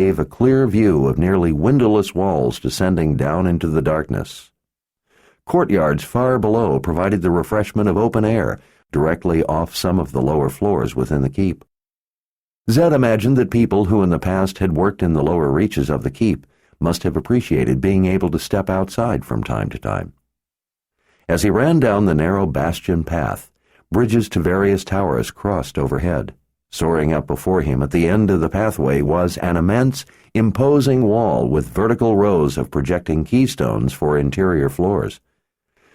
gave a clear view of nearly windowless walls descending down into the darkness. Courtyards far below provided the refreshment of open air directly off some of the lower floors within the keep. Zed imagined that people who in the past had worked in the lower reaches of the keep must have appreciated being able to step outside from time to time. As he ran down the narrow bastion path, bridges to various towers crossed overhead. Soaring up before him at the end of the pathway was an immense, imposing wall with vertical rows of projecting keystones for interior floors.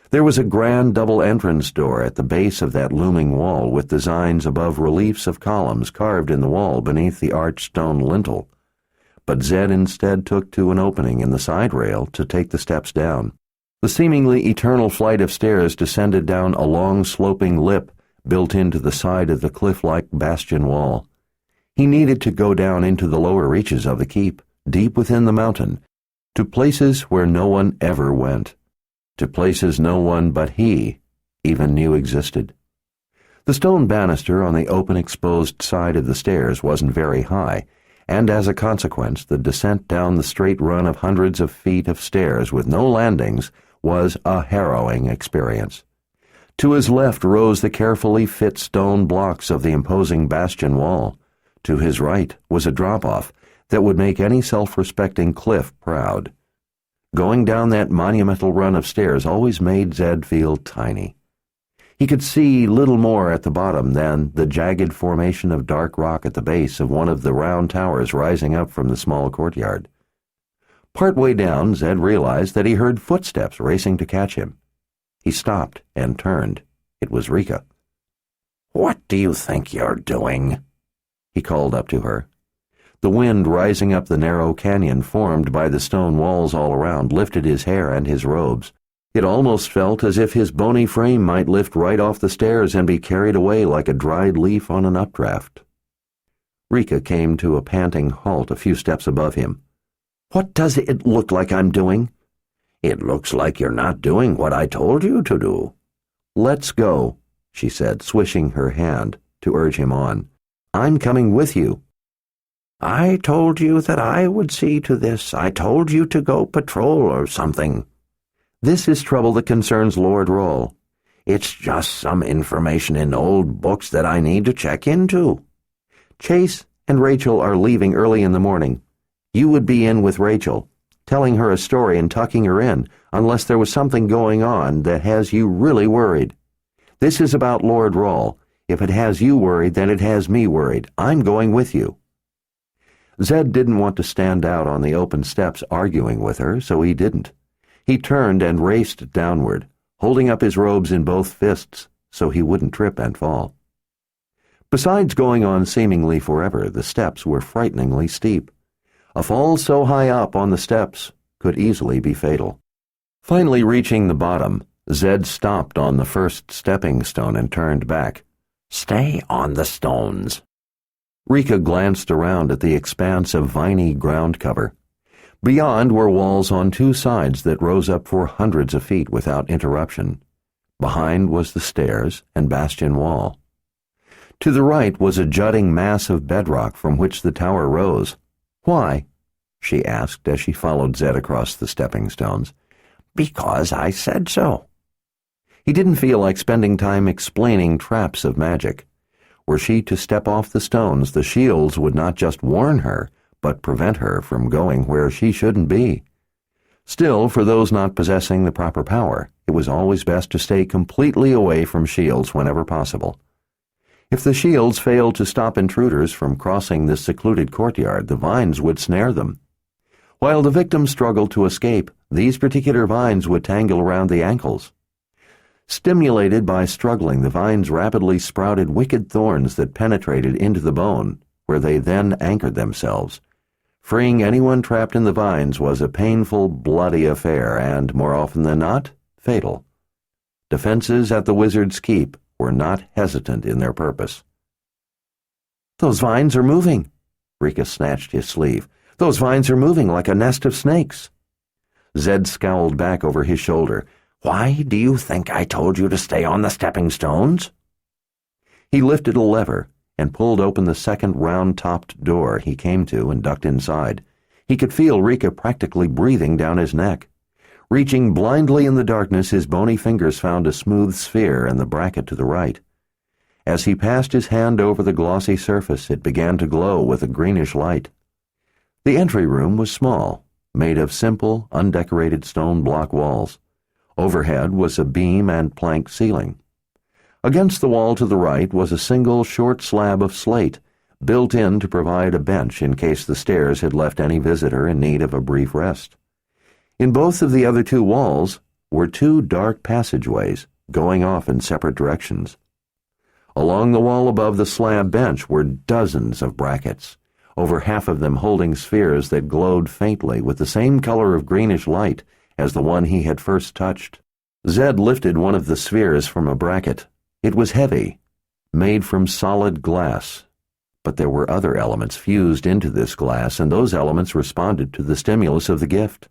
There was a grand double entrance door at the base of that looming wall with designs above reliefs of columns carved in the wall beneath the arched stone lintel. But Zed instead took to an opening in the side rail to take the steps down. The seemingly eternal flight of stairs descended down a long sloping lip built into the side of the cliff-like bastion wall. He needed to go down into the lower reaches of the keep, deep within the mountain, to places where no one ever went, to places no one but he even knew existed. The stone banister on the open exposed side of the stairs wasn't very high, and as a consequence the descent down the straight run of hundreds of feet of stairs with no landings was a harrowing experience. To his left rose the carefully fit stone blocks of the imposing bastion wall. To his right was a drop-off that would make any self-respecting cliff proud. Going down that monumental run of stairs always made Zed feel tiny. He could see little more at the bottom than the jagged formation of dark rock at the base of one of the round towers rising up from the small courtyard. Partway down, Zed realized that he heard footsteps racing to catch him. He stopped and turned. It was Rika. "What do you think you're doing?" he called up to her. The wind rising up the narrow canyon formed by the stone walls all around lifted his hair and his robes. It almost felt as if his bony frame might lift right off the stairs and be carried away like a dried leaf on an updraft. Rika came to a panting halt a few steps above him. "What does it look like I'm doing?" "It looks like you're not doing what I told you to do." "Let's go," she said, swishing her hand to urge him on. "I'm coming with you." "I told you that I would see to this. I told you to go patrol or something." "This is trouble that concerns Lord Rahl." "It's just some information in old books that I need to check into." "Chase and Rachel are leaving early in the morning. You would be in with Rachel, telling her a story and tucking her in, unless there was something going on that has you really worried. This is about Lord Rahl. If it has you worried, then it has me worried. I'm going with you." Zed didn't want to stand out on the open steps arguing with her, so he didn't. He turned and raced downward, holding up his robes in both fists so he wouldn't trip and fall. Besides going on seemingly forever, the steps were frighteningly steep. A fall so high up on the steps could easily be fatal. Finally reaching the bottom, Zed stopped on the first stepping stone and turned back. "Stay on the stones." Rika glanced around at the expanse of viney ground cover. Beyond were walls on two sides that rose up for hundreds of feet without interruption. Behind was the stairs and bastion wall. To the right was a jutting mass of bedrock from which the tower rose. "Why?" she asked as she followed Zed across the stepping stones. "Because I said so." He didn't feel like spending time explaining traps of magic. Were she to step off the stones, the shields would not just warn her, but prevent her from going where she shouldn't be. Still, for those not possessing the proper power, it was always best to stay completely away from shields whenever possible. If the shields failed to stop intruders from crossing this secluded courtyard, the vines would snare them. While the victims struggled to escape, these particular vines would tangle around the ankles. Stimulated by struggling, the vines rapidly sprouted wicked thorns that penetrated into the bone, where they then anchored themselves. Freeing anyone trapped in the vines was a painful, bloody affair and, more often than not, fatal. Defenses at the wizard's keep were not hesitant in their purpose. "Those vines are moving." Rika snatched his sleeve. "Those vines are moving like a nest of snakes." Zed scowled back over his shoulder. "Why do you think I told you to stay on the stepping stones?" He lifted a lever, and pulled open the second round-topped door he came to and ducked inside. He could feel Rika practically breathing down his neck. Reaching blindly in the darkness, his bony fingers found a smooth sphere in the bracket to the right. As he passed his hand over the glossy surface, it began to glow with a greenish light. The entry room was small, made of simple, undecorated stone block walls. Overhead was a beam and plank ceiling. Against the wall to the right was a single short slab of slate, built in to provide a bench in case the stairs had left any visitor in need of a brief rest. In both of the other two walls were two dark passageways, going off in separate directions. Along the wall above the slab bench were dozens of brackets, over half of them holding spheres that glowed faintly with the same color of greenish light as the one he had first touched. Zed lifted one of the spheres from a bracket. It was heavy, made from solid glass, but there were other elements fused into this glass, and those elements responded to the stimulus of the gift.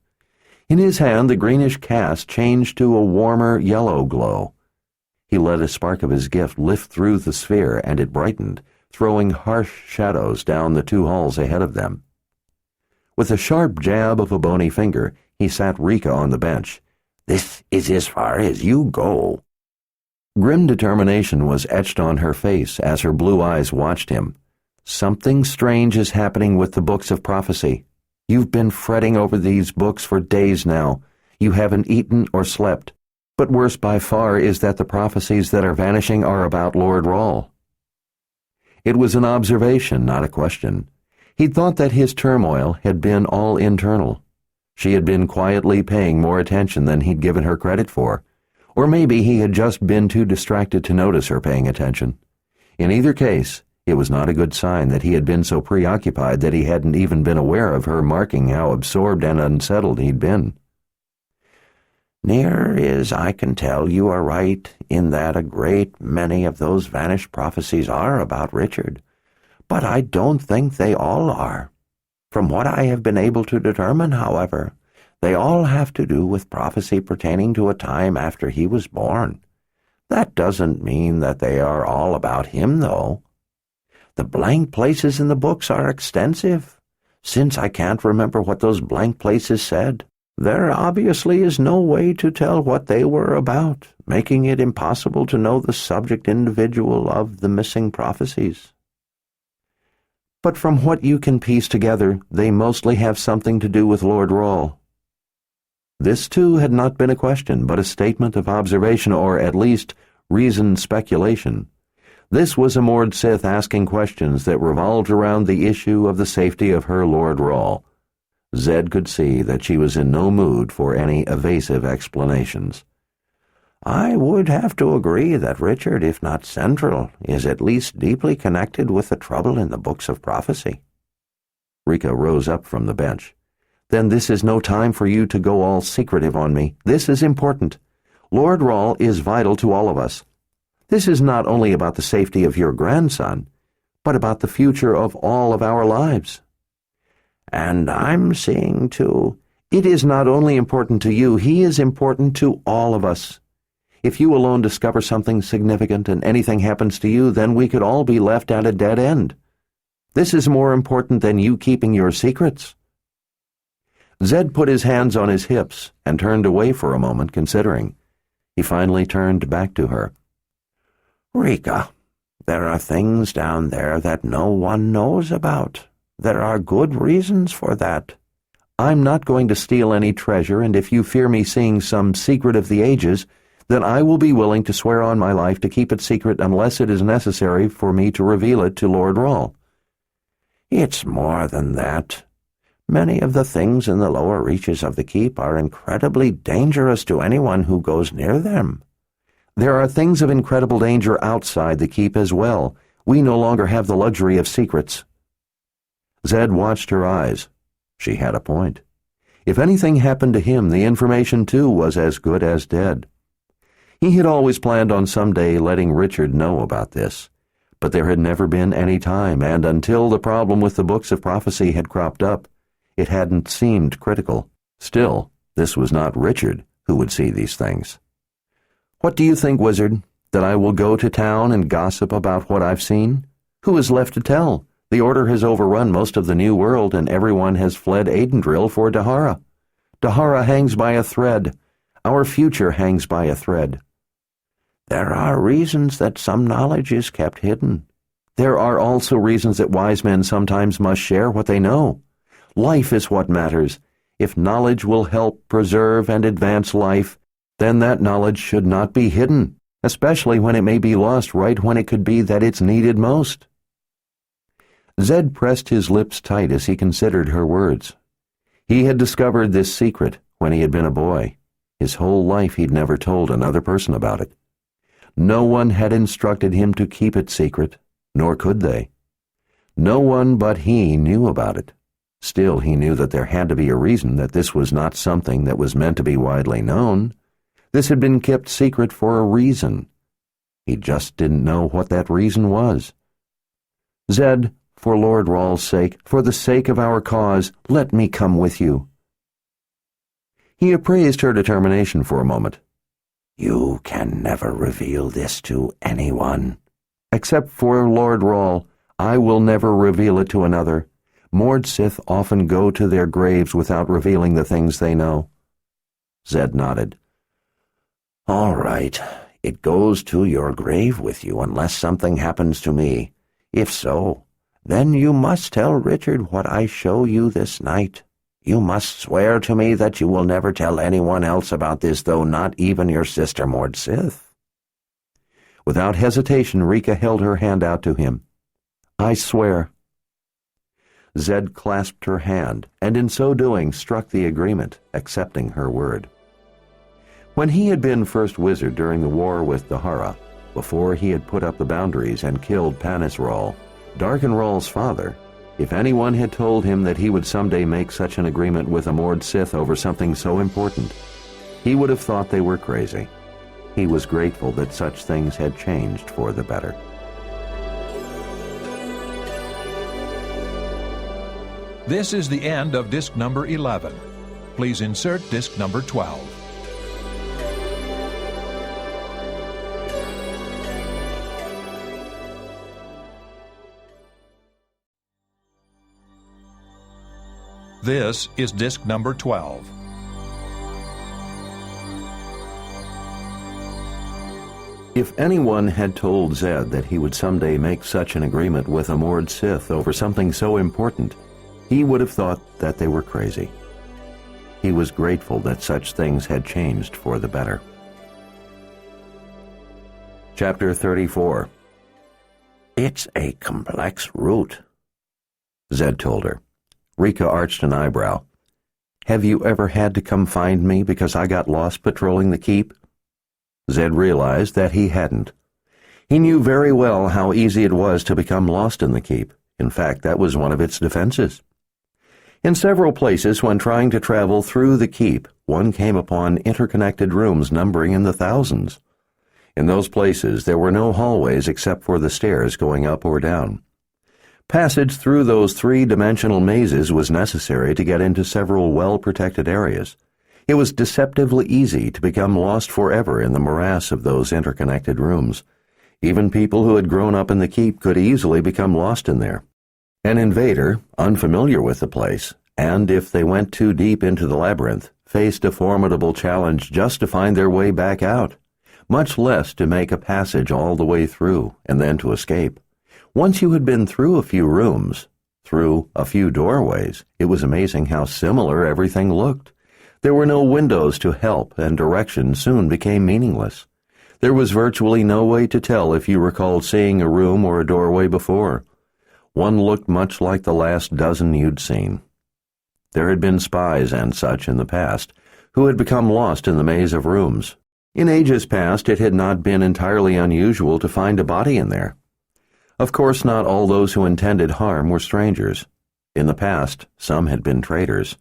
In his hand, the greenish cast changed to a warmer yellow glow. He let a spark of his gift lift through the sphere, and it brightened, throwing harsh shadows down the two halls ahead of them. With a sharp jab of a bony finger, he sat Rika on the bench. "This is as far as you go." Grim determination was etched on her face as her blue eyes watched him. "Something strange is happening with the books of prophecy. You've been fretting over these books for days now. You haven't eaten or slept. But worse by far is that the prophecies that are vanishing are about Lord Rahl." It was an observation, not a question. He'd thought that his turmoil had been all internal. She had been quietly paying more attention than he'd given her credit for. Or maybe he had just been too distracted to notice her paying attention. In either case, it was not a good sign that he had been so preoccupied that he hadn't even been aware of her marking how absorbed and unsettled he'd been. "Near as I can tell, you are right in that a great many of those vanished prophecies are about Richard, but I don't think they all are. From what I have been able to determine, however, they all have to do with prophecy pertaining to a time after he was born. That doesn't mean that they are all about him, though. The blank places in the books are extensive. Since I can't remember what those blank places said, there obviously is no way to tell what they were about, making it impossible to know the subject individual of the missing prophecies. But from what you can piece together, they mostly have something to do with Lord Rahl." This, too, had not been a question, but a statement of observation, or at least reasoned speculation. This was a Mord Sith asking questions that revolved around the issue of the safety of her Lord Rahl. Zed could see that she was in no mood for any evasive explanations. "I would have to agree that Richard, if not central, is at least deeply connected with the trouble in the books of prophecy." Rika rose up from the bench. "Then this is no time for you to go all secretive on me. This is important. Lord Rahl is vital to all of us. This is not only about the safety of your grandson, but about the future of all of our lives." "And I'm seeing, too, it is not only important to you, he is important to all of us. If you alone discover something significant and anything happens to you, then we could all be left at a dead end. This is more important than you keeping your secrets." Zed put his hands on his hips and turned away for a moment, considering. He finally turned back to her. "Rika, there are things down there that no one knows about. There are good reasons for that. I'm not going to steal any treasure, and if you fear me seeing some secret of the ages, then I will be willing to swear on my life to keep it secret unless it is necessary for me to reveal it to Lord Rahl." "It's more than that. Many of the things in the lower reaches of the keep are incredibly dangerous to anyone who goes near them." "There are things of incredible danger outside the keep as well. We no longer have the luxury of secrets." Zed watched her eyes. She had a point. If anything happened to him, the information, too, was as good as dead. He had always planned on someday letting Richard know about this, but there had never been any time, and until the problem with the books of prophecy had cropped up, it hadn't seemed critical. Still, this was not Richard who would see these things. "What do you think, Wizard? That I will go to town and gossip about what I've seen? Who is left to tell? The Order has overrun most of the New World, and everyone has fled Aidendrill for Dahara. Dahara hangs by a thread. Our future hangs by a thread. There are reasons that some knowledge is kept hidden. There are also reasons that wise men sometimes must share what they know. Life is what matters. If knowledge will help preserve and advance life, then that knowledge should not be hidden, especially when it may be lost right when it could be that it's needed most. Zed pressed his lips tight as he considered her words. He had discovered this secret when he had been a boy. His whole life he'd never told another person about it. No one had instructed him to keep it secret, nor could they. No one but he knew about it. Still, he knew that there had to be a reason that this was not something that was meant to be widely known. This had been kept secret for a reason. He just didn't know what that reason was. Zed, for Lord Rahl's sake, for the sake of our cause, let me come with you. He appraised her determination for a moment. You can never reveal this to anyone. Except for Lord Rahl, I will never reveal it to another. Mordsith often go to their graves without revealing the things they know. Zed nodded. All right, it goes to your grave with you unless something happens to me. If so, then you must tell Richard what I show you this night. You must swear to me that you will never tell anyone else about this, though not even your sister Mordsith. Without hesitation, Rika held her hand out to him. I swear. Zed clasped her hand, and in so doing struck the agreement, accepting her word. When he had been first wizard during the war with Dahara, before he had put up the boundaries and killed Panis Rahl, Darken Rahl's father, if anyone had told him that he would someday make such an agreement with a Mordsith over something so important, he would have thought they were crazy. He was grateful that such things had changed for the better. This is the end of disc number 11. Please insert disc number 12. This is disc number 12. If anyone had told Zed that he would someday make such an agreement with a Mordsith over something so important, he would have thought that they were crazy. He was grateful that such things had changed for the better. Chapter 34. It's a complex route, Zed told her. Rika arched an eyebrow. Have you ever had to come find me because I got lost patrolling the keep? Zed realized that he hadn't. He knew very well how easy it was to become lost in the keep. In fact, that was one of its defenses. In several places, when trying to travel through the keep, one came upon interconnected rooms numbering in the thousands. In those places, there were no hallways except for the stairs going up or down. Passage through those three-dimensional mazes was necessary to get into several well-protected areas. It was deceptively easy to become lost forever in the morass of those interconnected rooms. Even people who had grown up in the keep could easily become lost in there. An invader, unfamiliar with the place, and if they went too deep into the labyrinth, faced a formidable challenge just to find their way back out, much less to make a passage all the way through and then to escape. Once you had been through a few rooms, through a few doorways, it was amazing how similar everything looked. There were no windows to help, and direction soon became meaningless. There was virtually no way to tell if you recalled seeing a room or a doorway before. One looked much like the last dozen you'd seen. There had been spies and such in the past who had become lost in the maze of rooms. In ages past, it had not been entirely unusual to find a body in there. Of course, not all those who intended harm were strangers. In the past, some had been traitors.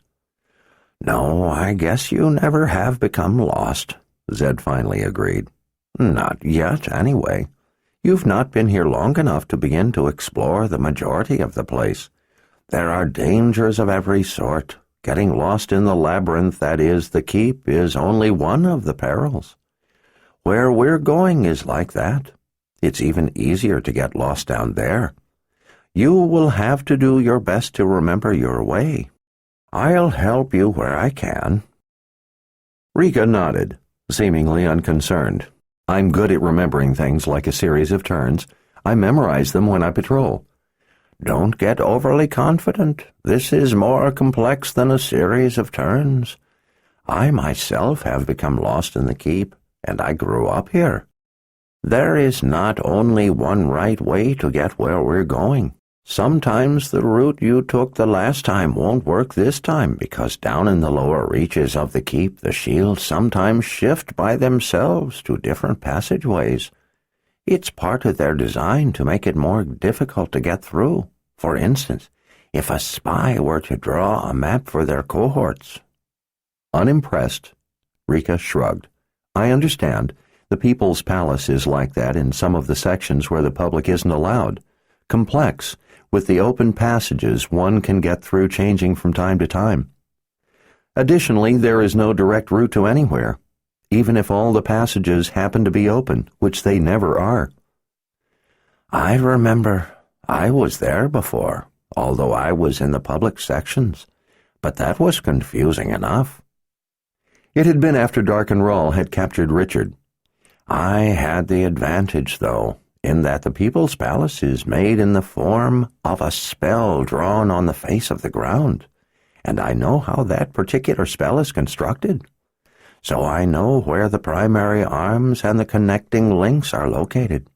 No, I guess you never have become lost, Zed finally agreed. Not yet, anyway. You've not been here long enough to begin to explore the majority of the place. There are dangers of every sort. Getting lost in the labyrinth, that is, the keep, is only one of the perils. Where we're going is like that. It's even easier to get lost down there. You will have to do your best to remember your way. I'll help you where I can." Rika nodded, seemingly unconcerned. "I'm good at remembering things like a series of turns. I memorize them when I patrol." "Don't get overly confident. This is more complex than a series of turns. I myself have become lost in the keep, and I grew up here. There is not only one right way to get where we're going. Sometimes the route you took the last time won't work this time, because down in the lower reaches of the keep the shields sometimes shift by themselves to different passageways. It's part of their design to make it more difficult to get through. For instance, if a spy were to draw a map for their cohorts." Unimpressed, Rika shrugged. "I understand. The People's Palace is like that in some of the sections where the public isn't allowed. Complex. With the open passages, one can get through changing from time to time. Additionally, there is no direct route to anywhere, even if all the passages happen to be open, which they never are." "I remember. I was there before, although I was in the public sections, but that was confusing enough." It had been after Dark and Rahl had captured Richard. "I had the advantage, though, in that the People's Palace is made in the form of a spell drawn on the face of the ground, and I know how that particular spell is constructed. So I know where the primary arms and the connecting links are located."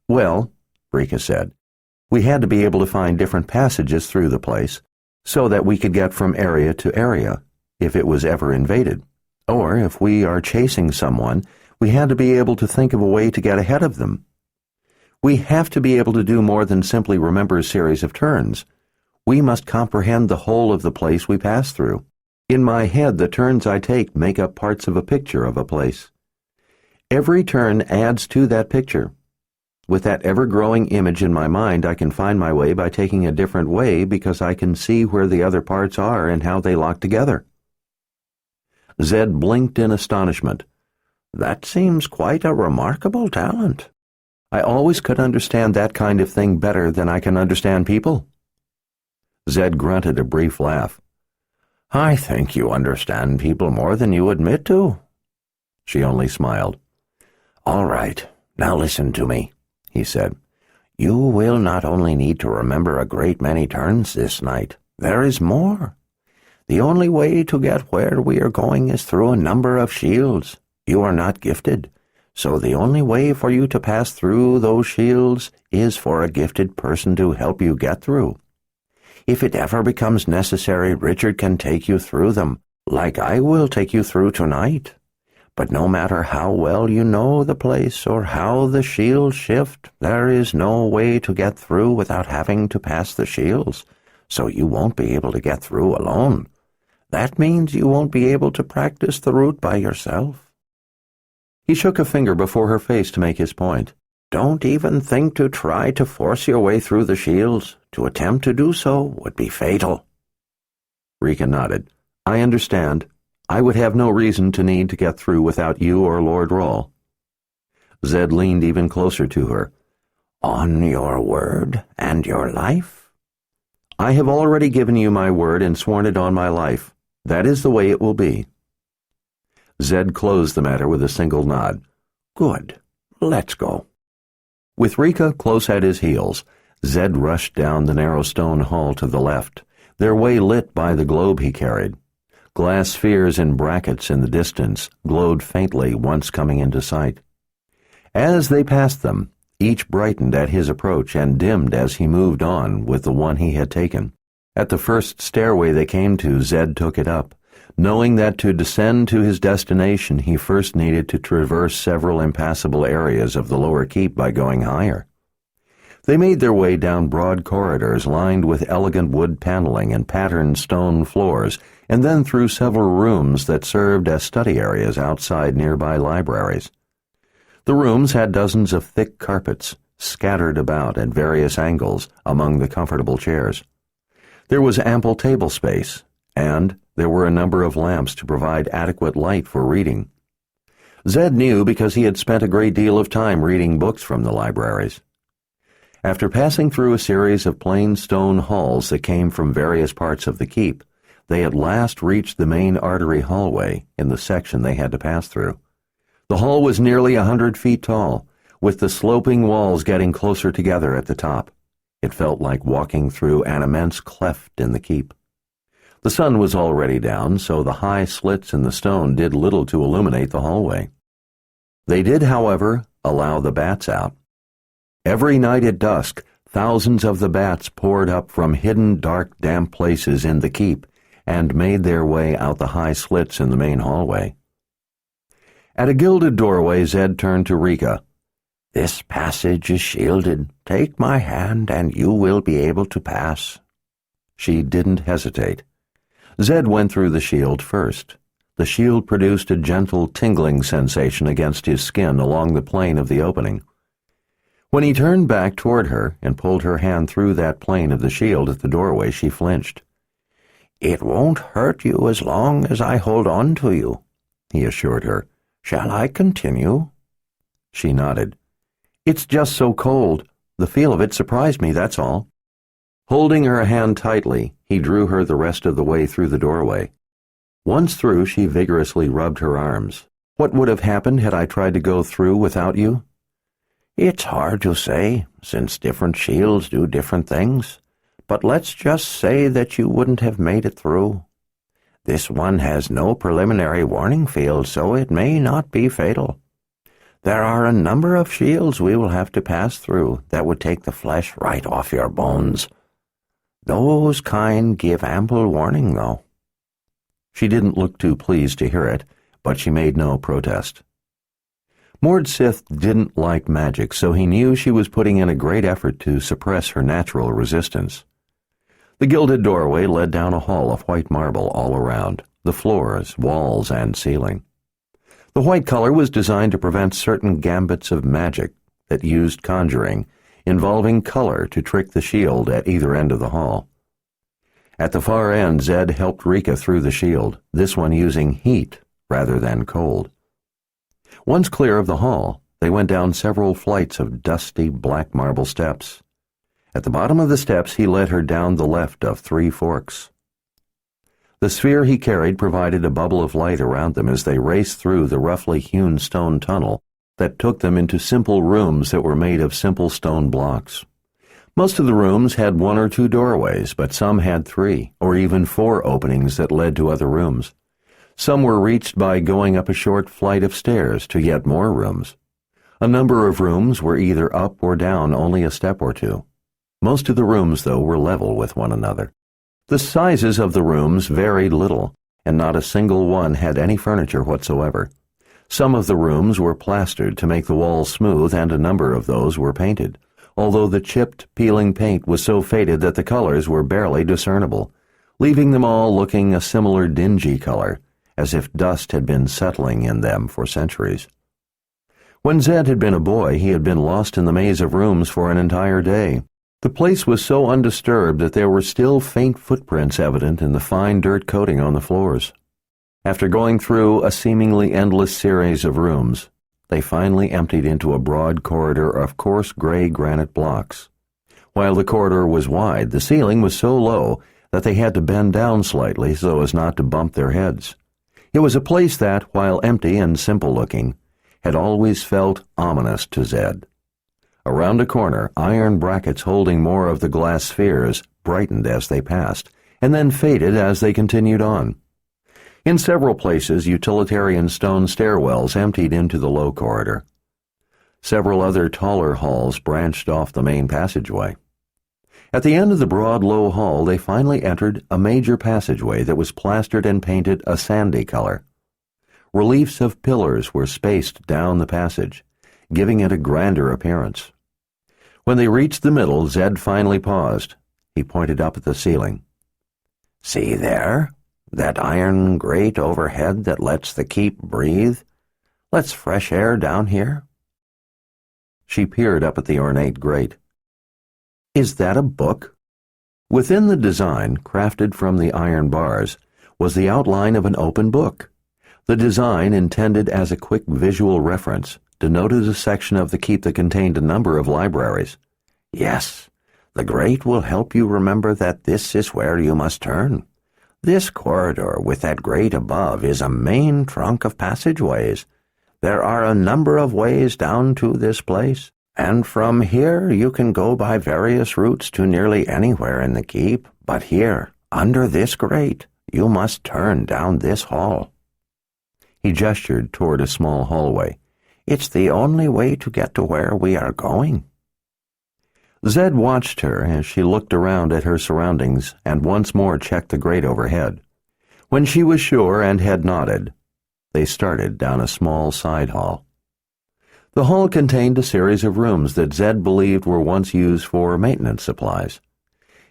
"Well," Rika said, "we had to be able to find different passages through the place, so that we could get from area to area, if it was ever invaded. Or if we are chasing someone, we had to be able to think of a way to get ahead of them. We have to be able to do more than simply remember a series of turns. We must comprehend the whole of the place we pass through. In my head, the turns I take make up parts of a picture of a place. Every turn adds to that picture. With that ever-growing image in my mind, I can find my way by taking a different way because I can see where the other parts are and how they lock together." Zed blinked in astonishment. "That seems quite a remarkable talent. I always could understand that kind of thing better than I can understand people." Zed grunted a brief laugh. "I think you understand people more than you admit to." She only smiled. "All right, now listen to me," he said. "You will not only need to remember a great many turns this night. There is more. The only way to get where we are going is through a number of shields. You are not gifted, so the only way for you to pass through those shields is for a gifted person to help you get through. If it ever becomes necessary, Richard can take you through them, like I will take you through tonight. But no matter how well you know the place or how the shields shift, there is no way to get through without having to pass the shields, so you won't be able to get through alone. That means you won't be able to practice the route by yourself." He shook a finger before her face to make his point. "Don't even think to try to force your way through the shields. To attempt to do so would be fatal." Rika nodded. "I understand. I would have no reason to need to get through without you or Lord Rahl." Zed leaned even closer to her. "On your word and your life?" "I have already given you my word and sworn it on my life. That is the way it will be." Zed closed the matter with a single nod. "Good. Let's go." With Rika close at his heels, Zed rushed down the narrow stone hall to the left, their way lit by the globe he carried. Glass spheres in brackets in the distance glowed faintly once coming into sight. As they passed them, each brightened at his approach and dimmed as he moved on with the one he had taken. At the first stairway they came to, Zed took it up, knowing that to descend to his destination he first needed to traverse several impassable areas of the lower keep by going higher. They made their way down broad corridors lined with elegant wood paneling and patterned stone floors, and then through several rooms that served as study areas outside nearby libraries. The rooms had dozens of thick carpets scattered about at various angles among the comfortable chairs. There was ample table space, and there were a number of lamps to provide adequate light for reading. Zed knew because he had spent a great deal of time reading books from the libraries. After passing through a series of plain stone halls that came from various parts of the keep, they at last reached the main artery hallway in the section they had to pass through. The hall was nearly 100 feet tall, with the sloping walls getting closer together at the top. It felt like walking through an immense cleft in the keep. The sun was already down, so the high slits in the stone did little to illuminate the hallway. They did, however, allow the bats out. Every night at dusk, thousands of the bats poured up from hidden, dark, damp places in the keep and made their way out the high slits in the main hallway. At a gilded doorway, Zed turned to Rika. "This passage is shielded. Take my hand and you will be able to pass." She didn't hesitate. Zed went through the shield first. The shield produced a gentle tingling sensation against his skin along the plane of the opening. When he turned back toward her and pulled her hand through that plane of the shield at the doorway, she flinched. "It won't hurt you as long as I hold on to you," he assured her. "Shall I continue?" She nodded. "It's just so cold. The feel of it surprised me, that's all." Holding her hand tightly, he drew her the rest of the way through the doorway. Once through, she vigorously rubbed her arms. "What would have happened had I tried to go through without you?" "It's hard to say, since different shields do different things. But let's just say that you wouldn't have made it through. This one has no preliminary warning field, so it may not be fatal. There are a number of shields we will have to pass through that would take the flesh right off your bones. Those kind give ample warning, though." She didn't look too pleased to hear it, but she made no protest. Mord Sith didn't like magic, so he knew she was putting in a great effort to suppress her natural resistance. The gilded doorway led down a hall of white marble all around, the floors, walls, and ceiling. The white color was designed to prevent certain gambits of magic that used conjuring, involving color to trick the shield at either end of the hall. At the far end, Zed helped Rika through the shield, this one using heat rather than cold. Once clear of the hall, they went down several flights of dusty black marble steps. At the bottom of the steps, he led her down the left of 3 forks. The sphere he carried provided a bubble of light around them as they raced through the roughly hewn stone tunnel that took them into simple rooms that were made of simple stone blocks. Most of the rooms had 1 or 2 doorways, but some had 3 or even 4 openings that led to other rooms. Some were reached by going up a short flight of stairs to yet more rooms. A number of rooms were either up or down only a step or 2. Most of the rooms, though, were level with one another. The sizes of the rooms varied little, and not a single one had any furniture whatsoever. Some of the rooms were plastered to make the walls smooth, and a number of those were painted, although the chipped, peeling paint was so faded that the colors were barely discernible, leaving them all looking a similar dingy color, as if dust had been settling in them for centuries. When Zed had been a boy, he had been lost in the maze of rooms for an entire day. The place was so undisturbed that there were still faint footprints evident in the fine dirt coating on the floors. After going through a seemingly endless series of rooms, they finally emptied into a broad corridor of coarse gray granite blocks. While the corridor was wide, the ceiling was so low that they had to bend down slightly so as not to bump their heads. It was a place that, while empty and simple-looking, had always felt ominous to Zed. Around a corner, iron brackets holding more of the glass spheres brightened as they passed, and then faded as they continued on. In several places, utilitarian stone stairwells emptied into the low corridor. Several other taller halls branched off the main passageway. At the end of the broad, low hall, they finally entered a major passageway that was plastered and painted a sandy color. Reliefs of pillars were spaced down the passage, giving it a grander appearance. When they reached the middle, Zed finally paused. He pointed up at the ceiling. "See there? That iron grate overhead that lets the keep breathe? Let's fresh air down here." She peered up at the ornate grate. "Is that a book?" Within the design, crafted from the iron bars, was the outline of an open book. The design, intended as a quick visual reference, denoted a section of the keep that contained a number of libraries. Yes, the grate will help you remember that this is where you must turn. This corridor with that grate above is a main trunk of passageways. There are a number of ways down to this place, and from here you can go by various routes to nearly anywhere in the keep, but here, under this grate, you must turn down this hall." He gestured toward a small hallway. "It's the only way to get to where we are going." Zed watched her as she looked around at her surroundings and once more checked the grate overhead. When she was sure and had nodded, they started down a small side hall. The hall contained a series of rooms that Zed believed were once used for maintenance supplies.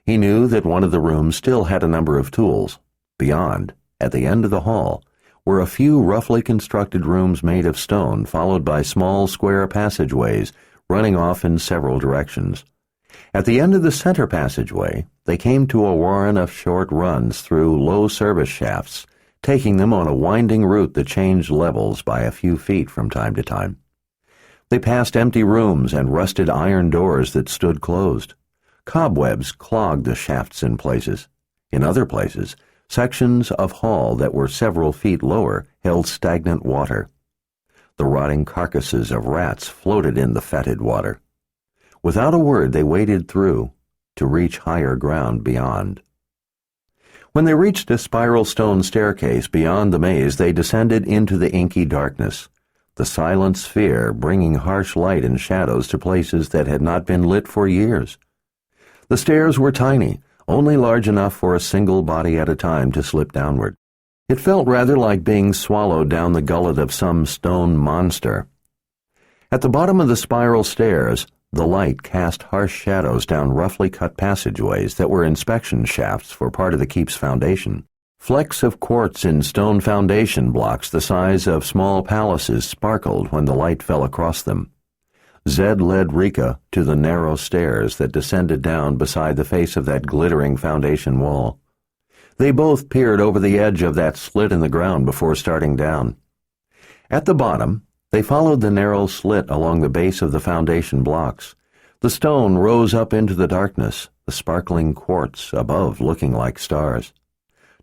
He knew that one of the rooms still had a number of tools. Beyond, at the end of the hall, were a few roughly constructed rooms made of stone, followed by small square passageways running off in several directions. At the end of the center passageway, they came to a warren of short runs through low service shafts, taking them on a winding route that changed levels by a few feet from time to time. They passed empty rooms and rusted iron doors that stood closed. Cobwebs clogged the shafts in places. In other places, sections of hall that were several feet lower held stagnant water. The rotting carcasses of rats floated in the fetid water. Without a word, they waded through to reach higher ground beyond. When they reached a spiral stone staircase beyond the maze, they descended into the inky darkness, the silent sphere bringing harsh light and shadows to places that had not been lit for years. The stairs were tiny, only large enough for a single body at a time to slip downward. It felt rather like being swallowed down the gullet of some stone monster. At the bottom of the spiral stairs, the light cast harsh shadows down roughly cut passageways that were inspection shafts for part of the keep's foundation. Flecks of quartz in stone foundation blocks the size of small palaces sparkled when the light fell across them. Zed led Rika to the narrow stairs that descended down beside the face of that glittering foundation wall. They both peered over the edge of that slit in the ground before starting down. At the bottom, they followed the narrow slit along the base of the foundation blocks. The stone rose up into the darkness, the sparkling quartz above looking like stars.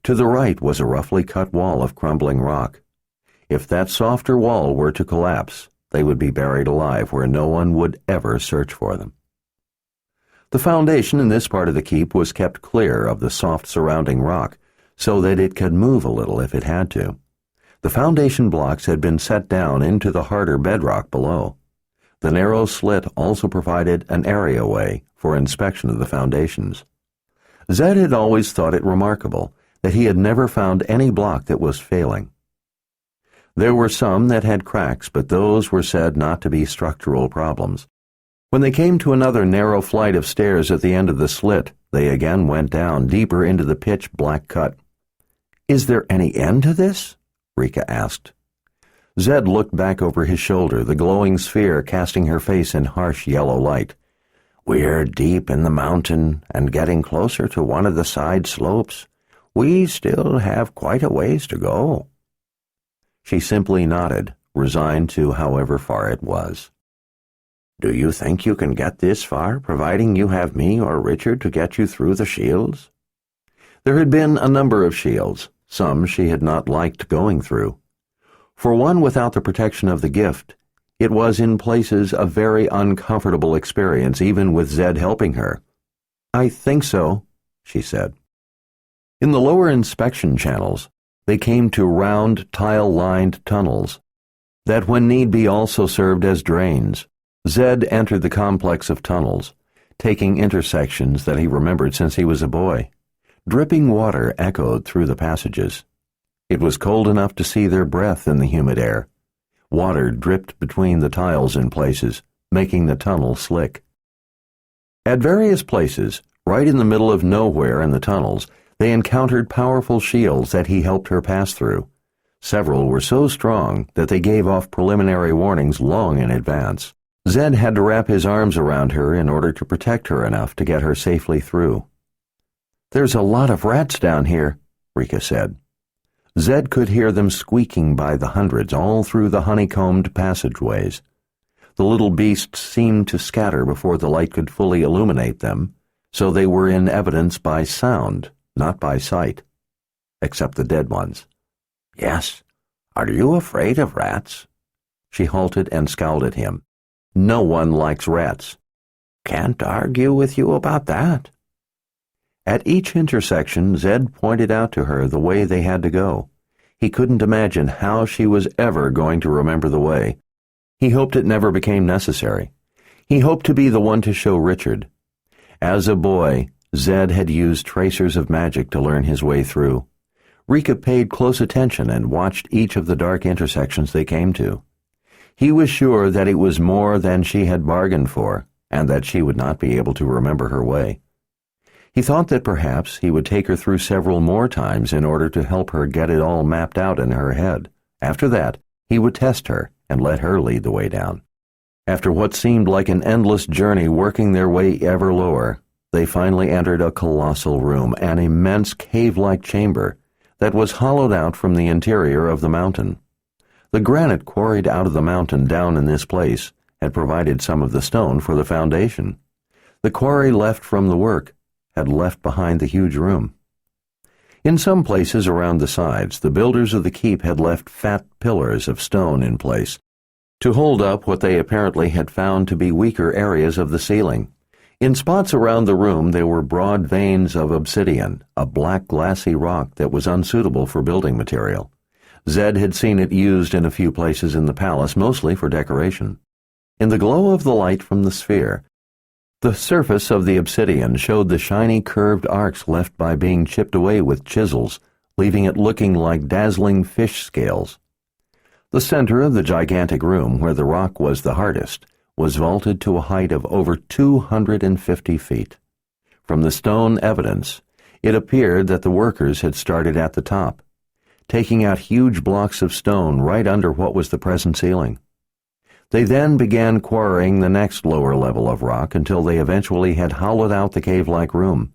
To the right was a roughly cut wall of crumbling rock. If that softer wall were to collapse, they would be buried alive where no one would ever search for them. The foundation in this part of the keep was kept clear of the soft surrounding rock so that it could move a little if it had to. The foundation blocks had been set down into the harder bedrock below. The narrow slit also provided an areaway for inspection of the foundations. Zed had always thought it remarkable that he had never found any block that was failing. There were some that had cracks, but those were said not to be structural problems. When they came to another narrow flight of stairs at the end of the slit, they again went down deeper into the pitch-black cut. "Is there any end to this?" Rika asked. Zed looked back over his shoulder, the glowing sphere casting her face in harsh yellow light. "We're deep in the mountain and getting closer to one of the side slopes. We still have quite a ways to go." She simply nodded, resigned to however far it was. "Do you think you can get this far, providing you have me or Richard to get you through the shields?" There had been a number of shields. Some she had not liked going through. For one without the protection of the gift, it was in places a very uncomfortable experience, even with Zed helping her. "I think so," she said. In the lower inspection channels, they came to round, tile-lined tunnels that when need be also served as drains. Zed entered the complex of tunnels, taking intersections that he remembered since he was a boy. Dripping water echoed through the passages. It was cold enough to see their breath in the humid air. Water dripped between the tiles in places, making the tunnel slick. At various places, right in the middle of nowhere in the tunnels, they encountered powerful shields that he helped her pass through. Several were so strong that they gave off preliminary warnings long in advance. Zed had to wrap his arms around her in order to protect her enough to get her safely through. "There's a lot of rats down here," Rika said. Zed could hear them squeaking by the hundreds all through the honeycombed passageways. The little beasts seemed to scatter before the light could fully illuminate them, so they were in evidence by sound, not by sight. Except the dead ones. "Yes. Are you afraid of rats?" She halted and scowled at him. "No one likes rats." "Can't argue with you about that." At each intersection, Zed pointed out to her the way they had to go. He couldn't imagine how she was ever going to remember the way. He hoped it never became necessary. He hoped to be the one to show Richard. As a boy, Zed had used tracers of magic to learn his way through. Rika paid close attention and watched each of the dark intersections they came to. He was sure that it was more than she had bargained for, and that she would not be able to remember her way. He thought that perhaps he would take her through several more times in order to help her get it all mapped out in her head. After that, he would test her and let her lead the way down. After what seemed like an endless journey working their way ever lower, they finally entered a colossal room, an immense cave-like chamber that was hollowed out from the interior of the mountain. The granite quarried out of the mountain down in this place had provided some of the stone for the foundation. The quarry left from the work had left behind the huge room. In some places around the sides, the builders of the keep had left fat pillars of stone in place to hold up what they apparently had found to be weaker areas of the ceiling. In spots around the room there were broad veins of obsidian, a black glassy rock that was unsuitable for building material. Zed had seen it used in a few places in the palace, mostly for decoration. In the glow of the light from the sphere, the surface of the obsidian showed the shiny curved arcs left by being chipped away with chisels, leaving it looking like dazzling fish scales. The center of the gigantic room, where the rock was the hardest, was vaulted to a height of over 250 feet. From the stone evidence, it appeared that the workers had started at the top, taking out huge blocks of stone right under what was the present ceiling. They then began quarrying the next lower level of rock until they eventually had hollowed out the cave-like room.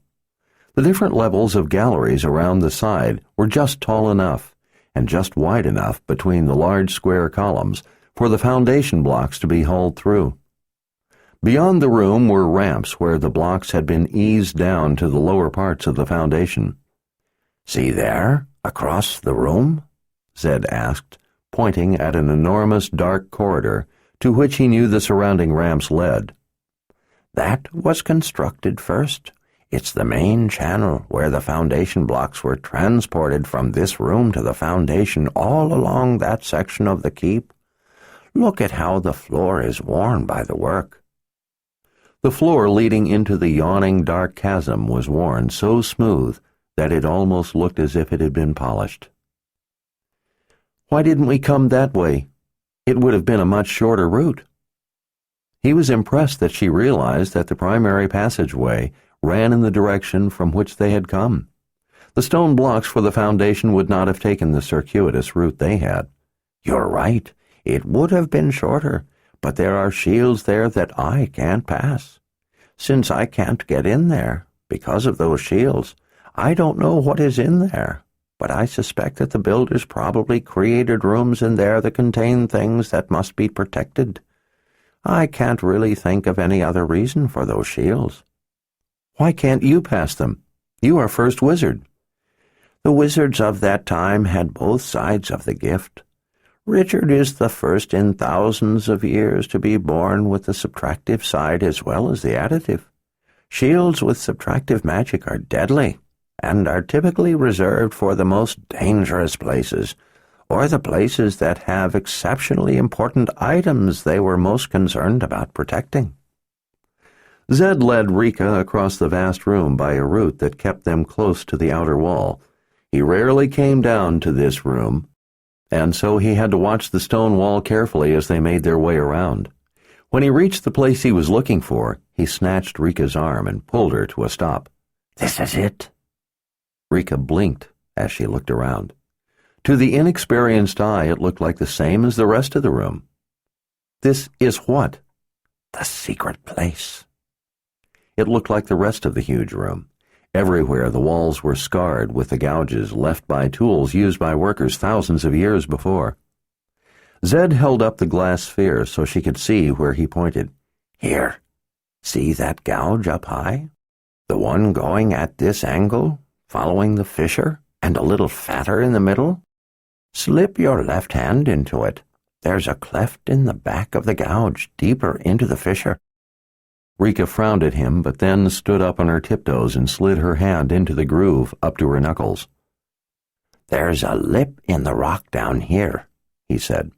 The different levels of galleries around the side were just tall enough and just wide enough between the large square columns for the foundation blocks to be hauled through. Beyond the room were ramps where the blocks had been eased down to the lower parts of the foundation. "See there, across the room?" Zed asked, pointing at an enormous dark corridor to which he knew the surrounding ramps led. "That was constructed first. It's the main channel where the foundation blocks were transported from this room to the foundation all along that section of the keep. Look at how the floor is worn by the work." The floor leading into the yawning dark chasm was worn so smooth that it almost looked as if it had been polished. "Why didn't we come that way? It would have been a much shorter route." He was impressed that she realized that the primary passageway ran in the direction from which they had come. The stone blocks for the foundation would not have taken the circuitous route they had. "You're right. It would have been shorter, but there are shields there that I can't pass. Since I can't get in there because of those shields, I don't know what is in there, but I suspect that the builders probably created rooms in there that contain things that must be protected. I can't really think of any other reason for those shields." "Why can't you pass them? You are first wizard." "The wizards of that time had both sides of the gift. Richard is the first in thousands of years to be born with the subtractive side as well as the additive. Shields with subtractive magic are deadly, and are typically reserved for the most dangerous places, or the places that have exceptionally important items they were most concerned about protecting." Zed led Rika across the vast room by a route that kept them close to the outer wall. He rarely came down to this room, and so he had to watch the stone wall carefully as they made their way around. When he reached the place he was looking for, he snatched Rika's arm and pulled her to a stop. "This is it." Rika blinked as she looked around. To the inexperienced eye, it looked like the same as the rest of the room. "This is what?" "The secret place." It looked like the rest of the huge room. Everywhere the walls were scarred with the gouges left by tools used by workers thousands of years before. Zed held up the glass sphere so she could see where he pointed. "Here, see that gouge up high? The one going at this angle, following the fissure, and a little fatter in the middle? Slip your left hand into it. There's a cleft in the back of the gouge, deeper into the fissure." Rika frowned at him, but then stood up on her tiptoes and slid her hand into the groove up to her knuckles. "There's a lip in the rock down here," he said.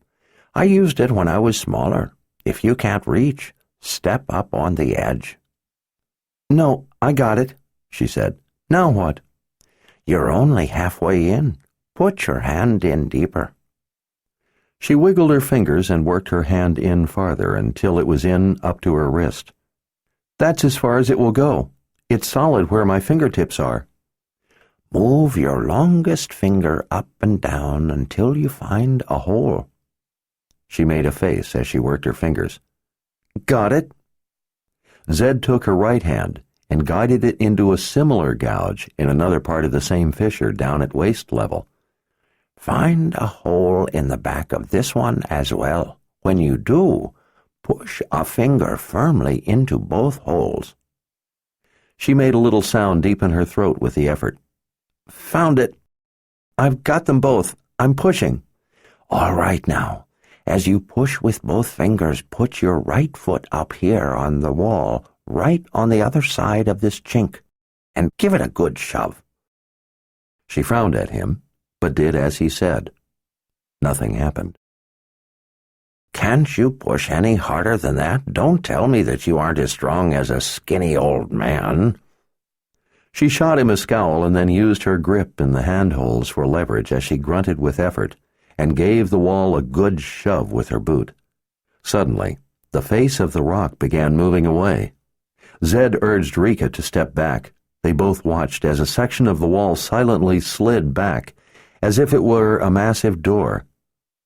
"I used it when I was smaller. If you can't reach, step up on the edge." "No, I got it," she said. "Now what?" "You're only halfway in. Put your hand in deeper." She wiggled her fingers and worked her hand in farther until it was in up to her wrist. "That's as far as it will go. It's solid where my fingertips are." "Move your longest finger up and down until you find a hole." She made a face as she worked her fingers. "Got it." Zed took her right hand and guided it into a similar gouge in another part of the same fissure down at waist level. "Find a hole in the back of this one as well. When you do, push a finger firmly into both holes." She made a little sound deep in her throat with the effort. "Found it. I've got them both. I'm pushing." "All right now. As you push with both fingers, put your right foot up here on the wall, right on the other side of this chink, and give it a good shove." She frowned at him, but did as he said. Nothing happened. "Can't you push any harder than that? Don't tell me that you aren't as strong as a skinny old man." She shot him a scowl and then used her grip in the handholds for leverage as she grunted with effort and gave the wall a good shove with her boot. Suddenly, the face of the rock began moving away. Zed urged Rika to step back. They both watched as a section of the wall silently slid back, as if it were a massive door,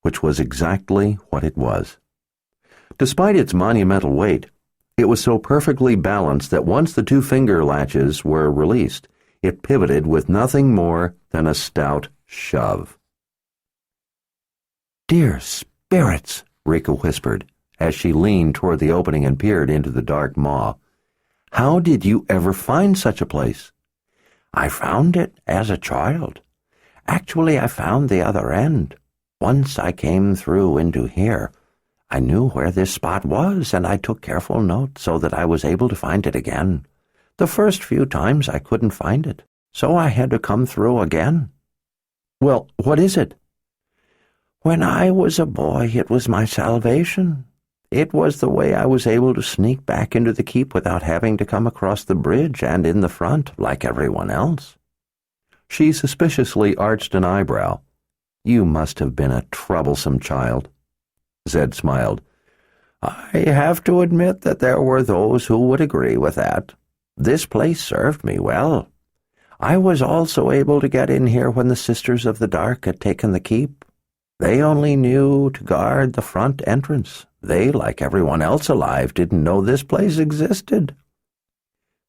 which was exactly what it was. Despite its monumental weight, it was so perfectly balanced that once the two finger latches were released, it pivoted with nothing more than a stout shove. "Dear spirits," Rika whispered, as she leaned toward the opening and peered into the dark maw. "How did you ever find such a place?" "I found it as a child. Actually, I found the other end. Once I came through into here, I knew where this spot was, and I took careful note so that I was able to find it again. The first few times I couldn't find it, so I had to come through again." "Well, what is it?" "When I was a boy, it was my salvation. It was the way I was able to sneak back into the keep without having to come across the bridge and in the front like everyone else." She suspiciously arched an eyebrow. "You must have been a troublesome child." Zed smiled. "I have to admit that there were those who would agree with that. This place served me well. I was also able to get in here when the Sisters of the Dark had taken the keep. They only knew to guard the front entrance. They, like everyone else alive, didn't know this place existed."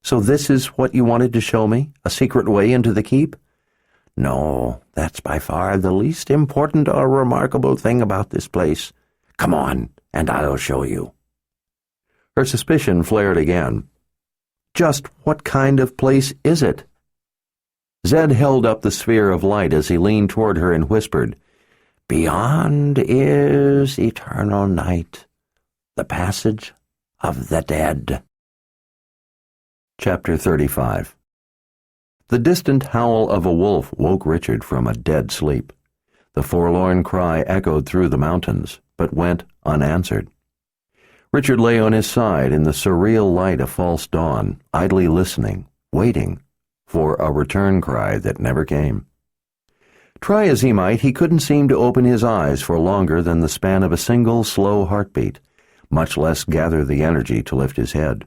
"So this is what you wanted to show me? A secret way into the keep?" "No, that's by far the least important or remarkable thing about this place. Come on, and I'll show you." Her suspicion flared again. "Just what kind of place is it?" Zed held up the sphere of light as he leaned toward her and whispered, "Beyond is eternal night, the passage of the dead." Chapter 35. The distant howl of a wolf woke Richard from a dead sleep. The forlorn cry echoed through the mountains, but went unanswered. Richard lay on his side in the surreal light of false dawn, idly listening, waiting for a return cry that never came. Try as he might, he couldn't seem to open his eyes for longer than the span of a single slow heartbeat, much less gather the energy to lift his head.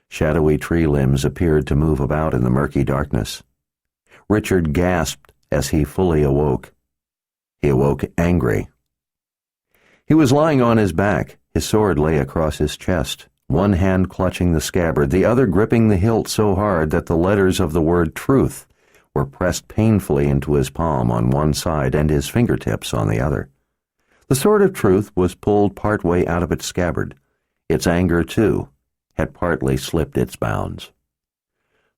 Shadowy tree limbs appeared to move about in the murky darkness. Richard gasped as he fully awoke. He awoke angry. He was lying on his back. His sword lay across his chest, one hand clutching the scabbard, the other gripping the hilt so hard that the letters of the word truth were pressed painfully into his palm on one side and his fingertips on the other. The sword of truth was pulled part way out of its scabbard. Its anger, too, had partly slipped its bounds.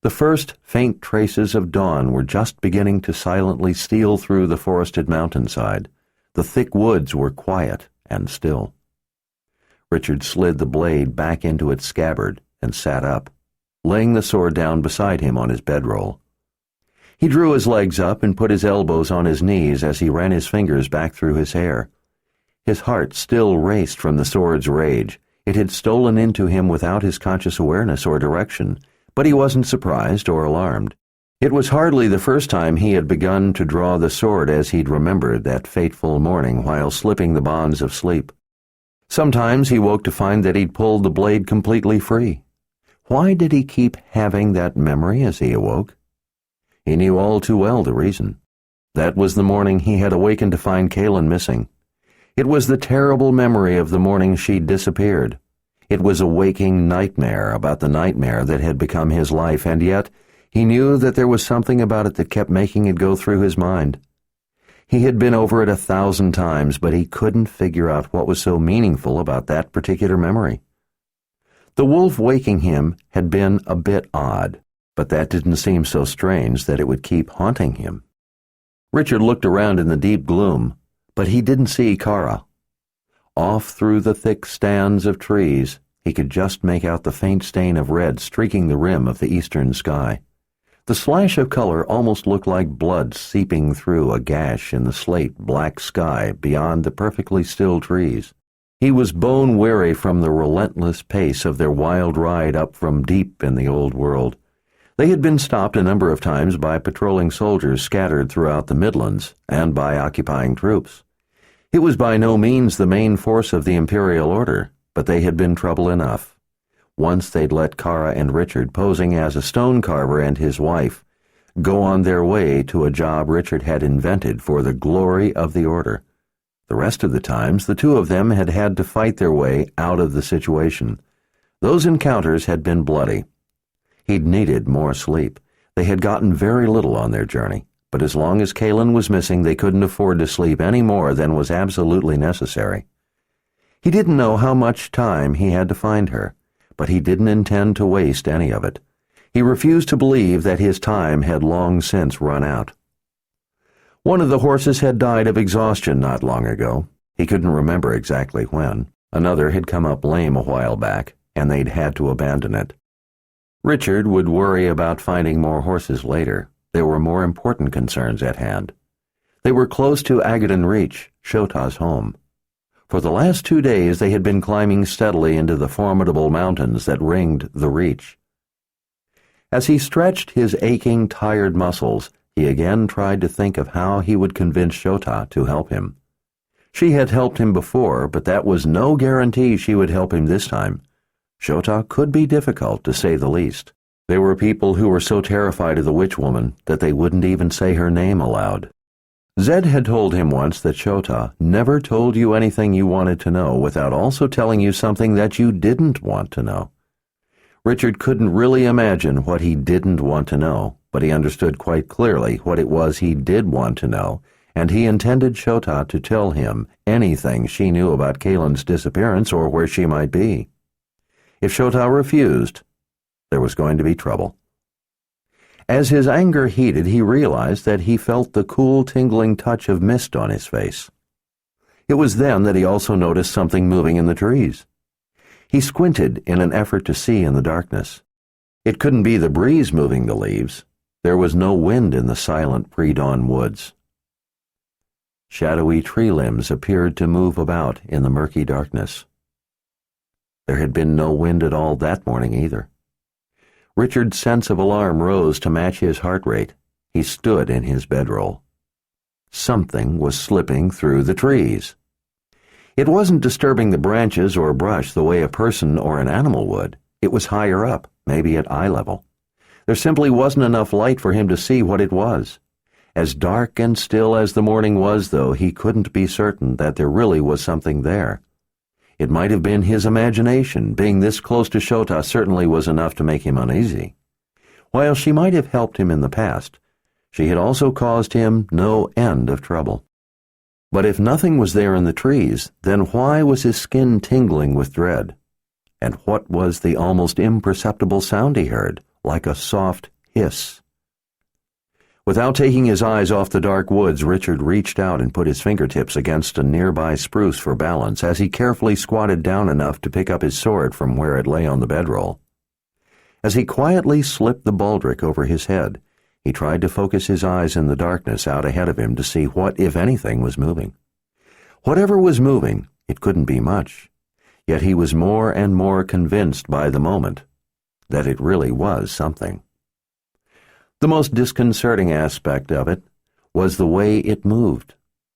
The first faint traces of dawn were just beginning to silently steal through the forested mountainside. The thick woods were quiet and still. Richard slid the blade back into its scabbard and sat up, laying the sword down beside him on his bedroll. He drew his legs up and put his elbows on his knees as he ran his fingers back through his hair. His heart still raced from the sword's rage. It had stolen into him without his conscious awareness or direction, but he wasn't surprised or alarmed. It was hardly the first time he had begun to draw the sword as he'd remembered that fateful morning while slipping the bonds of sleep. Sometimes he woke to find that he'd pulled the blade completely free. Why did he keep having that memory as he awoke? He knew all too well the reason. That was the morning he had awakened to find Kaylin missing. It was the terrible memory of the morning she'd disappeared. It was a waking nightmare about the nightmare that had become his life, and yet he knew that there was something about it that kept making it go through his mind. He had been over it 1,000 times, but he couldn't figure out what was so meaningful about that particular memory. The wolf waking him had been a bit odd, but that didn't seem so strange that it would keep haunting him. Richard looked around in the deep gloom, but he didn't see Kara. Off through the thick stands of trees, he could just make out the faint stain of red streaking the rim of the eastern sky. The slash of color almost looked like blood seeping through a gash in the slate-black sky beyond the perfectly still trees. He was bone-weary from the relentless pace of their wild ride up from deep in the old world. They had been stopped a number of times by patrolling soldiers scattered throughout the Midlands and by occupying troops. It was by no means the main force of the Imperial Order, but they had been trouble enough. Once they'd let Kara and Richard, posing as a stone carver and his wife, go on their way to a job Richard had invented for the glory of the Order. The rest of the times, the two of them had had to fight their way out of the situation. Those encounters had been bloody. He'd needed more sleep. They had gotten very little on their journey, but as long as Kaylin was missing, they couldn't afford to sleep any more than was absolutely necessary. He didn't know how much time he had to find her, but he didn't intend to waste any of it. He refused to believe that his time had long since run out. One of the horses had died of exhaustion not long ago. He couldn't remember exactly when. Another had come up lame a while back, and they'd had to abandon it. Richard would worry about finding more horses later. There were more important concerns at hand. They were close to Agadan Reach, Shota's home. For the last 2 days they had been climbing steadily into the formidable mountains that ringed the Reach. As he stretched his aching, tired muscles, he again tried to think of how he would convince Shota to help him. She had helped him before, but that was no guarantee she would help him this time. Shota could be difficult, to say the least. There were people who were so terrified of the witch woman that they wouldn't even say her name aloud. Zed had told him once that Shota never told you anything you wanted to know without also telling you something that you didn't want to know. Richard couldn't really imagine what he didn't want to know, but he understood quite clearly what it was he did want to know, and he intended Shota to tell him anything she knew about Kaylin's disappearance or where she might be. If Shota refused, there was going to be trouble. As his anger heated, he realized that he felt the cool, tingling touch of mist on his face. It was then that he also noticed something moving in the trees. He squinted in an effort to see in the darkness. It couldn't be the breeze moving the leaves. There was no wind in the silent pre-dawn woods. Shadowy tree limbs appeared to move about in the murky darkness. There had been no wind at all that morning either. Richard's sense of alarm rose to match his heart rate. He stood in his bedroll. Something was slipping through the trees. It wasn't disturbing the branches or brush the way a person or an animal would. It was higher up, maybe at eye level. There simply wasn't enough light for him to see what it was. As dark and still as the morning was, though, he couldn't be certain that there really was something there. It might have been his imagination. Being this close to Shota certainly was enough to make him uneasy. While she might have helped him in the past, she had also caused him no end of trouble. But if nothing was there in the trees, then why was his skin tingling with dread? And what was the almost imperceptible sound he heard, like a soft hiss? Without taking his eyes off the dark woods, Richard reached out and put his fingertips against a nearby spruce for balance as he carefully squatted down enough to pick up his sword from where it lay on the bedroll. As he quietly slipped the baldric over his head, he tried to focus his eyes in the darkness out ahead of him to see what, if anything, was moving. Whatever was moving, it couldn't be much, yet he was more and more convinced by the moment that it really was something. The most disconcerting aspect of it was the way it moved.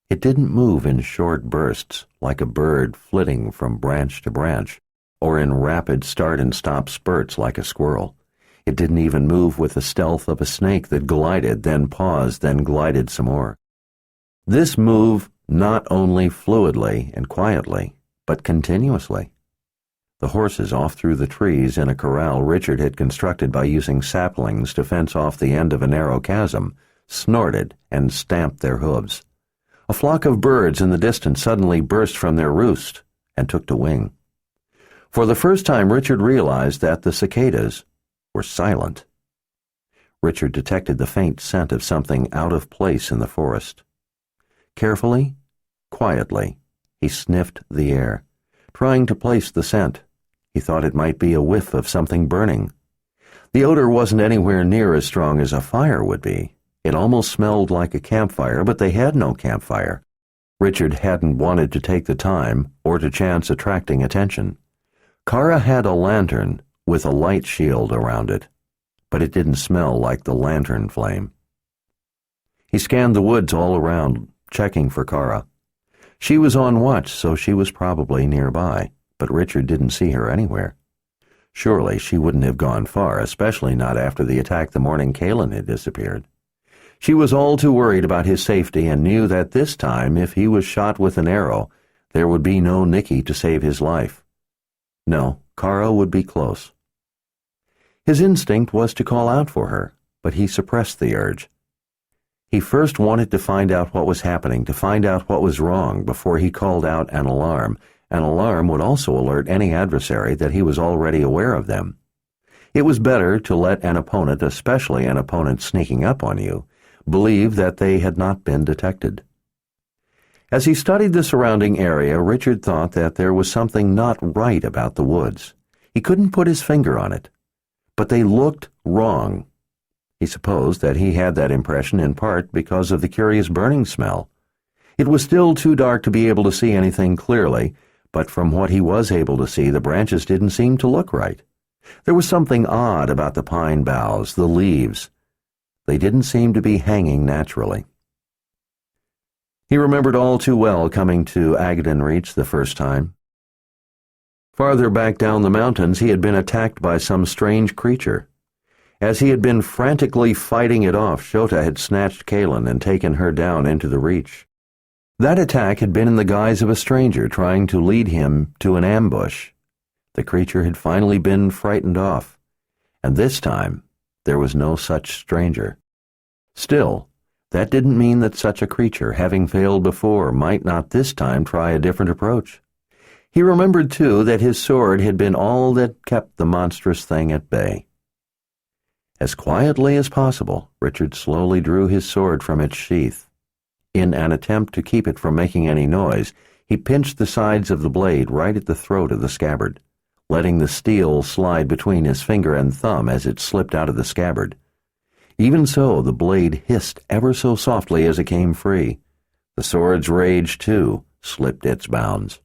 It didn't move in short bursts, like a bird flitting from branch to branch, or in rapid start-and-stop spurts like a squirrel. It didn't even move with the stealth of a snake that glided, then paused, then glided some more. This moved not only fluidly and quietly, but continuously. The horses off through the trees in a corral Richard had constructed by using saplings to fence off the end of a narrow chasm snorted and stamped their hooves. A flock of birds in the distance suddenly burst from their roost and took to wing. For the first time, Richard realized that the cicadas were silent. Richard detected the faint scent of something out of place in the forest. Carefully, quietly, he sniffed the air, trying to place the scent. He thought it might be a whiff of something burning. The odor wasn't anywhere near as strong as a fire would be. It almost smelled like a campfire, but they had no campfire. Richard hadn't wanted to take the time or to chance attracting attention. Kara had a lantern with a light shield around it, but it didn't smell like the lantern flame. He scanned the woods all around, checking for Kara. She was on watch, so she was probably nearby, but Richard didn't see her anywhere. Surely she wouldn't have gone far, especially not after the attack the morning Kalen had disappeared. She was all too worried about his safety and knew that this time, if he was shot with an arrow, there would be no Nicky to save his life. No, Kara would be close. His instinct was to call out for her, but he suppressed the urge. He first wanted to find out what was happening, to find out what was wrong before he called out an alarm. An alarm would also alert any adversary that he was already aware of them. It was better to let an opponent, especially an opponent sneaking up on you, believe that they had not been detected. As he studied the surrounding area, Richard thought that there was something not right about the woods. He couldn't put his finger on it, but they looked wrong. He supposed that he had that impression in part because of the curious burning smell. It was still too dark to be able to see anything clearly, but from what he was able to see, the branches didn't seem to look right. There was something odd about the pine boughs, the leaves. They didn't seem to be hanging naturally. He remembered all too well coming to Agaden Reach the first time. Farther back down the mountains, he had been attacked by some strange creature. As he had been frantically fighting it off, Shota had snatched Kalen and taken her down into the Reach. That attack had been in the guise of a stranger trying to lead him to an ambush. The creature had finally been frightened off, and this time there was no such stranger. Still, that didn't mean that such a creature, having failed before, might not this time try a different approach. He remembered, too, that his sword had been all that kept the monstrous thing at bay. As quietly as possible, Richard slowly drew his sword from its sheath. In an attempt to keep it from making any noise, he pinched the sides of the blade right at the throat of the scabbard, letting the steel slide between his finger and thumb as it slipped out of the scabbard. Even so, the blade hissed ever so softly as it came free. The sword's rage, too, slipped its bounds.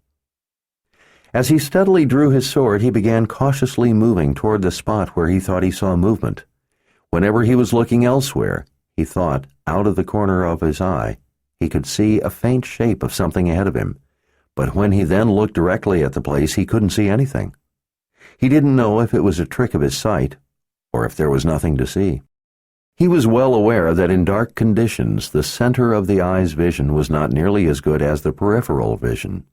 As he steadily drew his sword, he began cautiously moving toward the spot where he thought he saw movement. Whenever he was looking elsewhere, he thought, out of the corner of his eye, he could see a faint shape of something ahead of him. But when he then looked directly at the place, he couldn't see anything. He didn't know if it was a trick of his sight, or if there was nothing to see. He was well aware that in dark conditions, the center of the eye's vision was not nearly as good as the peripheral vision.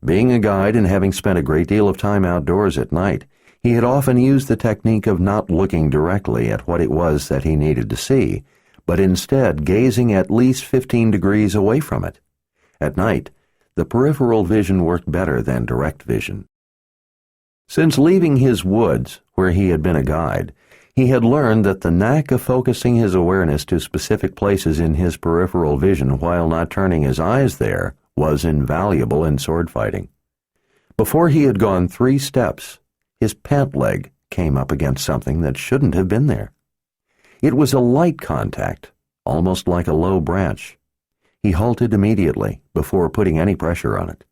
Being a guide and having spent a great deal of time outdoors at night, he had often used the technique of not looking directly at what it was that he needed to see, but instead gazing at least 15 degrees away from it. At night, the peripheral vision worked better than direct vision. Since leaving his woods, where he had been a guide, he had learned that the knack of focusing his awareness to specific places in his peripheral vision while not turning his eyes there was invaluable in sword fighting. Before he had gone 3 steps, his pant leg came up against something that shouldn't have been there. It was a light contact, almost like a low branch. He halted immediately before putting any pressure on it.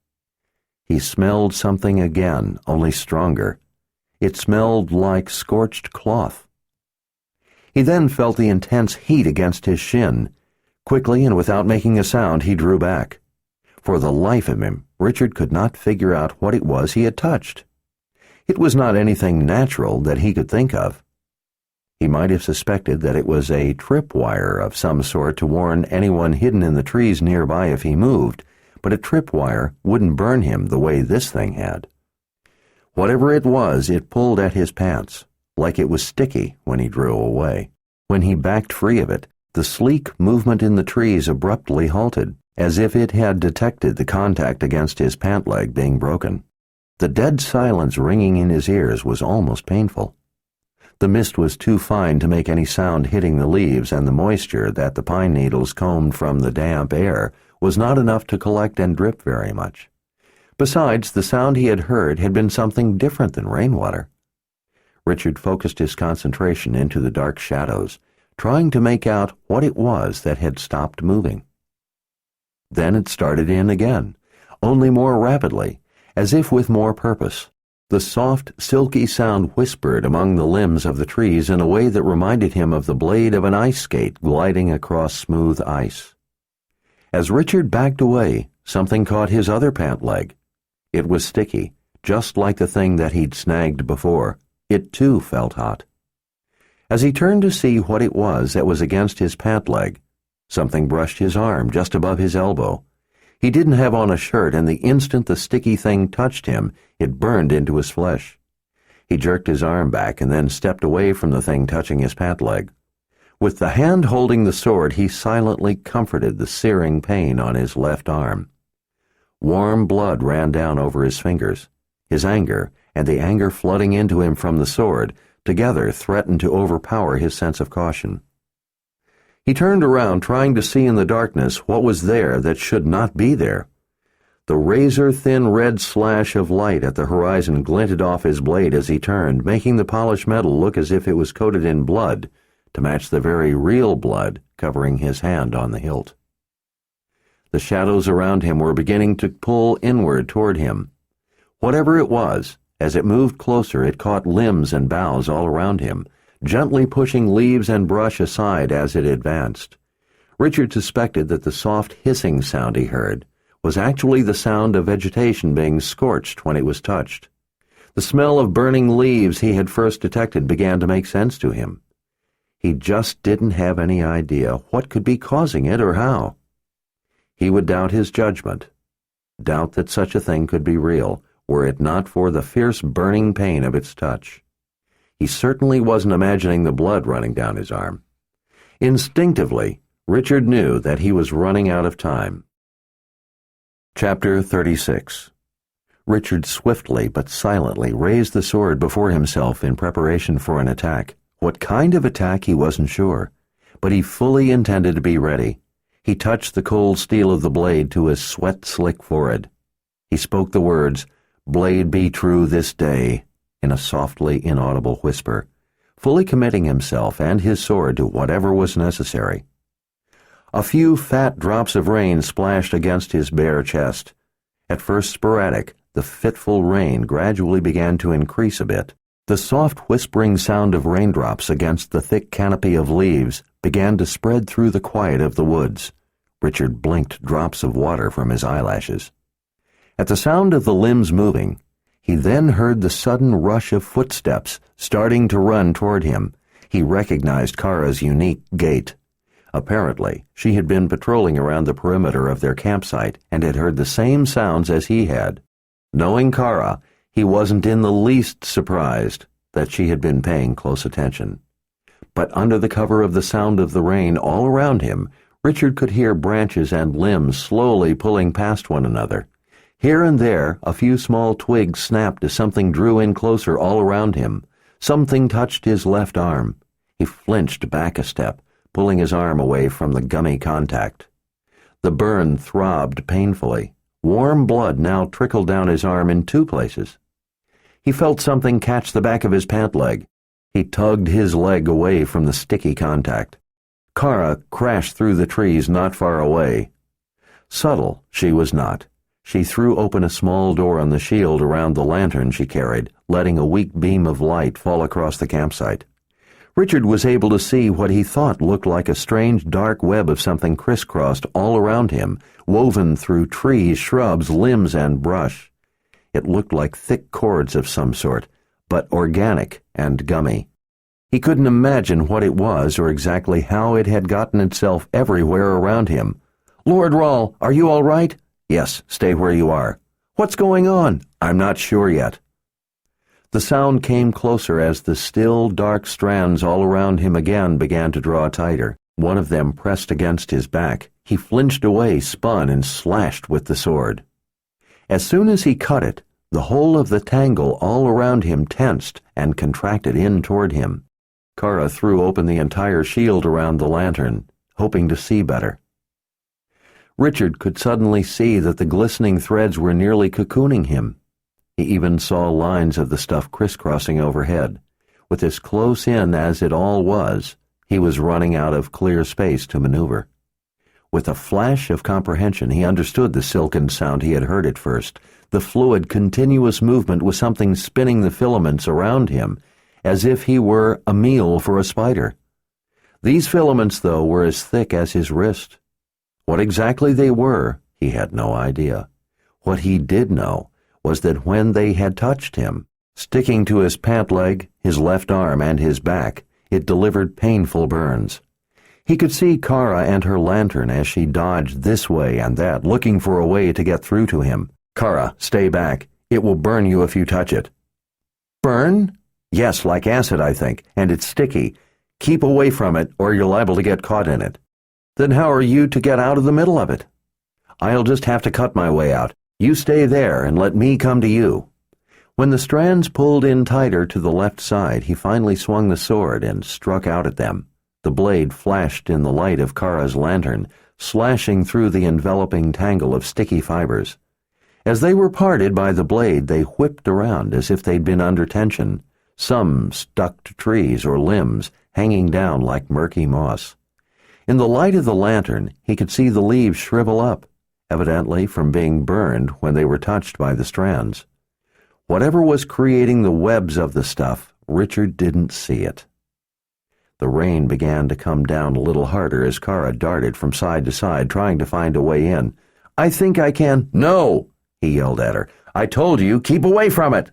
He smelled something again, only stronger. It smelled like scorched cloth. He then felt the intense heat against his shin. Quickly and without making a sound, he drew back. For the life of him, Richard could not figure out what it was he had touched. It was not anything natural that he could think of. He might have suspected that it was a tripwire of some sort to warn anyone hidden in the trees nearby if he moved, but a tripwire wouldn't burn him the way this thing had. Whatever it was, it pulled at his pants, like it was sticky when he drew away. When he backed free of it, the sleek movement in the trees abruptly halted, as if it had detected the contact against his pant leg being broken. The dead silence ringing in his ears was almost painful. The mist was too fine to make any sound hitting the leaves, and the moisture that the pine needles combed from the damp air was not enough to collect and drip very much. Besides, the sound he had heard had been something different than rainwater. Richard focused his concentration into the dark shadows, trying to make out what it was that had stopped moving. Then it started in again, only more rapidly, as if with more purpose. The soft, silky sound whispered among the limbs of the trees in a way that reminded him of the blade of an ice skate gliding across smooth ice. As Richard backed away, something caught his other pant leg. It was sticky, just like the thing that he'd snagged before. It too felt hot. As he turned to see what it was that was against his pant leg, something brushed his arm just above his elbow. He didn't have on a shirt, and the instant the sticky thing touched him, it burned into his flesh. He jerked his arm back and then stepped away from the thing touching his pant leg. With the hand holding the sword, he silently comforted the searing pain on his left arm. Warm blood ran down over his fingers. His anger, and the anger flooding into him from the sword, together threatened to overpower his sense of caution. He turned around, trying to see in the darkness what was there that should not be there. The razor-thin red slash of light at the horizon glinted off his blade as he turned, making the polished metal look as if it was coated in blood, to match the very real blood covering his hand on the hilt. The shadows around him were beginning to pull inward toward him. Whatever it was, as it moved closer, it caught limbs and boughs all around him, gently pushing leaves and brush aside as it advanced. Richard suspected that the soft hissing sound he heard was actually the sound of vegetation being scorched when it was touched. The smell of burning leaves he had first detected began to make sense to him. He just didn't have any idea what could be causing it or how. He would doubt his judgment, doubt that such a thing could be real, were it not for the fierce burning pain of its touch. He certainly wasn't imagining the blood running down his arm. Instinctively, Richard knew that he was running out of time. Chapter 36. Richard swiftly but silently raised the sword before himself in preparation for an attack. What kind of attack he wasn't sure, but he fully intended to be ready. He touched the cold steel of the blade to his sweat-slick forehead. He spoke the words, "Blade be true this day," in a softly inaudible whisper, fully committing himself and his sword to whatever was necessary. A few fat drops of rain splashed against his bare chest. At first sporadic, the fitful rain gradually began to increase a bit. The soft whispering sound of raindrops against the thick canopy of leaves began to spread through the quiet of the woods. Richard blinked drops of water from his eyelashes. At the sound of the limbs moving, he then heard the sudden rush of footsteps starting to run toward him. He recognized Kara's unique gait. Apparently, she had been patrolling around the perimeter of their campsite and had heard the same sounds as he had. Knowing Kara, he wasn't in the least surprised that she had been paying close attention. But under the cover of the sound of the rain all around him, Richard could hear branches and limbs slowly pulling past one another. Here and there, a few small twigs snapped as something drew in closer all around him. Something touched his left arm. He flinched back a step, pulling his arm away from the gummy contact. The burn throbbed painfully. Warm blood now trickled down his arm in 2 places. He felt something catch the back of his pant leg. He tugged his leg away from the sticky contact. Kara crashed through the trees not far away. Subtle, she was not. She threw open a small door on the shield around the lantern she carried, letting a weak beam of light fall across the campsite. Richard was able to see what he thought looked like a strange dark web of something crisscrossed all around him, woven through trees, shrubs, limbs, and brush. It looked like thick cords of some sort, but organic and gummy. He couldn't imagine what it was or exactly how it had gotten itself everywhere around him. "Lord Rahl, are you all right?" "Yes, stay where you are." "What's going on?" "I'm not sure yet." The sound came closer as the still, dark strands all around him again began to draw tighter. One of them pressed against his back. He flinched away, spun, and slashed with the sword. As soon as he cut it, the whole of the tangle all around him tensed and contracted in toward him. Kara threw open the entire shield around the lantern, hoping to see better. Richard could suddenly see that the glistening threads were nearly cocooning him. He even saw lines of the stuff crisscrossing overhead. With as close in as it all was, he was running out of clear space to maneuver. With a flash of comprehension, he understood the silken sound he had heard at first. The fluid, continuous movement was something spinning the filaments around him, as if he were a meal for a spider. These filaments, though, were as thick as his wrist. What exactly they were, he had no idea. What he did know was that when they had touched him, sticking to his pant leg, his left arm, and his back, it delivered painful burns. He could see Kara and her lantern as she dodged this way and that, looking for a way to get through to him. "Kara, stay back. It will burn you if you touch it." "Burn?" "Yes, like acid, I think, and it's sticky. Keep away from it, or you're liable to get caught in it." "Then how are you to get out of the middle of it?" "I'll just have to cut my way out. You stay there and let me come to you." When the strands pulled in tighter to the left side, he finally swung the sword and struck out at them. The blade flashed in the light of Kara's lantern, slashing through the enveloping tangle of sticky fibers. As they were parted by the blade, they whipped around as if they'd been under tension. Some stuck to trees or limbs, hanging down like murky moss. In the light of the lantern, he could see the leaves shrivel up, evidently from being burned when they were touched by the strands. Whatever was creating the webs of the stuff, Richard didn't see it. The rain began to come down a little harder as Kara darted from side to side, trying to find a way in. "I think I can—" "No!" he yelled at her. "I told you, keep away from it!"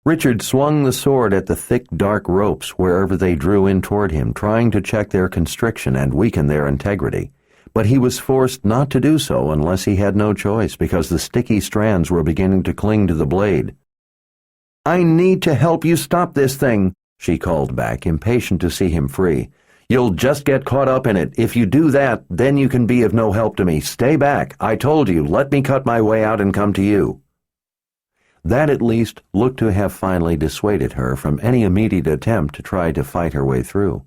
Richard swung the sword at the thick, dark ropes wherever they drew in toward him, trying to check their constriction and weaken their integrity. But he was forced not to do so unless he had no choice, because the sticky strands were beginning to cling to the blade. "I need to help you stop this thing," she called back, impatient to see him free. "You'll just get caught up in it. If you do that, then you can be of no help to me. Stay back. I told you, let me cut my way out and come to you." That, at least, looked to have finally dissuaded her from any immediate attempt to try to fight her way through.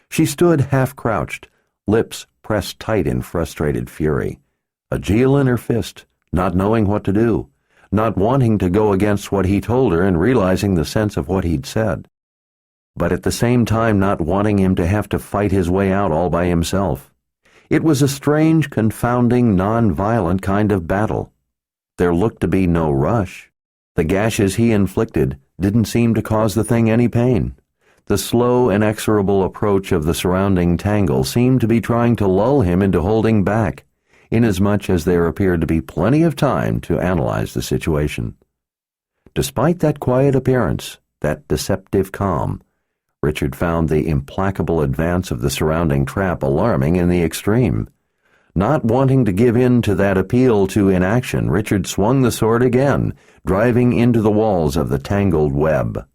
She stood half-crouched, lips pressed tight in frustrated fury, a geel in her fist, not knowing what to do, not wanting to go against what he told her and realizing the sense of what he'd said, but at the same time not wanting him to have to fight his way out all by himself. It was a strange, confounding, non-violent kind of battle. There looked to be no rush. The gashes he inflicted didn't seem to cause the thing any pain. The slow, inexorable approach of the surrounding tangle seemed to be trying to lull him into holding back, inasmuch as there appeared to be plenty of time to analyze the situation. Despite that quiet appearance, that deceptive calm, Richard found the implacable advance of the surrounding trap alarming in the extreme. Not wanting to give in to that appeal to inaction, Richard swung the sword again, driving into the walls of the tangled web.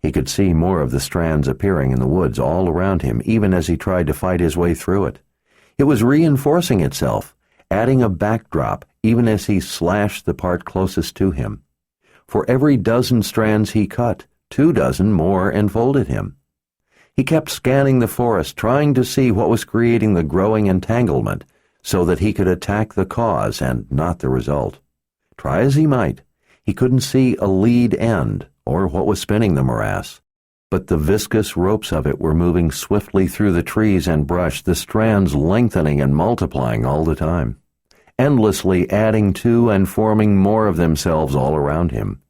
He could see more of the strands appearing in the woods all around him, even as he tried to fight his way through it. It was reinforcing itself, adding a backdrop even as he slashed the part closest to him. For every dozen strands he cut, 24 more enfolded him. He kept scanning the forest, trying to see what was creating the growing entanglement, so that he could attack the cause and not the result. Try as he might, he couldn't see a lead end or what was spinning the morass. But the viscous ropes of it were moving swiftly through the trees and brush, the strands lengthening and multiplying all the time, endlessly adding to and forming more of themselves all around him.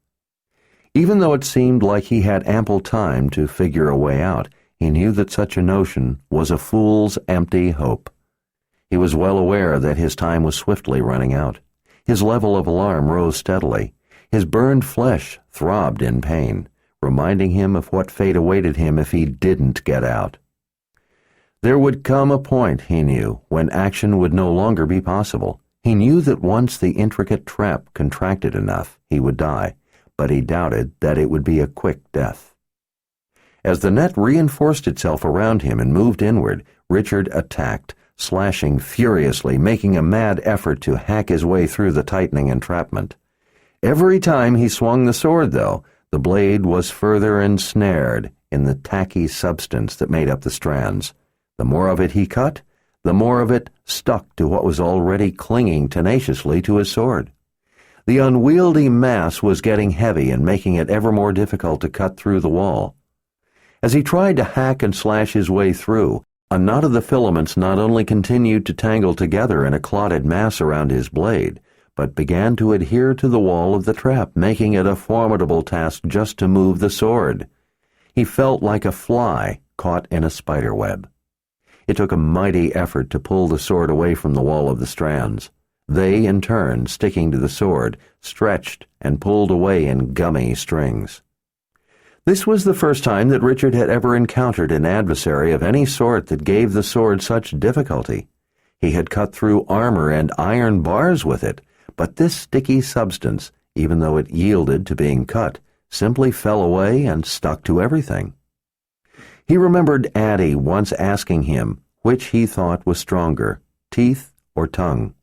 Even though it seemed like he had ample time to figure a way out, he knew that such a notion was a fool's empty hope. He was well aware that his time was swiftly running out. His level of alarm rose steadily. His burned flesh throbbed in pain, reminding him of what fate awaited him if he didn't get out. There would come a point, he knew, when action would no longer be possible. He knew that once the intricate trap contracted enough, he would die, but he doubted that it would be a quick death. As the net reinforced itself around him and moved inward, Richard attacked, slashing furiously, making a mad effort to hack his way through the tightening entrapment. Every time he swung the sword, though, the blade was further ensnared in the tacky substance that made up the strands. The more of it he cut, the more of it stuck to what was already clinging tenaciously to his sword. The unwieldy mass was getting heavy and making it ever more difficult to cut through the wall. As he tried to hack and slash his way through, a knot of the filaments not only continued to tangle together in a clotted mass around his blade, but began to adhere to the wall of the trap, making it a formidable task just to move the sword. He felt like a fly caught in a spider web. It took a mighty effort to pull the sword away from the wall of the strands. They, in turn, sticking to the sword, stretched and pulled away in gummy strings. This was the first time that Richard had ever encountered an adversary of any sort that gave the sword such difficulty. He had cut through armor and iron bars with it, but this sticky substance, even though it yielded to being cut, simply fell away and stuck to everything. He remembered Addie once asking him which he thought was stronger, teeth or tongue.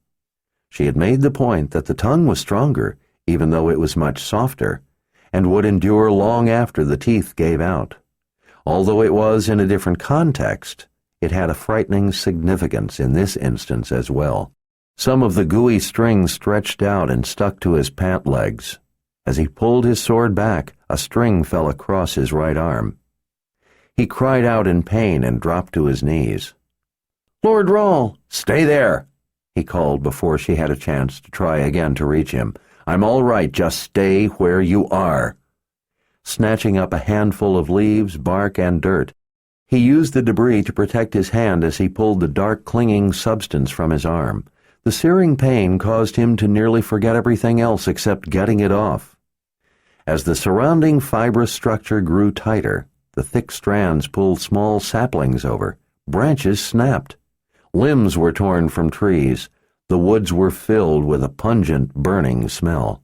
She had made the point that the tongue was stronger, even though it was much softer, and would endure long after the teeth gave out. Although it was in a different context, it had a frightening significance in this instance as well. Some of the gooey string stretched out and stuck to his pant legs. As he pulled his sword back, a string fell across his right arm. He cried out in pain and dropped to his knees. "Lord Rahl, stay there!" he called before she had a chance to try again to reach him. "I'm all right, just stay where you are." Snatching up a handful of leaves, bark, and dirt, he used the debris to protect his hand as he pulled the dark clinging substance from his arm. The searing pain caused him to nearly forget everything else except getting it off. As the surrounding fibrous structure grew tighter, the thick strands pulled small saplings over. Branches snapped. Limbs were torn from trees. The woods were filled with a pungent, burning smell.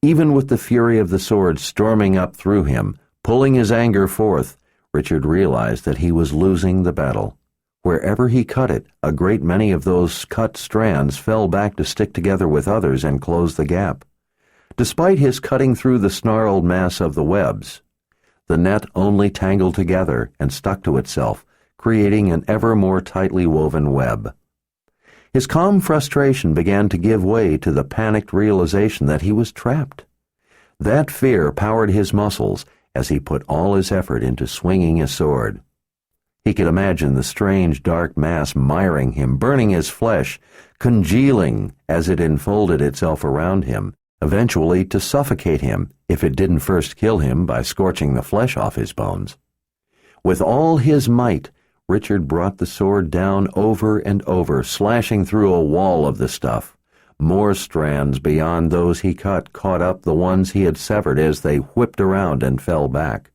Even with the fury of the sword storming up through him, pulling his anger forth, Richard realized that he was losing the battle. Wherever he cut it, a great many of those cut strands fell back to stick together with others and close the gap. Despite his cutting through the snarled mass of the webs, the net only tangled together and stuck to itself, creating an ever more tightly woven web. His calm frustration began to give way to the panicked realization that he was trapped. That fear powered his muscles as he put all his effort into swinging his sword. He could imagine the strange dark mass miring him, burning his flesh, congealing as it enfolded itself around him, eventually to suffocate him if it didn't first kill him by scorching the flesh off his bones. With all his might, Richard brought the sword down over and over, slashing through a wall of the stuff. More strands beyond those he cut caught up the ones he had severed as they whipped around and fell back.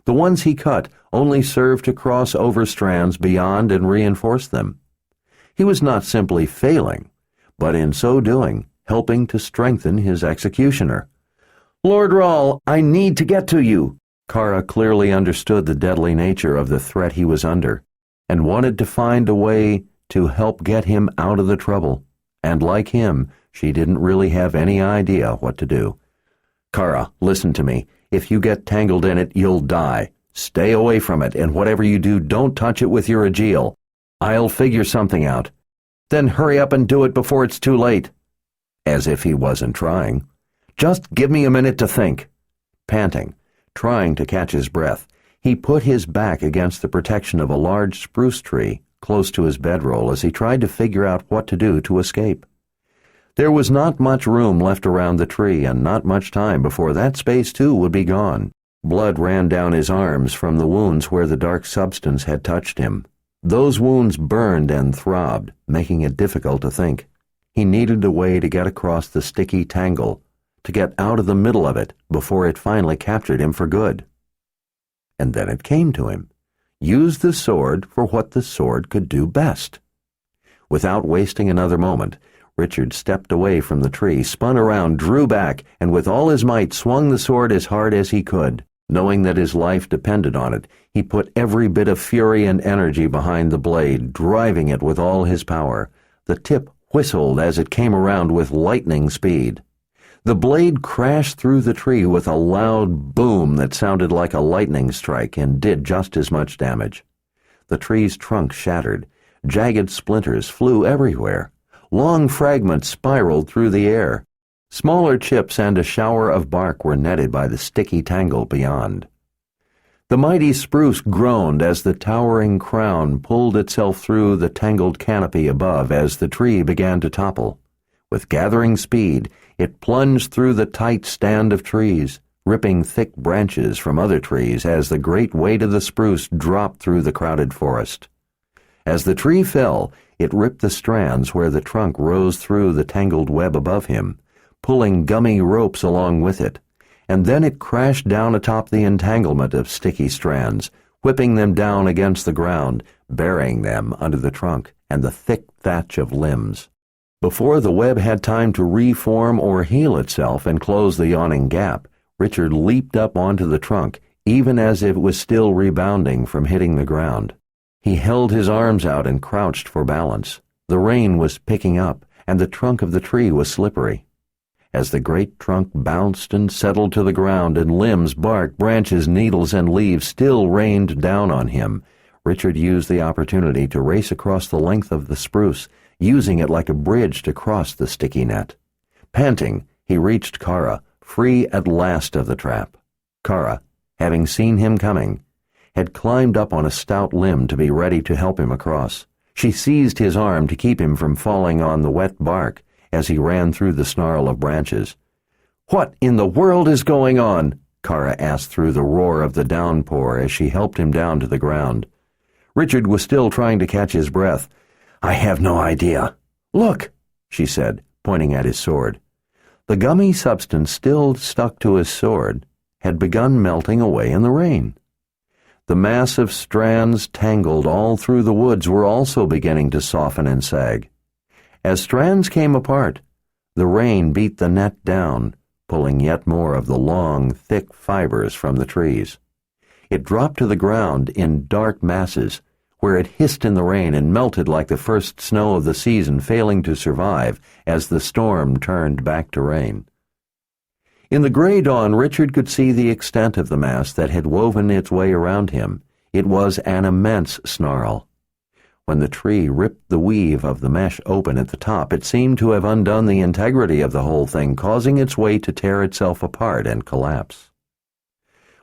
The ones he cut only served to cross over strands beyond and reinforce them. He was not simply failing, but in so doing, helping to strengthen his executioner. "Lord Rahl, I need to get to you." Kara clearly understood the deadly nature of the threat he was under, and wanted to find a way to help get him out of the trouble, and like him, she didn't really have any idea what to do. "Kara, listen to me. If you get tangled in it, you'll die. Stay away from it, and whatever you do, don't touch it with your ajeal. I'll figure something out. Then hurry up and do it before it's too late." As if he wasn't trying. "Just give me a minute to think." Panting, trying to catch his breath, he put his back against the protection of a large spruce tree close to his bedroll as he tried to figure out what to do to escape. There was not much room left around the tree, and not much time before that space too would be gone. Blood ran down his arms from the wounds where the dark substance had touched him. Those wounds burned and throbbed, making it difficult to think. He needed a way to get across the sticky tangle, to get out of the middle of it before it finally captured him for good. And then it came to him. Use the sword for what the sword could do best. Without wasting another moment, Richard stepped away from the tree, spun around, drew back, and with all his might swung the sword as hard as he could. Knowing that his life depended on it, he put every bit of fury and energy behind the blade, driving it with all his power. The tip whistled as it came around with lightning speed. The blade crashed through the tree with a loud boom that sounded like a lightning strike and did just as much damage. The tree's trunk shattered. Jagged splinters flew everywhere. Long fragments spiraled through the air. Smaller chips and a shower of bark were netted by the sticky tangle beyond. The mighty spruce groaned as the towering crown pulled itself through the tangled canopy above as the tree began to topple. With gathering speed, it plunged through the tight stand of trees, ripping thick branches from other trees as the great weight of the spruce dropped through the crowded forest. As the tree fell, it ripped the strands where the trunk rose through the tangled web above him, pulling gummy ropes along with it, and then it crashed down atop the entanglement of sticky strands, whipping them down against the ground, burying them under the trunk and the thick thatch of limbs. Before the web had time to reform or heal itself and close the yawning gap, Richard leaped up onto the trunk, even as it was still rebounding from hitting the ground. He held his arms out and crouched for balance. The rain was picking up, and the trunk of the tree was slippery. As the great trunk bounced and settled to the ground, and limbs, bark, branches, needles, and leaves still rained down on him, Richard used the opportunity to race across the length of the spruce, using it like a bridge to cross the sticky net. Panting, he reached Kara, free at last of the trap. Kara, having seen him coming, had climbed up on a stout limb to be ready to help him across. She seized his arm to keep him from falling on the wet bark as he ran through the snarl of branches. "What in the world is going on?" Kara asked through the roar of the downpour as she helped him down to the ground. Richard was still trying to catch his breath. "I have no idea." "Look," she said, pointing at his sword. The gummy substance still stuck to his sword had begun melting away in the rain. The mass of strands tangled all through the woods were also beginning to soften and sag. As strands came apart, the rain beat the net down, pulling yet more of the long, thick fibers from the trees. It dropped to the ground in dark masses, where it hissed in the rain and melted like the first snow of the season failing to survive as the storm turned back to rain. In the gray dawn, Richard could see the extent of the mass that had woven its way around him. It was an immense snarl. When the tree ripped the weave of the mesh open at the top, it seemed to have undone the integrity of the whole thing, causing its weight to tear itself apart and collapse.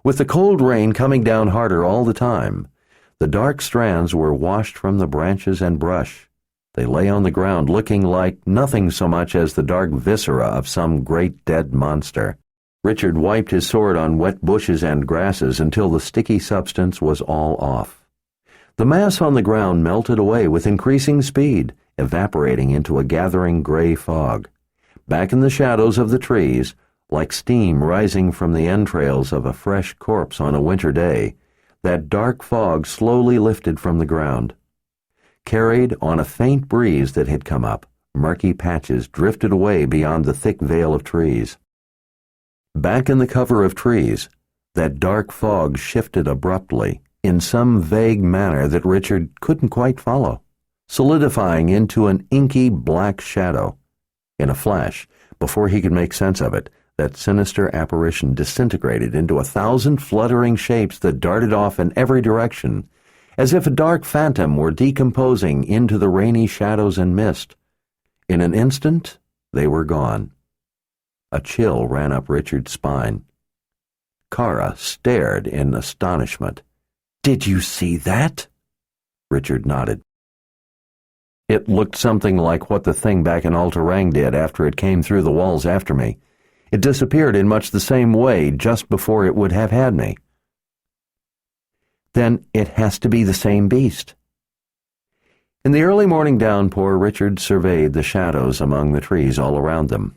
With the cold rain coming down harder all the time, the dark strands were washed from the branches and brush. They lay on the ground looking like nothing so much as the dark viscera of some great dead monster. Richard wiped his sword on wet bushes and grasses until the sticky substance was all off. The mass on the ground melted away with increasing speed, evaporating into a gathering gray fog. Back in the shadows of the trees, like steam rising from the entrails of a fresh corpse on a winter day, that dark fog slowly lifted from the ground. Carried on a faint breeze that had come up, murky patches drifted away beyond the thick veil of trees. Back in the cover of trees, that dark fog shifted abruptly, in some vague manner that Richard couldn't quite follow. solidifying into an inky black shadow. In a flash, before he could make sense of it, that sinister apparition disintegrated into 1,000 fluttering shapes that darted off in every direction, as if a dark phantom were decomposing into the rainy shadows and mist. In an instant, they were gone. A chill ran up Richard's spine. Kara stared in astonishment. "Did you see that?" Richard nodded. "It looked something like what the thing back in Altarang did after it came through the walls after me. It disappeared in much the same way just before it would have had me." "Then it has to be the same beast." In the early morning downpour, Richard surveyed the shadows among the trees all around them.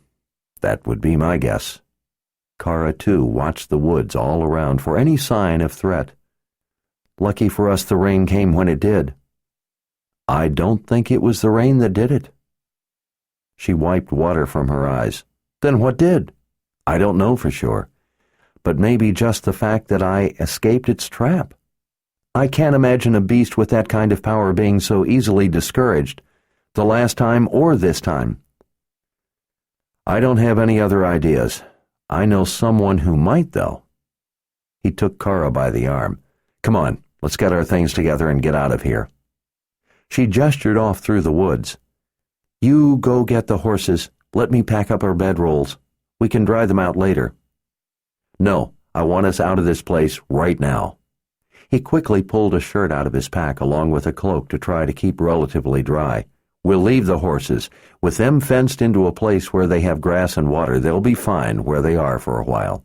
"That would be my guess." Kara, too, watched the woods all around for any sign of threat. "Lucky for us the rain came when it did." "I don't think it was the rain that did it." She wiped water from her eyes. "Then what did?" "I don't know for sure. But maybe just the fact that I escaped its trap. I can't imagine a beast with that kind of power being so easily discouraged, the last time or this time." "I don't have any other ideas. I know someone who might, though." He took Kara by the arm. "Come on, let's get our things together and get out of here." She gestured off through the woods. "You go get the horses. Let me pack up our bedrolls. We can dry them out later." "No, I want us out of this place right now." He quickly pulled a shirt out of his pack along with a cloak to try to keep relatively dry. "We'll leave the horses. With them fenced into a place where they have grass and water, they'll be fine where they are for a while."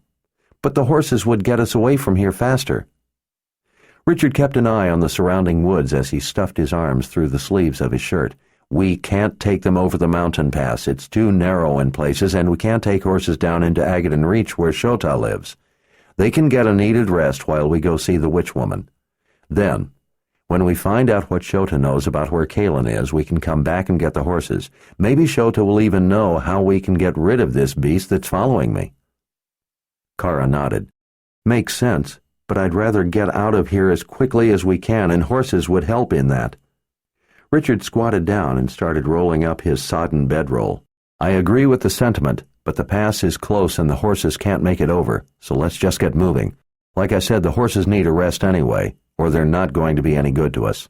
"But the horses would get us away from here faster." Richard kept an eye on the surrounding woods as he stuffed his arms through the sleeves of his shirt. "We can't take them over the mountain pass. It's too narrow in places, and we can't take horses down into Agadan Reach where Shota lives. They can get a needed rest while we go see the witch woman. Then, when we find out what Shota knows about where Kalen is, we can come back and get the horses. Maybe Shota will even know how we can get rid of this beast that's following me." Kara nodded. "Makes sense, but I'd rather get out of here as quickly as we can, and horses would help in that." Richard squatted down and started rolling up his sodden bedroll. "I agree with the sentiment, but the pass is close and the horses can't make it over, so let's just get moving. Like I said, the horses need a rest anyway, or they're not going to be any good to us."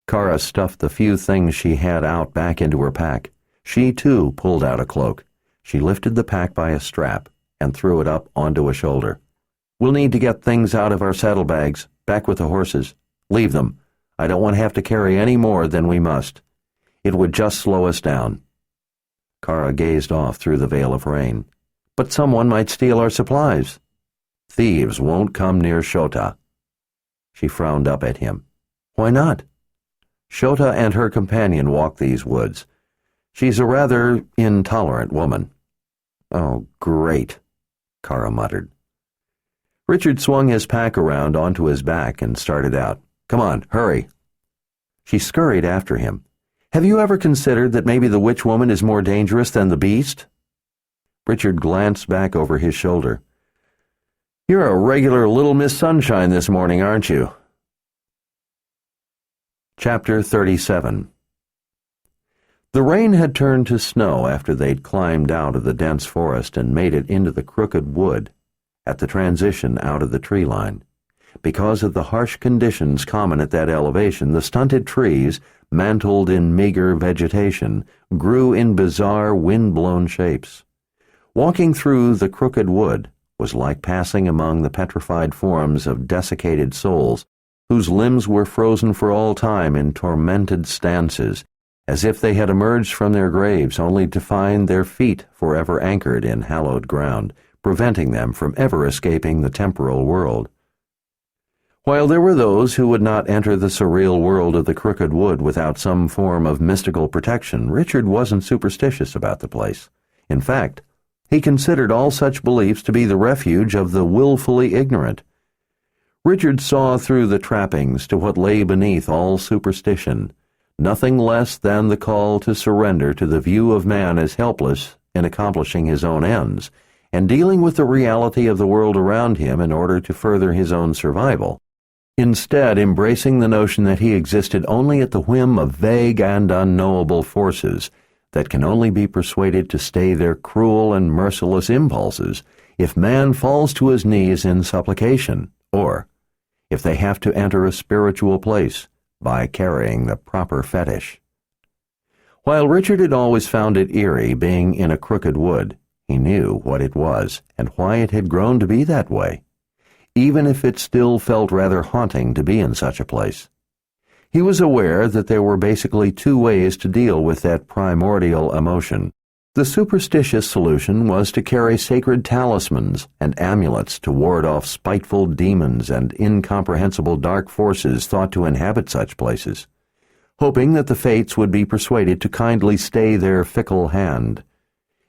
Kara stuffed the few things she had out back into her pack. She, too, pulled out a cloak. She lifted the pack by a strap and threw it up onto a shoulder. "We'll need to get things out of our saddlebags, back with the horses. Leave them. I don't want to have to carry any more than we must. It would just slow us down." Kara gazed off through the veil of rain. "But someone might steal our supplies." "Thieves won't come near Shota." She frowned up at him. "Why not?" "Shota and her companion walk these woods. She's a rather intolerant woman." "Oh, great," Kara muttered. Richard swung his pack around onto his back and started out. "Come on, hurry." She scurried after him. "Have you ever considered that maybe the witch woman is more dangerous than the beast?" Richard glanced back over his shoulder. "You're a regular Little Miss Sunshine this morning, aren't you?" Chapter 37. The rain had turned to snow after they'd climbed out of the dense forest and made it into the crooked wood at the transition out of the tree line. Because of the harsh conditions common at that elevation, the stunted trees, mantled in meager vegetation, grew in bizarre wind-blown shapes. Walking through the crooked wood was like passing among the petrified forms of desiccated souls whose limbs were frozen for all time in tormented stances, as if they had emerged from their graves only to find their feet forever anchored in hallowed ground, preventing them from ever escaping the temporal world. While there were those who would not enter the surreal world of the crooked wood without some form of mystical protection, Richard wasn't superstitious about the place. In fact, he considered all such beliefs to be the refuge of the willfully ignorant. Richard saw through the trappings to what lay beneath all superstition, nothing less than the call to surrender to the view of man as helpless in accomplishing his own ends, and dealing with the reality of the world around him in order to further his own survival. instead embracing the notion that he existed only at the whim of vague and unknowable forces that can only be persuaded to stay their cruel and merciless impulses if man falls to his knees in supplication, or if they have to enter a spiritual place by carrying the proper fetish. While Richard had always found it eerie being in a crooked wood, he knew what it was and why it had grown to be that way, even if it still felt rather haunting to be in such a place. He was aware that there were basically two ways to deal with that primordial emotion. The superstitious solution was to carry sacred talismans and amulets to ward off spiteful demons and incomprehensible dark forces thought to inhabit such places, hoping that the fates would be persuaded to kindly stay their fickle hand.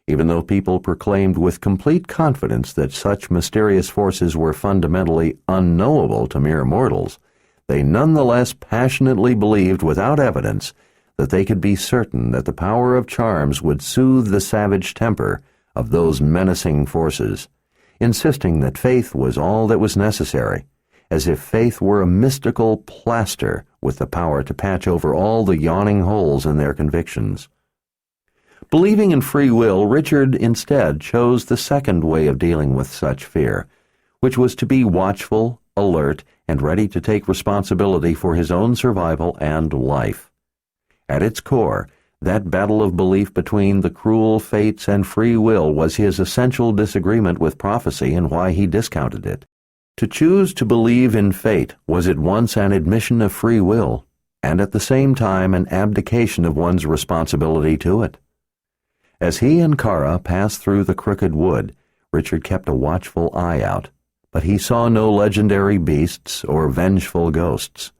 Even though people proclaimed with complete confidence that such mysterious forces were fundamentally unknowable to mere mortals, they nonetheless passionately believed without evidence that they could be certain that the power of charms would soothe the savage temper of those menacing forces, insisting that faith was all that was necessary, as if faith were a mystical plaster with the power to patch over all the yawning holes in their convictions. Believing in free will, Richard instead chose the second way of dealing with such fear, which was to be watchful, alert, and ready to take responsibility for his own survival and life. At its core, that battle of belief between the cruel fates and free will was his essential disagreement with prophecy and why he discounted it. To choose to believe in fate was at once an admission of free will, and at the same time an abdication of one's responsibility to it. As he and Kara passed through the crooked wood, Richard kept a watchful eye out, but he saw no legendary beasts or vengeful ghosts.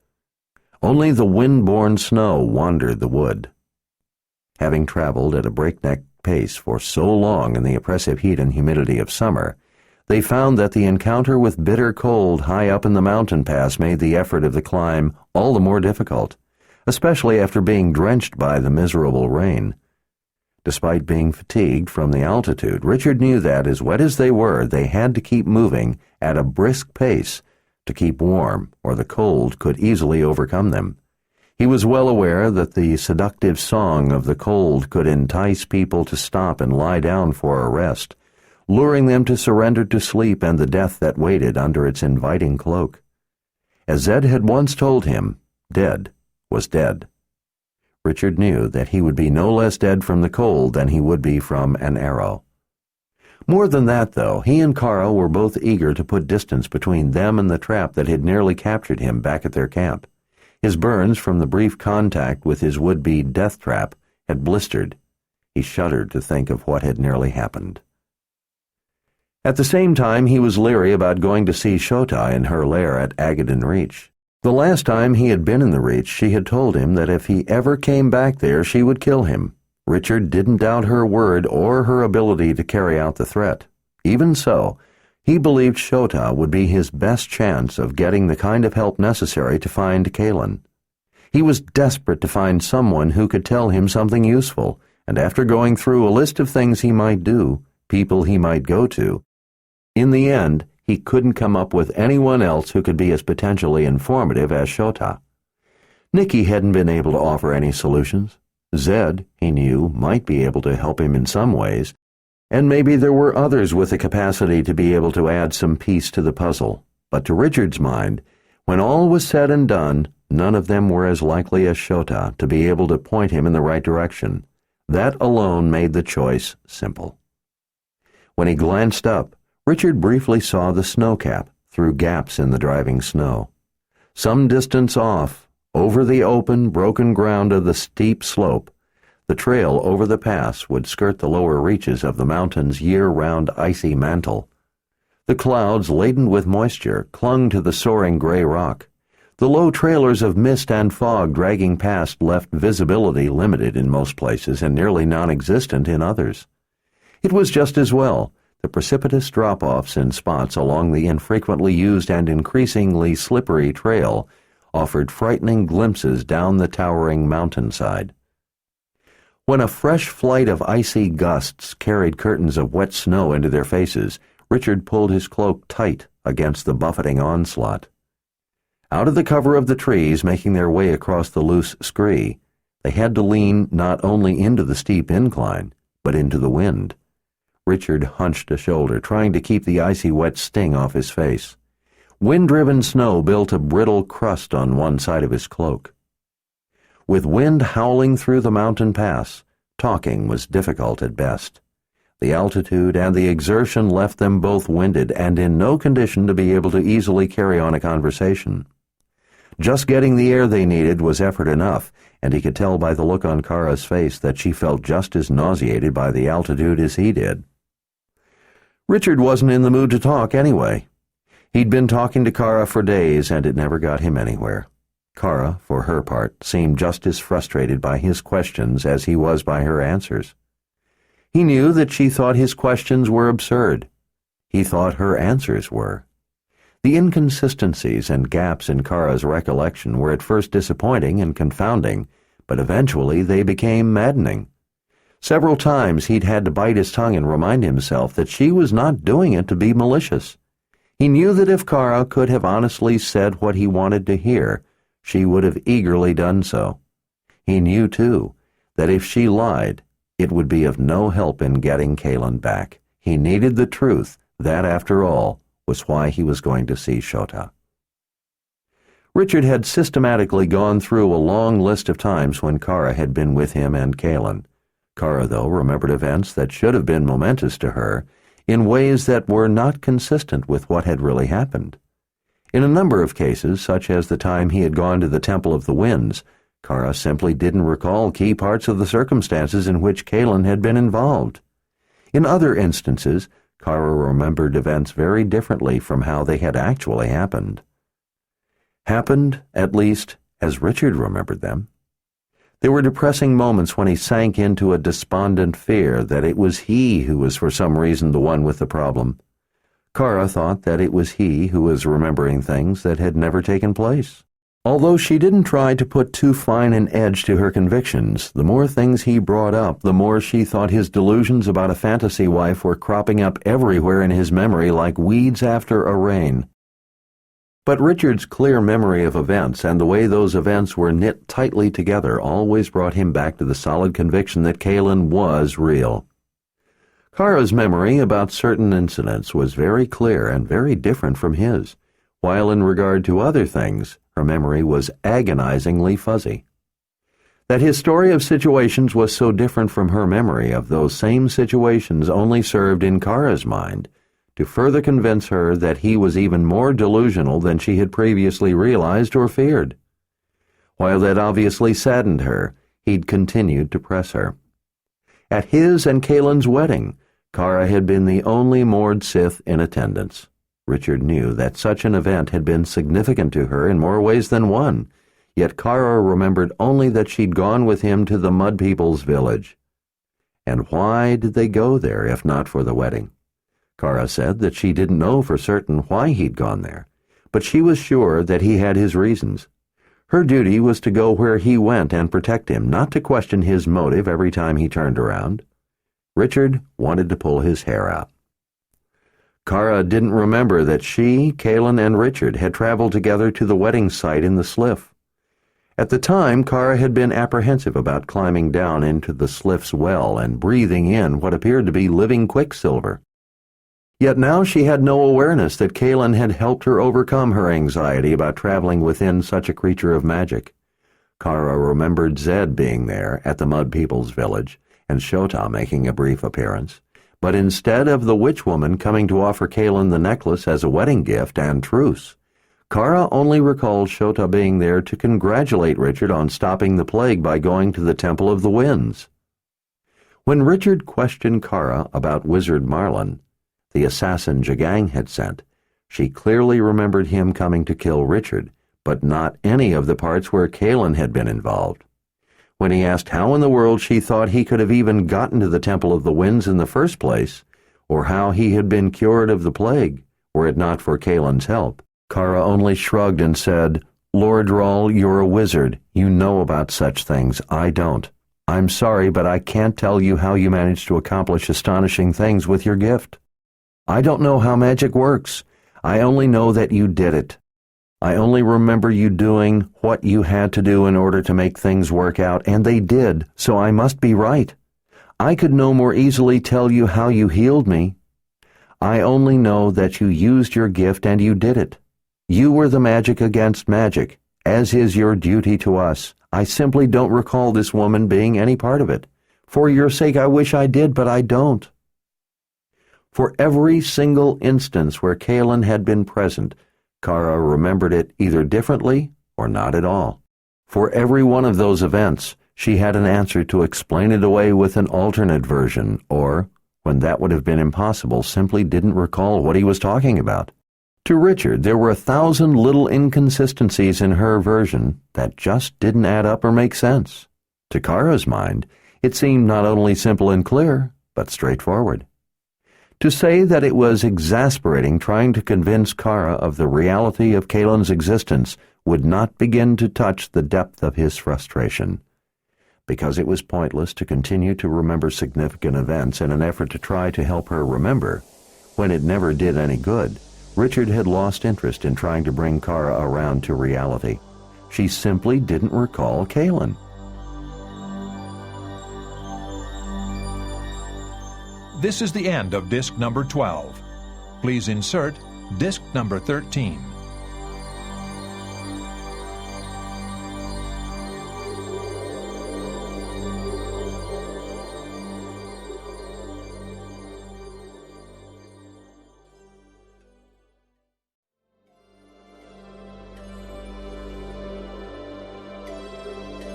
Only the wind-borne snow wandered the wood. Having traveled at a breakneck pace for so long in the oppressive heat and humidity of summer, they found that the encounter with bitter cold high up in the mountain pass made the effort of the climb all the more difficult, especially after being drenched by the miserable rain. Despite being fatigued from the altitude, Richard knew that, as wet as they were, they had to keep moving at a brisk pace to keep warm, or the cold could easily overcome them. He was well aware that the seductive song of the cold could entice people to stop and lie down for a rest, luring them to surrender to sleep and the death that waited under its inviting cloak. As Zed had once told him, dead was dead. Richard knew that he would be no less dead from the cold than he would be from an arrow. More than that, though, he and Kara were both eager to put distance between them and the trap that had nearly captured him back at their camp. His burns from the brief contact with his would-be death trap had blistered. He shuddered to think of what had nearly happened. At the same time, he was leery about going to see Shota in her lair at Agaden Reach. The last time he had been in the Reach, she had told him that if he ever came back there, she would kill him. Richard didn't doubt her word or her ability to carry out the threat. Even so, he believed Shota would be his best chance of getting the kind of help necessary to find Kaelin. He was desperate to find someone who could tell him something useful, and after going through a list of things he might do, people he might go to, in the end, he couldn't come up with anyone else who could be as potentially informative as Shota. Nikki hadn't been able to offer any solutions. Zed, he knew, might be able to help him in some ways, and maybe there were others with the capacity to be able to add some piece to the puzzle. But to Richard's mind, when all was said and done, none of them were as likely as Shota to be able to point him in the right direction. That alone made the choice simple. When he glanced up, Richard briefly saw the snowcap through gaps in the driving snow. Some distance off, over the open, broken ground of the steep slope, the trail over the pass would skirt the lower reaches of the mountain's year-round icy mantle. The clouds, laden with moisture, clung to the soaring gray rock. The low trailers of mist and fog dragging past left visibility limited in most places and nearly non-existent in others. It was just as well. The precipitous drop-offs in spots along the infrequently used and increasingly slippery trail offered frightening glimpses down the towering mountainside. When a fresh flight of icy gusts carried curtains of wet snow into their faces, Richard pulled his cloak tight against the buffeting onslaught. Out of the cover of the trees, making their way across the loose scree, they had to lean not only into the steep incline, but into the wind. Richard hunched a shoulder, trying to keep the icy wet sting off his face. Wind-driven snow built a brittle crust on one side of his cloak. With wind howling through the mountain pass, talking was difficult at best. The altitude and the exertion left them both winded and in no condition to be able to easily carry on a conversation. Just getting the air they needed was effort enough, and he could tell by the look on Kara's face that she felt just as nauseated by the altitude as he did. Richard wasn't in the mood to talk anyway. He'd been talking to Kara for days, and it never got him anywhere. Kara, for her part, seemed just as frustrated by his questions as he was by her answers. He knew that she thought his questions were absurd. He thought her answers were. The inconsistencies and gaps in Kara's recollection were at first disappointing and confounding, but eventually they became maddening. Several times he'd had to bite his tongue and remind himself that she was not doing it to be malicious. He knew that if Kara could have honestly said what he wanted to hear, she would have eagerly done so. He knew, too, that if she lied, it would be of no help in getting Kaylin back. He needed the truth. That, after all, was why he was going to see Shota. Richard had systematically gone through a long list of times when Kara had been with him and Kaylin. Kara, though, remembered events that should have been momentous to her in ways that were not consistent with what had really happened. In a number of cases, such as the time he had gone to the Temple of the Winds, Kara simply didn't recall key parts of the circumstances in which Kaylin had been involved. In other instances, Kara remembered events very differently from how they had actually happened. Happened, at least, as Richard remembered them. There were depressing moments when he sank into a despondent fear that it was he who was for some reason the one with the problem. Kara thought that it was he who was remembering things that had never taken place. Although she didn't try to put too fine an edge to her convictions, the more things he brought up, the more she thought his delusions about a fantasy wife were cropping up everywhere in his memory like weeds after a rain. But Richard's clear memory of events and the way those events were knit tightly together always brought him back to the solid conviction that Kaylin was real. Kara's memory about certain incidents was very clear and very different from his, while in regard to other things, her memory was agonizingly fuzzy. That his story of situations was so different from her memory of those same situations only served in Kara's mind to further convince her that he was even more delusional than she had previously realized or feared. While that obviously saddened her, he'd continued to press her. At his and Kaylin's wedding, Kara had been the only moored Sith in attendance. Richard knew that such an event had been significant to her in more ways than one, yet Kara remembered only that she'd gone with him to the Mud People's village. And why did they go there if not for the wedding? Kara said that she didn't know for certain why he'd gone there, but she was sure that he had his reasons. Her duty was to go where he went and protect him, not to question his motive every time he turned around. Richard wanted to pull his hair out. Kara didn't remember that she, Kaylin, and Richard had traveled together to the wedding site in the Sliff. At the time, Kara had been apprehensive about climbing down into the Sliff's well and breathing in what appeared to be living quicksilver. Yet now she had no awareness that Kaylin had helped her overcome her anxiety about traveling within such a creature of magic. Kara remembered Zed being there at the Mud People's village and Shota making a brief appearance, but instead of the witch woman coming to offer Kaylin the necklace as a wedding gift and truce, Kara only recalled Shota being there to congratulate Richard on stopping the plague by going to the Temple of the Winds. When Richard questioned Kara about Wizard Marlin, the assassin Jagang had sent, she clearly remembered him coming to kill Richard, but not any of the parts where Kaylin had been involved. When he asked how in the world she thought he could have even gotten to the Temple of the Winds in the first place, or how he had been cured of the plague, were it not for Kaylin's help, Kara only shrugged and said, "Lord Rahl, you're a wizard. You know about such things. I don't. I'm sorry, but I can't tell you how you managed to accomplish astonishing things with your gift. I don't know how magic works. I only know that you did it." I only remember you doing what you had to do in order to make things work out, and they did, so I must be right. I could no more easily tell you how you healed me. I only know that you used your gift and you did it. You were the magic against magic, as is your duty to us. I simply don't recall this woman being any part of it. For your sake, I wish I did, but I don't." For every single instance where Kaylin had been present, Kara remembered it either differently or not at all. For every one of those events, she had an answer to explain it away with an alternate version, or, when that would have been impossible, simply didn't recall what he was talking about. To Richard, there were 1,000 little inconsistencies in her version that just didn't add up or make sense. To Kara's mind, it seemed not only simple and clear, but straightforward. To say that it was exasperating trying to convince Kara of the reality of Kaylin's existence would not begin to touch the depth of his frustration. Because it was pointless to continue to remember significant events in an effort to try to help her remember, when it never did any good, Richard had lost interest in trying to bring Kara around to reality. She simply didn't recall Kaylin. This is the end of disc number 12. Please insert disc number 13.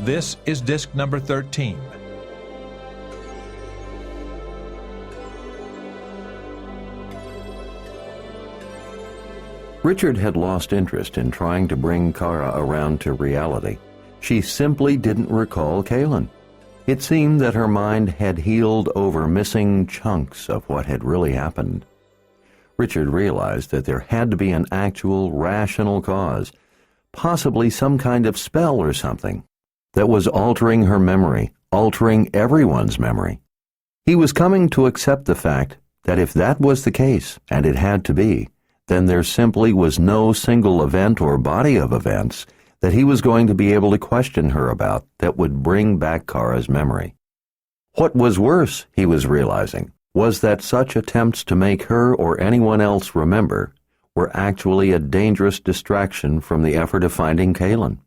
This is disc number 13. Richard had lost interest in trying to bring Kara around to reality. She simply didn't recall Kaylin. It seemed that her mind had healed over missing chunks of what had really happened. Richard realized that there had to be an actual, rational cause, possibly some kind of spell or something, that was altering her memory, altering everyone's memory. He was coming to accept the fact that if that was the case, and it had to be, then there simply was no single event or body of events that he was going to be able to question her about that would bring back Kara's memory. What was worse, he was realizing, was that such attempts to make her or anyone else remember were actually a dangerous distraction from the effort of finding Kaylin.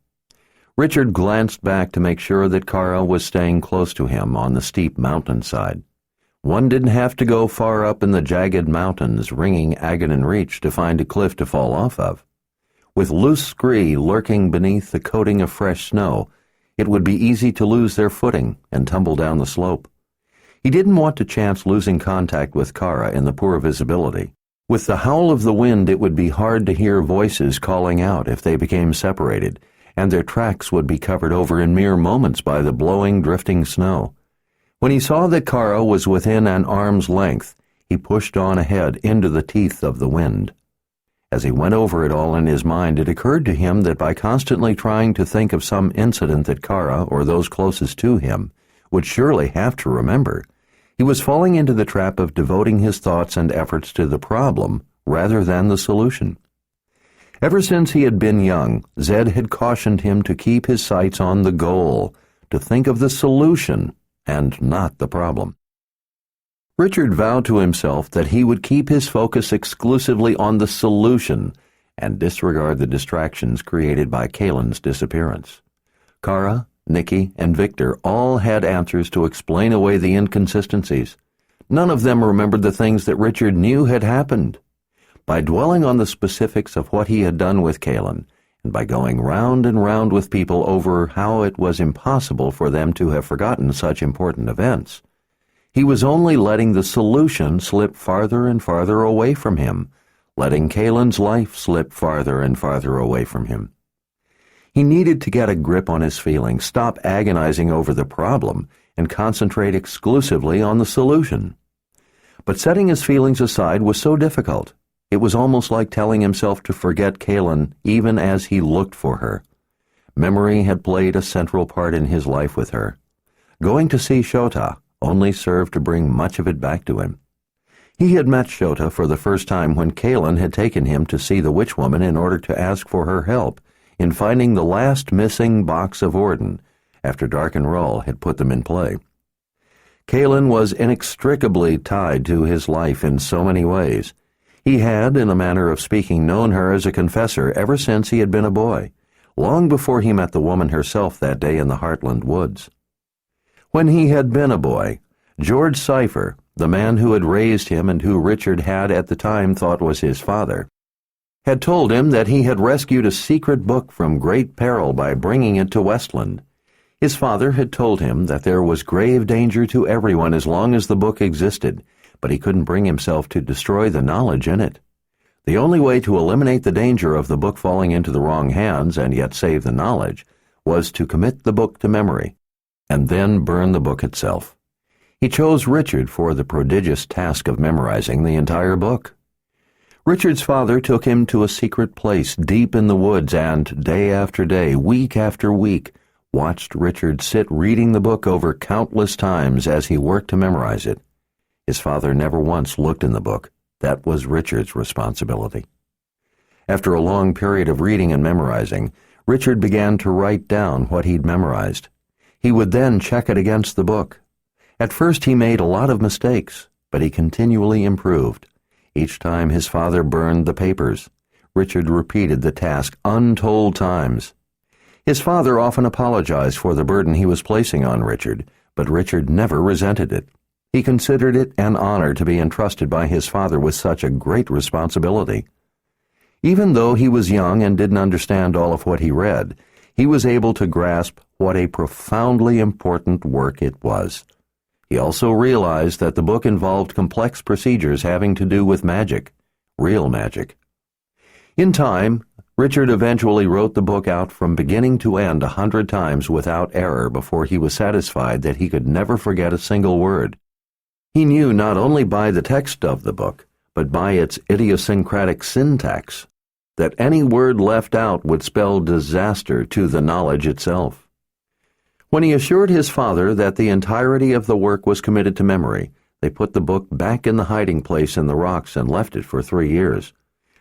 Richard glanced back to make sure that Kara was staying close to him on the steep mountainside. One didn't have to go far up in the jagged mountains ringing Aganon Reach to find a cliff to fall off of. With loose scree lurking beneath the coating of fresh snow, it would be easy to lose their footing and tumble down the slope. He didn't want to chance losing contact with Kara in the poor visibility. With the howl of the wind, it would be hard to hear voices calling out if they became separated, and their tracks would be covered over in mere moments by the blowing, drifting snow. When he saw that Kara was within an arm's length, he pushed on ahead into the teeth of the wind. As he went over it all in his mind, it occurred to him that by constantly trying to think of some incident that Kara, or those closest to him, would surely have to remember, he was falling into the trap of devoting his thoughts and efforts to the problem rather than the solution. Ever since he had been young, Zed had cautioned him to keep his sights on the goal, to think of the solution and not the problem. Richard vowed to himself that he would keep his focus exclusively on the solution and disregard the distractions created by Kaylin's disappearance. Kara, Nikki, and Victor all had answers to explain away the inconsistencies. None of them remembered the things that Richard knew had happened. By dwelling on the specifics of what he had done with Kaylin, and by going round and round with people over how it was impossible for them to have forgotten such important events, he was only letting the solution slip farther and farther away from him, letting Kaylin's life slip farther and farther away from him. He needed to get a grip on his feelings, stop agonizing over the problem, and concentrate exclusively on the solution. But setting his feelings aside was so difficult. It was almost like telling himself to forget Kaylin even as he looked for her. Memory had played a central part in his life with her. Going to see Shota only served to bring much of it back to him. He had met Shota for the first time when Kalin had taken him to see the witch woman in order to ask for her help in finding the last missing box of Orden, after Dark and Rahl had put them in play. Kalin was inextricably tied to his life in so many ways. He had, in a manner of speaking, known her as a confessor ever since he had been a boy, long before he met the woman herself that day in the Heartland woods. When he had been a boy, George Cypher, the man who had raised him and who Richard had at the time thought was his father, had told him that he had rescued a secret book from great peril by bringing it to Westland. His father had told him that there was grave danger to everyone as long as the book existed, but he couldn't bring himself to destroy the knowledge in it. The only way to eliminate the danger of the book falling into the wrong hands and yet save the knowledge was to commit the book to memory, and then burn the book itself. He chose Richard for the prodigious task of memorizing the entire book. Richard's father took him to a secret place deep in the woods and, day after day, week after week, watched Richard sit reading the book over countless times as he worked to memorize it. His father never once looked in the book. That was Richard's responsibility. After a long period of reading and memorizing, Richard began to write down what he'd memorized. He would then check it against the book. At first he made a lot of mistakes, but he continually improved. Each time his father burned the papers, Richard repeated the task untold times. His father often apologized for the burden he was placing on Richard, but Richard never resented it. He considered it an honor to be entrusted by his father with such a great responsibility. Even though he was young and didn't understand all of what he read, he was able to grasp what a profoundly important work it was. He also realized that the book involved complex procedures having to do with magic, real magic. In time, Richard eventually wrote the book out from beginning to end 100 times without error before he was satisfied that he could never forget a single word. He knew not only by the text of the book, but by its idiosyncratic syntax, that any word left out would spell disaster to the knowledge itself. When he assured his father that the entirety of the work was committed to memory, they put the book back in the hiding place in the rocks and left it for 3 years.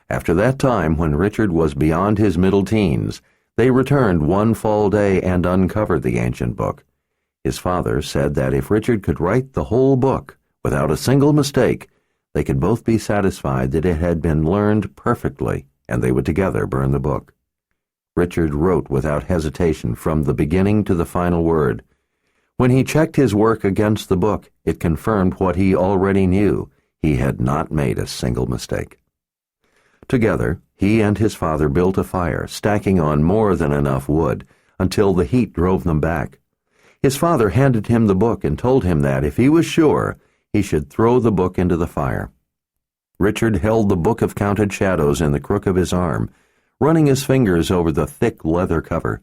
After that time, when Richard was beyond his middle teens, they returned one fall day and uncovered the ancient book. His father said that if Richard could write the whole book without a single mistake, they could both be satisfied that it had been learned perfectly, and they would together burn the book. Richard wrote without hesitation from the beginning to the final word. When he checked his work against the book, it confirmed what he already knew. He had not made a single mistake. Together, he and his father built a fire, stacking on more than enough wood, until the heat drove them back. His father handed him the book and told him that, if he was sure, he should throw the book into the fire. Richard held the Book of Counted Shadows in the crook of his arm, running his fingers over the thick leather cover.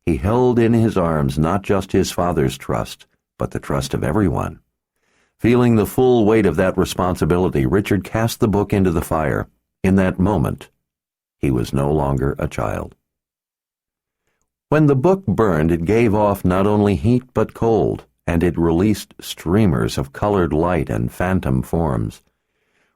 He held in his arms not just his father's trust, but the trust of everyone. Feeling the full weight of that responsibility, Richard cast the book into the fire. In that moment, he was no longer a child. When the book burned, it gave off not only heat but cold, and it released streamers of colored light and phantom forms.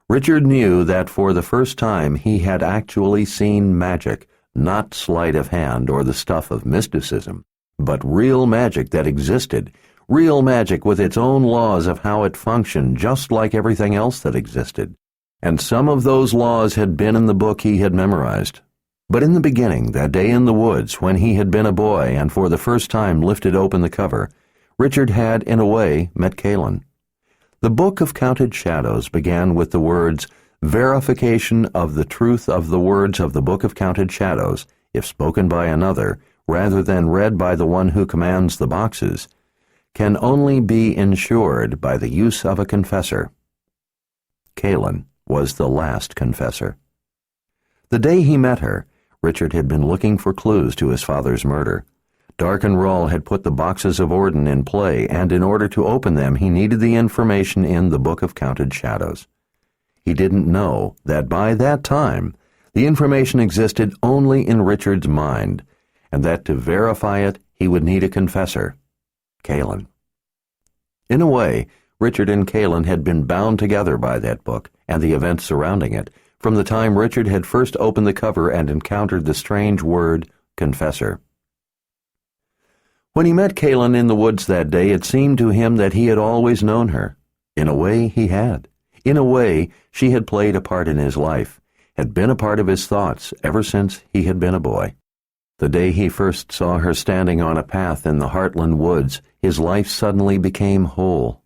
Richard knew that for the first time he had actually seen magic, not sleight of hand or the stuff of mysticism, but real magic that existed, real magic with its own laws of how it functioned, just like everything else that existed. And some of those laws had been in the book he had memorized. But in the beginning, that day in the woods, when he had been a boy and for the first time lifted open the cover, Richard had, in a way, met Kalin. The Book of Counted Shadows began with the words, "Verification of the truth of the words of the Book of Counted Shadows, if spoken by another, rather than read by the one who commands the boxes, can only be ensured by the use of a confessor." Kalin was the last confessor. The day he met her, Richard had been looking for clues to his father's murder. Dark and Rahl had put the boxes of Orden in play, and in order to open them he needed the information in the Book of Counted Shadows. He didn't know that by that time the information existed only in Richard's mind, and that to verify it he would need a confessor, Kalin. In a way, Richard and Kaylin had been bound together by that book and the events surrounding it from the time Richard had first opened the cover and encountered the strange word, confessor. When he met Kaylin in the woods that day, it seemed to him that he had always known her. In a way, he had. In a way, she had played a part in his life, had been a part of his thoughts ever since he had been a boy. The day he first saw her standing on a path in the Heartland woods, his life suddenly became whole,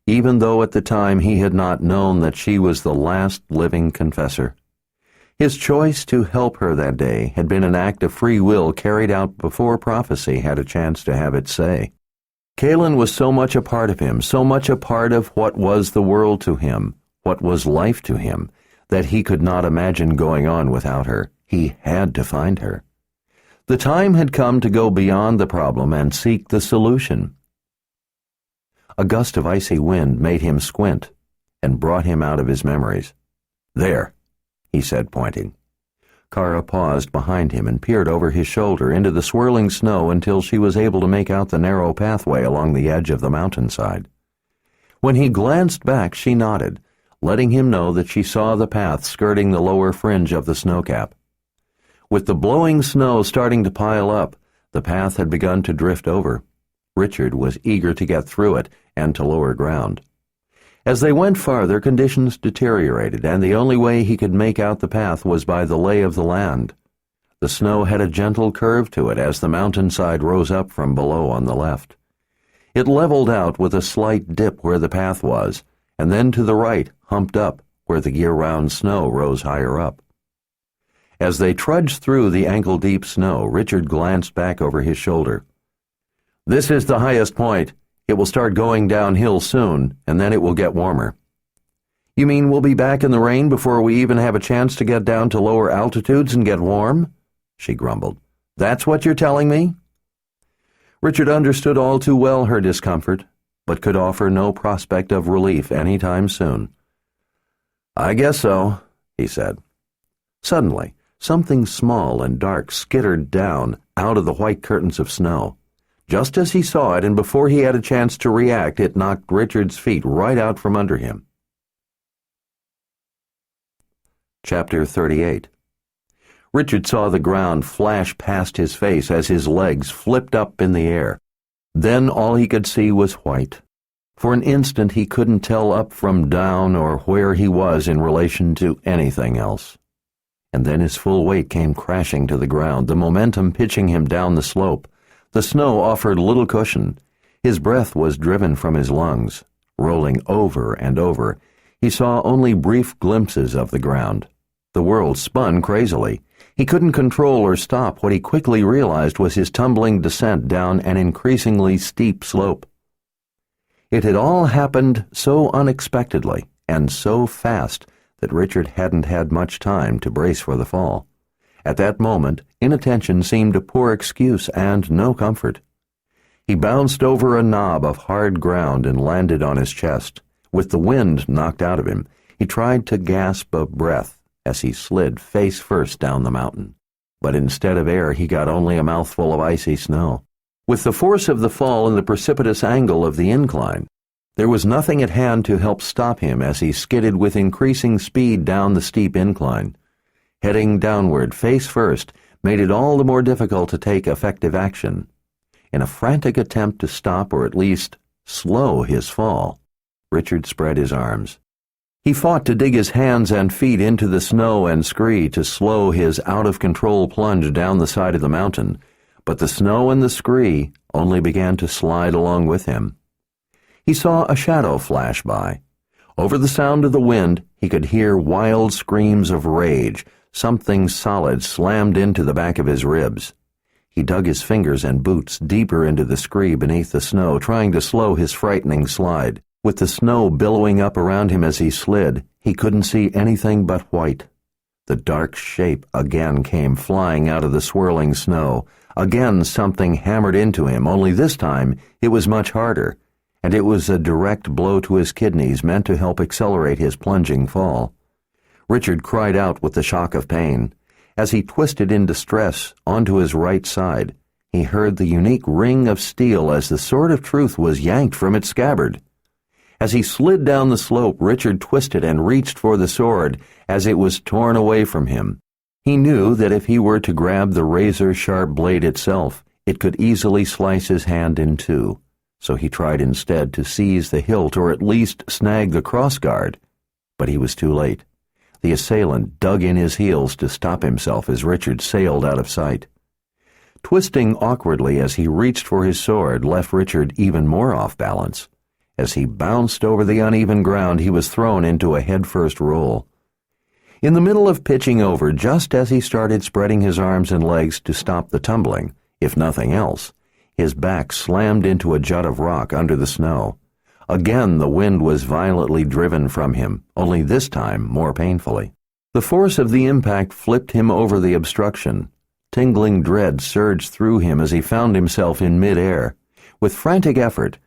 even though at the time he had not known that she was the last living confessor. His choice to help her that day had been an act of free will carried out before prophecy had a chance to have its say. Kaylin was so much a part of him, so much a part of what was the world to him, what was life to him, that he could not imagine going on without her. He had to find her. The time had come to go beyond the problem and seek the solution. A gust of icy wind made him squint and brought him out of his memories. "There," he said, pointing. Kara paused behind him and peered over his shoulder into the swirling snow until she was able to make out the narrow pathway along the edge of the mountainside. When he glanced back, she nodded, letting him know that she saw the path skirting the lower fringe of the snowcap. With the blowing snow starting to pile up, the path had begun to drift over. Richard was eager to get through it and to lower ground. As they went farther, conditions deteriorated, and the only way he could make out the path was by the lay of the land. The snow had a gentle curve to it as the mountainside rose up from below on the left. It leveled out with a slight dip where the path was, and then to the right, humped up, where the year-round snow rose higher up. As they trudged through the ankle-deep snow, Richard glanced back over his shoulder. "This is the highest point. It will start going downhill soon, and then it will get warmer." "You mean we'll be back in the rain before we even have a chance to get down to lower altitudes and get warm?" she grumbled. "That's what you're telling me?" Richard understood all too well her discomfort, but could offer no prospect of relief any time soon. "I guess so," he said. Suddenly, something small and dark skittered down out of the white curtains of snow. Just as he saw it, and before he had a chance to react, it knocked Richard's feet right out from under him. Chapter 38. Richard saw the ground flash past his face as his legs flipped up in the air. Then all he could see was white. For an instant he couldn't tell up from down or where he was in relation to anything else. And then his full weight came crashing to the ground, the momentum pitching him down the slope. The snow offered little cushion. His breath was driven from his lungs. Rolling over and over, he saw only brief glimpses of the ground. The world spun crazily. He couldn't control or stop what he quickly realized was his tumbling descent down an increasingly steep slope. It had all happened so unexpectedly and so fast that Richard hadn't had much time to brace for the fall. At that moment, inattention seemed a poor excuse and no comfort. He bounced over a knob of hard ground and landed on his chest. With the wind knocked out of him, he tried to gasp a breath as he slid face first down the mountain. But instead of air, he got only a mouthful of icy snow. With the force of the fall and the precipitous angle of the incline, there was nothing at hand to help stop him as he skidded with increasing speed down the steep incline. Heading downward, face first, made it all the more difficult to take effective action. In a frantic attempt to stop or at least slow his fall, Richard spread his arms. He fought to dig his hands and feet into the snow and scree to slow his out-of-control plunge down the side of the mountain, but the snow and the scree only began to slide along with him. He saw a shadow flash by. Over the sound of the wind, he could hear wild screams of rage. Something solid slammed into the back of his ribs. He dug his fingers and boots deeper into the scree beneath the snow, trying to slow his frightening slide. With the snow billowing up around him as he slid, he couldn't see anything but white. The dark shape again came flying out of the swirling snow. Again something hammered into him, only this time it was much harder, and it was a direct blow to his kidneys meant to help accelerate his plunging fall. Richard cried out with the shock of pain. As he twisted in distress onto his right side, he heard the unique ring of steel as the sword of truth was yanked from its scabbard. As he slid down the slope, Richard twisted and reached for the sword as it was torn away from him. He knew that if he were to grab the razor-sharp blade itself, it could easily slice his hand in two, so he tried instead to seize the hilt or at least snag the crossguard. But he was too late. The assailant dug in his heels to stop himself as Richard sailed out of sight. Twisting awkwardly as he reached for his sword left Richard even more off balance. As he bounced over the uneven ground, he was thrown into a headfirst roll. In the middle of pitching over, just as he started spreading his arms and legs to stop the tumbling, if nothing else, his back slammed into a jut of rock under the snow. Again the wind was violently driven from him, only this time more painfully. The force of the impact flipped him over the obstruction. Tingling dread surged through him as he found himself in mid-air. With frantic effort,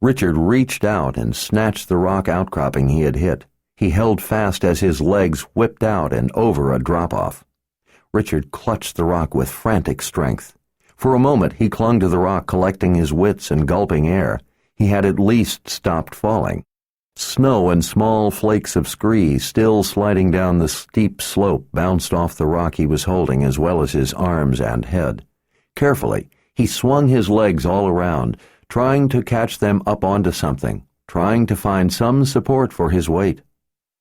Richard reached out and snatched the rock outcropping he had hit. He held fast as his legs whipped out and over a drop-off. Richard clutched the rock with frantic strength. For a moment he clung to the rock, collecting his wits and gulping air. He had at least stopped falling. Snow and small flakes of scree, still sliding down the steep slope, bounced off the rock he was holding as well as his arms and head. Carefully, he swung his legs all around, trying to catch them up onto something, trying to find some support for his weight.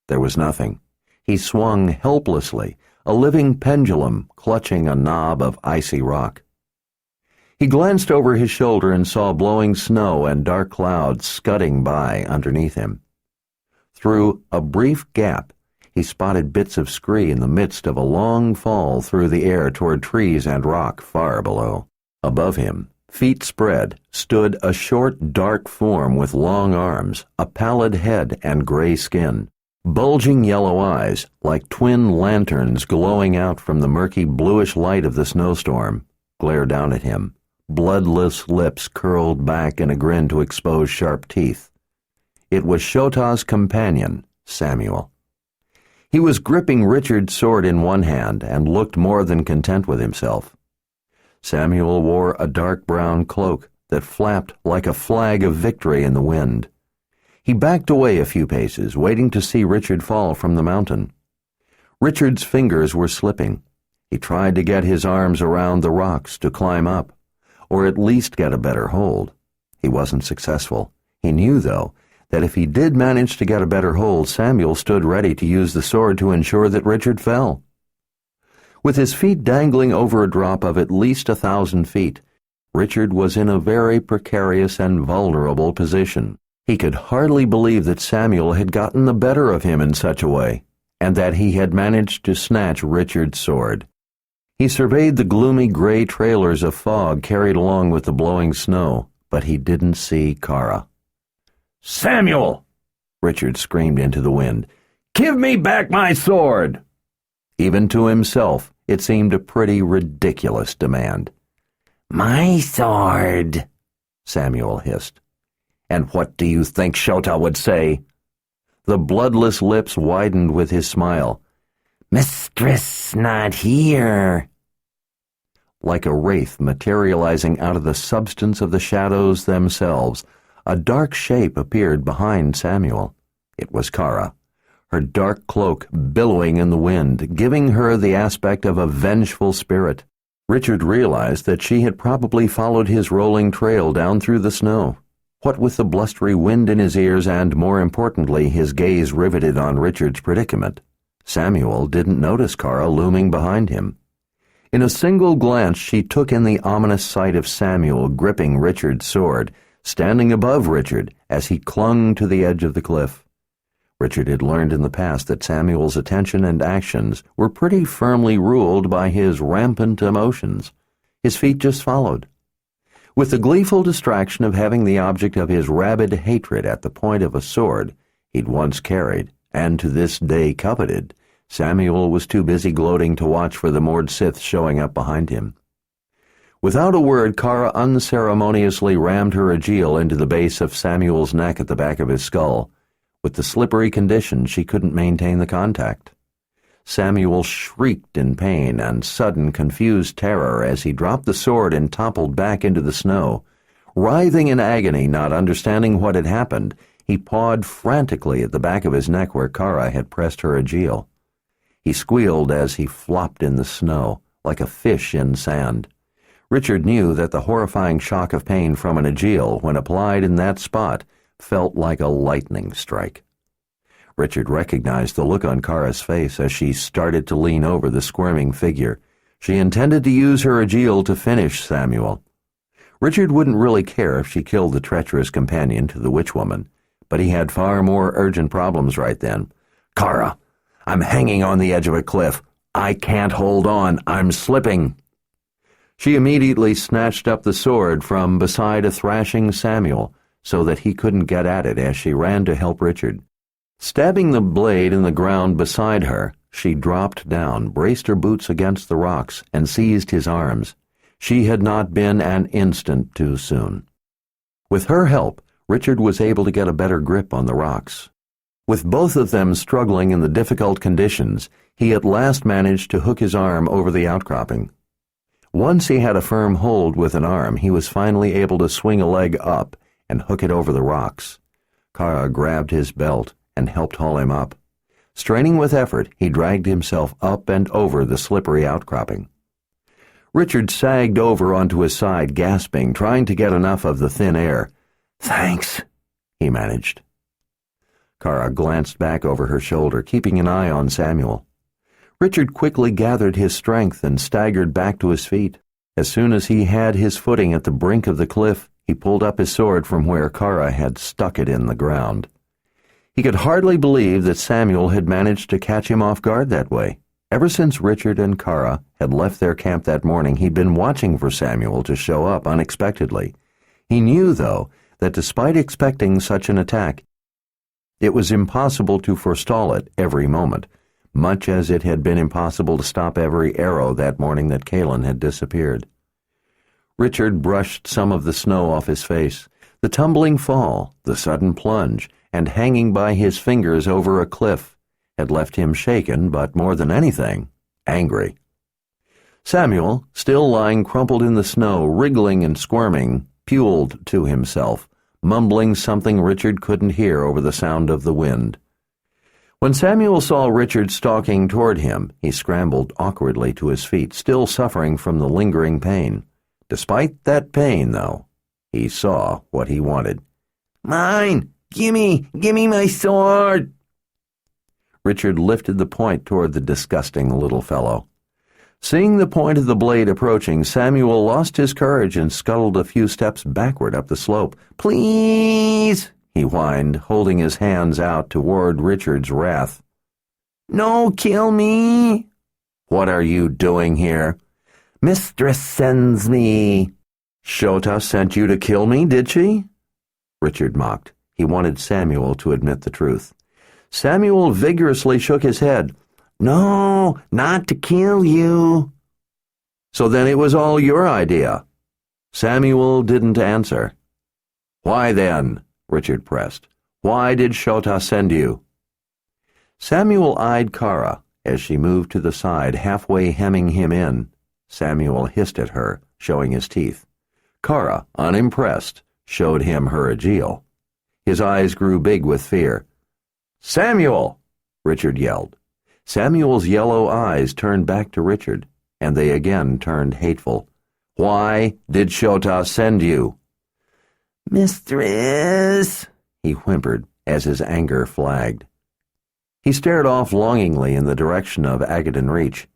There was nothing. He swung helplessly, a living pendulum clutching a knob of icy rock. He glanced over his shoulder and saw blowing snow and dark clouds scudding by underneath him. Through a brief gap, he spotted bits of scree in the midst of a long fall through the air toward trees and rock far below. Above him, feet spread, stood a short, dark form with long arms, a pallid head and gray skin. Bulging yellow eyes, like twin lanterns glowing out from the murky bluish light of the snowstorm, glared down at him. Bloodless lips curled back in a grin to expose sharp teeth. It was Shota's companion, Samuel. He was gripping Richard's sword in one hand and looked more than content with himself. Samuel wore a dark brown cloak that flapped like a flag of victory in the wind. He backed away a few paces, waiting to see Richard fall from the mountain. Richard's fingers were slipping. He tried to get his arms around the rocks to climb up, or at least get a better hold. He wasn't successful. He knew, though, that if he did manage to get a better hold, Samuel stood ready to use the sword to ensure that Richard fell. With his feet dangling over a drop of at least 1,000 feet, Richard was in a very precarious and vulnerable position. He could hardly believe that Samuel had gotten the better of him in such a way, and that he had managed to snatch Richard's sword. He surveyed the gloomy gray trailers of fog carried along with the blowing snow, but he didn't see Kara. "Samuel!" Richard screamed into the wind. "Give me back my sword!" Even to himself, it seemed a pretty ridiculous demand. "My sword," Samuel hissed. "And what do you think Shota would say?" The bloodless lips widened with his smile. "Mistress not here." Like a wraith materializing out of the substance of the shadows themselves, a dark shape appeared behind Samuel. It was Kara, her dark cloak billowing in the wind, giving her the aspect of a vengeful spirit. Richard realized that she had probably followed his rolling trail down through the snow. What with the blustery wind in his ears and, more importantly, his gaze riveted on Richard's predicament, Samuel didn't notice Kara looming behind him. In a single glance she took in the ominous sight of Samuel gripping Richard's sword, standing above Richard as he clung to the edge of the cliff. Richard had learned in the past that Samuel's attention and actions were pretty firmly ruled by his rampant emotions. His feet just followed. With the gleeful distraction of having the object of his rabid hatred at the point of a sword he'd once carried, and to this day coveted, Samuel was too busy gloating to watch for the moored Sith showing up behind him. Without a word, Kara unceremoniously rammed her aegil into the base of Samuel's neck at the back of his skull. With the slippery condition, she couldn't maintain the contact. Samuel shrieked in pain and sudden confused terror as he dropped the sword and toppled back into the snow. Writhing in agony, not understanding what had happened, He pawed frantically at the back of his neck where Kara had pressed her agiel. He squealed as he flopped in the snow, like a fish in sand. Richard knew that the horrifying shock of pain from an agiel, when applied in that spot, felt like a lightning strike. Richard recognized the look on Kara's face as she started to lean over the squirming figure. She intended to use her agiel to finish Samuel. Richard wouldn't really care if she killed the treacherous companion to the witch-woman, but he had far more urgent problems right then. "Kara, I'm hanging on the edge of a cliff. I can't hold on. I'm slipping." She immediately snatched up the sword from beside a thrashing Samuel so that he couldn't get at it as she ran to help Richard. Stabbing the blade in the ground beside her, she dropped down, braced her boots against the rocks, and seized his arms. She had not been an instant too soon. With her help, Richard was able to get a better grip on the rocks. With both of them struggling in the difficult conditions, he at last managed to hook his arm over the outcropping. Once he had a firm hold with an arm, he was finally able to swing a leg up and hook it over the rocks. Kara grabbed his belt and helped haul him up. Straining with effort, he dragged himself up and over the slippery outcropping. Richard sagged over onto his side, gasping, trying to get enough of the thin air. "Thanks," he managed. Kara glanced back over her shoulder, keeping an eye on Samuel. Richard quickly gathered his strength and staggered back to his feet. As soon as he had his footing at the brink of the cliff, he pulled up his sword from where Kara had stuck it in the ground. He could hardly believe that Samuel had managed to catch him off guard that way. Ever since Richard and Kara had left their camp that morning, he'd been watching for Samuel to show up unexpectedly. He knew, though, that despite expecting such an attack, it was impossible to forestall it every moment, much as it had been impossible to stop every arrow that morning that Kaelin had disappeared. Richard brushed some of the snow off his face. The tumbling fall, the sudden plunge, and hanging by his fingers over a cliff had left him shaken, but more than anything, angry. Samuel, still lying crumpled in the snow, wriggling and squirming, puled to himself, mumbling something Richard couldn't hear over the sound of the wind. When Samuel saw Richard stalking toward him, he scrambled awkwardly to his feet, still suffering from the lingering pain. Despite that pain, though, he saw what he wanted. "Mine! Gimme my sword!" Richard lifted the point toward the disgusting little fellow. Seeing the point of the blade approaching, Samuel lost his courage and scuttled a few steps backward up the slope. "Please," he whined, holding his hands out toward Richard's wrath. "No, kill me." "What are you doing here?" "Mistress sends me." "Shota sent you to kill me, did she?" Richard mocked. He wanted Samuel to admit the truth. Samuel vigorously shook his head. "No, not to kill you." "So then it was all your idea." Samuel didn't answer. "Why then?" Richard pressed. "Why did Shota send you?" Samuel eyed Kara as she moved to the side, halfway hemming him in. Samuel hissed at her, showing his teeth. Kara, unimpressed, showed him her agiel. His eyes grew big with fear. "Samuel!" Richard yelled. Samuel's yellow eyes turned back to Richard, and they again turned hateful. "Why did Shota send you?" "Mistress," he whimpered as his anger flagged. He stared off longingly in the direction of Agaden Reach.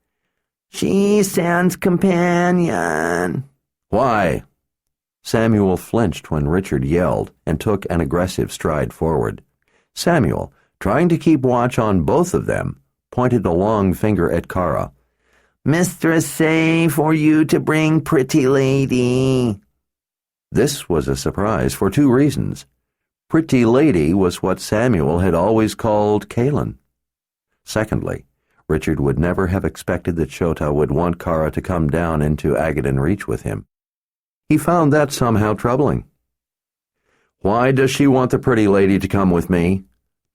"She sends companion." "Why?" Samuel flinched when Richard yelled and took an aggressive stride forward. Samuel, trying to keep watch on both of them, pointed a long finger at Kara. "Mistress say for you to bring pretty lady." This was a surprise for two reasons. Pretty lady was what Samuel had always called Kaelin. Secondly, Richard would never have expected that Shota would want Kara to come down into Agaden Reach with him. He found that somehow troubling. "Why does she want the pretty lady to come with me?"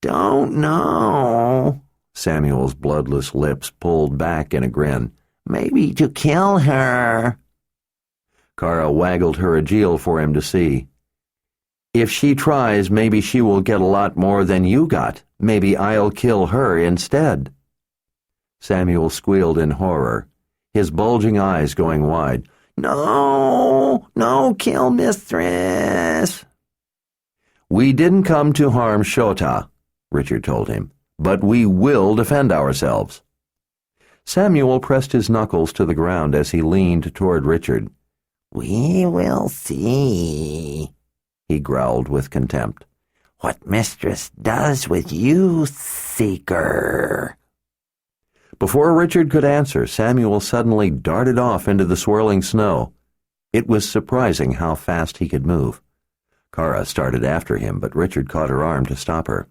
"Don't know." Samuel's bloodless lips pulled back in a grin. "Maybe to kill her." Kara waggled her agiel for him to see. If she tries, maybe she will get a lot more than you got. Maybe I'll kill her instead." Samuel squealed in horror, his bulging eyes going wide. "No, no, kill mistress." "We didn't come to harm Shota," Richard told him, "but we will defend ourselves." Samuel pressed his knuckles to the ground as he leaned toward Richard. "We will see," he growled with contempt, "what mistress does with you, seeker." Before Richard could answer, Samuel suddenly darted off into the swirling snow. It was surprising how fast he could move. Kara started after him, but Richard caught her arm to stop her.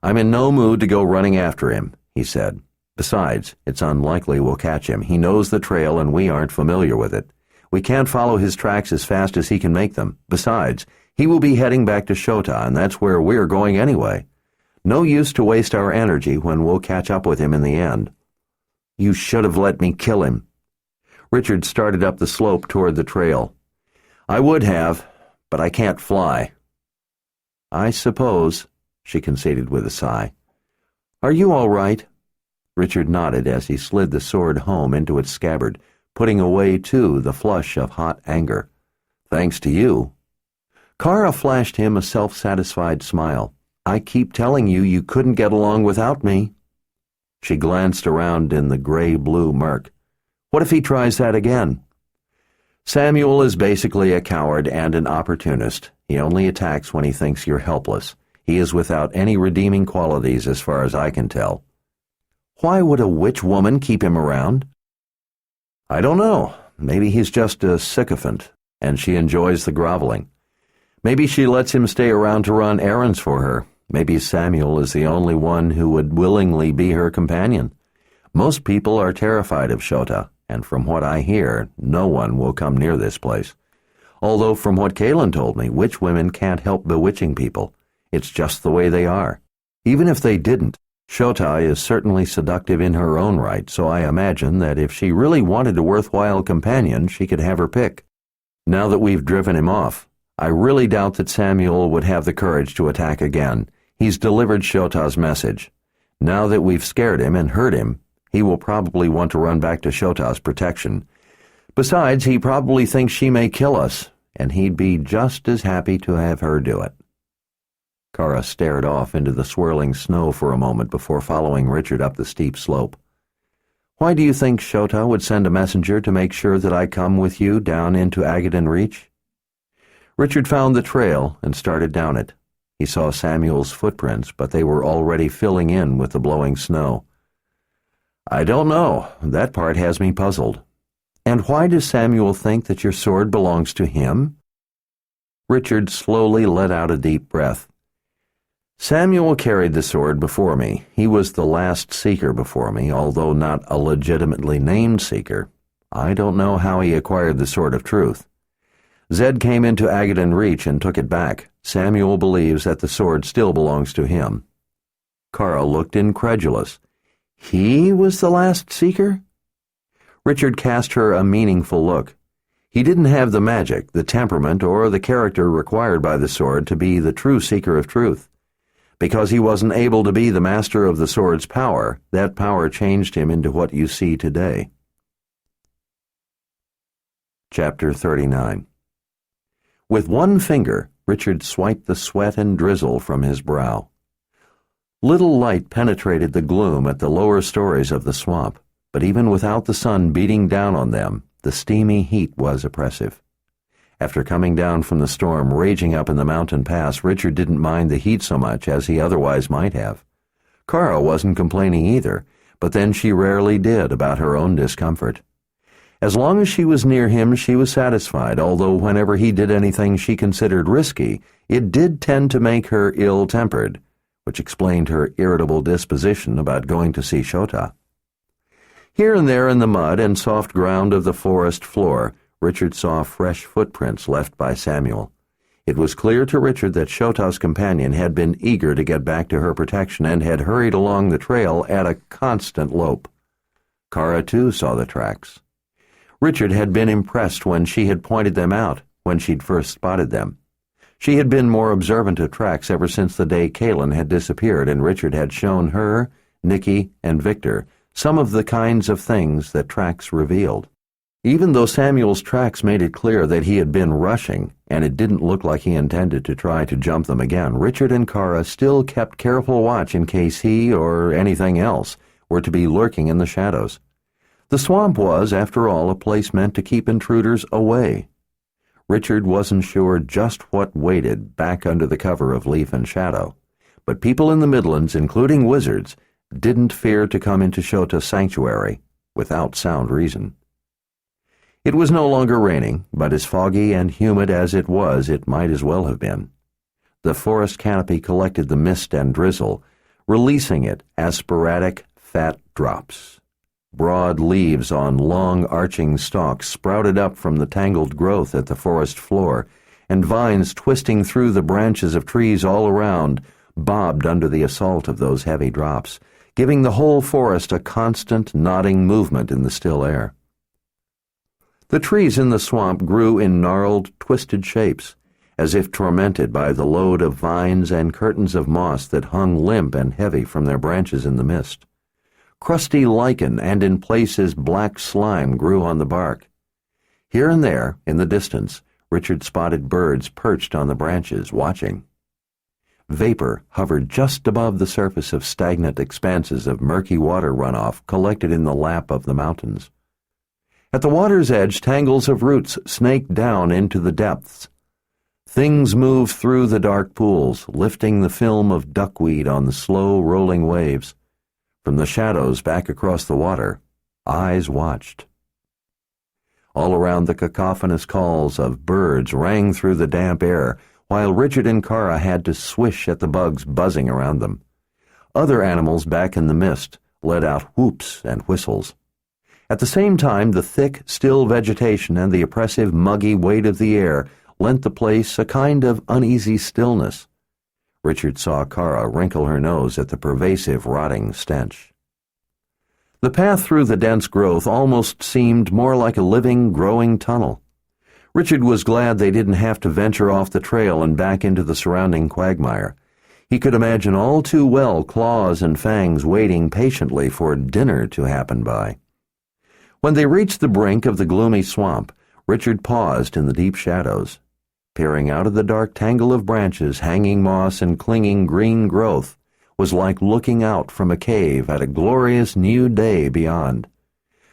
"I'm in no mood to go running after him," he said. "Besides, it's unlikely we'll catch him. He knows the trail and we aren't familiar with it. We can't follow his tracks as fast as he can make them. Besides, he will be heading back to Shota, and that's where we're going anyway. No use to waste our energy when we'll catch up with him in the end." "You should have let me kill him." Richard started up the slope toward the trail. "I would have, but I can't fly." "I suppose," she conceded with a sigh. "Are you all right?" Richard nodded as he slid the sword home into its scabbard, putting away, too, the flush of hot anger. "Thanks to you." Kara flashed him a self-satisfied smile. "I keep telling you you couldn't get along without me." She glanced around in the gray-blue murk. "What if he tries that again?" "Samuel is basically a coward and an opportunist. He only attacks when he thinks you're helpless. He is without any redeeming qualities as far as I can tell." "Why would a witch woman keep him around?" "I don't know. Maybe he's just a sycophant, and she enjoys the groveling. Maybe she lets him stay around to run errands for her. Maybe Samuel is the only one who would willingly be her companion. Most people are terrified of Shota, and from what I hear, no one will come near this place. Although from what Kalen told me, witch women can't help bewitching people. It's just the way they are. Even if they didn't, Shota is certainly seductive in her own right, so I imagine that if she really wanted a worthwhile companion, she could have her pick. Now that we've driven him off, I really doubt that Samuel would have the courage to attack again. He's delivered Shota's message. Now that we've scared him and hurt him, he will probably want to run back to Shota's protection. Besides, he probably thinks she may kill us, and he'd be just as happy to have her do it." Kara stared off into the swirling snow for a moment before following Richard up the steep slope. "Why do you think Shota would send a messenger to make sure that I come with you down into Agaden Reach?" Richard found the trail and started down it. He saw Samuel's footprints, but they were already filling in with the blowing snow. "I don't know. That part has me puzzled." "And why does Samuel think that your sword belongs to him?" Richard slowly let out a deep breath. "Samuel carried the sword before me. He was the last seeker before me, although not a legitimately named seeker. I don't know how he acquired the Sword of Truth. Zed came into Agaden Reach and took it back. Samuel believes that the sword still belongs to him." Kara looked incredulous. "He was the last seeker?" Richard cast her a meaningful look. He didn't have the magic, the temperament, or the character required by the sword to be the true seeker of truth. Because he wasn't able to be the master of the sword's power, that power changed him into what you see today. Chapter 39. With one finger, Richard swiped the sweat and drizzle from his brow. Little light penetrated the gloom at the lower stories of the swamp, but even without the sun beating down on them, the steamy heat was oppressive. After coming down from the storm raging up in the mountain pass, Richard didn't mind the heat so much as he otherwise might have. Kara wasn't complaining either, but then she rarely did about her own discomfort. As long as she was near him, she was satisfied, although whenever he did anything she considered risky, it did tend to make her ill-tempered, which explained her irritable disposition about going to see Shota. Here and there in the mud and soft ground of the forest floor, Richard saw fresh footprints left by Samuel. It was clear to Richard that Shota's companion had been eager to get back to her protection and had hurried along the trail at a constant lope. Kara, too, saw the tracks. Richard had been impressed when she had pointed them out, when she'd first spotted them. She had been more observant of tracks ever since the day Kaylin had disappeared and Richard had shown her, Nicky, and Victor some of the kinds of things that tracks revealed. Even though Samuel's tracks made it clear that he had been rushing, and it didn't look like he intended to try to jump them again, Richard and Kara still kept careful watch in case he, or anything else, were to be lurking in the shadows. The swamp was, after all, a place meant to keep intruders away. Richard wasn't sure just what waited back under the cover of leaf and shadow, but people in the Midlands, including wizards, didn't fear to come into Shota's sanctuary without sound reason. It was no longer raining, but as foggy and humid as it was, it might as well have been. The forest canopy collected the mist and drizzle, releasing it as sporadic, fat drops. Broad leaves on long, arching stalks sprouted up from the tangled growth at the forest floor, and vines twisting through the branches of trees all around bobbed under the assault of those heavy drops, giving the whole forest a constant, nodding movement in the still air. The trees in the swamp grew in gnarled, twisted shapes, as if tormented by the load of vines and curtains of moss that hung limp and heavy from their branches in the mist. Crusty lichen and in places black slime grew on the bark. Here and there, in the distance, Richard spotted birds perched on the branches, watching. Vapor hovered just above the surface of stagnant expanses of murky water runoff collected in the lap of the mountains. At the water's edge, tangles of roots snaked down into the depths. Things moved through the dark pools, lifting the film of duckweed on the slow, rolling waves. From the shadows back across the water, eyes watched. All around, the cacophonous calls of birds rang through the damp air, while Richard and Kara had to swish at the bugs buzzing around them. Other animals back in the mist let out whoops and whistles. At the same time, the thick, still vegetation and the oppressive, muggy weight of the air lent the place a kind of uneasy stillness. Richard saw Kara wrinkle her nose at the pervasive, rotting stench. The path through the dense growth almost seemed more like a living, growing tunnel. Richard was glad they didn't have to venture off the trail and back into the surrounding quagmire. He could imagine all too well claws and fangs waiting patiently for dinner to happen by. When they reached the brink of the gloomy swamp, Richard paused in the deep shadows. Peering out of the dark tangle of branches, hanging moss and clinging green growth was like looking out from a cave at a glorious new day beyond.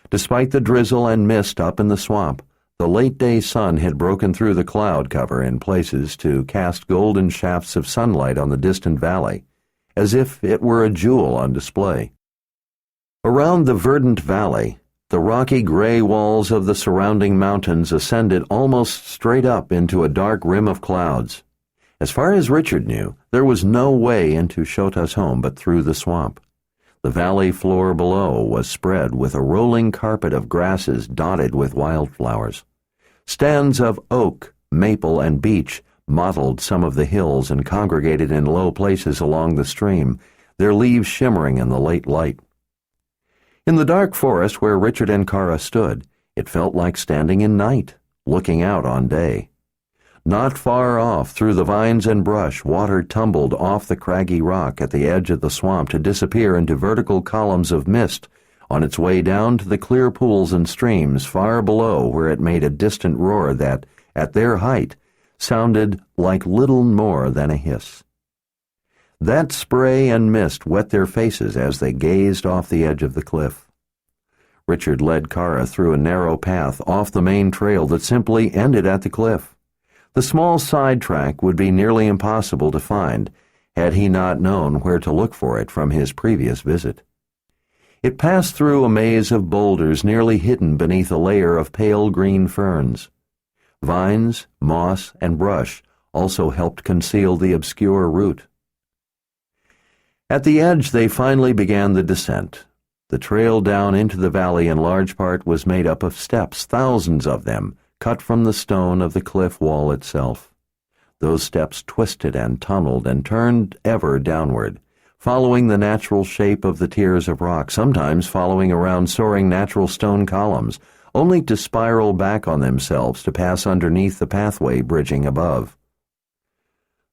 Despite the drizzle and mist up in the swamp, the late-day sun had broken through the cloud cover in places to cast golden shafts of sunlight on the distant valley, as if it were a jewel on display. Around the verdant valley, the rocky gray walls of the surrounding mountains ascended almost straight up into a dark rim of clouds. As far as Richard knew, there was no way into Shota's home but through the swamp. The valley floor below was spread with a rolling carpet of grasses dotted with wildflowers. Stands of oak, maple, and beech mottled some of the hills and congregated in low places along the stream, their leaves shimmering in the late light. In the dark forest where Richard and Kara stood, it felt like standing in night, looking out on day. Not far off, through the vines and brush, water tumbled off the craggy rock at the edge of the swamp to disappear into vertical columns of mist on its way down to the clear pools and streams far below, where it made a distant roar that, at their height, sounded like little more than a hiss. That spray and mist wet their faces as they gazed off the edge of the cliff. Richard led Kara through a narrow path off the main trail that simply ended at the cliff. The small side track would be nearly impossible to find had he not known where to look for it from his previous visit. It passed through a maze of boulders nearly hidden beneath a layer of pale green ferns. Vines, moss, and brush also helped conceal the obscure route. At the edge they finally began the descent. The trail down into the valley in large part was made up of steps, thousands of them, cut from the stone of the cliff wall itself. Those steps twisted and tunneled and turned ever downward, following the natural shape of the tiers of rock, sometimes following around soaring natural stone columns, only to spiral back on themselves to pass underneath the pathway bridging above.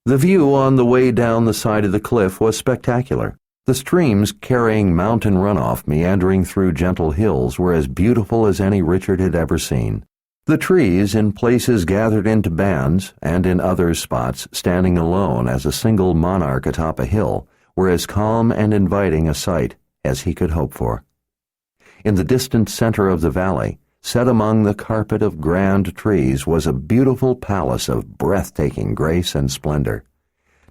The view on the way down the side of the cliff was spectacular. The streams carrying mountain runoff meandering through gentle hills were as beautiful as any Richard had ever seen. The trees, in places gathered into bands, and in other spots standing alone as a single monarch atop a hill, were as calm and inviting a sight as he could hope for. In the distant center of the valley, set among the carpet of grand trees, was a beautiful palace of breathtaking grace and splendor.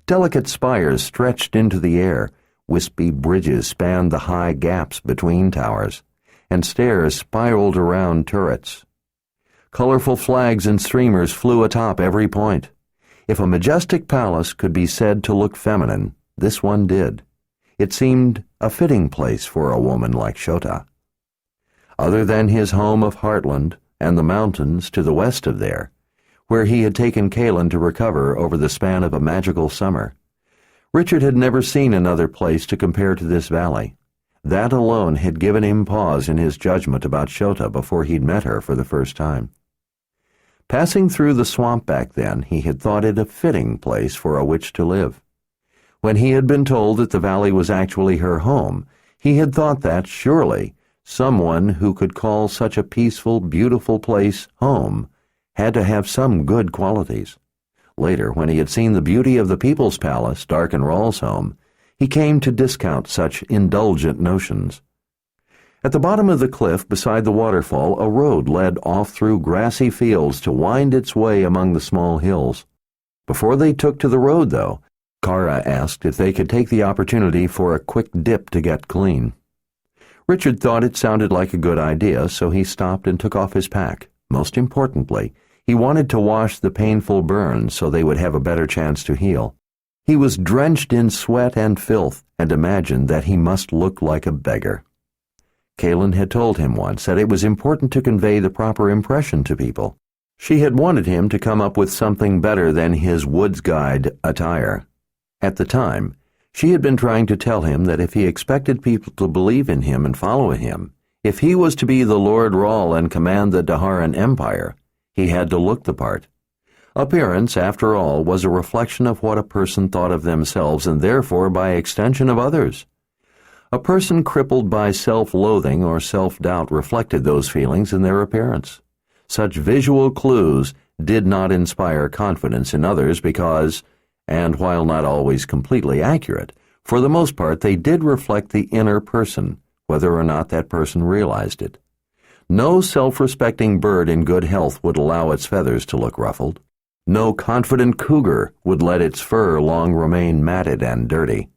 Delicate spires stretched into the air, wispy bridges spanned the high gaps between towers, and stairs spiraled around turrets. Colorful flags and streamers flew atop every point. If a majestic palace could be said to look feminine, this one did. It seemed a fitting place for a woman like Shota. Other than his home of Heartland and the mountains to the west of there, where he had taken Kaelin to recover over the span of a magical summer, Richard had never seen another place to compare to this valley. That alone had given him pause in his judgment about Shota before he'd met her for the first time. Passing through the swamp back then, he had thought it a fitting place for a witch to live. When he had been told that the valley was actually her home, he had thought that, surely, someone who could call such a peaceful, beautiful place home had to have some good qualities. Later, when he had seen the beauty of the People's Palace, Darken Rahl's home, he came to discount such indulgent notions. At the bottom of the cliff beside the waterfall, a road led off through grassy fields to wind its way among the small hills. Before they took to the road, though, Kara asked if they could take the opportunity for a quick dip to get clean. Richard thought it sounded like a good idea, so he stopped and took off his pack. Most importantly, he wanted to wash the painful burns so they would have a better chance to heal. He was drenched in sweat and filth, and imagined that he must look like a beggar. Kaelin had told him once that it was important to convey the proper impression to people. She had wanted him to come up with something better than his woods guide attire. At the time, she had been trying to tell him that if he expected people to believe in him and follow him, if he was to be the Lord Rahl and command the Daharan Empire, he had to look the part. Appearance, after all, was a reflection of what a person thought of themselves and therefore, by extension, of others. A person crippled by self-loathing or self-doubt reflected those feelings in their appearance. Such visual clues did not inspire confidence in others because, and while not always completely accurate, for the most part they did reflect the inner person, whether or not that person realized it. No self-respecting bird in good health would allow its feathers to look ruffled. No confident cougar would let its fur long remain matted and dirty.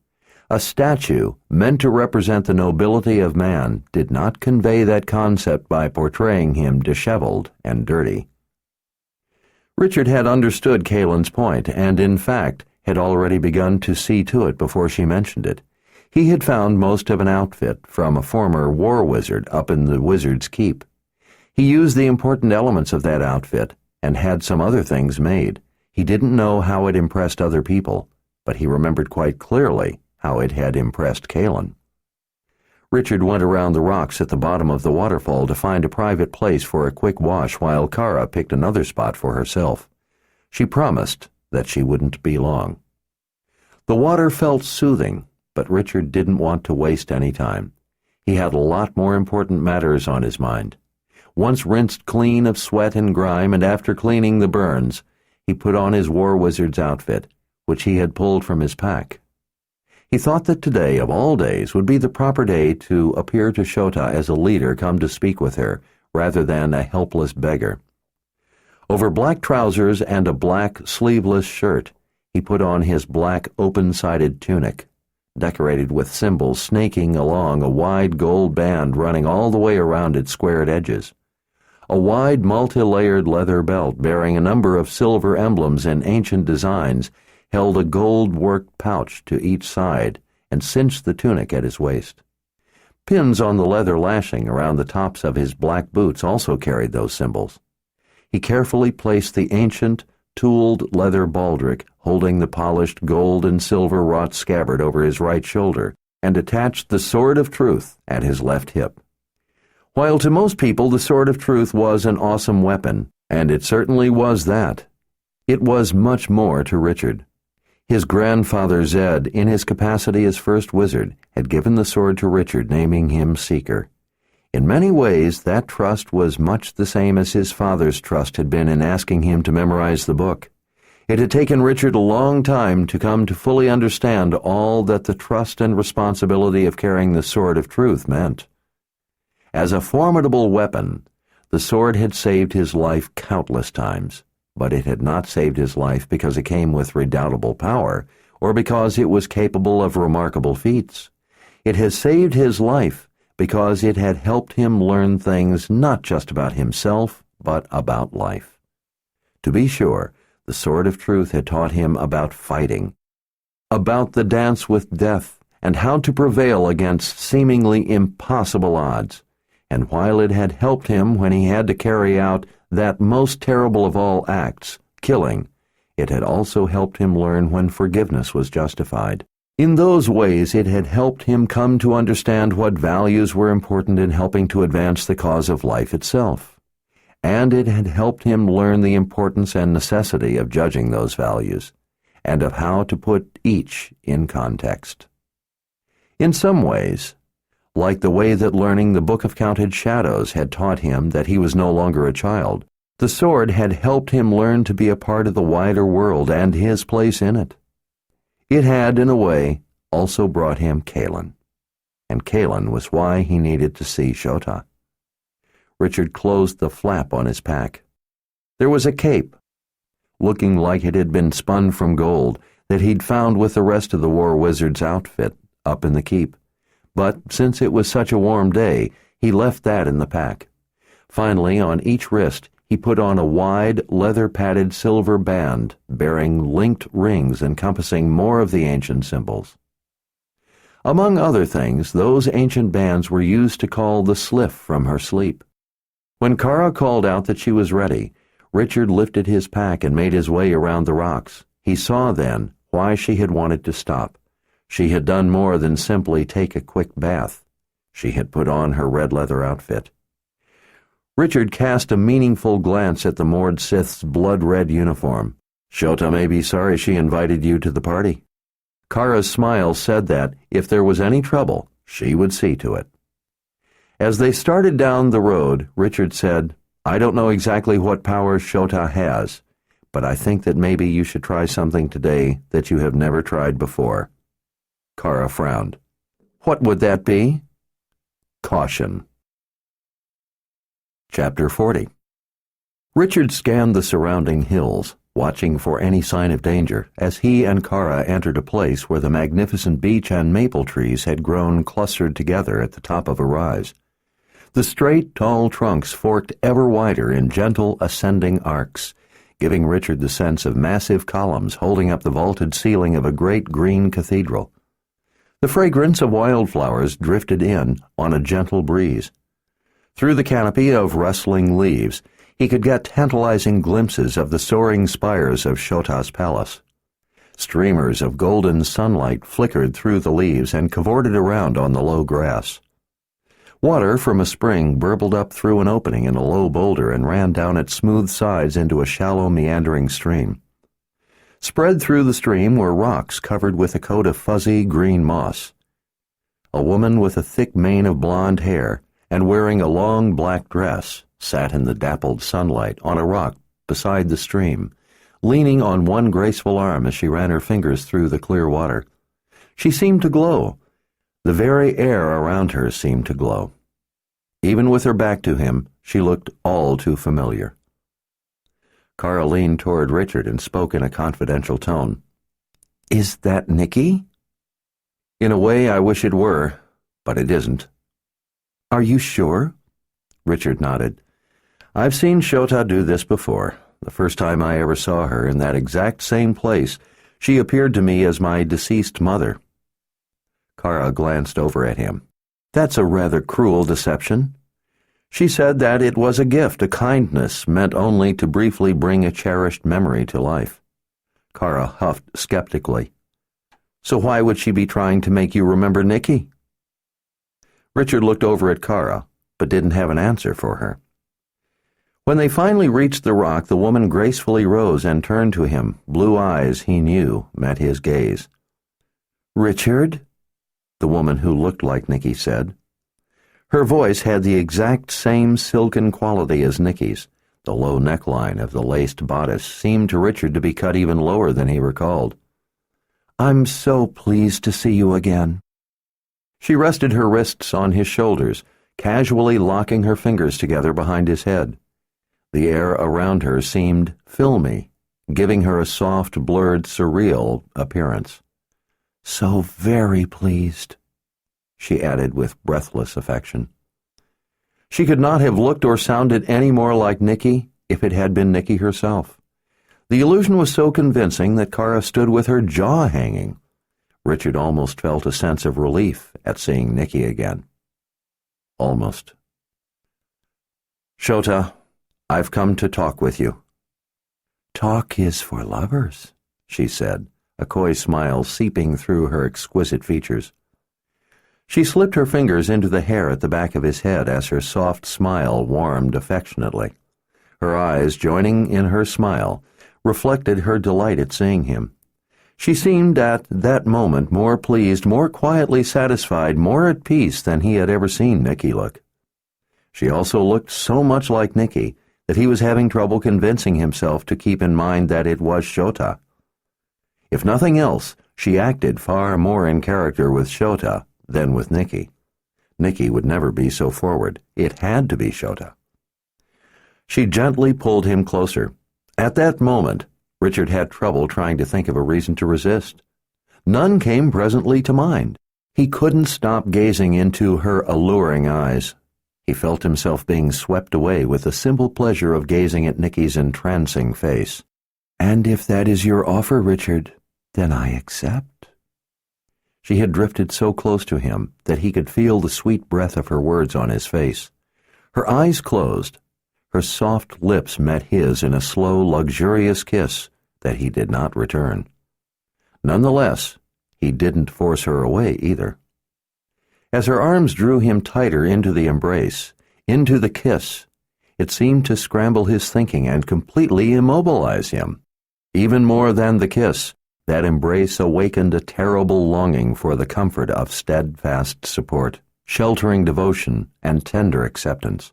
A statue, meant to represent the nobility of man, did not convey that concept by portraying him disheveled and dirty. Richard had understood Kaelin's point, and in fact had already begun to see to it before she mentioned it. He had found most of an outfit from a former war wizard up in the Wizard's Keep. He used the important elements of that outfit and had some other things made. He didn't know how it impressed other people, but he remembered quite clearly how it had impressed Kaelin. Richard went around the rocks at the bottom of the waterfall to find a private place for a quick wash while Kara picked another spot for herself. She promised that she wouldn't be long. The water felt soothing, but Richard didn't want to waste any time. He had a lot more important matters on his mind. Once rinsed clean of sweat and grime, and after cleaning the burns, he put on his war wizard's outfit, which he had pulled from his pack. He thought that today, of all days, would be the proper day to appear to Shota as a leader come to speak with her, rather than a helpless beggar. Over black trousers and a black, sleeveless shirt, he put on his black, open-sided tunic, decorated with symbols snaking along a wide gold band running all the way around its squared edges. A wide, multi-layered leather belt bearing a number of silver emblems in ancient designs held a gold-worked pouch to each side and cinched the tunic at his waist. Pins on the leather lashing around the tops of his black boots also carried those symbols. He carefully placed the ancient, tooled leather baldric holding the polished gold and silver wrought scabbard over his right shoulder and attached the Sword of Truth at his left hip. While to most people the Sword of Truth was an awesome weapon, and it certainly was that, it was much more to Richard. His grandfather Zed, in his capacity as first wizard, had given the sword to Richard, naming him Seeker. In many ways, that trust was much the same as his father's trust had been in asking him to memorize the book. It had taken Richard a long time to come to fully understand all that the trust and responsibility of carrying the sword of truth meant. As a formidable weapon, the sword had saved his life countless times, but it had not saved his life because it came with redoubtable power, or because it was capable of remarkable feats. It has saved his life because it had helped him learn things not just about himself, but about life. To be sure, the sword of truth had taught him about fighting, about the dance with death, and how to prevail against seemingly impossible odds. And while it had helped him when he had to carry out that most terrible of all acts, killing, it had also helped him learn when forgiveness was justified. In those ways, it had helped him come to understand what values were important in helping to advance the cause of life itself. And it had helped him learn the importance and necessity of judging those values, and of how to put each in context. In some ways, like the way that learning the Book of Counted Shadows had taught him that he was no longer a child, the sword had helped him learn to be a part of the wider world and his place in it. It had, in a way, also brought him Kaelin, and Kaelin was why he needed to see Shota. Richard closed the flap on his pack. There was a cape, looking like it had been spun from gold, that he'd found with the rest of the war wizard's outfit up in the keep. But since it was such a warm day, he left that in the pack. Finally, on each wrist, he put on a wide, leather-padded silver band bearing linked rings encompassing more of the ancient symbols. Among other things, those ancient bands were used to call the Sliff from her sleep. When Kara called out that she was ready, Richard lifted his pack and made his way around the rocks. He saw then why she had wanted to stop. She had done more than simply take a quick bath. She had put on her red leather outfit. Richard cast a meaningful glance at the Mord Sith's blood-red uniform. Shota may be sorry she invited you to the party. Kara's smile said that, if there was any trouble, she would see to it. As they started down the road, Richard said, "I don't know exactly what powers Shota has, but I think that maybe you should try something today that you have never tried before." Kara frowned. "What would that be?" "Caution." Chapter 40. Richard scanned the surrounding hills, watching for any sign of danger, as he and Kara entered a place where the magnificent beech and maple trees had grown clustered together at the top of a rise. The straight, tall trunks forked ever wider in gentle, ascending arcs, giving Richard the sense of massive columns holding up the vaulted ceiling of a great green cathedral. The fragrance of wildflowers drifted in on a gentle breeze. Through the canopy of rustling leaves, he could get tantalizing glimpses of the soaring spires of Shota's palace. Streamers of golden sunlight flickered through the leaves and cavorted around on the low grass. Water from a spring burbled up through an opening in a low boulder and ran down its smooth sides into a shallow, meandering stream. Spread through the stream were rocks covered with a coat of fuzzy green moss. A woman with a thick mane of blonde hair and wearing a long black dress sat in the dappled sunlight on a rock beside the stream, leaning on one graceful arm as she ran her fingers through the clear water. She seemed to glow. The very air around her seemed to glow. Even with her back to him, she looked all too familiar. Kara leaned toward Richard and spoke in a confidential tone. "Is that Nicky?" "In a way, I wish it were, but it isn't." "Are you sure?" Richard nodded. "I've seen Shota do this before. The first time I ever saw her in that exact same place, she appeared to me as my deceased mother." Kara glanced over at him. "That's a rather cruel deception." She said that it was a gift, a kindness meant only to briefly bring a cherished memory to life. Kara huffed skeptically. "So why would she be trying to make you remember Nicky?" Richard looked over at Kara, but didn't have an answer for her. When they finally reached the rock, the woman gracefully rose and turned to him. Blue eyes, he knew, met his gaze. "Richard?" the woman who looked like Nicky said. Her voice had the exact same silken quality as Nicky's. The low neckline of the laced bodice seemed to Richard to be cut even lower than he recalled. "I'm so pleased to see you again." She rested her wrists on his shoulders, casually locking her fingers together behind his head. The air around her seemed filmy, giving her a soft, blurred, surreal appearance. "So very pleased," she added with breathless affection. She could not have looked or sounded any more like Nicky if it had been Nicky herself. The illusion was so convincing that Kara stood with her jaw hanging. Richard almost felt a sense of relief at seeing Nicky again. Almost. "Shota, I've come to talk with you." "Talk is for lovers," she said, a coy smile seeping through her exquisite features. She slipped her fingers into the hair at the back of his head as her soft smile warmed affectionately. Her eyes, joining in her smile, reflected her delight at seeing him. She seemed at that moment more pleased, more quietly satisfied, more at peace than he had ever seen Nicky look. She also looked so much like Nicky that he was having trouble convincing himself to keep in mind that it was Shota. If nothing else, she acted far more in character with Shota than with Nicky. Nicky would never be so forward. It had to be Shota. She gently pulled him closer. At that moment, Richard had trouble trying to think of a reason to resist. None came presently to mind. He couldn't stop gazing into her alluring eyes. He felt himself being swept away with the simple pleasure of gazing at Nicky's entrancing face. "And if that is your offer, Richard, then I accept." She had drifted so close to him that he could feel the sweet breath of her words on his face. Her eyes closed. Her soft lips met his in a slow, luxurious kiss that he did not return. Nonetheless, he didn't force her away either. As her arms drew him tighter into the embrace, into the kiss, it seemed to scramble his thinking and completely immobilize him. Even more than the kiss, that embrace awakened a terrible longing for the comfort of steadfast support, sheltering devotion, and tender acceptance.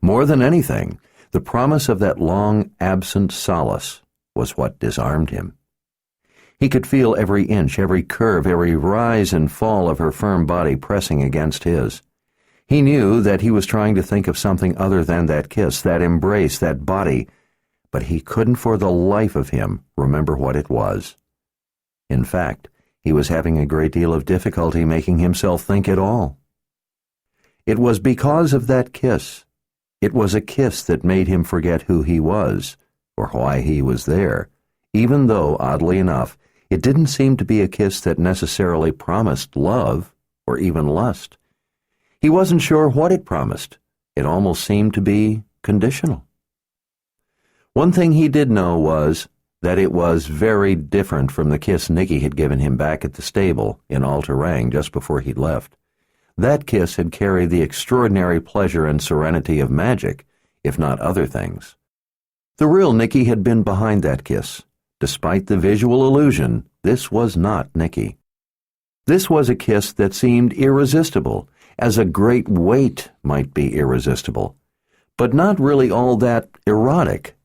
More than anything, the promise of that long-absent solace was what disarmed him. He could feel every inch, every curve, every rise and fall of her firm body pressing against his. He knew that he was trying to think of something other than that kiss, that embrace, that body, but he couldn't for the life of him remember what it was. In fact, he was having a great deal of difficulty making himself think at all. It was because of that kiss. It was a kiss that made him forget who he was, or why he was there, even though, oddly enough, it didn't seem to be a kiss that necessarily promised love, or even lust. He wasn't sure what it promised. It almost seemed to be conditional. One thing he did know was that it was very different from the kiss Nicky had given him back at the stable in All-Terrain just before he'd left. That kiss had carried the extraordinary pleasure and serenity of magic, if not other things. The real Nicky had been behind that kiss. Despite the visual illusion, this was not Nicky. This was a kiss that seemed irresistible, as a great weight might be irresistible, but not really all that erotic.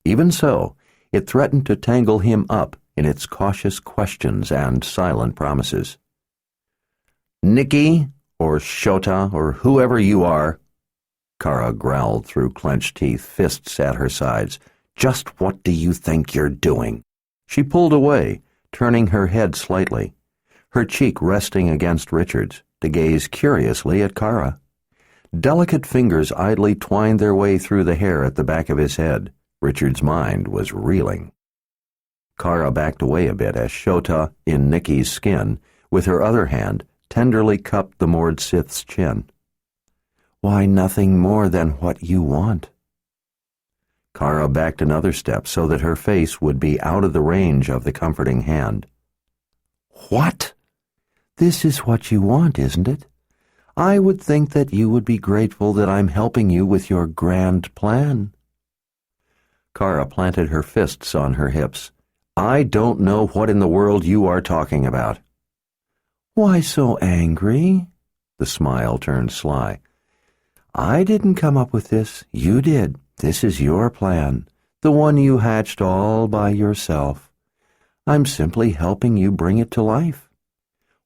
Even so, it threatened to tangle him up in its cautious questions and silent promises. "Nicky, or Shota, or whoever you are," Kara growled through clenched teeth, fists at her sides, "just what do you think you're doing?" She pulled away, turning her head slightly, her cheek resting against Richard's, to gaze curiously at Kara. Delicate fingers idly twined their way through the hair at the back of his head. Richard's mind was reeling. Kara backed away a bit as Shota, in Nicky's skin, with her other hand, tenderly cupped the moored Sith's chin. "Why, nothing more than what you want." Kara backed another step so that her face would be out of the range of the comforting hand. "What?" "This is what you want, isn't it? I would think that you would be grateful that I'm helping you with your grand plan." Kara planted her fists on her hips. "I don't know what in the world you are talking about." "Why so angry?" The smile turned sly. "I didn't come up with this. You did. This is your plan, the one you hatched all by yourself. I'm simply helping you bring it to life."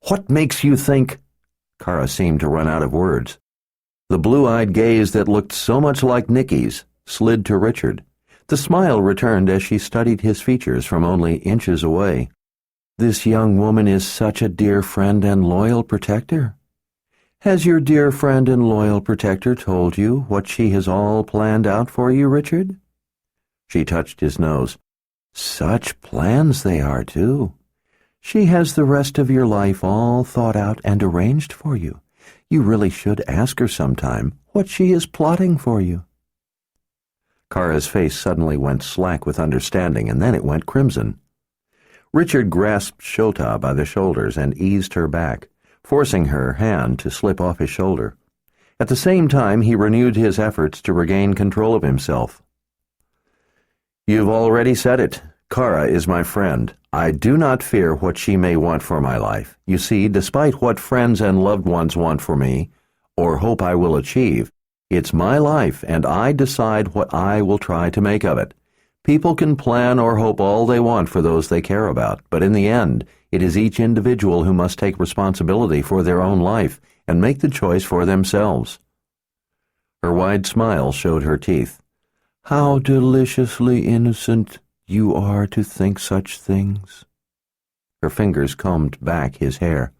"What makes you think—" Kara seemed to run out of words. The blue-eyed gaze that looked so much like Nicky's slid to Richard. The smile returned as she studied his features from only inches away. "This young woman is such a dear friend and loyal protector. Has your dear friend and loyal protector told you what she has all planned out for you, Richard?" She touched his nose. "Such plans they are, too. She has the rest of your life all thought out and arranged for you. You really should ask her sometime what she is plotting for you." Kara's face suddenly went slack with understanding, and then it went crimson. Richard grasped Shota by the shoulders and eased her back, forcing her hand to slip off his shoulder. At the same time, he renewed his efforts to regain control of himself. "You've already said it. Kara is my friend. I do not fear what she may want for my life. You see, despite what friends and loved ones want for me, or hope I will achieve, it's my life, and I decide what I will try to make of it. People can plan or hope all they want for those they care about, but in the end, it is each individual who must take responsibility for their own life and make the choice for themselves." Her wide smile showed her teeth. "How deliciously innocent you are to think such things." Her fingers combed back his hair.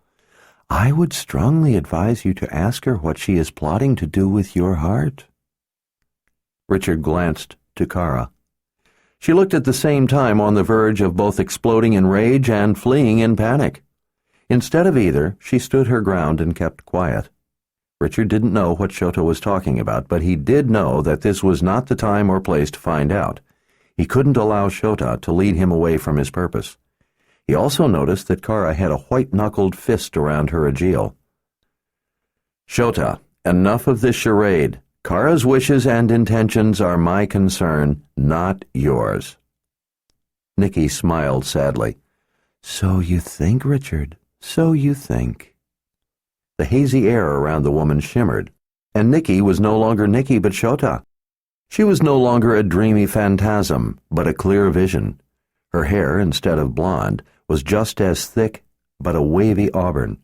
"I would strongly advise you to ask her what she is plotting to do with your heart." Richard glanced to Kara. She looked at the same time on the verge of both exploding in rage and fleeing in panic. Instead of either, she stood her ground and kept quiet. Richard didn't know what Shota was talking about, but he did know that this was not the time or place to find out. He couldn't allow Shota to lead him away from his purpose. He also noticed that Kara had a white-knuckled fist around her agiel. "Shota, enough of this charade. Kara's wishes and intentions are my concern, not yours." Nicky smiled sadly. "So you think, Richard, so you think." The hazy air around the woman shimmered, and Nicky was no longer Nicky but Shota. She was no longer a dreamy phantasm, but a clear vision. Her hair, instead of blonde, was just as thick, but a wavy auburn.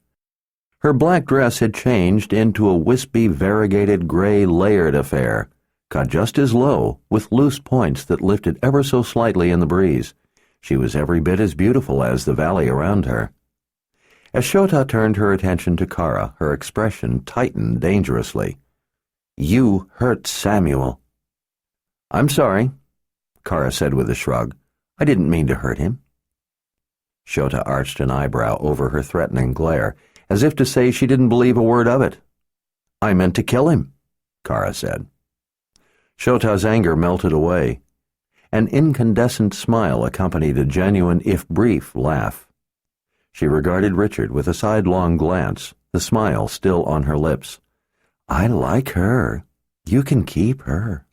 Her black dress had changed into a wispy, variegated gray layered affair, cut just as low, with loose points that lifted ever so slightly in the breeze. She was every bit as beautiful as the valley around her. As Shota turned her attention to Kara, her expression tightened dangerously. "You hurt Samuel." "I'm sorry," Kara said with a shrug. "I didn't mean to hurt him." Shota arched an eyebrow over her threatening glare, as if to say she didn't believe a word of it. "I meant to kill him," Kara said. Shota's anger melted away. An incandescent smile accompanied a genuine, if brief, laugh. She regarded Richard with a sidelong glance, the smile still on her lips. "I like her. You can keep her."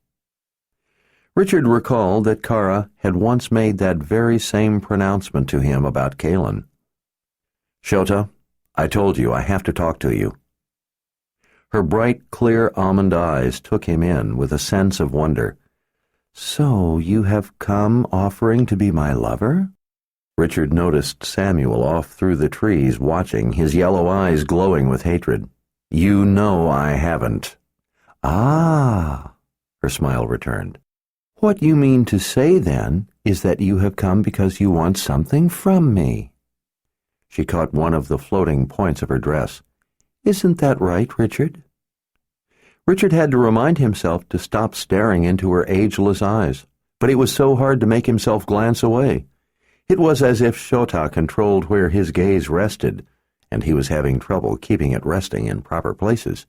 Richard recalled that Kara had once made that very same pronouncement to him about Kaylin. "Shota, I told you I have to talk to you." Her bright, clear almond eyes took him in with a sense of wonder. "So you have come offering to be my lover?" Richard noticed Samuel off through the trees watching, his yellow eyes glowing with hatred. "You know I haven't." "Ah," her smile returned. "What you mean to say, then, is that you have come because you want something from me." She caught one of the floating points of her dress. "Isn't that right, Richard?" Richard had to remind himself to stop staring into her ageless eyes, but it was so hard to make himself glance away. It was as if Shota controlled where his gaze rested, and he was having trouble keeping it resting in proper places.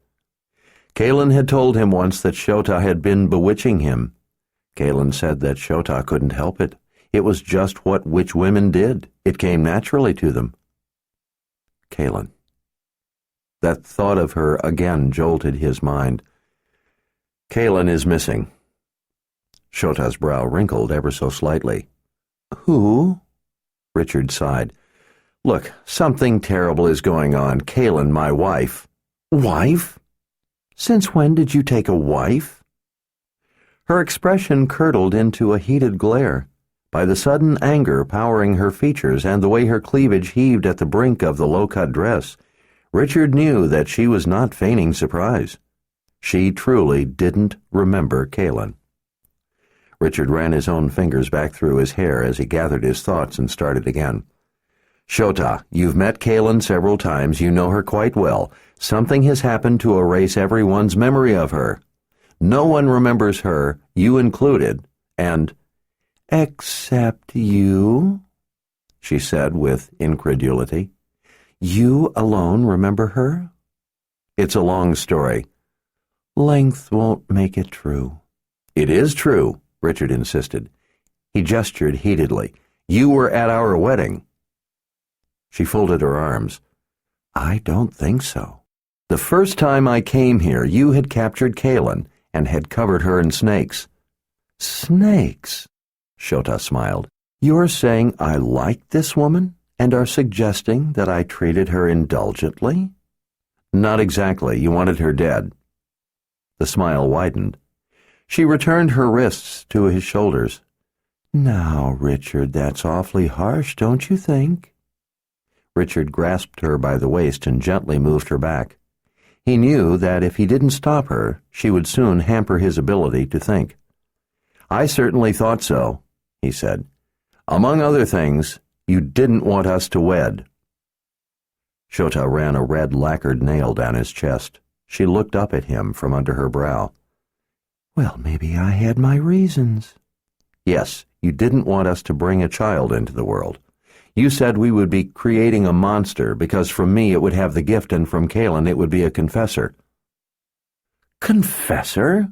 Kaylin had told him once that Shota had been bewitching him. Kaylin said that Shota couldn't help it. It was just what witch women did. It came naturally to them. Kaylin. That thought of her again jolted his mind. Kaylin is missing. Shota's brow wrinkled ever so slightly. Who? Richard sighed. Look, something terrible is going on. Kaylin, my wife. Wife? Since when did you take a wife? Her expression curdled into a heated glare. By the sudden anger powering her features and the way her cleavage heaved at the brink of the low-cut dress, Richard knew that she was not feigning surprise. She truly didn't remember Kaylin. Richard ran his own fingers back through his hair as he gathered his thoughts and started again. Shota, you've met Kaylin several times. You know her quite well. Something has happened to erase everyone's memory of her. No one remembers her, you included, and— Except you, she said with incredulity. You alone remember her? It's a long story. Length won't make it true. It is true, Richard insisted. He gestured heatedly. You were at our wedding. She folded her arms. I don't think so. The first time I came here, you had captured Kaylin and had covered her in snakes. Snakes? Shota smiled. You're saying I liked this woman and are suggesting that I treated her indulgently? Not exactly. You wanted her dead. The smile widened. She returned her wrists to his shoulders. Now, Richard, that's awfully harsh, don't you think? Richard grasped her by the waist and gently moved her back. He knew that if he didn't stop her, she would soon hamper his ability to think. I certainly thought so, he said. Among other things, you didn't want us to wed. Shota ran a red lacquered nail down his chest. She looked up at him from under her brow. Well, maybe I had my reasons. Yes, you didn't want us to bring a child into the world. You said we would be creating a monster because from me it would have the gift and from Kaylin it would be a confessor. Confessor?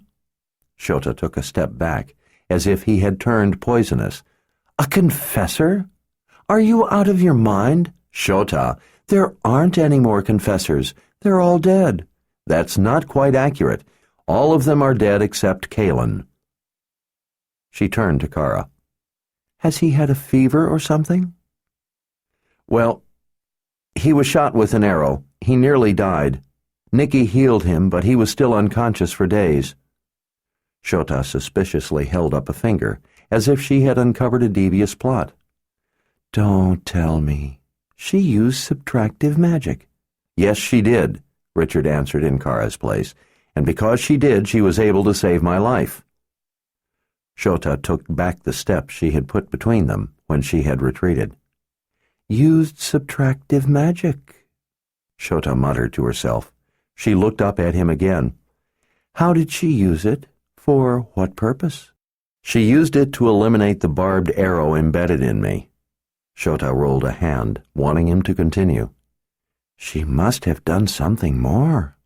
Shota took a step back, as if he had turned poisonous. A confessor? Are you out of your mind? Shota, there aren't any more confessors. They're all dead. That's not quite accurate. All of them are dead except Kaylin. She turned to Kara. Has he had a fever or something? Well, he was shot with an arrow. He nearly died. Nikki healed him, but he was still unconscious for days. Shota suspiciously held up a finger, as if she had uncovered a devious plot. Don't tell me. She used subtractive magic. Yes, she did, Richard answered in Kara's place, and because she did, she was able to save my life. Shota took back the step she had put between them when she had retreated. Used subtractive magic, Shota muttered to herself. She looked up at him again. How did she use it? For what purpose? She used it to eliminate the barbed arrow embedded in me. Shota rolled a hand, wanting him to continue. She must have done something more.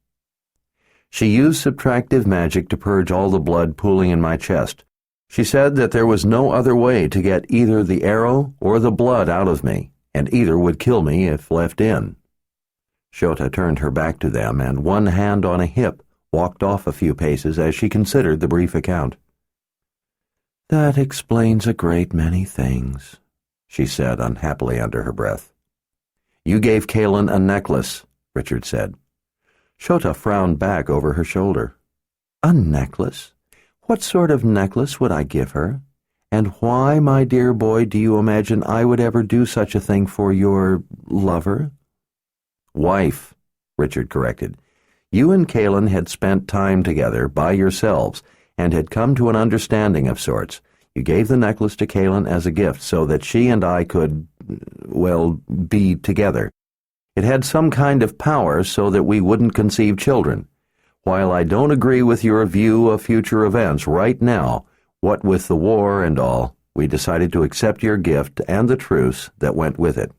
She used subtractive magic to purge all the blood pooling in my chest. She said that there was no other way to get either the arrow or the blood out of me, and either would kill me if left in. Shota turned her back to them, and one hand on a hip, walked off a few paces as she considered the brief account. That explains a great many things, she said unhappily under her breath. You gave Kaylin a necklace, Richard said. Shota frowned back over her shoulder. A necklace? What sort of necklace would I give her? And why, my dear boy, do you imagine I would ever do such a thing for your lover? Wife, Richard corrected. You and Kaylin had spent time together by yourselves and had come to an understanding of sorts. You gave the necklace to Kaylin as a gift so that she and I could, well, be together. It had some kind of power so that we wouldn't conceive children. While I don't agree with your view of future events right now, what with the war and all, we decided to accept your gift and the truce that went with it.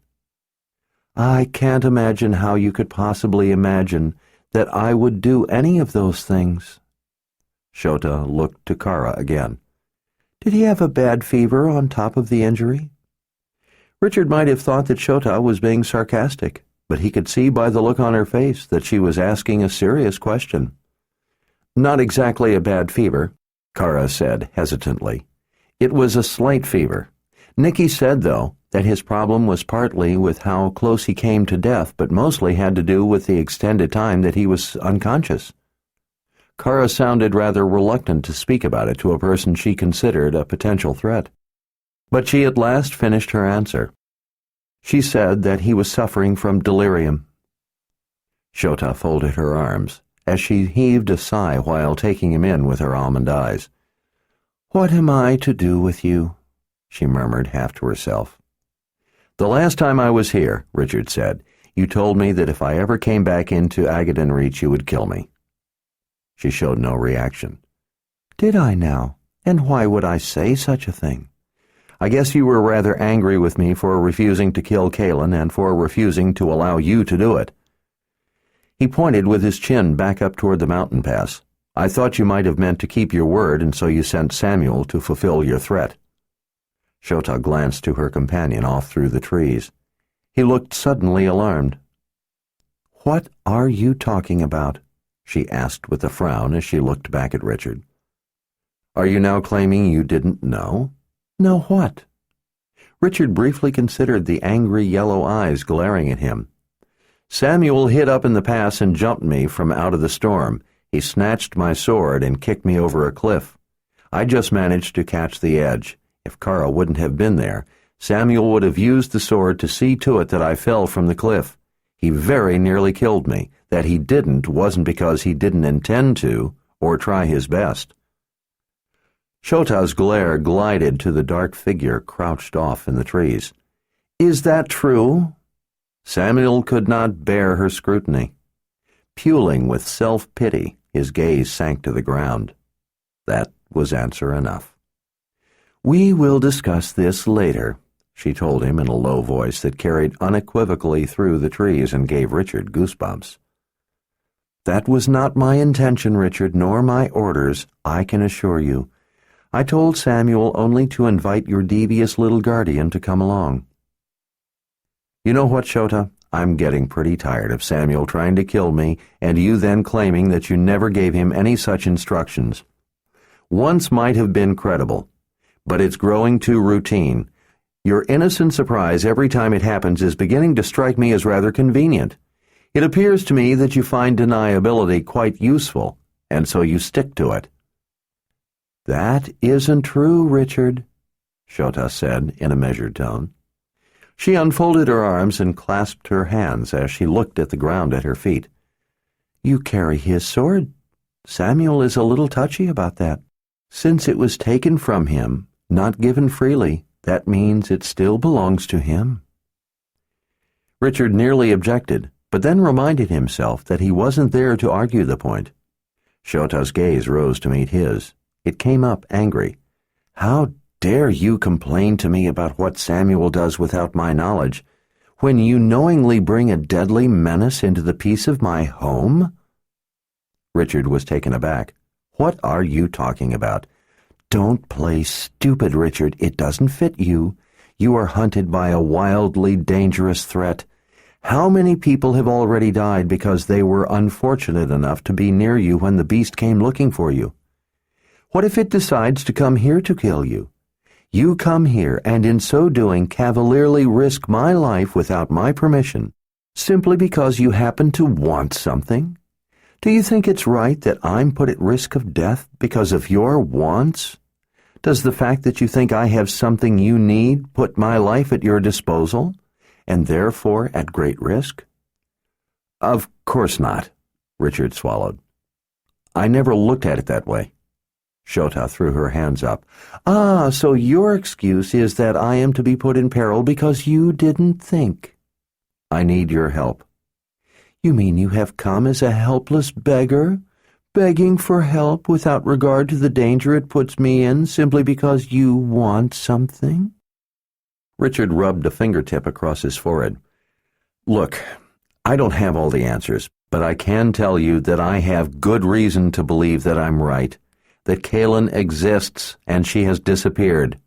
I can't imagine how you could possibly imagine that I would do any of those things. Shota looked to Kara again. Did he have a bad fever on top of the injury? Richard might have thought that Shota was being sarcastic, but he could see by the look on her face that she was asking a serious question. Not exactly a bad fever. Kara said hesitantly. It was a slight fever. Nicky said, though, that his problem was partly with how close he came to death, but mostly had to do with the extended time that he was unconscious. Kara sounded rather reluctant to speak about it to a person she considered a potential threat. But she at last finished her answer. She said that he was suffering from delirium. Shota folded her arms as she heaved a sigh while taking him in with her almond eyes. "What am I to do with you?" she murmured half to herself. "The last time I was here," Richard said, "you told me that if I ever came back into Agaden Reach you would kill me." She showed no reaction. "Did I now? And why would I say such a thing?" "I guess you were rather angry with me for refusing to kill Kalen and for refusing to allow you to do it." He pointed with his chin back up toward the mountain pass. "I thought you might have meant to keep your word, and so you sent Samuel to fulfill your threat." Shota glanced to her companion off through the trees. He looked suddenly alarmed. "What are you talking about?" she asked with a frown as she looked back at Richard. "Are you now claiming you didn't know?" "Know what?" Richard briefly considered the angry yellow eyes glaring at him. "Samuel hid up in the pass and jumped me from out of the storm. He snatched my sword and kicked me over a cliff. I just managed to catch the edge. If Kara wouldn't have been there, Samuel would have used the sword to see to it that I fell from the cliff. He very nearly killed me. That he didn't wasn't because he didn't intend to or try his best." Shota's glare glided to the dark figure crouched off in the trees. "Is that true?" Samuel could not bear her scrutiny. Puling with self-pity, his gaze sank to the ground. That was answer enough. "We will discuss this later," she told him in a low voice that carried unequivocally through the trees and gave Richard goosebumps. "That was not my intention, Richard, nor my orders, I can assure you. I told Samuel only to invite your devious little guardian to come along." "You know what, Shota? I'm getting pretty tired of Samuel trying to kill me and you then claiming that you never gave him any such instructions. Once might have been credible, but it's growing too routine. Your innocent surprise every time it happens is beginning to strike me as rather convenient. It appears to me that you find deniability quite useful, and so you stick to it." "That isn't true, Richard," Shota said in a measured tone. She unfolded her arms and clasped her hands as she looked at the ground at her feet. "You carry his sword. Samuel is a little touchy about that. Since it was taken from him, not given freely, that means it still belongs to him." Richard nearly objected, but then reminded himself that he wasn't there to argue the point. Shota's gaze rose to meet his. It came up angry. "How dare you complain to me about what Samuel does without my knowledge, when you knowingly bring a deadly menace into the peace of my home?" Richard was taken aback. "What are you talking about?" "Don't play stupid, Richard. It doesn't fit you. You are hunted by a wildly dangerous threat. How many people have already died because they were unfortunate enough to be near you when the beast came looking for you? What if it decides to come here to kill you? You come here and in so doing cavalierly risk my life without my permission, simply because you happen to want something? Do you think it's right that I'm put at risk of death because of your wants? Does the fact that you think I have something you need put my life at your disposal, and therefore at great risk?" "Of course not," Richard swallowed. "I never looked at it that way." Shota threw her hands up. "Ah, so your excuse is that I am to be put in peril because you didn't think." "I need your help." "You mean you have come as a helpless beggar, begging for help without regard to the danger it puts me in simply because you want something?" Richard rubbed a fingertip across his forehead. "Look, I don't have all the answers, but I can tell you that I have good reason to believe that I'm right, that Kalen exists and she has disappeared."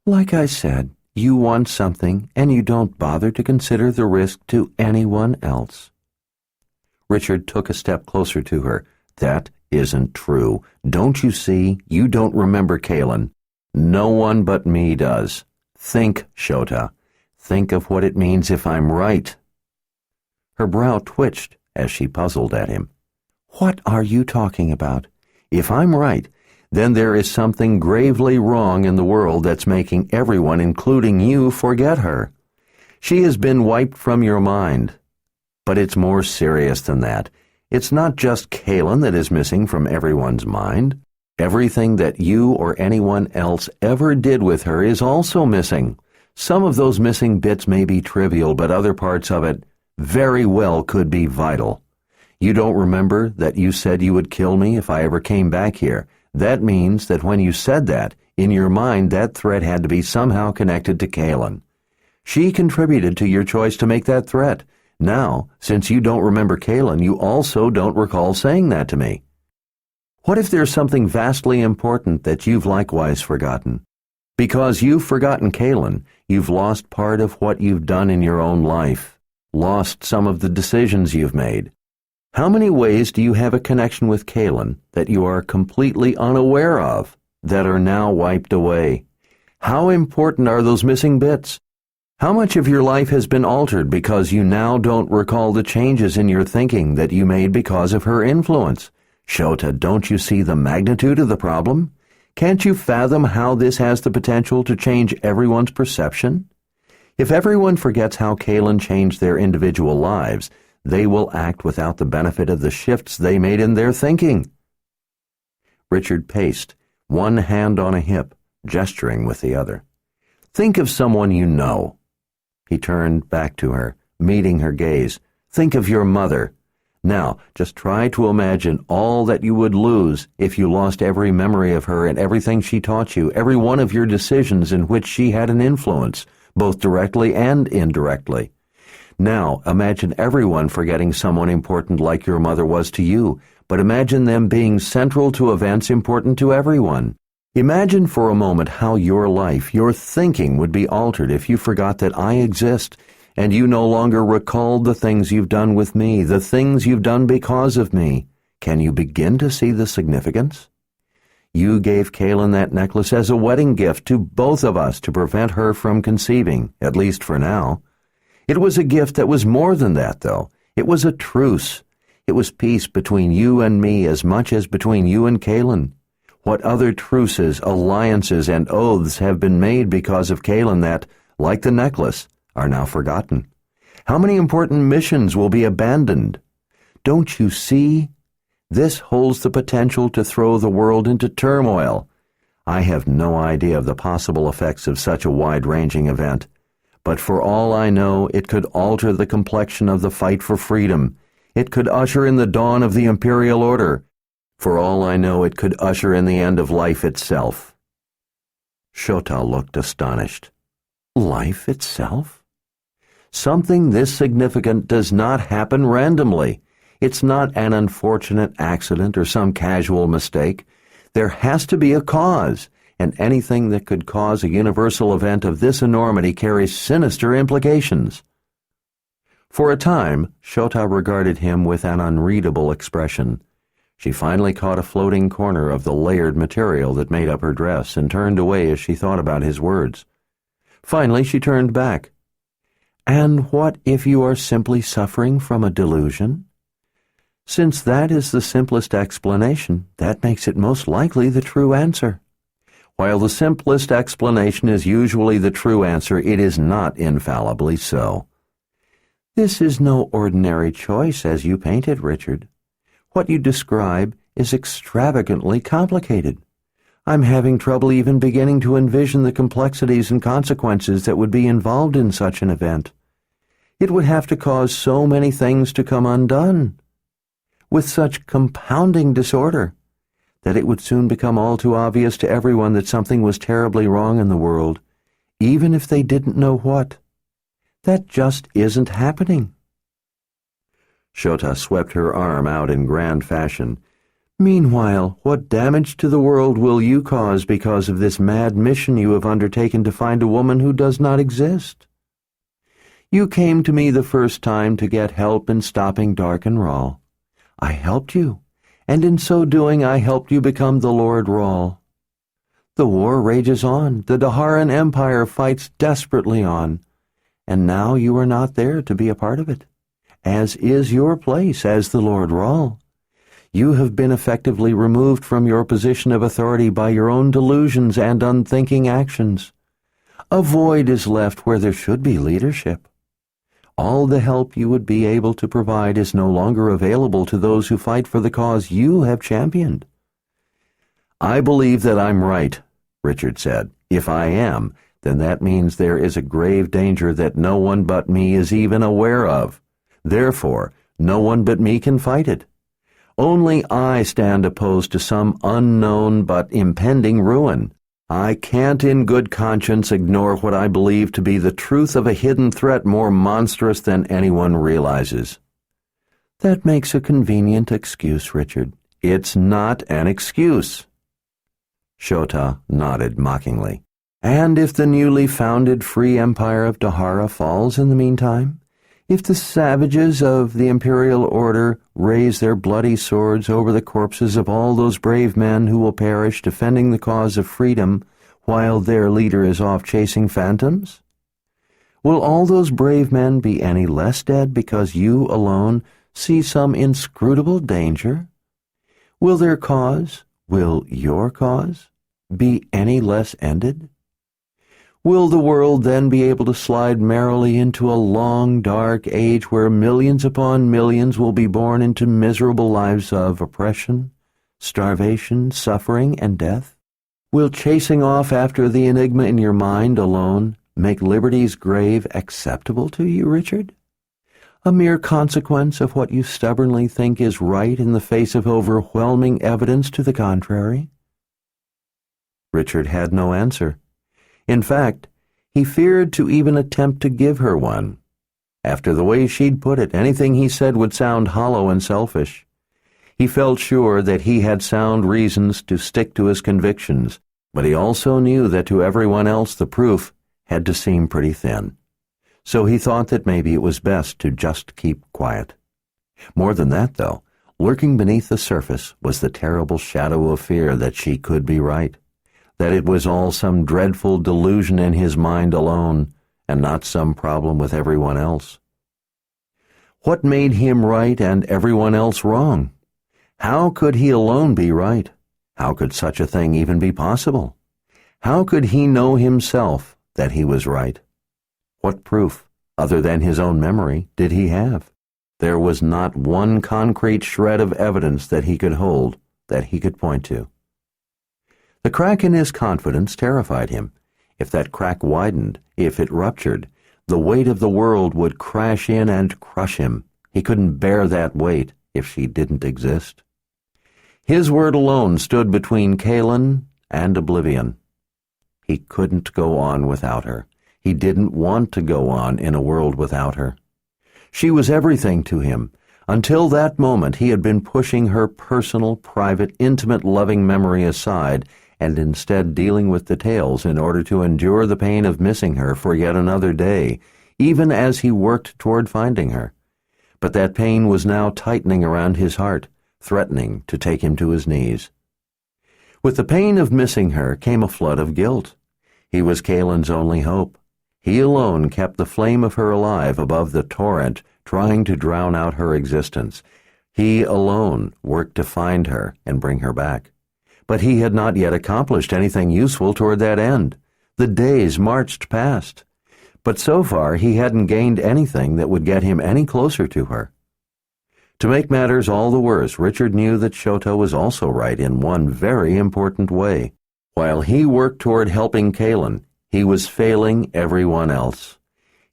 "Like I said, you want something and you don't bother to consider the risk to anyone else." Richard took a step closer to her. "That isn't true. Don't you see? You don't remember Kalen. No one but me does. Think, Shota. Think of what it means if I'm right. Her brow twitched as she puzzled at him. What are you talking about? If I'm right, then there is something gravely wrong in the world that's making everyone, including you, forget her. She has been wiped from your mind. But it's more serious than that. It's not just Kalen that is missing from everyone's mind. Everything that you or anyone else ever did with her is also missing. Some of those missing bits may be trivial, but other parts of it very well could be vital. You don't remember that you said you would kill me if I ever came back here. That means that when you said that, in your mind that threat had to be somehow connected to Kalen. She contributed to your choice to make that threat. Now, since you don't remember Kalen, you also don't recall saying that to me. What if there's something vastly important that you've likewise forgotten? Because you've forgotten Kalen, you've lost part of what you've done in your own life, lost some of the decisions you've made. How many ways do you have a connection with Kalen that you are completely unaware of, that are now wiped away? How important are those missing bits? How much of your life has been altered because you now don't recall the changes in your thinking that you made because of her influence? Shota, don't you see the magnitude of the problem? Can't you fathom how this has the potential to change everyone's perception? If everyone forgets how Kalen changed their individual lives, they will act without the benefit of the shifts they made in their thinking. Richard paced, one hand on a hip, gesturing with the other. Think of someone you know. He turned back to her, meeting her gaze. Think of your mother. Now, just try to imagine all that you would lose if you lost every memory of her and everything she taught you, every one of your decisions in which she had an influence, both directly and indirectly. Now, imagine everyone forgetting someone important like your mother was to you, but imagine them being central to events important to everyone. Imagine for a moment how your life, your thinking would be altered if you forgot that I exist, and you no longer recalled the things you've done with me, the things you've done because of me. Can you begin to see the significance? You gave Kalen that necklace as a wedding gift to both of us to prevent her from conceiving, at least for now. It was a gift that was more than that, though. It was a truce. It was peace between you and me as much as between you and Kalen. What other truces, alliances, and oaths have been made because of Kalen that, like the necklace, are now forgotten? How many important missions will be abandoned? Don't you see? This holds the potential to throw the world into turmoil. I have no idea of the possible effects of such a wide-ranging event, but for all I know, it could alter the complexion of the fight for freedom. It could usher in the dawn of the imperial order. For all I know, it could usher in the end of life itself. Shota looked astonished. Life itself? Something this significant does not happen randomly. It's not an unfortunate accident or some casual mistake. There has to be a cause, and anything that could cause a universal event of this enormity carries sinister implications. For a time, Shota regarded him with an unreadable expression. She finally caught a floating corner of the layered material that made up her dress and turned away as she thought about his words. Finally, she turned back. And what if you are simply suffering from a delusion? Since that is the simplest explanation, that makes it most likely the true answer. While the simplest explanation is usually the true answer, it is not infallibly so. This is no ordinary choice as you paint it, Richard. What you describe is extravagantly complicated. I'm having trouble even beginning to envision the complexities and consequences that would be involved in such an event. It would have to cause so many things to come undone, with such compounding disorder, that it would soon become all too obvious to everyone that something was terribly wrong in the world, even if they didn't know what. That just isn't happening. Shota swept her arm out in grand fashion. Meanwhile, what damage to the world will you cause because of this mad mission you have undertaken to find a woman who does not exist? You came to me the first time to get help in stopping Dark and Rahl. I helped you, and in so doing I helped you become the Lord Rahl. The war rages on, the Daharan Empire fights desperately on, and now you are not there to be a part of it, as is your place as the Lord Rahl. You have been effectively removed from your position of authority by your own delusions and unthinking actions. A void is left where there should be leadership. All the help you would be able to provide is no longer available to those who fight for the cause you have championed. I believe that I'm right, Richard said. If I am, then that means there is a grave danger that no one but me is even aware of. Therefore, no one but me can fight it. Only I stand opposed to some unknown but impending ruin. I can't in good conscience ignore what I believe to be the truth of a hidden threat more monstrous than anyone realizes. That makes a convenient excuse, Richard. It's not an excuse. Shota nodded mockingly. And if the newly founded free empire of Dahara falls in the meantime? If the savages of the imperial order raise their bloody swords over the corpses of all those brave men who will perish defending the cause of freedom while their leader is off chasing phantoms? Will all those brave men be any less dead because you alone see some inscrutable danger? Will their cause, will your cause, be any less ended? Will the world then be able to slide merrily into a long, dark age where millions upon millions will be born into miserable lives of oppression, starvation, suffering, and death? Will chasing off after the enigma in your mind alone make liberty's grave acceptable to you, Richard? A mere consequence of what you stubbornly think is right in the face of overwhelming evidence to the contrary? Richard had no answer. In fact, he feared to even attempt to give her one. After the way she'd put it, anything he said would sound hollow and selfish. He felt sure that he had sound reasons to stick to his convictions, but he also knew that to everyone else the proof had to seem pretty thin. So he thought that maybe it was best to just keep quiet. More than that, though, lurking beneath the surface was the terrible shadow of fear that she could be right, that it was all some dreadful delusion in his mind alone, and not some problem with everyone else. What made him right and everyone else wrong? How could he alone be right? How could such a thing even be possible? How could he know himself that he was right? What proof, other than his own memory, did he have? There was not one concrete shred of evidence that he could hold, that he could point to. The crack in his confidence terrified him. If that crack widened, if it ruptured, the weight of the world would crash in and crush him. He couldn't bear that weight if she didn't exist. His word alone stood between Kaelin and oblivion. He couldn't go on without her. He didn't want to go on in a world without her. She was everything to him. Until that moment he had been pushing her personal, private, intimate, loving memory aside and instead dealing with details in order to endure the pain of missing her for yet another day, even as he worked toward finding her. But that pain was now tightening around his heart, threatening to take him to his knees. With the pain of missing her came a flood of guilt. He was Kaelin's only hope. He alone kept the flame of her alive above the torrent, trying to drown out her existence. He alone worked to find her and bring her back. But he had not yet accomplished anything useful toward that end. The days marched past. But so far he hadn't gained anything that would get him any closer to her. To make matters all the worse, Richard knew that Shota was also right in one very important way. While he worked toward helping Kaelin, he was failing everyone else.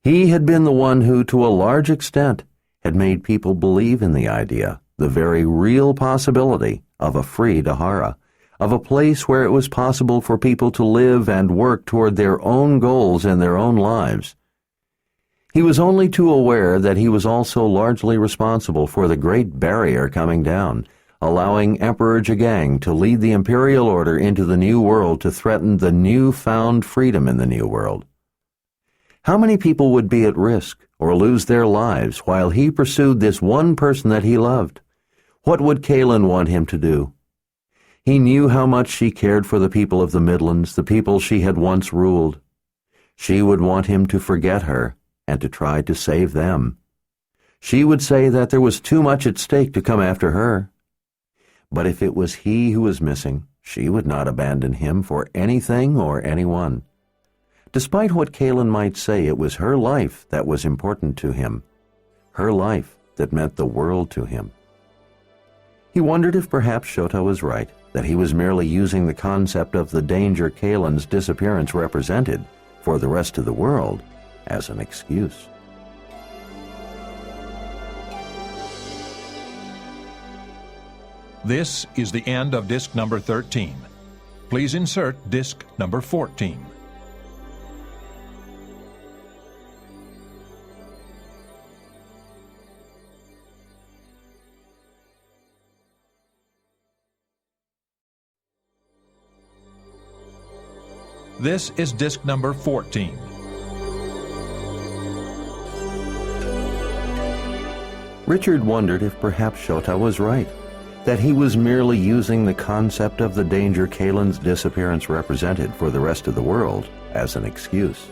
He had been the one who, to a large extent, had made people believe in the idea, the very real possibility of a free Dahara, of a place where it was possible for people to live and work toward their own goals in their own lives. He was only too aware that he was also largely responsible for the great barrier coming down, allowing Emperor Jagang to lead the imperial order into the New World to threaten the new-found freedom in the New World. How many people would be at risk or lose their lives while he pursued this one person that he loved? What would Kaylin want him to do? He knew how much she cared for the people of the Midlands, the people she had once ruled. She would want him to forget her and to try to save them. She would say that there was too much at stake to come after her. But if it was he who was missing, she would not abandon him for anything or anyone. Despite what Kaylin might say, it was her life that was important to him, her life that meant the world to him. He wondered if perhaps Shota was right, that he was merely using the concept of the danger Kaylin's disappearance represented for the rest of the world as an excuse. This is the end of disc number 13. Please insert disc number 14. This is disc number 14. Richard wondered if perhaps Shota was right, that he was merely using the concept of the danger Kaylin's disappearance represented for the rest of the world as an excuse.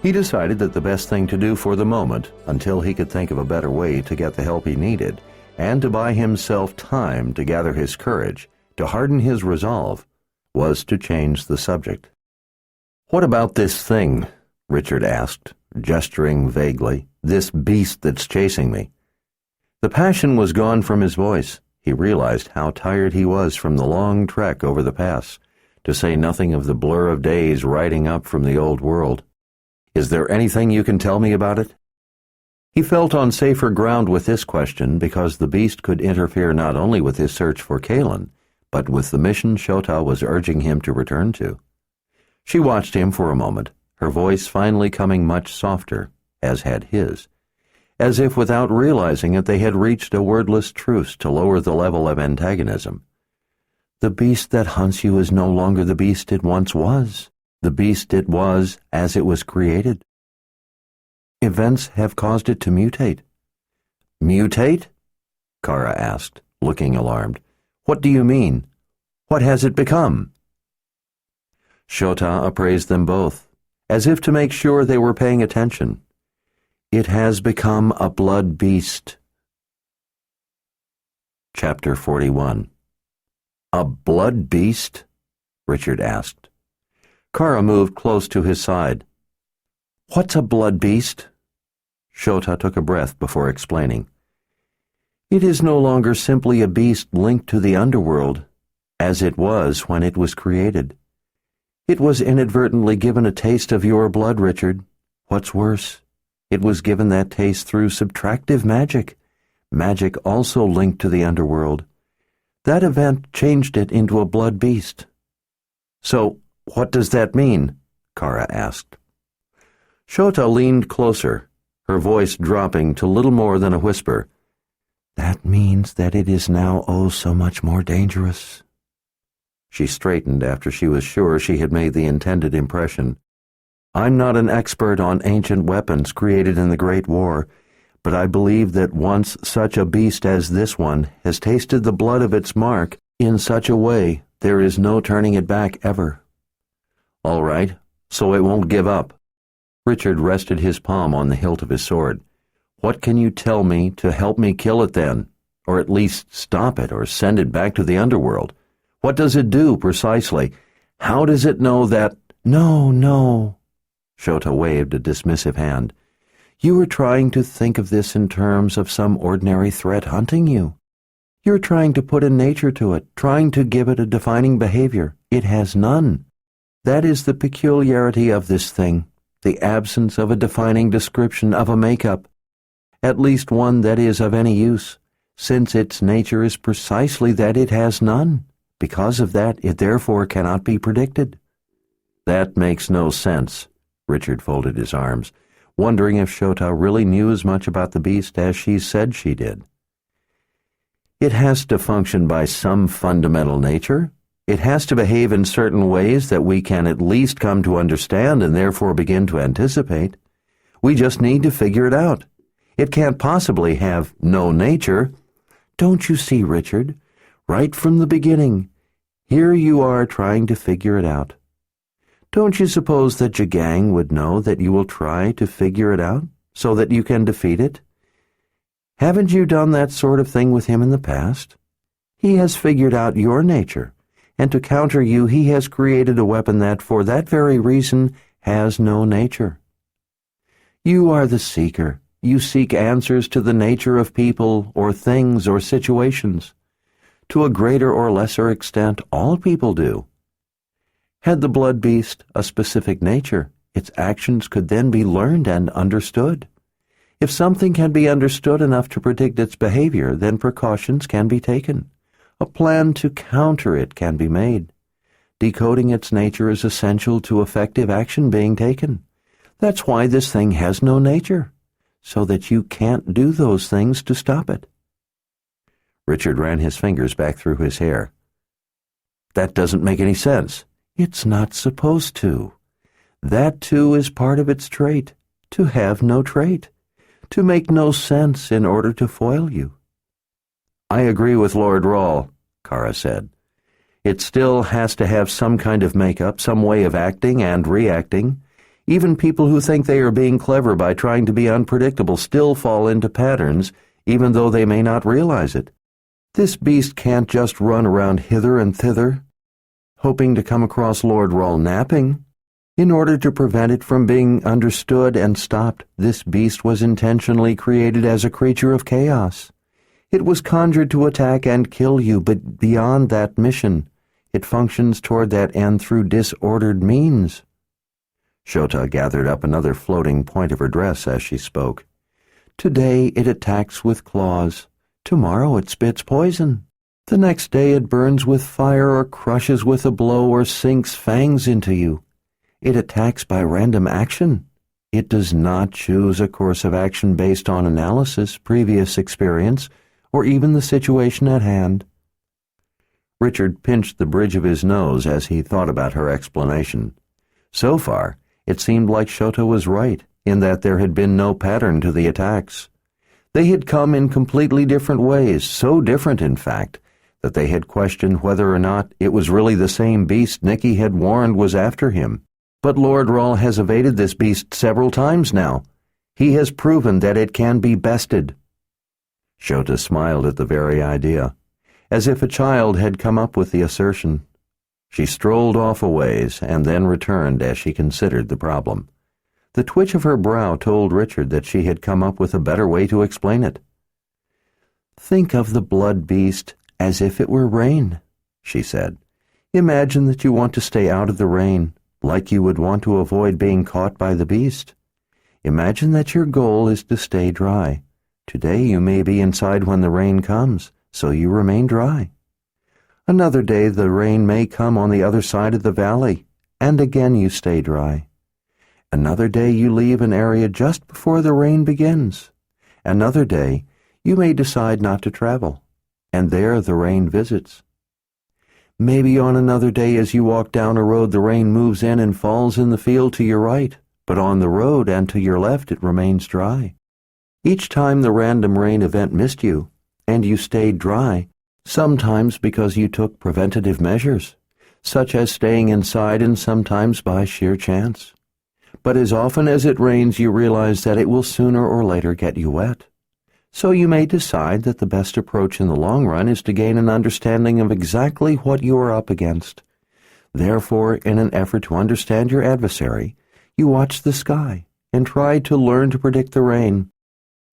He decided that the best thing to do for the moment, until he could think of a better way to get the help he needed, and to buy himself time to gather his courage, to harden his resolve, was to change the subject. "What about this thing?" Richard asked, gesturing vaguely. "This beast that's chasing me." The passion was gone from his voice. He realized how tired he was from the long trek over the pass, to say nothing of the blur of days riding up from the old world. "Is there anything you can tell me about it?" He felt on safer ground with this question because the beast could interfere not only with his search for Kaylin, but with the mission Shota was urging him to return to. She watched him for a moment, her voice finally coming much softer, as had his, as if without realizing it they had reached a wordless truce to lower the level of antagonism. "The beast that hunts you is no longer the beast it once was, the beast it was as it was created. Events have caused it to mutate." "Mutate?" Kara asked, looking alarmed. "What do you mean? What has it become?" Shota appraised them both, as if to make sure they were paying attention. "It has become a blood beast." Chapter 41. "A blood beast?" Richard asked. Kara moved close to his side. "What's a blood beast?" Shota took a breath before explaining. "It is no longer simply a beast linked to the underworld, as it was when it was created. It was inadvertently given a taste of your blood, Richard. What's worse, it was given that taste through subtractive magic, magic also linked to the underworld. That event changed it into a blood beast." "So, what does that mean?" Kara asked. Shota leaned closer, her voice dropping to little more than a whisper. "That means that it is now oh so much more dangerous." She straightened after she was sure she had made the intended impression. "I'm not an expert on ancient weapons created in the Great War, but I believe that once such a beast as this one has tasted the blood of its mark in such a way, there is no turning it back ever." "All right, so it won't give up." Richard rested his palm on the hilt of his sword. "What can you tell me to help me kill it then? Or at least stop it or send it back to the underworld? What does it do, precisely? How does it know that—" No. Shota waved a dismissive hand. "You are trying to think of this in terms of some ordinary threat hunting you. You're trying to put a nature to it, trying to give it a defining behavior. It has none. That is the peculiarity of this thing, the absence of a defining description of a makeup, at least one that is of any use, since its nature is precisely that it has none. Because of that, it therefore cannot be predicted." "That makes no sense." Richard folded his arms, wondering if Shota really knew as much about the beast as she said she did. "It has to function by some fundamental nature. It has to behave in certain ways that we can at least come to understand and therefore begin to anticipate. We just need to figure it out. It can't possibly have no nature. Don't you see, Richard? Right from the beginning, here you are trying to figure it out. Don't you suppose that Jagang would know that you will try to figure it out so that you can defeat it? Haven't you done that sort of thing with him in the past? He has figured out your nature, and to counter you he has created a weapon that, for that very reason, has no nature. You are the seeker. You seek answers to the nature of people or things or situations. To a greater or lesser extent, all people do. Had the blood beast a specific nature, its actions could then be learned and understood. If something can be understood enough to predict its behavior, then precautions can be taken. A plan to counter it can be made. Decoding its nature is essential to effective action being taken. That's why this thing has no nature, so that you can't do those things to stop it. Richard ran his fingers back through his hair. That doesn't make any sense. It's not supposed to. That, too, is part of its trait, to have no trait, to make no sense in order to foil you. I agree with Lord Rahl, Kara said. It still has to have some kind of makeup, some way of acting and reacting. Even people who think they are being clever by trying to be unpredictable still fall into patterns, even though they may not realize it. This beast can't just run around hither and thither, hoping to come across Lord Rahl napping. In order to prevent it from being understood and stopped, this beast was intentionally created as a creature of chaos. It was conjured to attack and kill you, but beyond that mission, it functions toward that end through disordered means. Shota gathered up another floating point of her dress as she spoke. Today it attacks with claws. Tomorrow it spits poison. The next day it burns with fire or crushes with a blow or sinks fangs into you. It attacks by random action. It does not choose a course of action based on analysis, previous experience, or even the situation at hand. Richard pinched the bridge of his nose as he thought about her explanation. So far, it seemed like Shota was right in that there had been no pattern to the attacks. They had come in completely different ways, so different, in fact, that they had questioned whether or not it was really the same beast Nicky had warned was after him. But Lord Rahl has evaded this beast several times now. He has proven that it can be bested. Shota smiled at the very idea, as if a child had come up with the assertion. She strolled off a ways and then returned as she considered the problem. The twitch of her brow told Richard that she had come up with a better way to explain it. Think of the blood beast as if it were rain, she said. Imagine that you want to stay out of the rain, like you would want to avoid being caught by the beast. Imagine that your goal is to stay dry. Today you may be inside when the rain comes, so you remain dry. Another day the rain may come on the other side of the valley, and again you stay dry. Another day you leave an area just before the rain begins. Another day you may decide not to travel, and there the rain visits. Maybe on another day as you walk down a road the rain moves in and falls in the field to your right, but on the road and to your left it remains dry. Each time the random rain event missed you, and you stayed dry, sometimes because you took preventative measures, such as staying inside and sometimes by sheer chance. But as often as it rains you realize that it will sooner or later get you wet. So you may decide that the best approach in the long run is to gain an understanding of exactly what you are up against. Therefore, in an effort to understand your adversary, you watch the sky and try to learn to predict the rain.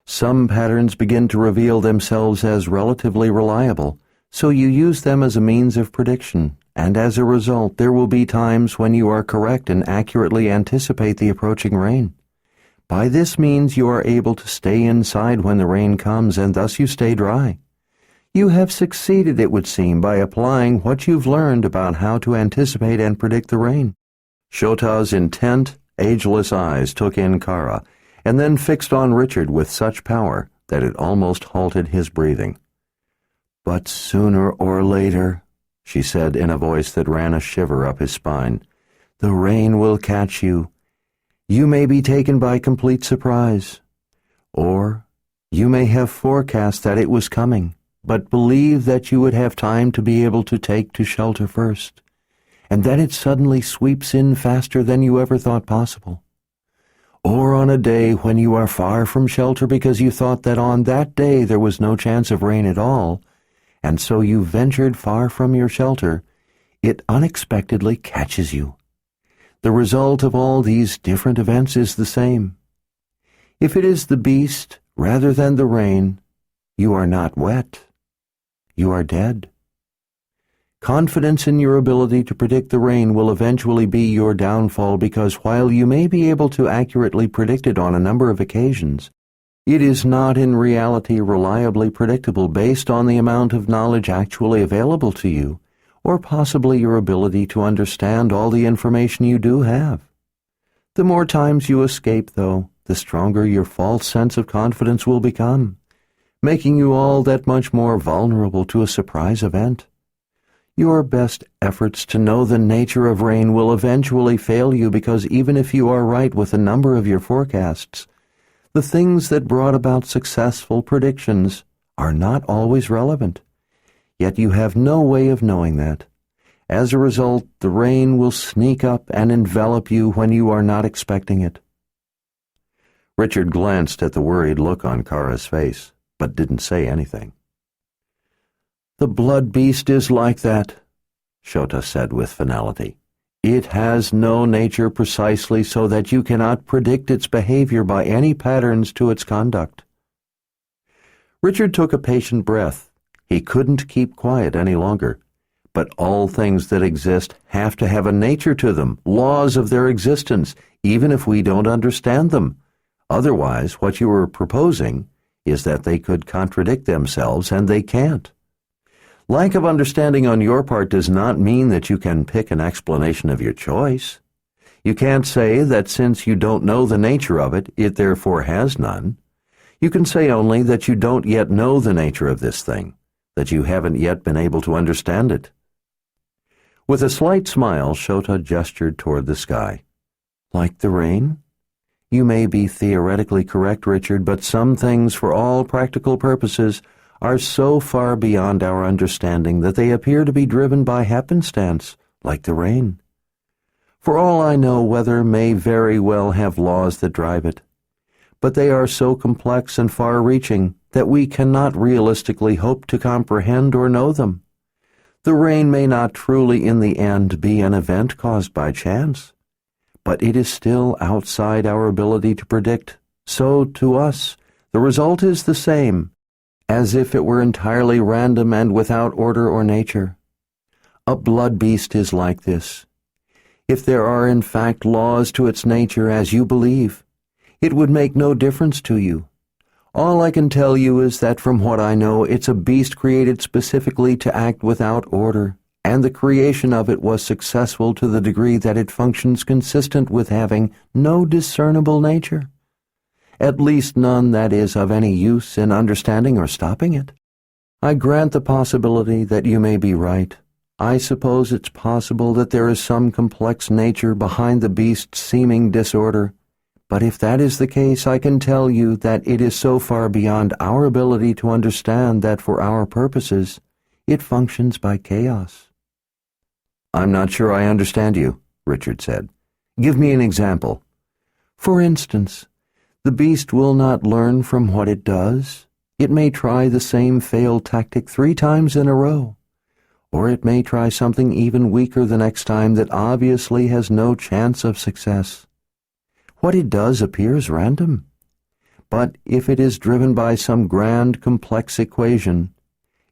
Some patterns begin to reveal themselves as relatively reliable, so you use them as a means of prediction, and as a result there will be times when you are correct and accurately anticipate the approaching rain. By this means you are able to stay inside when the rain comes, and thus you stay dry. You have succeeded, it would seem, by applying what you've learned about how to anticipate and predict the rain. Shota's intent, ageless eyes took in Kara, and then fixed on Richard with such power that it almost halted his breathing. But sooner or later, she said in a voice that ran a shiver up his spine, the rain will catch you. You may be taken by complete surprise, or you may have forecast that it was coming, but believe that you would have time to be able to take to shelter first, and then it suddenly sweeps in faster than you ever thought possible. Or on a day when you are far from shelter because you thought that on that day there was no chance of rain at all, and so you ventured far from your shelter, it unexpectedly catches you. The result of all these different events is the same. If it is the beast rather than the rain, you are not wet. You are dead. Confidence in your ability to predict the rain will eventually be your downfall because while you may be able to accurately predict it on a number of occasions, it is not in reality reliably predictable based on the amount of knowledge actually available to you, or possibly your ability to understand all the information you do have. The more times you escape, though, the stronger your false sense of confidence will become, making you all that much more vulnerable to a surprise event. Your best efforts to know the nature of rain will eventually fail you because even if you are right with a number of your forecasts, the things that brought about successful predictions are not always relevant. Yet you have no way of knowing that. As a result, the rain will sneak up and envelop you when you are not expecting it. Richard glanced at the worried look on Kara's face, but didn't say anything. "The blood beast is like that," Shota said with finality. "It has no nature precisely so that you cannot predict its behavior by any patterns to its conduct." Richard took a patient breath. He couldn't keep quiet any longer. But all things that exist have to have a nature to them, laws of their existence, even if we don't understand them. Otherwise, what you are proposing is that they could contradict themselves, and they can't. Lack of understanding on your part does not mean that you can pick an explanation of your choice. You can't say that since you don't know the nature of it, it therefore has none. You can say only that you don't yet know the nature of this thing, that you haven't yet been able to understand it. With a slight smile, Shota gestured toward the sky. "Like the rain? You may be theoretically correct, Richard, but some things, for all practical purposes, are so far beyond our understanding that they appear to be driven by happenstance, like the rain. For all I know, weather may very well have laws that drive it, but they are so complex and far-reaching that we cannot realistically hope to comprehend or know them. The rain may not truly in the end be an event caused by chance, but it is still outside our ability to predict. So, to us, the result is the same, as if it were entirely random and without order or nature. A blood beast is like this. If there are in fact laws to its nature as you believe, it would make no difference to you. All I can tell you is that from what I know, it's a beast created specifically to act without order, and the creation of it was successful to the degree that it functions consistent with having no discernible nature. At least none that is of any use in understanding or stopping it. I grant the possibility that you may be right. I suppose it's possible that there is some complex nature behind the beast's seeming disorder. But if that is the case, I can tell you that it is so far beyond our ability to understand that for our purposes, it functions by chaos. "I'm not sure I understand you," Richard said. "Give me an example." "For instance, the beast will not learn from what it does. It may try the same failed tactic 3 times in a row. Or it may try something even weaker the next time that obviously has no chance of success. What it does appears random. But if it is driven by some grand, complex equation,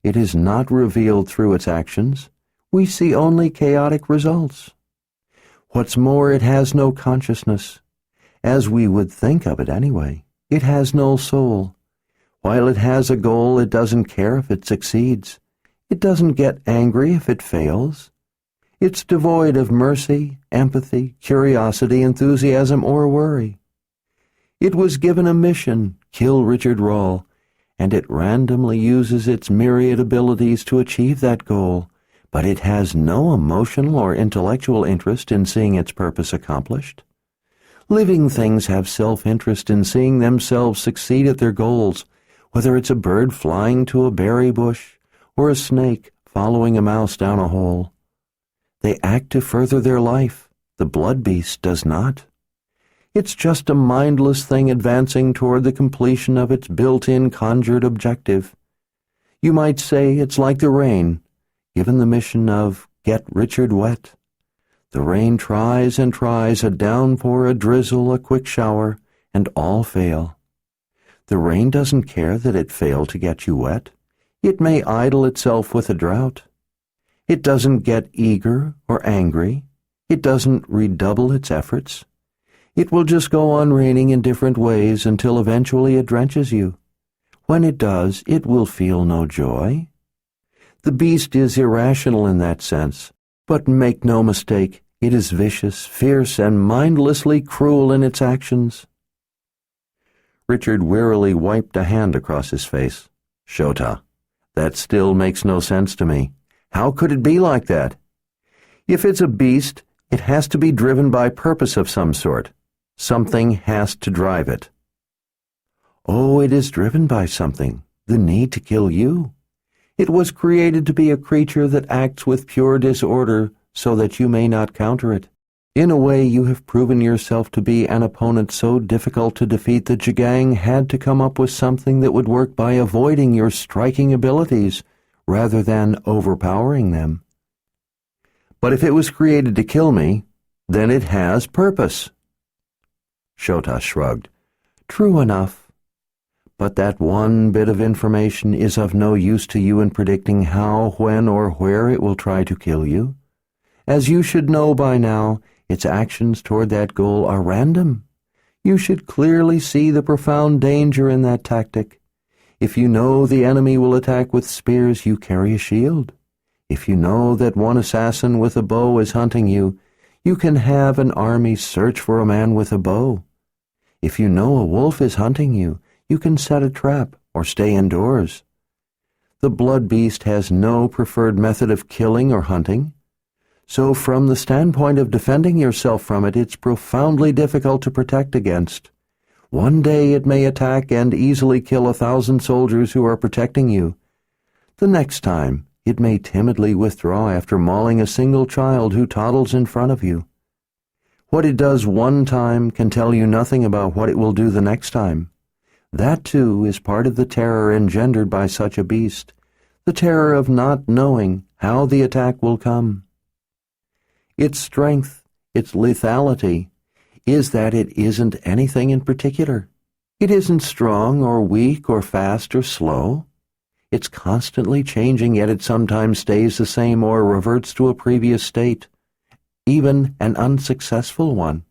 it is not revealed through its actions. We see only chaotic results. What's more, it has no consciousness. As we would think of it anyway. It has no soul. While it has a goal, it doesn't care if it succeeds. It doesn't get angry if it fails. It's devoid of mercy, empathy, curiosity, enthusiasm, or worry. It was given a mission, kill Richard Rahl, and it randomly uses its myriad abilities to achieve that goal, but it has no emotional or intellectual interest in seeing its purpose accomplished. Living things have self-interest in seeing themselves succeed at their goals, whether it's a bird flying to a berry bush or a snake following a mouse down a hole. They act to further their life. The blood beast does not. It's just a mindless thing advancing toward the completion of its built-in conjured objective. You might say it's like the rain, given the mission of get Richard wet. The rain tries and tries, a downpour, a drizzle, a quick shower, and all fail. The rain doesn't care that it failed to get you wet. It may idle itself with a drought. It doesn't get eager or angry. It doesn't redouble its efforts. It will just go on raining in different ways until eventually it drenches you. When it does, it will feel no joy. The beast is irrational in that sense, but make no mistake, it is vicious, fierce, and mindlessly cruel in its actions. Richard wearily wiped a hand across his face. Shota, that still makes no sense to me. How could it be like that? If it's a beast, it has to be driven by purpose of some sort. Something has to drive it. Oh, it is driven by something, the need to kill you. It was created to be a creature that acts with pure disorder so that you may not counter it. In a way, you have proven yourself to be an opponent so difficult to defeat that Jigang had to come up with something that would work by avoiding your striking abilities rather than overpowering them. But if it was created to kill me, then it has purpose. Shota shrugged. True enough. But that one bit of information is of no use to you in predicting how, when, or where it will try to kill you. As you should know by now, its actions toward that goal are random. You should clearly see the profound danger in that tactic. If you know the enemy will attack with spears, you carry a shield. If you know that one assassin with a bow is hunting you, you can have an army search for a man with a bow. If you know a wolf is hunting you, you can set a trap or stay indoors. The blood beast has no preferred method of killing or hunting. So from the standpoint of defending yourself from it, it's profoundly difficult to protect against. One day it may attack and easily kill 1,000 soldiers who are protecting you. The next time, it may timidly withdraw after mauling a single child who toddles in front of you. What it does one time can tell you nothing about what it will do the next time. That, too, is part of the terror engendered by such a beast, the terror of not knowing how the attack will come. Its strength, its lethality, is that it isn't anything in particular. It isn't strong or weak or fast or slow. It's constantly changing, yet it sometimes stays the same or reverts to a previous state, even an unsuccessful one.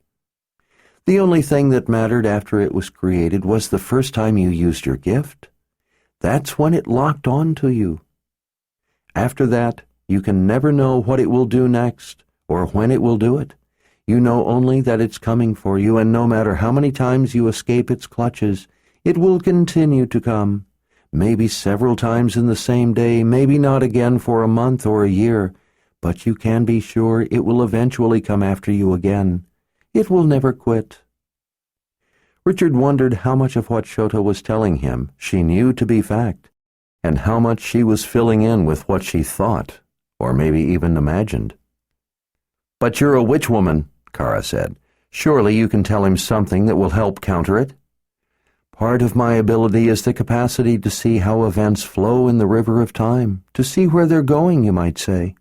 The only thing that mattered after it was created was the first time you used your gift. That's when it locked on to you. After that, you can never know what it will do next, or when it will do it. You know only that it's coming for you, and no matter how many times you escape its clutches, it will continue to come, maybe several times in the same day, maybe not again for a month or a year, but you can be sure it will eventually come after you again. It will never quit. Richard wondered how much of what Shota was telling him she knew to be fact, and how much she was filling in with what she thought, or maybe even imagined. "But you're a witch woman," Kara said. "Surely you can tell him something that will help counter it." "Part of my ability is the capacity to see how events flow in the river of time, to see where they're going, you might say.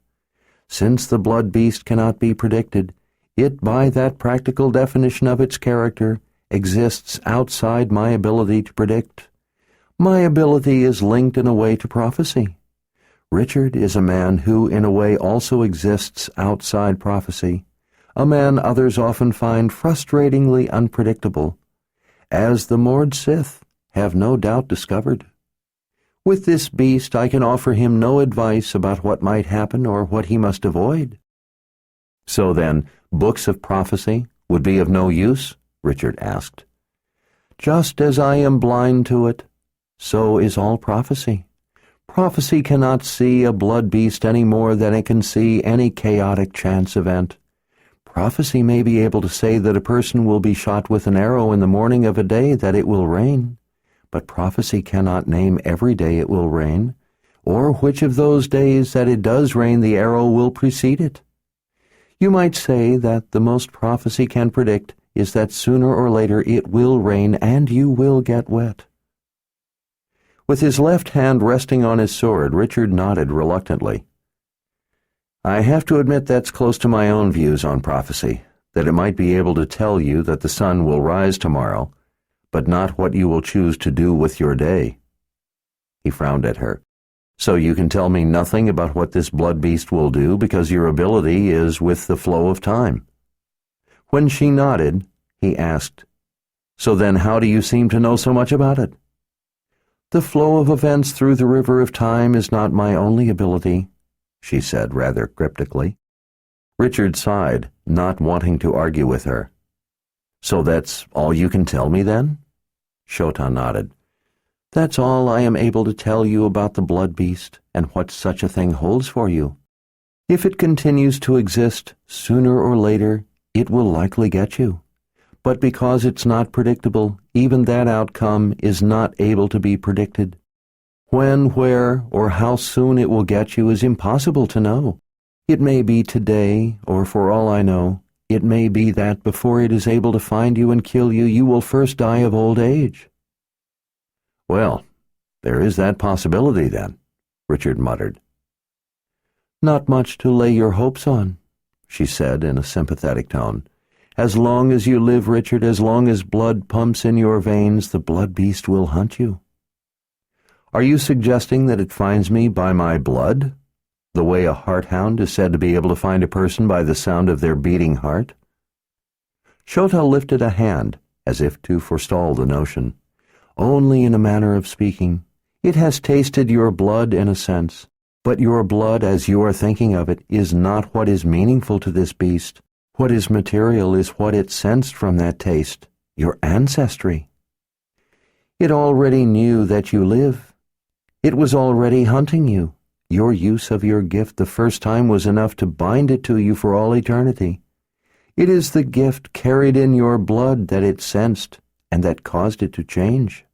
Since the blood beast cannot be predicted, it, by that practical definition of its character, exists outside my ability to predict. My ability is linked in a way to prophecy. Richard is a man who, in a way, also exists outside prophecy, a man others often find frustratingly unpredictable, as the Mord Sith have no doubt discovered. With this beast I can offer him no advice about what might happen or what he must avoid." "So then, books of prophecy would be of no use?" Richard asked. "Just as I am blind to it, so is all prophecy. Prophecy cannot see a blood beast any more than it can see any chaotic chance event. Prophecy may be able to say that a person will be shot with an arrow in the morning of a day that it will rain, but prophecy cannot name every day it will rain, or which of those days that it does rain the arrow will precede it. You might say that the most prophecy can predict is that sooner or later it will rain and you will get wet. With his left hand resting on his sword, Richard nodded reluctantly. I have to admit that's close to my own views on prophecy, that it might be able to tell you that the sun will rise tomorrow, but not what you will choose to do with your day. He frowned at her. So you can tell me nothing about what this blood beast will do because your ability is with the flow of time. When she nodded, he asked, So then how do you seem to know so much about it? The flow of events through the river of time is not my only ability, she said rather cryptically. Richard sighed, not wanting to argue with her. So that's all you can tell me then? Shota nodded. That's all I am able to tell you about the blood beast and what such a thing holds for you. If it continues to exist, sooner or later, it will likely get you. But because it's not predictable, even that outcome is not able to be predicted. When, where, or how soon it will get you is impossible to know. It may be today, or for all I know, it may be that before it is able to find you and kill you, you will first die of old age. Well, there is that possibility then, Richard muttered. Not much to lay your hopes on, she said in a sympathetic tone. As long as you live, Richard, as long as blood pumps in your veins, the blood beast will hunt you. Are you suggesting that it finds me by my blood, the way a heart-hound is said to be able to find a person by the sound of their beating heart? Shota lifted a hand, as if to forestall the notion. Only in a manner of speaking. It has tasted your blood in a sense, but your blood, as you are thinking of it, is not what is meaningful to this beast. What is material is what it sensed from that taste, your ancestry. It already knew that you live. It was already hunting you. Your use of your gift the first time was enough to bind it to you for all eternity. It is the gift carried in your blood that it sensed, and that caused it to change.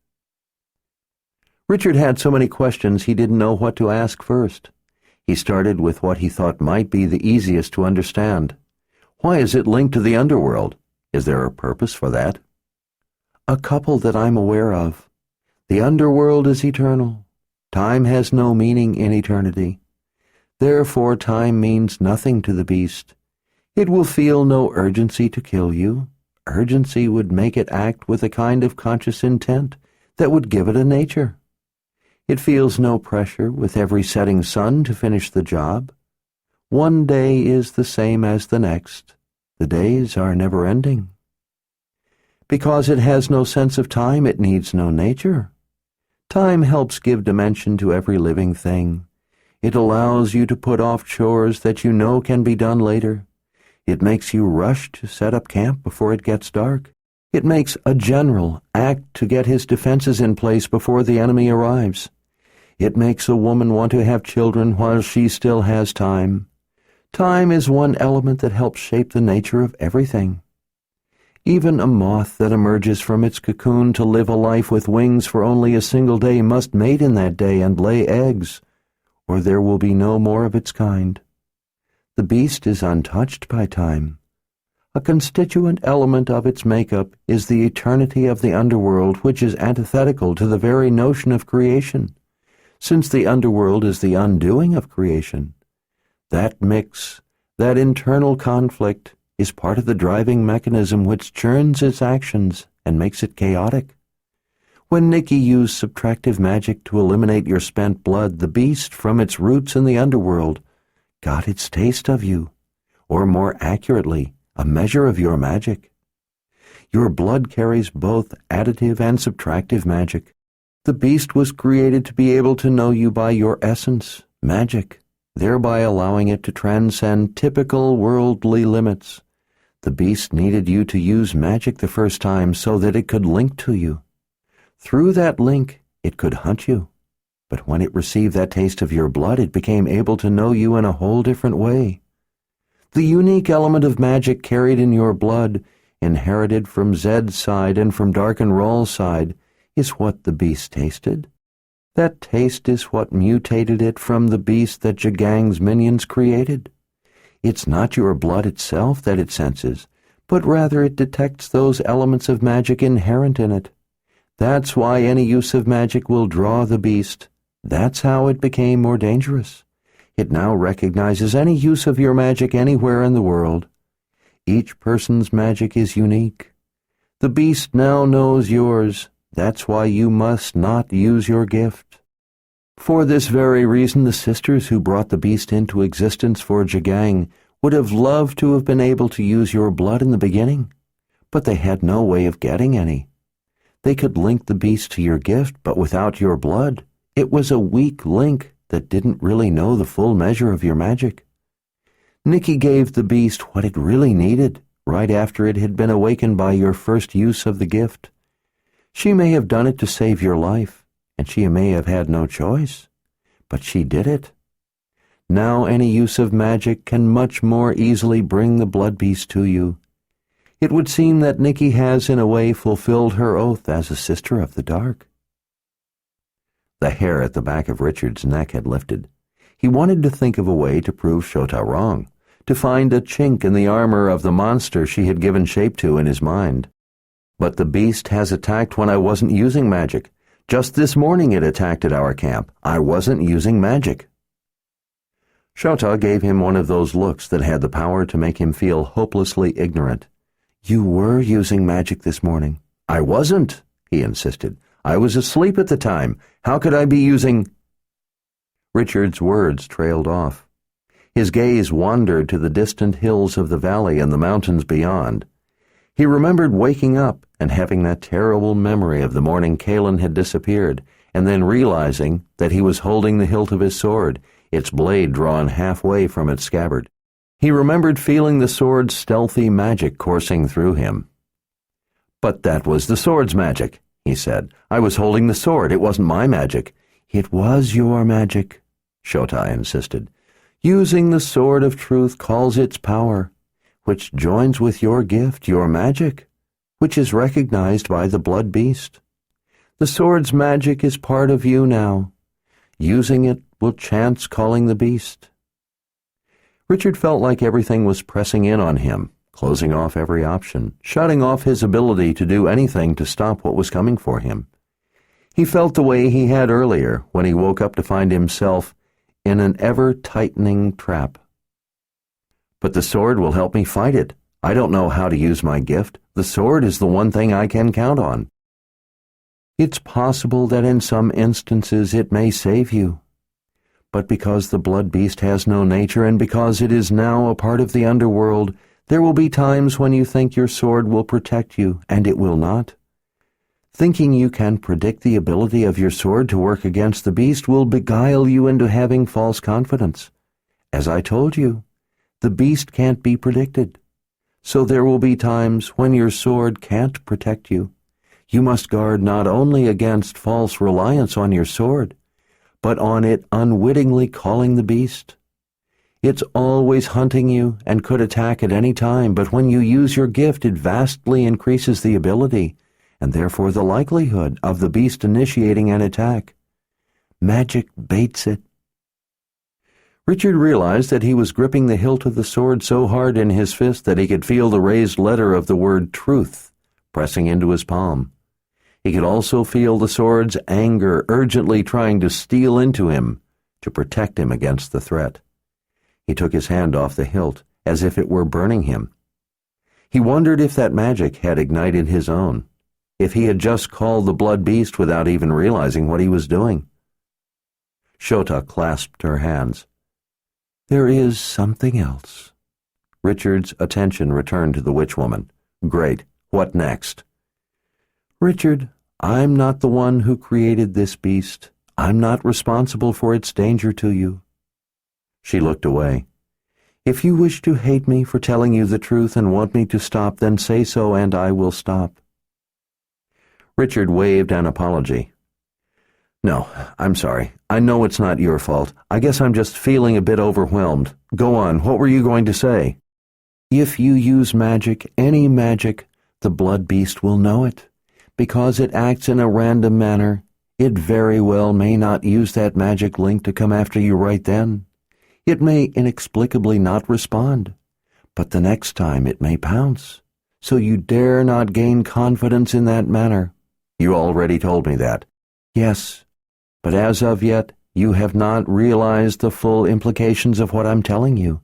Richard had so many questions he didn't know what to ask first. He started with what he thought might be the easiest to understand. Why is it linked to the underworld? Is there a purpose for that? A couple that I'm aware of. The underworld is eternal. Time has no meaning in eternity. Therefore time means nothing to the beast. It will feel no urgency to kill you. Urgency would make it act with a kind of conscious intent that would give it a nature. It feels no pressure with every setting sun to finish the job. One day is the same as the next. The days are never-ending. Because it has no sense of time, it needs no nature. Time helps give dimension to every living thing. It allows you to put off chores that you know can be done later. It makes you rush to set up camp before it gets dark. It makes a general act to get his defenses in place before the enemy arrives. It makes a woman want to have children while she still has time. Time is one element that helps shape the nature of everything. Even a moth that emerges from its cocoon to live a life with wings for only a single day must mate in that day and lay eggs, or there will be no more of its kind. The beast is untouched by time. A constituent element of its makeup is the eternity of the underworld, which is antithetical to the very notion of creation, since the underworld is the undoing of creation. That mix, that internal conflict, is part of the driving mechanism which churns its actions and makes it chaotic. When Nikki used subtractive magic to eliminate your spent blood, the beast, from its roots in the underworld, got its taste of you, or more accurately, a measure of your magic. Your blood carries both additive and subtractive magic. The beast was created to be able to know you by your essence, magic, thereby allowing it to transcend typical worldly limits. The beast needed you to use magic the first time so that it could link to you. Through that link, it could hunt you. But when it received that taste of your blood, it became able to know you in a whole different way. The unique element of magic carried in your blood, inherited from Zed's side and from Dark and Rahl's side, is what the beast tasted. That taste is what mutated it from the beast that Jagang's minions created. It's not your blood itself that it senses, but rather it detects those elements of magic inherent in it. That's why any use of magic will draw the beast. That's how it became more dangerous. It now recognizes any use of your magic anywhere in the world. Each person's magic is unique. The beast now knows yours. That's why you must not use your gift. For this very reason, the sisters who brought the beast into existence for Jagang would have loved to have been able to use your blood in the beginning, but they had no way of getting any. They could link the beast to your gift, but without your blood, it was a weak link that didn't really know the full measure of your magic. Nikki gave the beast what it really needed right after it had been awakened by your first use of the gift. She may have done it to save your life, and she may have had no choice, but she did it. Now any use of magic can much more easily bring the blood beast to you. It would seem that Nikki has in a way fulfilled her oath as a sister of the dark. The hair at the back of Richard's neck had lifted. He wanted to think of a way to prove Shota wrong, to find a chink in the armor of the monster she had given shape to in his mind. But the beast has attacked when I wasn't using magic. Just this morning it attacked at our camp. I wasn't using magic. Shota gave him one of those looks that had the power to make him feel hopelessly ignorant. You were using magic this morning. I wasn't, he insisted. I was asleep at the time. How could I be using... Richard's words trailed off. His gaze wandered to the distant hills of the valley and the mountains beyond. He remembered waking up and having that terrible memory of the morning Kalen had disappeared, and then realizing that he was holding the hilt of his sword, its blade drawn halfway from its scabbard. He remembered feeling the sword's stealthy magic coursing through him. But that was the sword's magic, he said. I was holding the sword. It wasn't my magic. It was your magic, Shota insisted. Using the sword of truth calls its power, which joins with your gift, your magic, which is recognized by the blood beast. The sword's magic is part of you now. Using it will chance calling the beast. Richard felt like everything was pressing in on him, closing off every option, shutting off his ability to do anything to stop what was coming for him. He felt the way he had earlier when he woke up to find himself in an ever-tightening trap. But the sword will help me fight it. I don't know how to use my gift. The sword is the one thing I can count on. It's possible that in some instances it may save you. But because the blood beast has no nature and because it is now a part of the underworld, there will be times when you think your sword will protect you, and it will not. Thinking you can predict the ability of your sword to work against the beast will beguile you into having false confidence. As I told you, the beast can't be predicted. So there will be times when your sword can't protect you. You must guard not only against false reliance on your sword, but on it unwittingly calling the beast. It's always hunting you and could attack at any time, but when you use your gift, it vastly increases the ability, and therefore the likelihood of the beast initiating an attack. Magic baits it. Richard realized that he was gripping the hilt of the sword so hard in his fist that he could feel the raised letter of the word truth pressing into his palm. He could also feel the sword's anger urgently trying to steal into him to protect him against the threat. He took his hand off the hilt as if it were burning him. He wondered if that magic had ignited his own, if he had just called the blood beast without even realizing what he was doing. Shota clasped her hands. There is something else. Richard's attention returned to the witch-woman. Great. What next? Richard, I'm not the one who created this beast. I'm not responsible for its danger to you. She looked away. If you wish to hate me for telling you the truth and want me to stop, then say so and I will stop. Richard waved an apology. No, I'm sorry. I know it's not your fault. I guess I'm just feeling a bit overwhelmed. Go on, what were you going to say? If you use magic, any magic, the blood beast will know it. because it acts in a random manner, it very well may not use that magic link to come after you right then. It may inexplicably not respond, but the next time it may pounce. So you dare not gain confidence in that manner. You already told me that. Yes, but as of yet, you have not realized the full implications of what I'm telling you.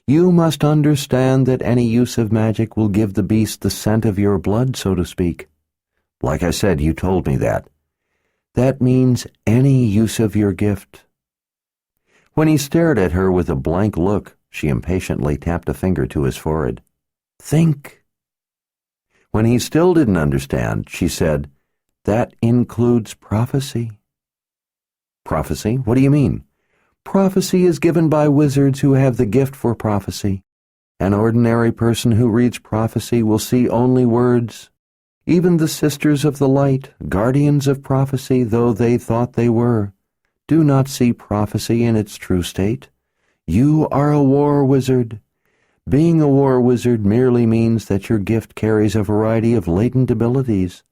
You must understand that any use of magic will give the beast the scent of your blood, so to speak. Like I said, you told me that. That means any use of your gift. When he stared at her with a blank look, she impatiently tapped a finger to his forehead. Think. When he still didn't understand, she said, That includes prophecy. Prophecy? What do you mean? Prophecy is given by wizards who have the gift for prophecy. An ordinary person who reads prophecy will see only words. Even the Sisters of the Light, guardians of prophecy though they thought they were, do not see prophecy in its true state. You are a war wizard. Being a war wizard merely means that your gift carries a variety of latent abilities.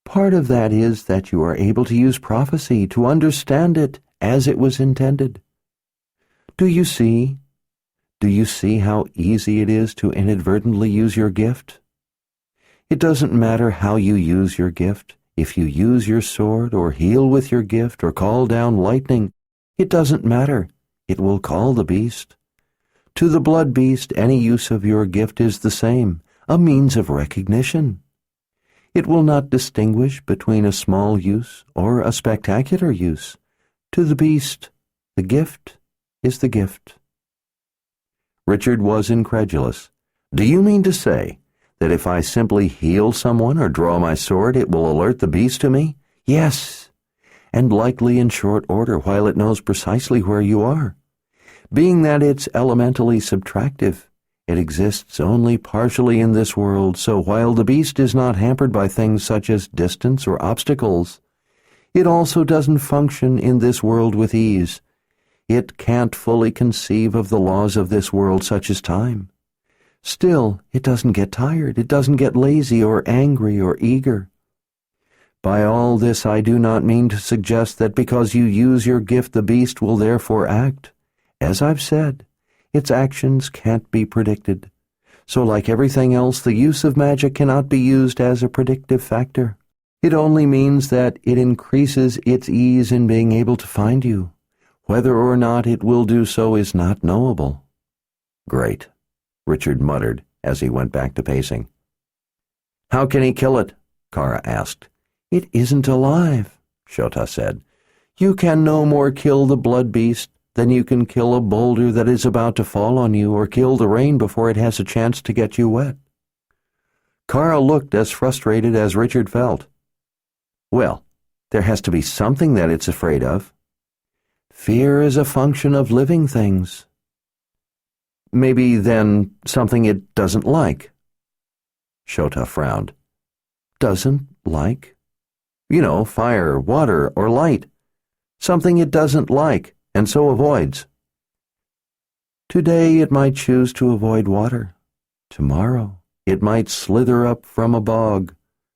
Part of that is that you are able to use prophecy to understand it as it was intended. Do you see? Do you see how easy it is to inadvertently use your gift? It doesn't matter how you use your gift. If you use your sword or heal with your gift or call down lightning, it doesn't matter. It will call the beast. To the blood beast, any use of your gift is the same, a means of recognition. It will not distinguish between a small use or a spectacular use. To the beast, the gift is the gift. Richard was incredulous. Do you mean to say that if I simply heal someone or draw my sword, it will alert the beast to me? Yes, and likely in short order, while it knows precisely where you are. Being that it's elementally subtractive, it exists only partially in this world, so while the beast is not hampered by things such as distance or obstacles, it also doesn't function in this world with ease. It can't fully conceive of the laws of this world, such as time. Still, it doesn't get tired, it doesn't get lazy or angry or eager. By all this I do not mean to suggest that because you use your gift the beast will therefore act. As I've said, its actions can't be predicted. So like everything else, the use of magic cannot be used as a predictive factor. It only means that it increases its ease in being able to find you. Whether or not it will do so is not knowable. Great, Richard muttered as he went back to pacing. How can he kill it? Kara asked. It isn't alive, Shota said. You can no more kill the blood beast than you can kill a boulder that is about to fall on you or kill the rain before it has a chance to get you wet. Kara looked as frustrated as Richard felt. Well, there has to be something that it's afraid of. Fear is a function of living things. Maybe, then, something it doesn't like. Shota frowned. Doesn't like? You know, fire, water, or light. Something it doesn't like, and so avoids. Today it might choose to avoid water. Tomorrow it might slither up from a bog,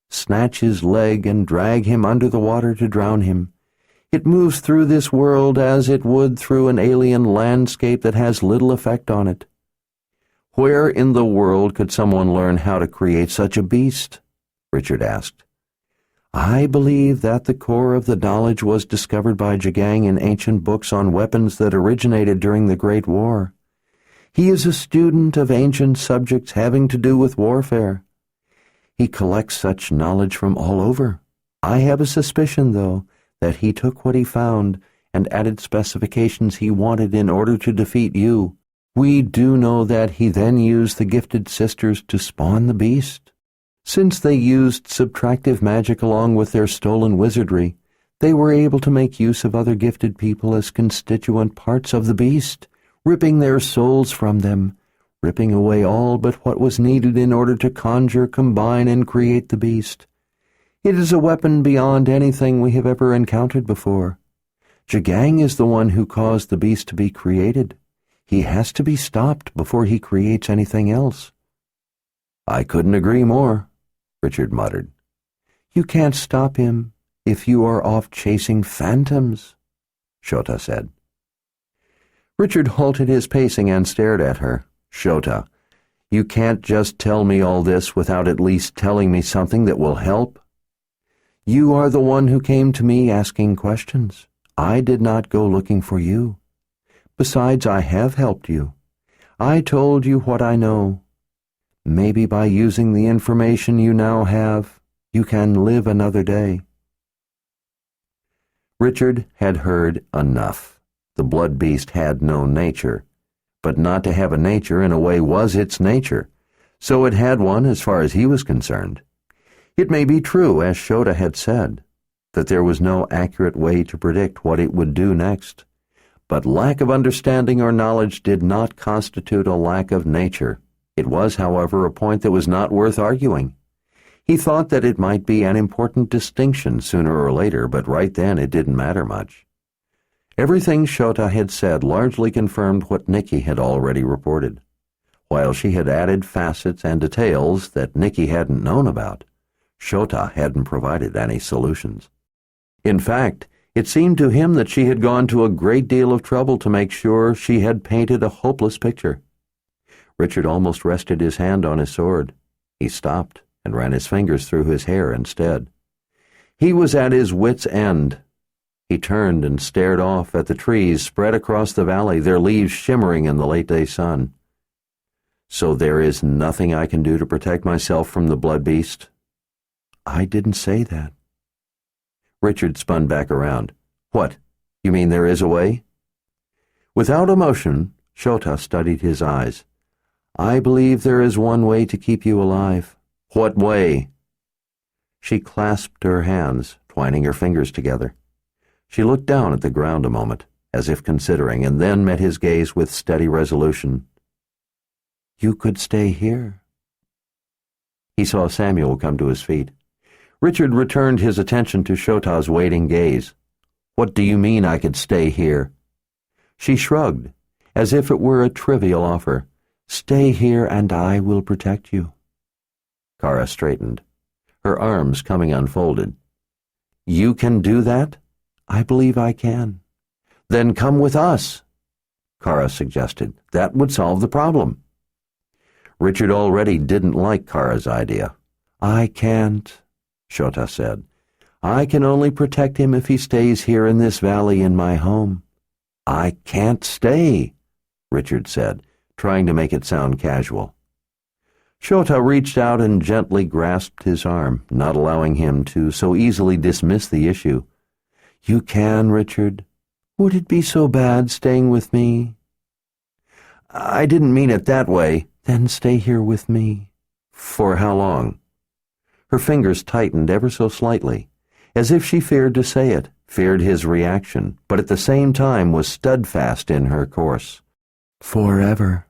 snatch his leg, and drag him under the water to drown him. It moves through this world as it would through an alien landscape that has little effect on it. Where in the world could someone learn how to create such a beast? Richard asked. I believe that the core of the knowledge was discovered by Jagang in ancient books on weapons that originated during the Great War. He is a student of ancient subjects having to do with warfare. He collects such knowledge from all over. I have a suspicion, though, that he took what he found and added specifications he wanted in order to defeat you. We do know that he then used the gifted sisters to spawn the beast. Since they used subtractive magic along with their stolen wizardry, they were able to make use of other gifted people as constituent parts of the beast, ripping their souls from them, ripping away all but what was needed in order to conjure, combine, and create the beast. It is a weapon beyond anything we have ever encountered before. Jagang is the one who caused the beast to be created. He has to be stopped before he creates anything else. I couldn't agree more, Richard muttered. You can't stop him if you are off chasing phantoms, Shota said. Richard halted his pacing and stared at her. Shota, you can't just tell me all this without at least telling me something that will help. You are the one who came to me asking questions. I did not go looking for you. Besides, I have helped you. I told you what I know. Maybe by using the information you now have, you can live another day. Richard had heard enough. The blood beast had no nature. But not to have a nature in a way was its nature. So it had one as far as he was concerned. It may be true, as Shota had said, that there was no accurate way to predict what it would do next. But lack of understanding or knowledge did not constitute a lack of nature. It was, however, a point that was not worth arguing. He thought that it might be an important distinction sooner or later, but right then it didn't matter much. Everything Shota had said largely confirmed what Nikki had already reported, while she had added facets and details that Nikki hadn't known about. Shota hadn't provided any solutions. In fact, it seemed to him that she had gone to a great deal of trouble to make sure she had painted a hopeless picture. Richard almost rested his hand on his sword. He stopped and ran his fingers through his hair instead. He was at his wits' end. He turned and stared off at the trees spread across the valley, their leaves shimmering in the late-day sun. So there is nothing I can do to protect myself from the blood beast? I didn't say that. Richard spun back around. What? You mean there is a way? Without emotion, Shota studied his eyes. I believe there is one way to keep you alive. What way? She clasped her hands, twining her fingers together. She looked down at the ground a moment, as if considering, and then met his gaze with steady resolution. You could stay here. He saw Samuel come to his feet. Richard returned his attention to Shota's waiting gaze. What do you mean I could stay here? She shrugged, as if it were a trivial offer. Stay here and I will protect you. Kara straightened, her arms coming unfolded. You can do that? I believe I can. Then come with us, Kara suggested. That would solve the problem. Richard already didn't like Kara's idea. I can't, Shota said. I can only protect him if he stays here in this valley in my home. I can't stay, Richard said, trying to make it sound casual. Shota reached out and gently grasped his arm, not allowing him to so easily dismiss the issue. You can, Richard. Would it be so bad staying with me? I didn't mean it that way. Then stay here with me. For how long? Her fingers tightened ever so slightly, as if she feared to say it, feared his reaction, but at the same time was steadfast in her course. Forever.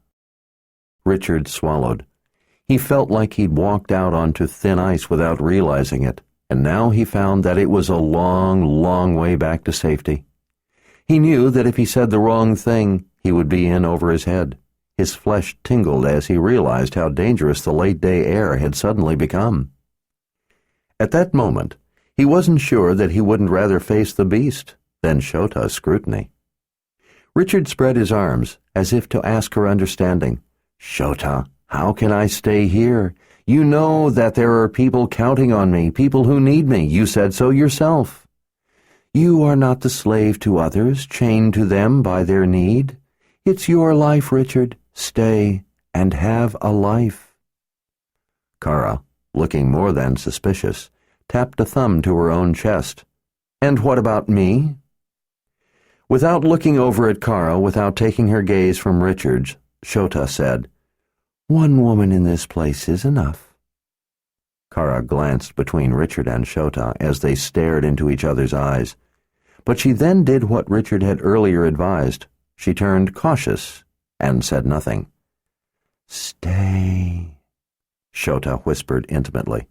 Richard swallowed. He felt like he'd walked out onto thin ice without realizing it, and now he found that it was a long, long way back to safety. He knew that if he said the wrong thing, he would be in over his head. His flesh tingled as he realized how dangerous the late-day air had suddenly become. At that moment, he wasn't sure that he wouldn't rather face the beast than Shota's scrutiny. Richard spread his arms, as if to ask her understanding. Shota, how can I stay here? You know that there are people counting on me, people who need me. You said so yourself. You are not the slave to others, chained to them by their need. It's your life, Richard. Stay and have a life. Kara, looking more than suspicious, tapped a thumb to her own chest. And what about me? Without looking over at Kara, without taking her gaze from Richard's, Shota said, One woman in this place is enough. Kara glanced between Richard and Shota as they stared into each other's eyes. But she then did what Richard had earlier advised. She turned cautious and said nothing. Stay, Shota whispered intimately.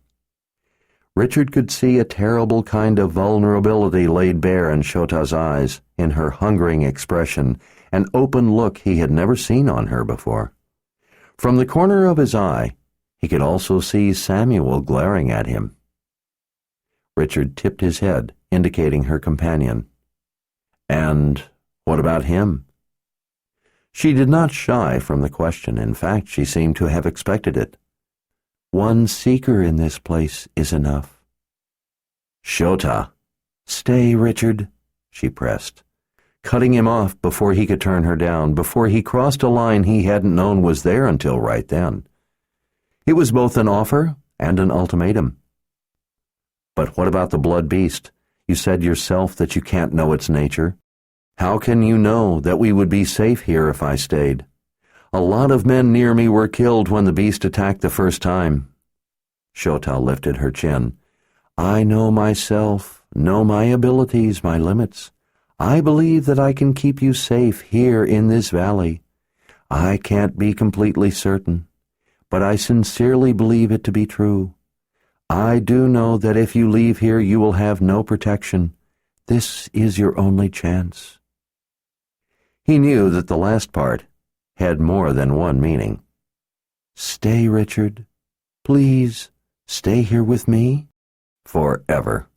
Richard could see a terrible kind of vulnerability laid bare in Shota's eyes, in her hungering expression, an open look he had never seen on her before. From the corner of his eye, he could also see Samuel glaring at him. Richard tipped his head, indicating her companion. And what about him? She did not shy from the question. In fact, she seemed to have expected it. One seeker in this place is enough. Shota. Stay, Richard, she pressed, cutting him off before he could turn her down, before he crossed a line he hadn't known was there until right then. It was both an offer and an ultimatum. But what about the blood beast? You said yourself that you can't know its nature. How can you know that we would be safe here if I stayed? A lot of men near me were killed when the beast attacked the first time. Shota lifted her chin. I know myself, know my abilities, my limits. I believe that I can keep you safe here in this valley. I can't be completely certain, but I sincerely believe it to be true. I do know that if you leave here, you will have no protection. This is your only chance. He knew that the last part had more than one meaning. Stay, Richard. Please, stay here with me. Forever.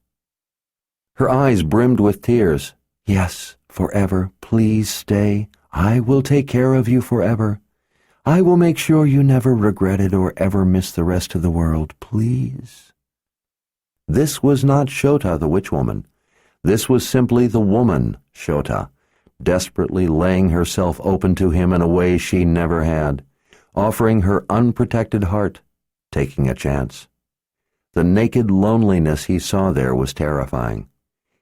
Her eyes brimmed with tears. Yes, forever. Please stay. I will take care of you forever. I will make sure you never regret it or ever miss the rest of the world. Please. This was not Shota, the witch woman. This was simply the woman, Shota, desperately laying herself open to him in a way she never had, offering her unprotected heart, taking a chance. The naked loneliness he saw there was terrifying.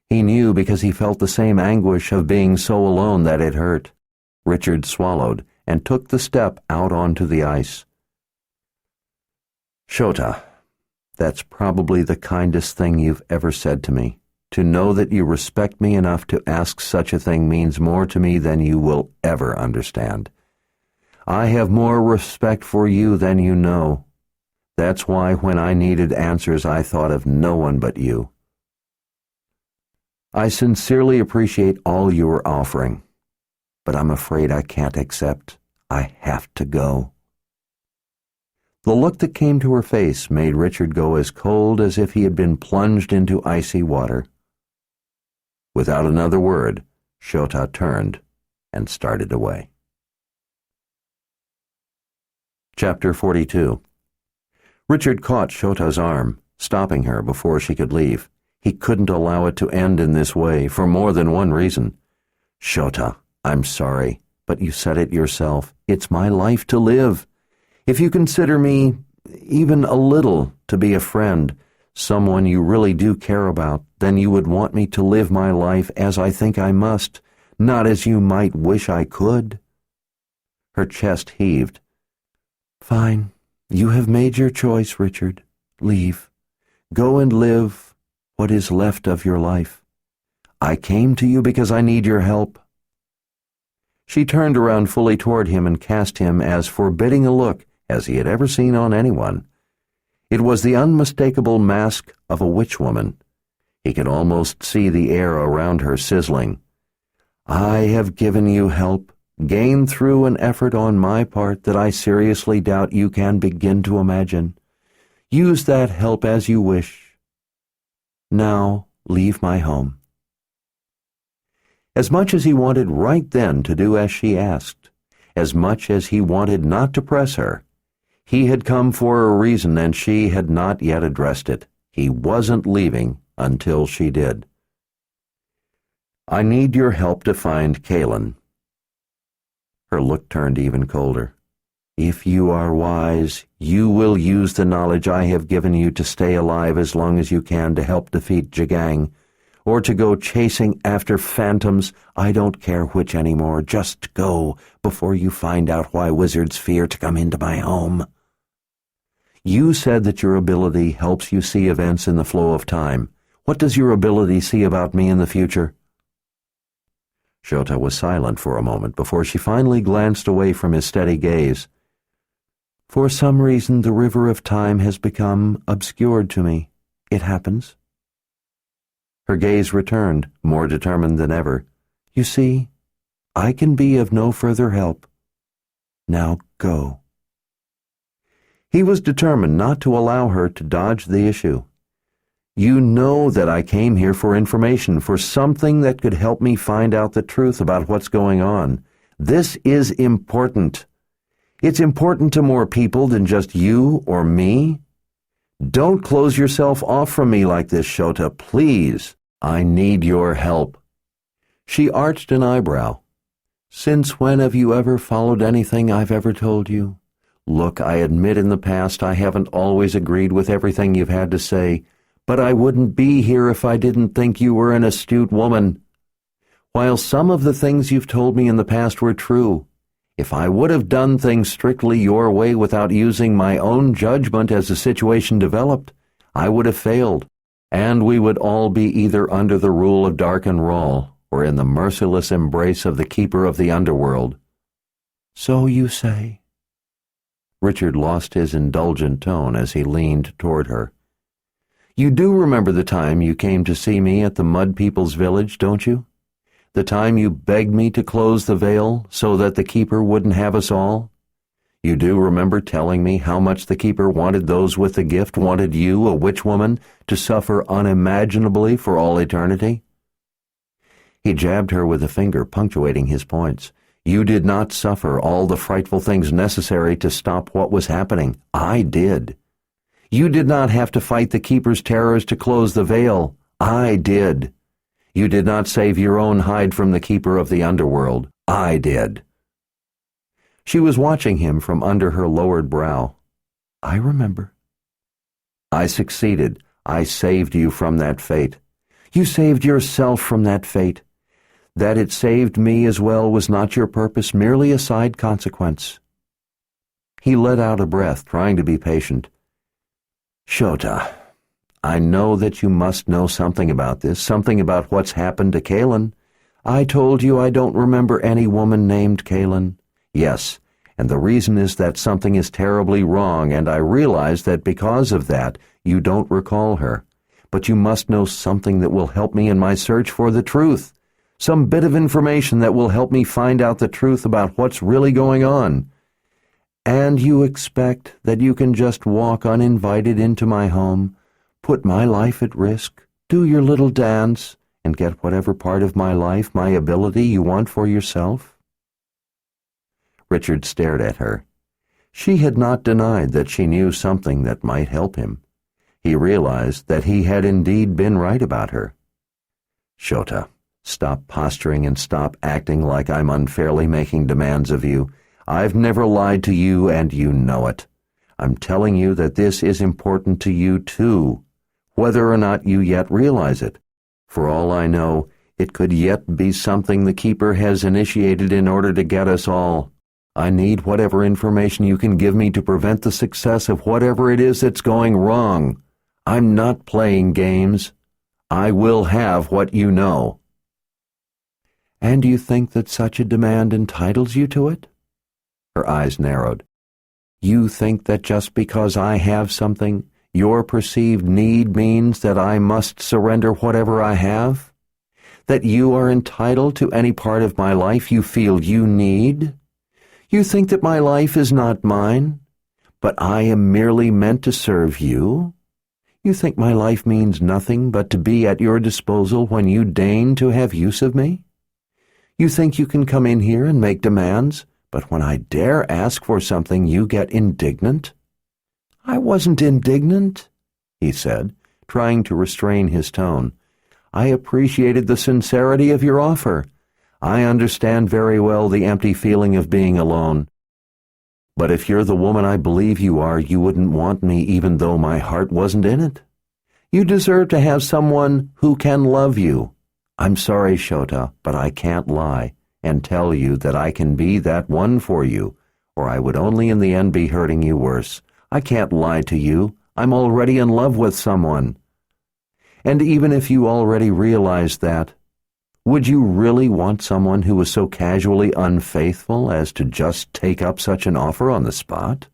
He knew because he felt the same anguish of being so alone that it hurt. Richard swallowed and took the step out onto the ice. Shota, that's probably the kindest thing you've ever said to me. To know that you respect me enough to ask such a thing means more to me than you will ever understand. I have more respect for you than you know. That's why when I needed answers, I thought of no one but you. I sincerely appreciate all you are offering, but I'm afraid I can't accept. I have to go. The look that came to her face made Richard go as cold as if he had been plunged into icy water. Without another word, Shota turned and started away. Chapter 42. Richard caught Shota's arm, stopping her before she could leave. He couldn't allow it to end in this way for more than one reason. Shota, I'm sorry, but you said it yourself. It's my life to live. If you consider me, even a little, to be a friend, someone you really do care about, then you would want me to live my life as I think I must, not as you might wish I could. Her chest heaved. Fine. You have made your choice, Richard. Leave. Go and live what is left of your life. I came to you because I need your help. She turned around fully toward him and cast him as forbidding a look as he had ever seen on anyone. It was the unmistakable mask of a witch woman. He could almost see the air around her sizzling. I have given you help, gained through an effort on my part that I seriously doubt you can begin to imagine. Use that help as you wish. Now leave my home. As much as he wanted right then to do as she asked, as much as he wanted not to press her, he had come for a reason and she had not yet addressed it. He wasn't leaving until she did. I need your help to find Kalen. Her look turned even colder. If you are wise, you will use the knowledge I have given you to stay alive as long as you can to help defeat Jagang, or to go chasing after phantoms. I don't care which anymore. Just go before you find out why wizards fear to come into my home. You said that your ability helps you see events in the flow of time. What does your ability see about me in the future? Shota was silent for a moment before she finally glanced away from his steady gaze. For some reason, the river of time has become obscured to me. It happens. Her gaze returned, more determined than ever. You see, I can be of no further help. Now go. He was determined not to allow her to dodge the issue. You know that I came here for information, for something that could help me find out the truth about what's going on. This is important. It's important to more people than just you or me. Don't close yourself off from me like this, Shota, please. I need your help." She arched an eyebrow. "Since when have you ever followed anything I've ever told you? Look, I admit in the past I haven't always agreed with everything you've had to say, but I wouldn't be here if I didn't think you were an astute woman. While some of the things you've told me in the past were true, if I would have done things strictly your way without using my own judgment as the situation developed, I would have failed, and we would all be either under the rule of Dark and Rahl or in the merciless embrace of the keeper of the underworld." "So you say?" Richard lost his indulgent tone as he leaned toward her. "You do remember the time you came to see me at the Mud People's village, don't you? The time you begged me to close the veil so that the keeper wouldn't have us all? You do remember telling me how much the keeper wanted those with the gift, wanted you, a witch woman, to suffer unimaginably for all eternity?" He jabbed her with a finger, punctuating his points. "You did not suffer all the frightful things necessary to stop what was happening. I did. You did not have to fight the keeper's terrors to close the veil. I did. You did not save your own hide from the keeper of the underworld. I did." She was watching him from under her lowered brow. "I remember." "I succeeded. I saved you from that fate. You saved yourself from that fate. That it saved me as well was not your purpose, merely a side consequence." He let out a breath, trying to be patient. "Shota, I know that you must know something about this, something about what's happened to Kaylin. I told you I don't remember any woman named Kaylin. Yes, and the reason is that something is terribly wrong, and I realize that because of that, you don't recall her. But you must know something that will help me in my search for the truth. Some bit of information that will help me find out the truth about what's really going on. And you expect that you can just walk uninvited into my home, put my life at risk, do your little dance, and get whatever part of my life, my ability, you want for yourself?" Richard stared at her. She had not denied that she knew something that might help him. He realized that he had indeed been right about her. "Shota, stop posturing and stop acting like I'm unfairly making demands of you. I've never lied to you, and you know it. I'm telling you that this is important to you, too, whether or not you yet realize it. For all I know, it could yet be something the Keeper has initiated in order to get us all. I need whatever information you can give me to prevent the success of whatever it is that's going wrong. I'm not playing games. I will have what you know." "And you think that such a demand entitles you to it?" Her eyes narrowed. "You think that just because I have something, your perceived need means that I must surrender whatever I have? That you are entitled to any part of my life you feel you need? You think that my life is not mine, but I am merely meant to serve you? You think my life means nothing but to be at your disposal when you deign to have use of me? You think you can come in here and make demands, but when I dare ask for something you get indignant?" "I wasn't indignant," he said, trying to restrain his tone. "I appreciated the sincerity of your offer. I understand very well the empty feeling of being alone. But if you're the woman I believe you are, you wouldn't want me even though my heart wasn't in it. You deserve to have someone who can love you. I'm sorry, Shota, but I can't lie and tell you that I can be that one for you, or I would only in the end be hurting you worse. I can't lie to you. I'm already in love with someone. And even if you already realized that, would you really want someone who was so casually unfaithful as to just take up such an offer on the spot?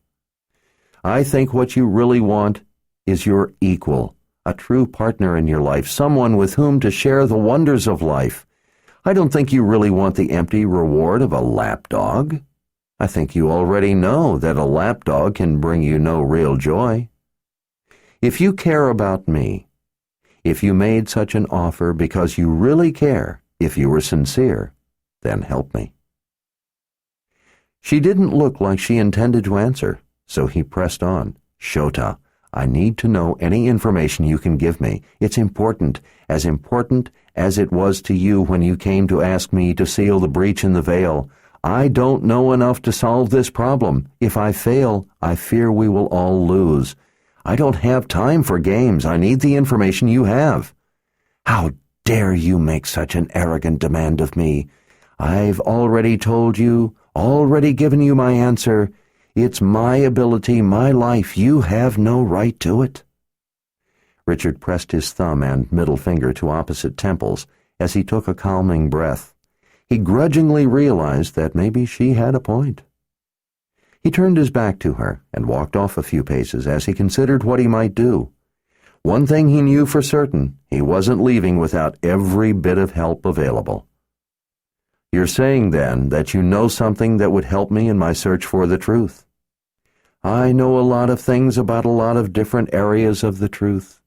I think what you really want is your equal, a true partner in your life, someone with whom to share the wonders of life. I don't think you really want the empty reward of a lapdog. I think you already know that a lapdog can bring you no real joy. If you care about me, If you made such an offer because you really care, if you were sincere, then help me." She didn't look like she intended to answer, so he pressed on. "Shota, I need to know any information you can give me. It's important as it was to you when you came to ask me to seal the breach in the veil. I don't know enough to solve this problem. If I fail, I fear we will all lose. I don't have time for games. I need the information you have." "How dare you make such an arrogant demand of me? I've already told you, already given you my answer. It's my ability, my life. You have no right to it." Richard pressed his thumb and middle finger to opposite temples as he took a calming breath. He grudgingly realized that maybe she had a point. He turned his back to her and walked off a few paces as he considered what he might do. One thing he knew for certain, he wasn't leaving without every bit of help available. "You're saying, then, that you know something that would help me in my search for the truth?" "I know a lot of things about a lot of different areas of the truth.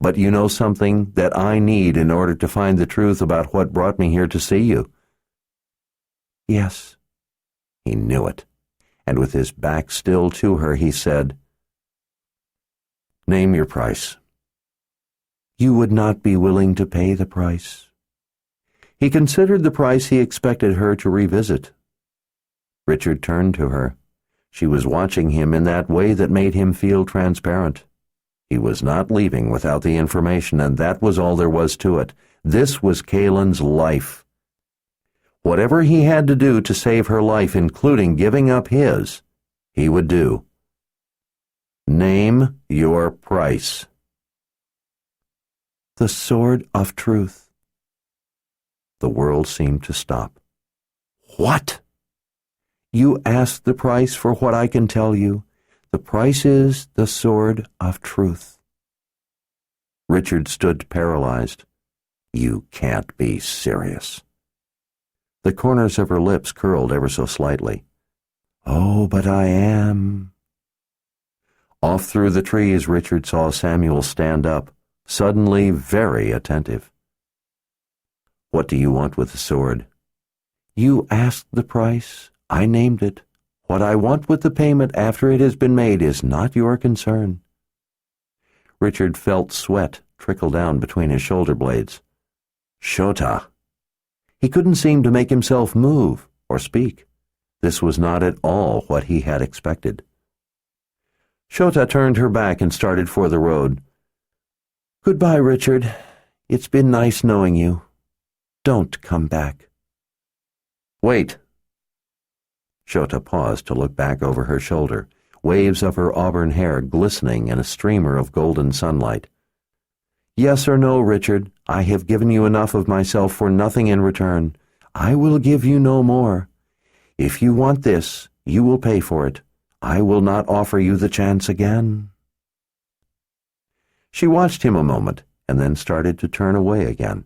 But you know something that I need in order to find the truth about what brought me here to see you?" "Yes." He knew it, and with his back still to her, he said, "Name your price." "You would not be willing to pay the price." He considered the price he expected her to revisit. Richard turned to her. She was watching him in that way that made him feel transparent. He was not leaving without the information, and that was all there was to it. This was Kaylin's life. Whatever he had to do to save her life, including giving up his, he would do. "Name your price." "The sword of truth." The world seemed to stop. "What?" "You asked the price for what I can tell you. The price is the sword of truth." Richard stood paralyzed. "You can't be serious." The corners of her lips curled ever so slightly. "Oh, but I am." Off through the trees, Richard saw Samuel stand up, suddenly very attentive. "What do you want with the sword?" "You asked the price. I named it. What I want with the payment after it has been made is not your concern." Richard felt sweat trickle down between his shoulder blades. "Shota." He couldn't seem to make himself move or speak. This was not at all what he had expected. Shota turned her back and started for the road. "Goodbye, Richard. It's been nice knowing you. Don't come back." "Wait." Shota paused to look back over her shoulder, waves of her auburn hair glistening in a streamer of golden sunlight. "Yes or no, Richard, I have given you enough of myself for nothing in return. I will give you no more. If you want this, you will pay for it. I will not offer you the chance again." She watched him a moment and then started to turn away again.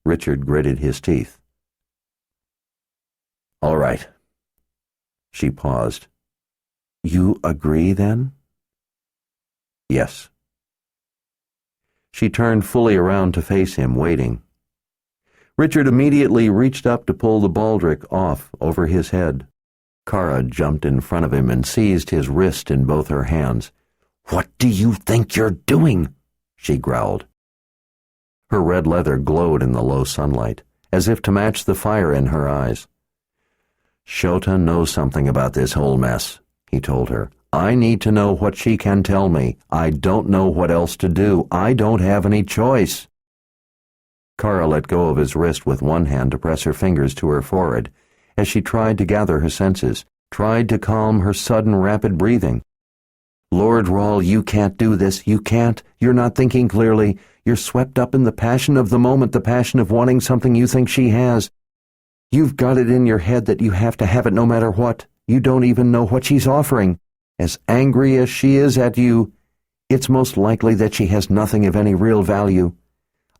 Richard gritted his teeth. "All right." She paused. "You agree, then?" "Yes." She turned fully around to face him, waiting. Richard immediately reached up to pull the baldric off over his head. Kara jumped in front of him and seized his wrist in both her hands. "What do you think you're doing?" she growled. Her red leather glowed in the low sunlight, as if to match the fire in her eyes. "Shota knows something about this whole mess," he told her. "I need to know what she can tell me. I don't know what else to do. I don't have any choice." Kara let go of his wrist with one hand to press her fingers to her forehead, as she tried to gather her senses, tried to calm her sudden rapid breathing. "Lord Rahl, you can't do this. You can't. You're not thinking clearly. You're swept up in the passion of the moment, the passion of wanting something you think she has. You've got it in your head that you have to have it no matter what. You don't even know what she's offering. As angry as she is at you, it's most likely that she has nothing of any real value.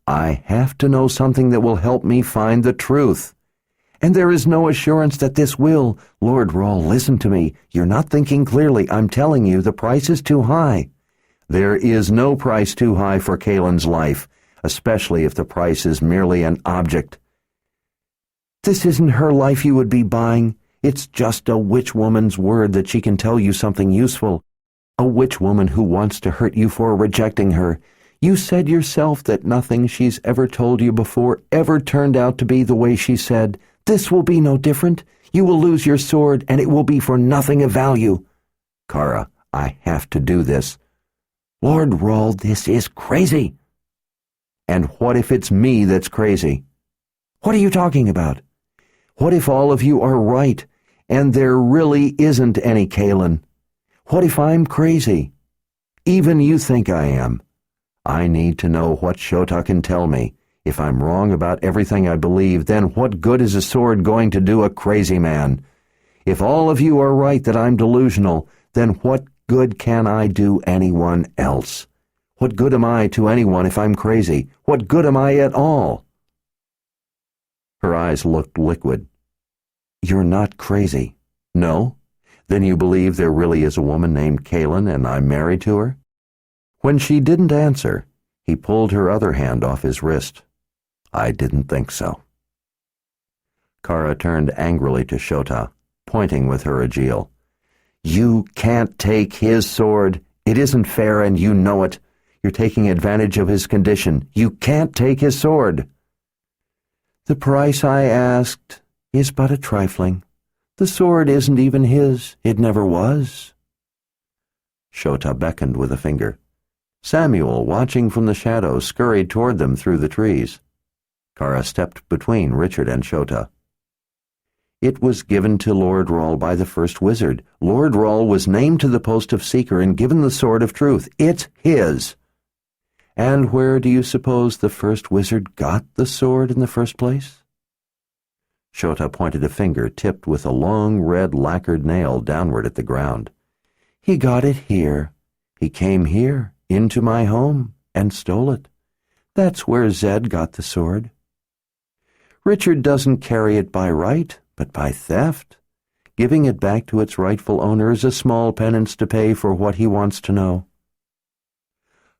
I have to know something that will help me find the truth. And there is no assurance that this will. Lord Rahl, listen to me. You're not thinking clearly. I'm telling you, the price is too high. There is no price too high for Kaylin's life. especially if the price is merely an object. This isn't her life you would be buying. It's just a witch woman's word that she can tell you something useful. A witch woman who wants to hurt you for rejecting her. You said yourself that nothing she's ever told you before ever turned out to be the way she said. This will be no different. You will lose your sword, and it will be for nothing of value. Kara, I have to do this. Lord Rahl, this is crazy. And what if it's me that's crazy? What are you talking about? What if all of you are right, and there really isn't any Kaelin? What if I'm crazy? Even you think I am. I need to know what Shota can tell me. If I'm wrong about everything I believe, then what good is a sword going to do a crazy man? If all of you are right that I'm delusional, then what good can I do anyone else? What good am I to anyone if I'm crazy? What good am I at all? Her eyes looked liquid. You're not crazy. No? Then you believe there really is a woman named Kaelin and I'm married to her? When she didn't answer, he pulled her other hand off his wrist. I didn't think so. Kara turned angrily to Shota, pointing with her agile. You can't take his sword. It isn't fair, and you know it. You're taking advantage of his condition. You can't take his sword. The price I asked is but a trifling. The sword isn't even his. It never was. Shota beckoned with a finger. Samuel, watching from the shadows, scurried toward them through the trees. Kara stepped between Richard and Shota. It was given to Lord Rahl by the first wizard. Lord Rahl was named to the post of Seeker and given the Sword of Truth. It's his. And where do you suppose the first wizard got the sword in the first place? Shota pointed a finger tipped with a long red lacquered nail downward at the ground. He got it here. He came here, into my home, and stole it. That's where Zed got the sword. Richard doesn't carry it by right, but by theft. Giving it back to its rightful owner is a small penance to pay for what he wants to know.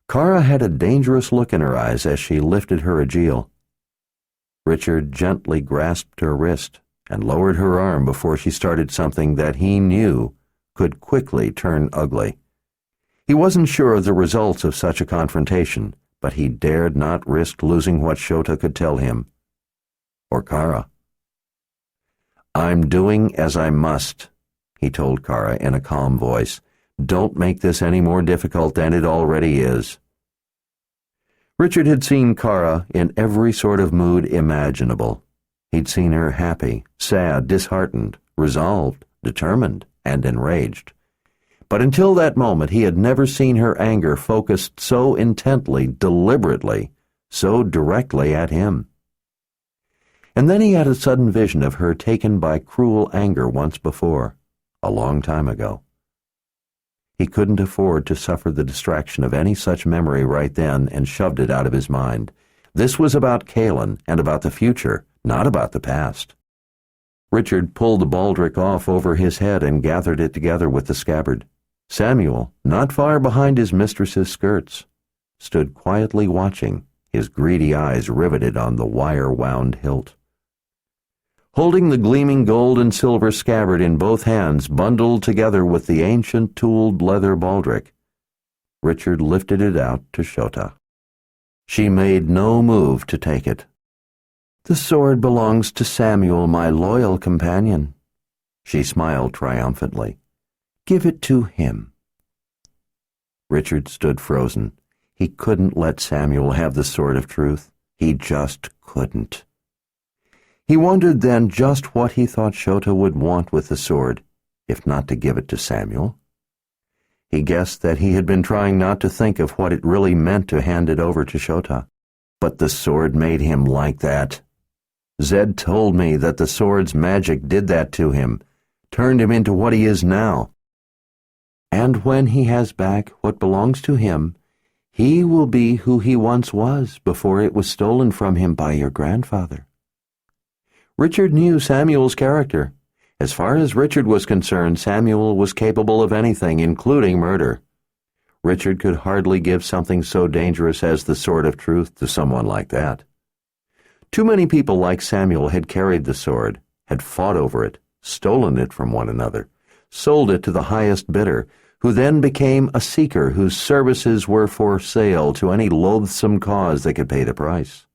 Kara had a dangerous look in her eyes as she lifted her agile. Richard gently grasped her wrist and lowered her arm before she started something that he knew could quickly turn ugly. He wasn't sure of the results of such a confrontation, but he dared not risk losing what Shota could tell him. Or Kara. I'm doing as I must, he told Kara in a calm voice. Don't make this any more difficult than it already is. Richard had seen Kara in every sort of mood imaginable. He'd seen her happy, sad, disheartened, resolved, determined, and enraged. But until that moment he had never seen her anger focused so intently, deliberately, so directly at him. And then he had a sudden vision of her taken by cruel anger once before, a long time ago. He couldn't afford to suffer the distraction of any such memory right then and shoved it out of his mind. This was about Kaelin and about the future, not about the past. Richard pulled the baldric off over his head and gathered it together with the scabbard. Samuel, not far behind his mistress's skirts, stood quietly watching, his greedy eyes riveted on the wire-wound hilt. Holding the gleaming gold and silver scabbard in both hands, bundled together with the ancient tooled leather baldric, Richard lifted it out to Shota. She made no move to take it. The sword belongs to Samuel, my loyal companion. She smiled triumphantly. Give it to him. Richard stood frozen. He couldn't let Samuel have the Sword of Truth. He just couldn't. He wondered then just what he thought Shota would want with the sword, if not to give it to Samuel. He guessed that he had been trying not to think of what it really meant to hand it over to Shota. But the sword made him like that. Zed told me that the sword's magic did that to him, turned him into what he is now. And when he has back what belongs to him, he will be who he once was before it was stolen from him by your grandfather. Richard knew Samuel's character. As far as Richard was concerned, Samuel was capable of anything, including murder. Richard could hardly give something so dangerous as the sword of truth to someone like that. Too many people like Samuel had carried the sword, had fought over it, stolen it from one another, sold it to the highest bidder, who then became a seeker whose services were for sale to any loathsome cause that could pay the price.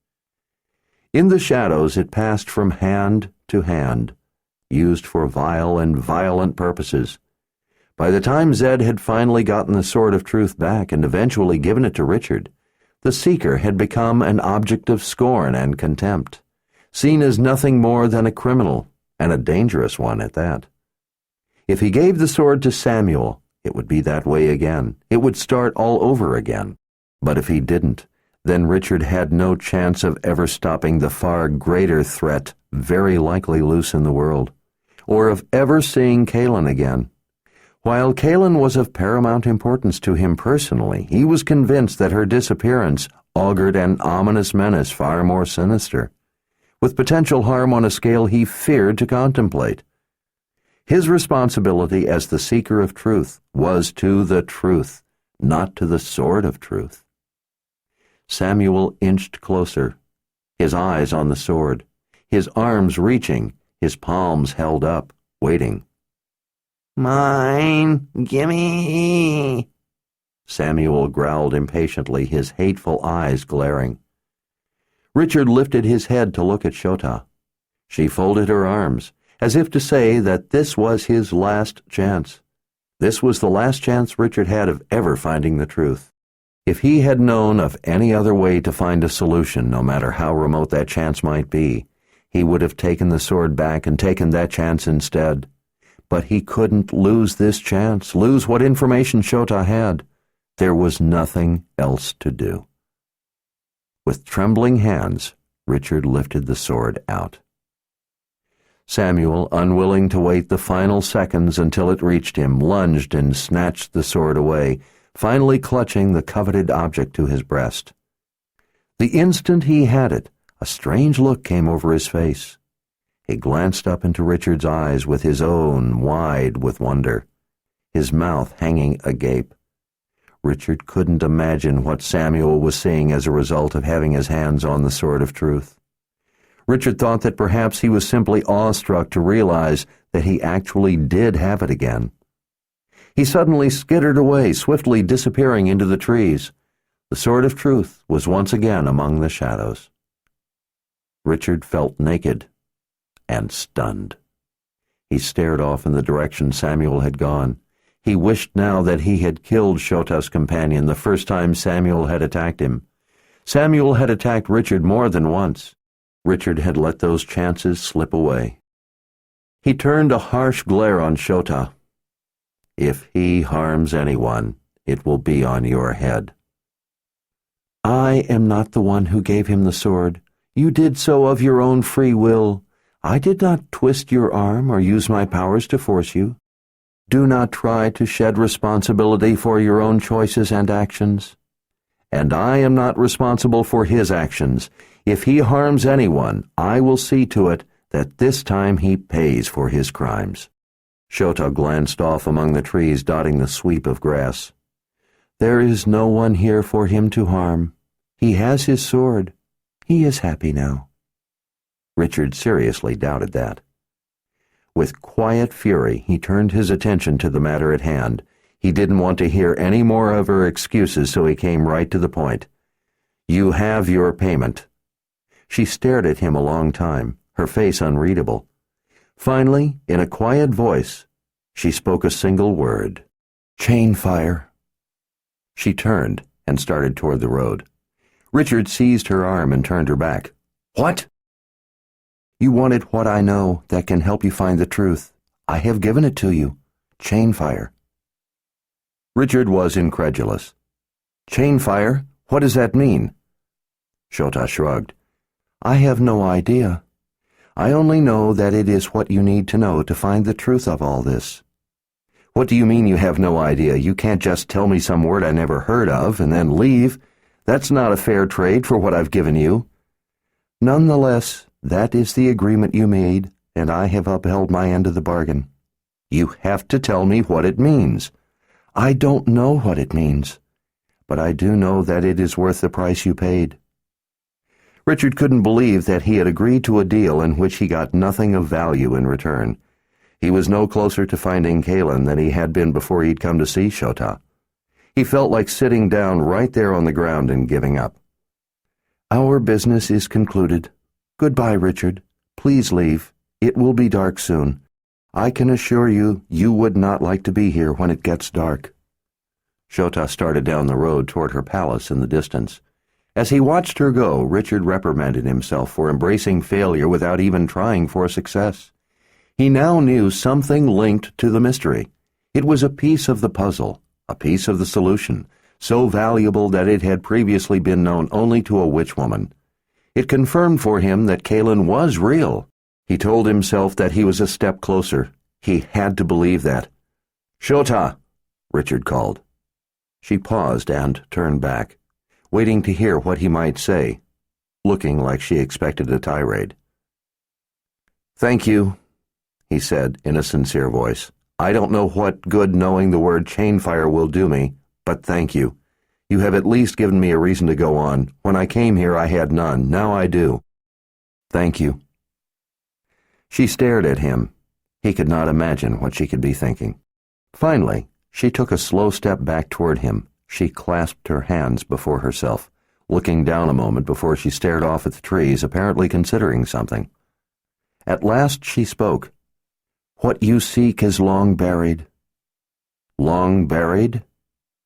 In the shadows it passed from hand to hand, used for vile and violent purposes. By the time Zed had finally gotten the sword of truth back and eventually given it to Richard, the seeker had become an object of scorn and contempt, seen as nothing more than a criminal, and a dangerous one at that. If he gave the sword to Samuel, it would be that way again. It would start all over again. But if he didn't, then Richard had no chance of ever stopping the far greater threat very likely loose in the world, or of ever seeing Kaelin again. While Kaelin was of paramount importance to him personally, he was convinced that her disappearance augured an ominous menace far more sinister, with potential harm on a scale he feared to contemplate. His responsibility as the seeker of truth was to the truth, not to the sword of truth. Samuel inched closer, his eyes on the sword, his arms reaching, his palms held up, waiting. "Mine, gimme!" Samuel growled impatiently, his hateful eyes glaring. Richard lifted his head to look at Shota. She folded her arms, as if to say that this was his last chance. This was the last chance Richard had of ever finding the truth. If he had known of any other way to find a solution, no matter how remote that chance might be, he would have taken the sword back and taken that chance instead. But he couldn't lose this chance, lose what information Shota had. There was nothing else to do. With trembling hands, Richard lifted the sword out. Samuel, unwilling to wait the final seconds until it reached him, lunged and snatched the sword away, finally clutching the coveted object to his breast. The instant he had it, a strange look came over his face. He glanced up into Richard's eyes with his own wide with wonder, his mouth hanging agape. Richard couldn't imagine what Samuel was seeing as a result of having his hands on the sword of truth. Richard thought that perhaps he was simply awestruck to realize that he actually did have it again. He suddenly skittered away, swiftly disappearing into the trees. The sword of truth was once again among the shadows. Richard felt naked and stunned. He stared off in the direction Samuel had gone. He wished now that he had killed Shota's companion the first time Samuel had attacked him. Samuel had attacked Richard more than once. Richard had let those chances slip away. He turned a harsh glare on Shota. "If he harms anyone, it will be on your head." "I am not the one who gave him the sword. You did so of your own free will. I did not twist your arm or use my powers to force you. Do not try to shed responsibility for your own choices and actions. And I am not responsible for his actions. If he harms anyone, I will see to it that this time he pays for his crimes." Shota glanced off among the trees dotting the sweep of grass. "There is no one here for him to harm. He has his sword. He is happy now." Richard seriously doubted that. With quiet fury, he turned his attention to the matter at hand. He didn't want to hear any more of her excuses, so he came right to the point. "You have your payment." She stared at him a long time, her face unreadable. Finally, in a quiet voice, she spoke a single word. "Chainfire." She turned and started toward the road. Richard seized her arm and turned her back. "What?" "You wanted what I know that can help you find the truth. I have given it to you. Chainfire." Richard was incredulous. "Chainfire? What does that mean?" Shota shrugged. "I have no idea. I only know that it is what you need to know to find the truth of all this." "What do you mean you have no idea? You can't just tell me some word I never heard of and then leave. That's not a fair trade for what I've given you." "Nonetheless, that is the agreement you made, and I have upheld my end of the bargain." "You have to tell me what it means." I don't know what it means, but I do know that it is worth the price you paid." Richard couldn't believe that he had agreed to a deal in which he got nothing of value in return. He was no closer to finding Kaylin than he had been before he'd come to see Shota. He felt like sitting down right there on the ground and giving up. "Our business is concluded. Goodbye, Richard. Please leave. It will be dark soon. I can assure you, you would not like to be here when it gets dark." Shota started down the road toward her palace in the distance. As he watched her go, Richard reprimanded himself for embracing failure without even trying for success. He now knew something linked to the mystery. It was a piece of the puzzle, a piece of the solution, so valuable that it had previously been known only to a witch woman. It confirmed for him that Kaylin was real. He told himself that he was a step closer. He had to believe that. "Shota!" Richard called. She paused and turned back, waiting to hear what he might say, looking like she expected a tirade. "Thank you," he said in a sincere voice. "I don't know what good knowing the word Chainfire will do me, but thank you. You have at least given me a reason to go on. When I came here I had none. Now I do. Thank you." She stared at him. He could not imagine what she could be thinking. Finally, she took a slow step back toward him. She clasped her hands before herself, looking down a moment before she stared off at the trees, apparently considering something. At last she spoke. "What you seek is long buried." "Long buried?"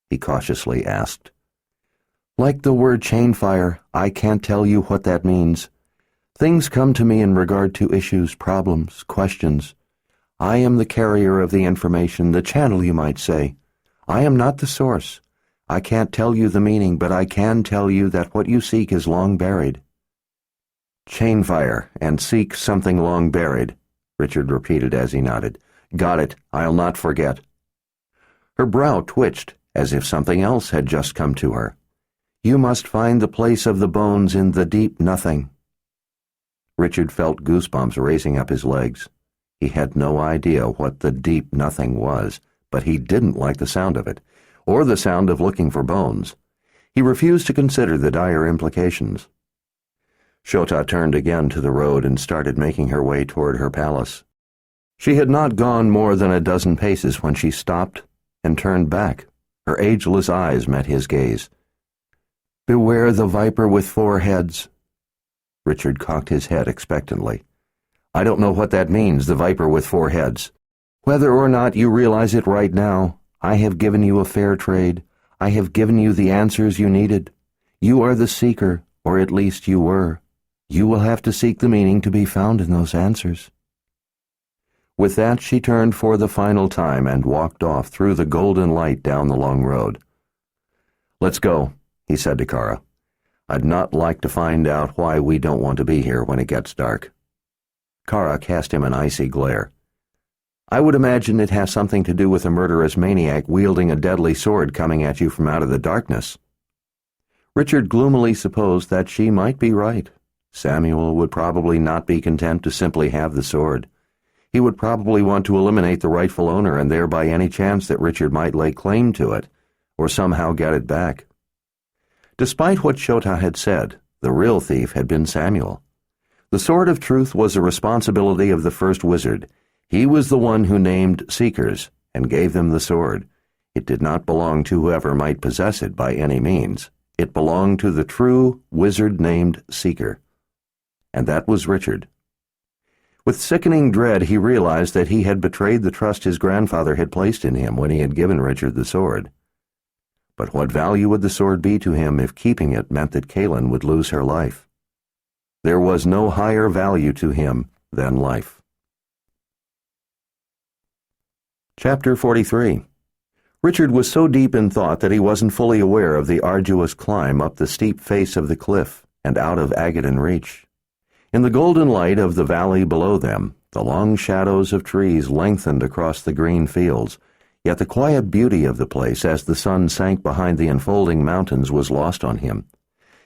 he cautiously asked. "Like the word Chainfire, I can't tell you what that means. Things come to me in regard to issues, problems, questions. I am the carrier of the information, the channel, you might say. I am not the source. I can't tell you the meaning, but I can tell you that what you seek is long buried." "Chainfire, and seek something long buried," Richard repeated as he nodded. "Got it. I'll not forget." Her brow twitched, as if something else had just come to her. "You must find the place of the bones in the deep nothing." Richard felt goosebumps racing up his legs. He had no idea what the deep nothing was, but he didn't like the sound of it, or the sound of looking for bones. He refused to consider the dire implications. Shota turned again to the road and started making her way toward her palace. She had not gone more than a dozen paces when she stopped and turned back. Her ageless eyes met his gaze. "Beware the viper with 4 heads." Richard cocked his head expectantly. "I don't know what that means, the viper with 4 heads. Whether or not you realize it right now, I have given you a fair trade. I have given you the answers you needed. You are the seeker, or at least you were. You will have to seek the meaning to be found in those answers." With that, she turned for the final time and walked off through the golden light down the long road. "Let's go," he said to Kara. "I'd not like to find out why we don't want to be here when it gets dark." Kara cast him an icy glare. "I would imagine it has something to do with a murderous maniac wielding a deadly sword coming at you from out of the darkness." Richard gloomily supposed that she might be right. Samuel would probably not be content to simply have the sword. He would probably want to eliminate the rightful owner and thereby any chance that Richard might lay claim to it, or somehow get it back. Despite what Shota had said, the real thief had been Samuel. The Sword of Truth was the responsibility of the first wizard. He was the one who named seekers and gave them the sword. It did not belong to whoever might possess it by any means. It belonged to the true wizard named Seeker. And that was Richard. With sickening dread, he realized that he had betrayed the trust his grandfather had placed in him when he had given Richard the sword. But what value would the sword be to him if keeping it meant that Kaylin would lose her life? There was no higher value to him than life. Chapter 43. Richard was so deep in thought that he wasn't fully aware of the arduous climb up the steep face of the cliff and out of Agaddon reach. In the golden light of the valley below them, the long shadows of trees lengthened across the green fields, yet the quiet beauty of the place as the sun sank behind the enfolding mountains was lost on him.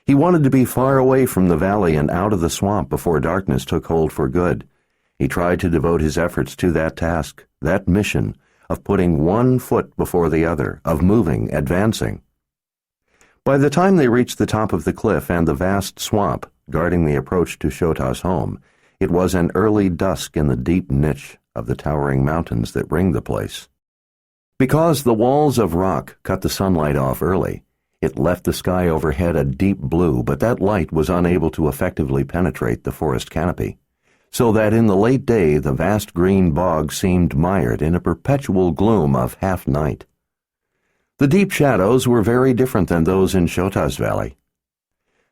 He wanted to be far away from the valley and out of the swamp before darkness took hold for good. He tried to devote his efforts to that task, that mission, of putting one foot before the other, of moving, advancing. By the time they reached the top of the cliff and the vast swamp guarding the approach to Shota's home, it was an early dusk in the deep niche of the towering mountains that ring the place. Because the walls of rock cut the sunlight off early, it left the sky overhead a deep blue, but that light was unable to effectively penetrate the forest canopy, so that in the late day the vast green bog seemed mired in a perpetual gloom of half-night. The deep shadows were very different than those in Shota's valley.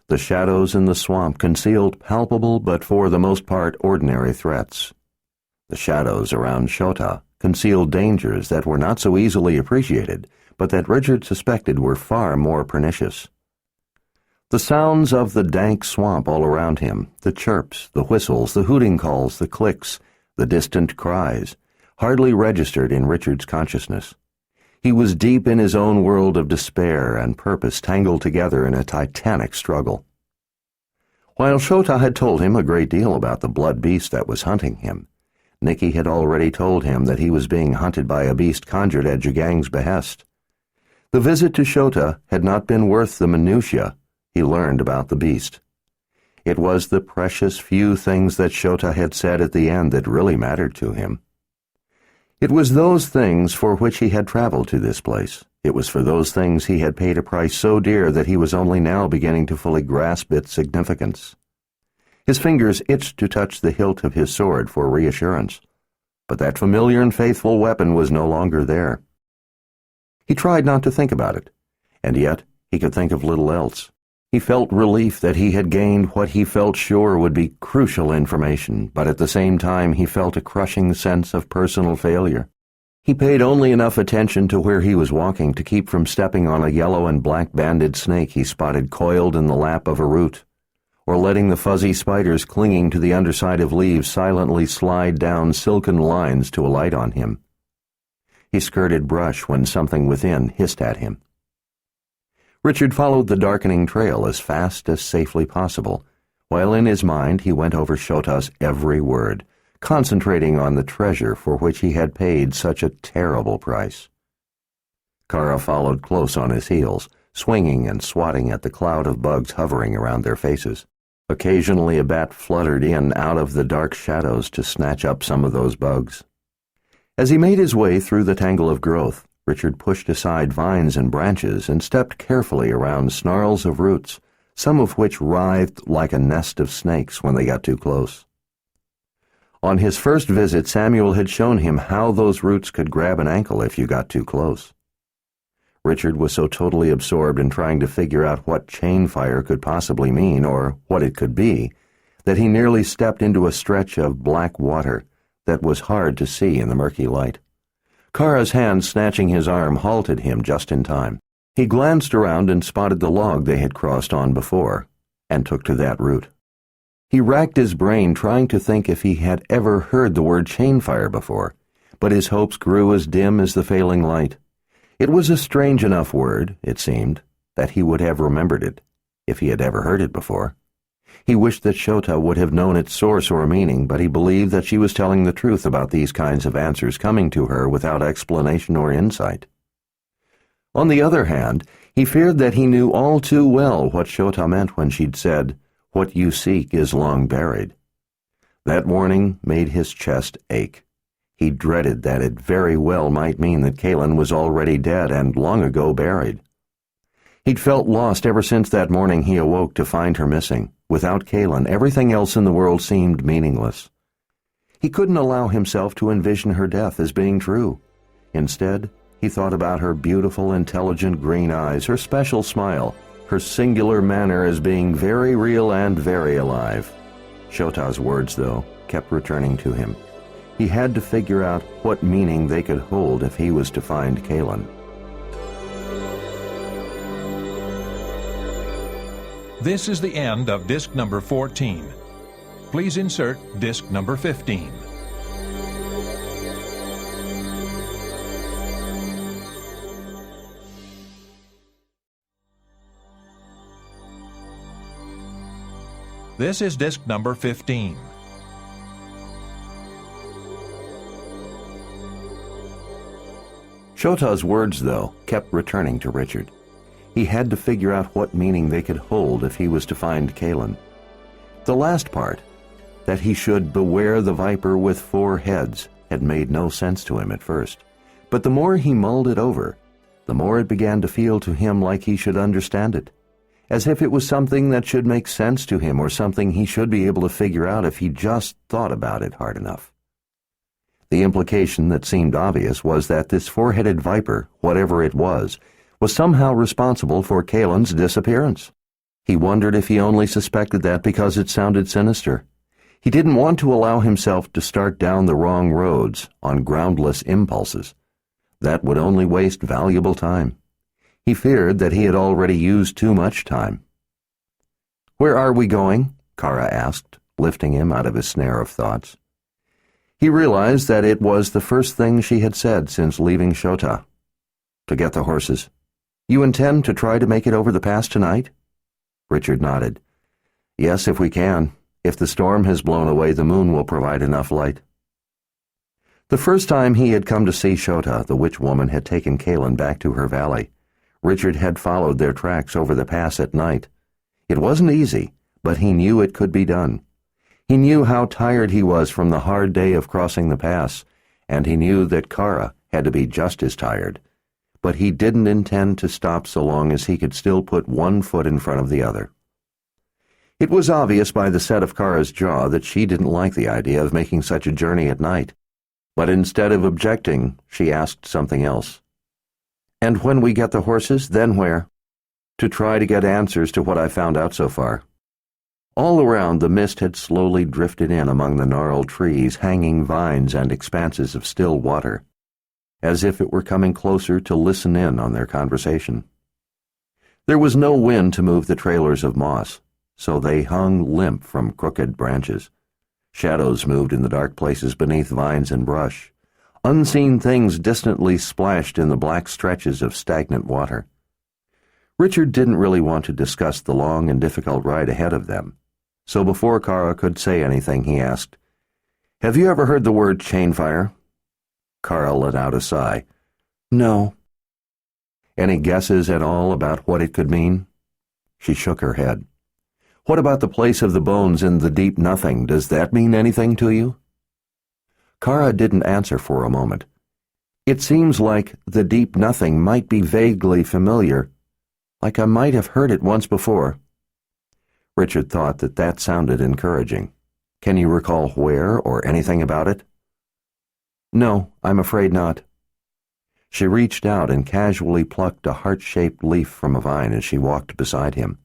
The shadows in the swamp concealed palpable but for the most part ordinary threats. The shadows around Shota concealed dangers that were not so easily appreciated, but that Richard suspected were far more pernicious. The sounds of the dank swamp all around him, the chirps, the whistles, the hooting calls, the clicks, the distant cries, hardly registered in Richard's consciousness. He was deep in his own world of despair and purpose tangled together in a titanic struggle. While Shota had told him a great deal about the blood beast that was hunting him, Nicky had already told him that he was being hunted by a beast conjured at Jagang's behest. The visit to Shota had not been worth the minutiae he learned about the beast. It was the precious few things that Shota had said at the end that really mattered to him. It was those things for which he had traveled to this place. It was for those things he had paid a price so dear that he was only now beginning to fully grasp its significance. His fingers itched to touch the hilt of his sword for reassurance, but that familiar and faithful weapon was no longer there. He tried not to think about it, and yet he could think of little else. He felt relief that he had gained what he felt sure would be crucial information, but at the same time he felt a crushing sense of personal failure. He paid only enough attention to where he was walking to keep from stepping on a yellow and black-banded snake he spotted coiled in the lap of a root, or letting the fuzzy spiders clinging to the underside of leaves silently slide down silken lines to alight on him. He skirted brush when something within hissed at him. Richard followed the darkening trail as fast as safely possible, while in his mind he went over Shota's every word, concentrating on the treasure for which he had paid such a terrible price. Kara followed close on his heels, swinging and swatting at the cloud of bugs hovering around their faces. Occasionally a bat fluttered in out of the dark shadows to snatch up some of those bugs. As he made his way through the tangle of growth, Richard pushed aside vines and branches and stepped carefully around snarls of roots, some of which writhed like a nest of snakes when they got too close. On his first visit, Samuel had shown him how those roots could grab an ankle if you got too close. Richard was so totally absorbed in trying to figure out what chainfire could possibly mean, or what it could be, that he nearly stepped into a stretch of black water that was hard to see in the murky light. Kara's hand snatching his arm halted him just in time. He glanced around and spotted the log they had crossed on before, and took to that route. He racked his brain trying to think if he had ever heard the word chainfire before, but his hopes grew as dim as the failing light. It was a strange enough word, it seemed, that he would have remembered it, if he had ever heard it before. He wished that Shota would have known its source or meaning, but he believed that she was telling the truth about these kinds of answers coming to her without explanation or insight. On the other hand, he feared that he knew all too well what Shota meant when she'd said, "What you seek is long buried." That warning made his chest ache. He dreaded that it very well might mean that Kaylin was already dead and long ago buried. He'd felt lost ever since that morning he awoke to find her missing. Without Kaylin, everything else in the world seemed meaningless. He couldn't allow himself to envision her death as being true. Instead, he thought about her beautiful, intelligent green eyes, her special smile, her singular manner as being very real and very alive. Shota's words, though, kept returning to him. He had to figure out what meaning they could hold if he was to find Kaylin. This is the end of disc number 14. Please insert disc number 15. This is disc number 15. Shota's words, though, kept returning to Richard. He had to figure out what meaning they could hold if he was to find Kaelin. The last part, that he should beware the viper with 4 heads, had made no sense to him at first. But the more he mulled it over, the more it began to feel to him like he should understand it, as if it was something that should make sense to him or something he should be able to figure out if he just thought about it hard enough. The implication that seemed obvious was that this 4-headed viper, whatever it was somehow responsible for Kaelin's disappearance. He wondered if he only suspected that because it sounded sinister. He didn't want to allow himself to start down the wrong roads on groundless impulses. That would only waste valuable time. He feared that he had already used too much time. "Where are we going?" Kara asked, lifting him out of his snare of thoughts. He realized that it was the first thing she had said since leaving Shota. "To get the horses. You intend to try to make it over the pass tonight?" Richard nodded. "Yes, if we can. If the storm has blown away, the moon will provide enough light." The first time he had come to see Shota, the witch woman had taken Kaelin back to her valley. Richard had followed their tracks over the pass at night. It wasn't easy, but he knew it could be done. He knew how tired he was from the hard day of crossing the pass, and he knew that Kara had to be just as tired. But he didn't intend to stop so long as he could still put one foot in front of the other. It was obvious by the set of Kara's jaw that she didn't like the idea of making such a journey at night. But instead of objecting, she asked something else. "And when we get the horses, then where?" "To try to get answers to what I found out so far." All around, the mist had slowly drifted in among the gnarled trees, hanging vines, and expanses of still water, as if it were coming closer to listen in on their conversation. There was no wind to move the trailers of moss, so they hung limp from crooked branches. Shadows moved in the dark places beneath vines and brush. Unseen things distantly splashed in the black stretches of stagnant water. Richard didn't really want to discuss the long and difficult ride ahead of them, so before Kara could say anything, he asked, "Have you ever heard the word Chainfire?" Kara let out a sigh. "No." "Any guesses at all about what it could mean?" She shook her head. "What about the place of the bones in the deep nothing? Does that mean anything to you?" Kara didn't answer for a moment. "It seems like the deep nothing might be vaguely familiar, like I might have heard it once before." Richard thought that sounded encouraging. "Can you recall where or anything about it?" "No, I'm afraid not." She reached out and casually plucked a heart-shaped leaf from a vine as she walked beside him.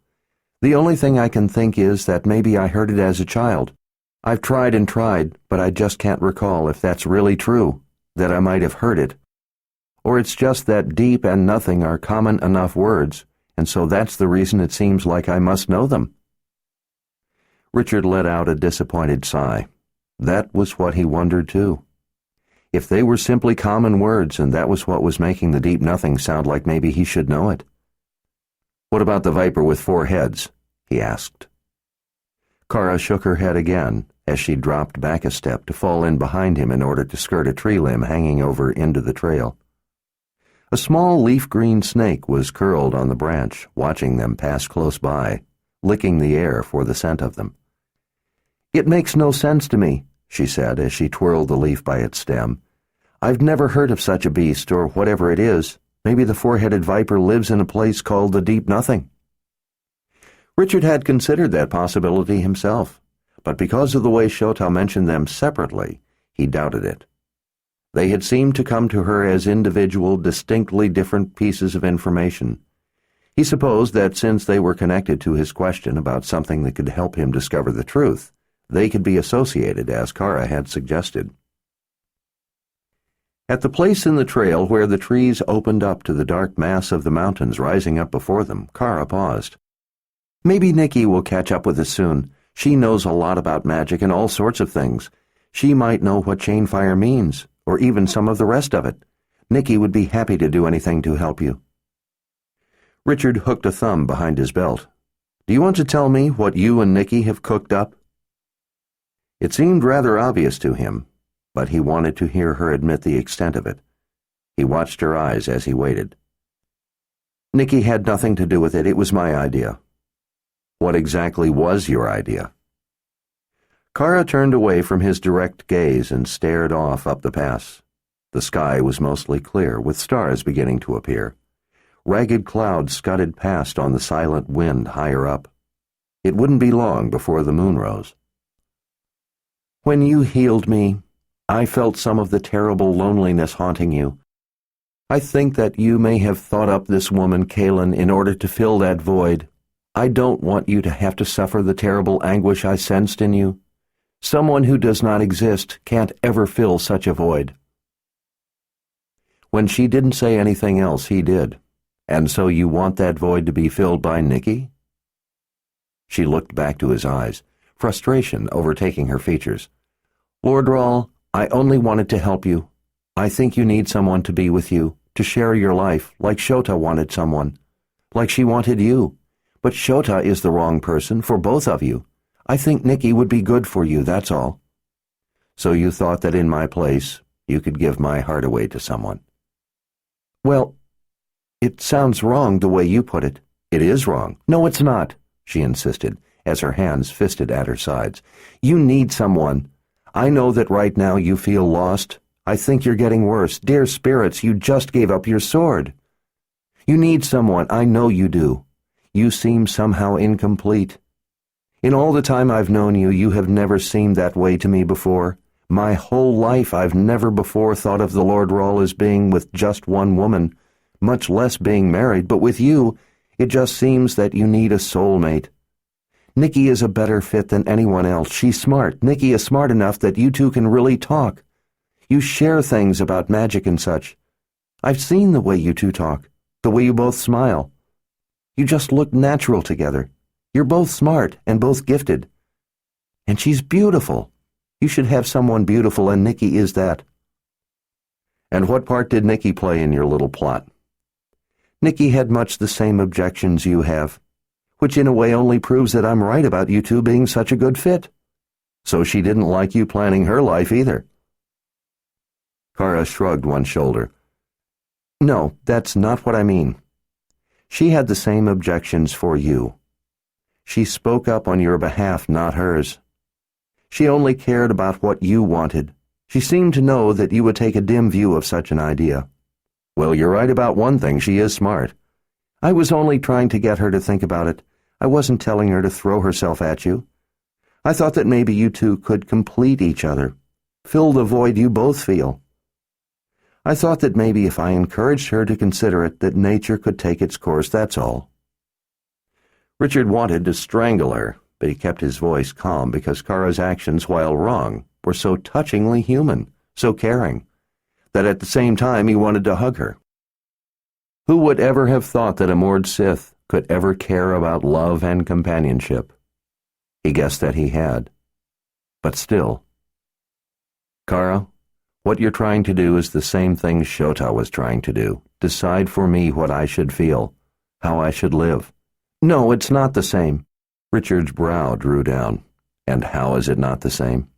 "The only thing I can think is that maybe I heard it as a child. I've tried and tried, but I just can't recall if that's really true, that I might have heard it. Or it's just that deep and nothing are common enough words, and so that's the reason it seems like I must know them." Richard let out a disappointed sigh. That was what he wondered too. If they were simply common words and that was what was making the deep nothing sound like maybe he should know it. "What about the viper with 4 heads?" he asked. Kara shook her head again as she dropped back a step to fall in behind him in order to skirt a tree limb hanging over into the trail. A small leaf-green snake was curled on the branch, watching them pass close by, licking the air for the scent of them. "It makes no sense to me," she said as she twirled the leaf by its stem. "I've never heard of such a beast, or whatever it is. Maybe the 4-headed viper lives in a place called the Deep Nothing." Richard had considered that possibility himself, but because of the way Shota mentioned them separately, he doubted it. They had seemed to come to her as individual, distinctly different pieces of information. He supposed that since they were connected to his question about something that could help him discover the truth, they could be associated, as Kara had suggested. At the place in the trail where the trees opened up to the dark mass of the mountains rising up before them, Kara paused. "Maybe Nikki will catch up with us soon. She knows a lot about magic and all sorts of things. She might know what Chainfire means, or even some of the rest of it. Nikki would be happy to do anything to help you." Richard hooked a thumb behind his belt. "Do you want to tell me what you and Nikki have cooked up?" It seemed rather obvious to him, but he wanted to hear her admit the extent of it. He watched her eyes as he waited. "Nicky had nothing to do with it. It was my idea." "What exactly was your idea?" Kara turned away from his direct gaze and stared off up the pass. The sky was mostly clear, with stars beginning to appear. Ragged clouds scudded past on the silent wind higher up. It wouldn't be long before the moon rose. "When you healed me, I felt some of the terrible loneliness haunting you. I think that you may have thought up this woman, Kaylin, in order to fill that void. I don't want you to have to suffer the terrible anguish I sensed in you. Someone who does not exist can't ever fill such a void." When she didn't say anything else, he did. "And so you want that void to be filled by Nicky?" She looked back to his eyes, frustration overtaking her features. "Lord Rahl, I only wanted to help you. I think you need someone to be with you, to share your life, like Shota wanted someone, like she wanted you. But Shota is the wrong person for both of you. I think Nicky would be good for you, that's all. So you thought that in my place, you could give my heart away to someone." "Well, it sounds wrong the way you put it." "It is wrong." "No, it's not," she insisted, as her hands fisted at her sides. "You need someone. I know that right now you feel lost. I think you're getting worse. Dear spirits, you just gave up your sword. You need someone, I know you do. You seem somehow incomplete. In all the time I've known you, you have never seemed that way to me before. My whole life I've never before thought of the Lord Rahl as being with just one woman, much less being married, but with you, it just seems that you need a soulmate. Nicky is a better fit than anyone else. She's smart. Nicky is smart enough that you two can really talk. You share things about magic and such. I've seen the way you two talk, the way you both smile. You just look natural together. You're both smart and both gifted. And she's beautiful. You should have someone beautiful, and Nicky is that." "And what part did Nicky play in your little plot?" "Nicky had much the same objections you have, which in a way only proves that I'm right about you two being such a good fit. So she didn't like you planning her life either." Kara shrugged one shoulder. "No, that's not what I mean. She had the same objections for you. She spoke up on your behalf, not hers. She only cared about what you wanted. She seemed to know that you would take a dim view of such an idea." "Well, you're right about one thing. She is smart." "I was only trying to get her to think about it. I wasn't telling her to throw herself at you. I thought that maybe you two could complete each other, fill the void you both feel. I thought that maybe if I encouraged her to consider it, that nature could take its course, that's all." Richard wanted to strangle her, but he kept his voice calm because Kara's actions, while wrong, were so touchingly human, so caring, that at the same time he wanted to hug her. Who would ever have thought that a Mord Sith could ever care about love and companionship? He guessed that he had. But still. "Kara, what you're trying to do is the same thing Shota was trying to do. Decide for me what I should feel, how I should live." "No, it's not the same." Richard's brow drew down. "And how is it not the same?"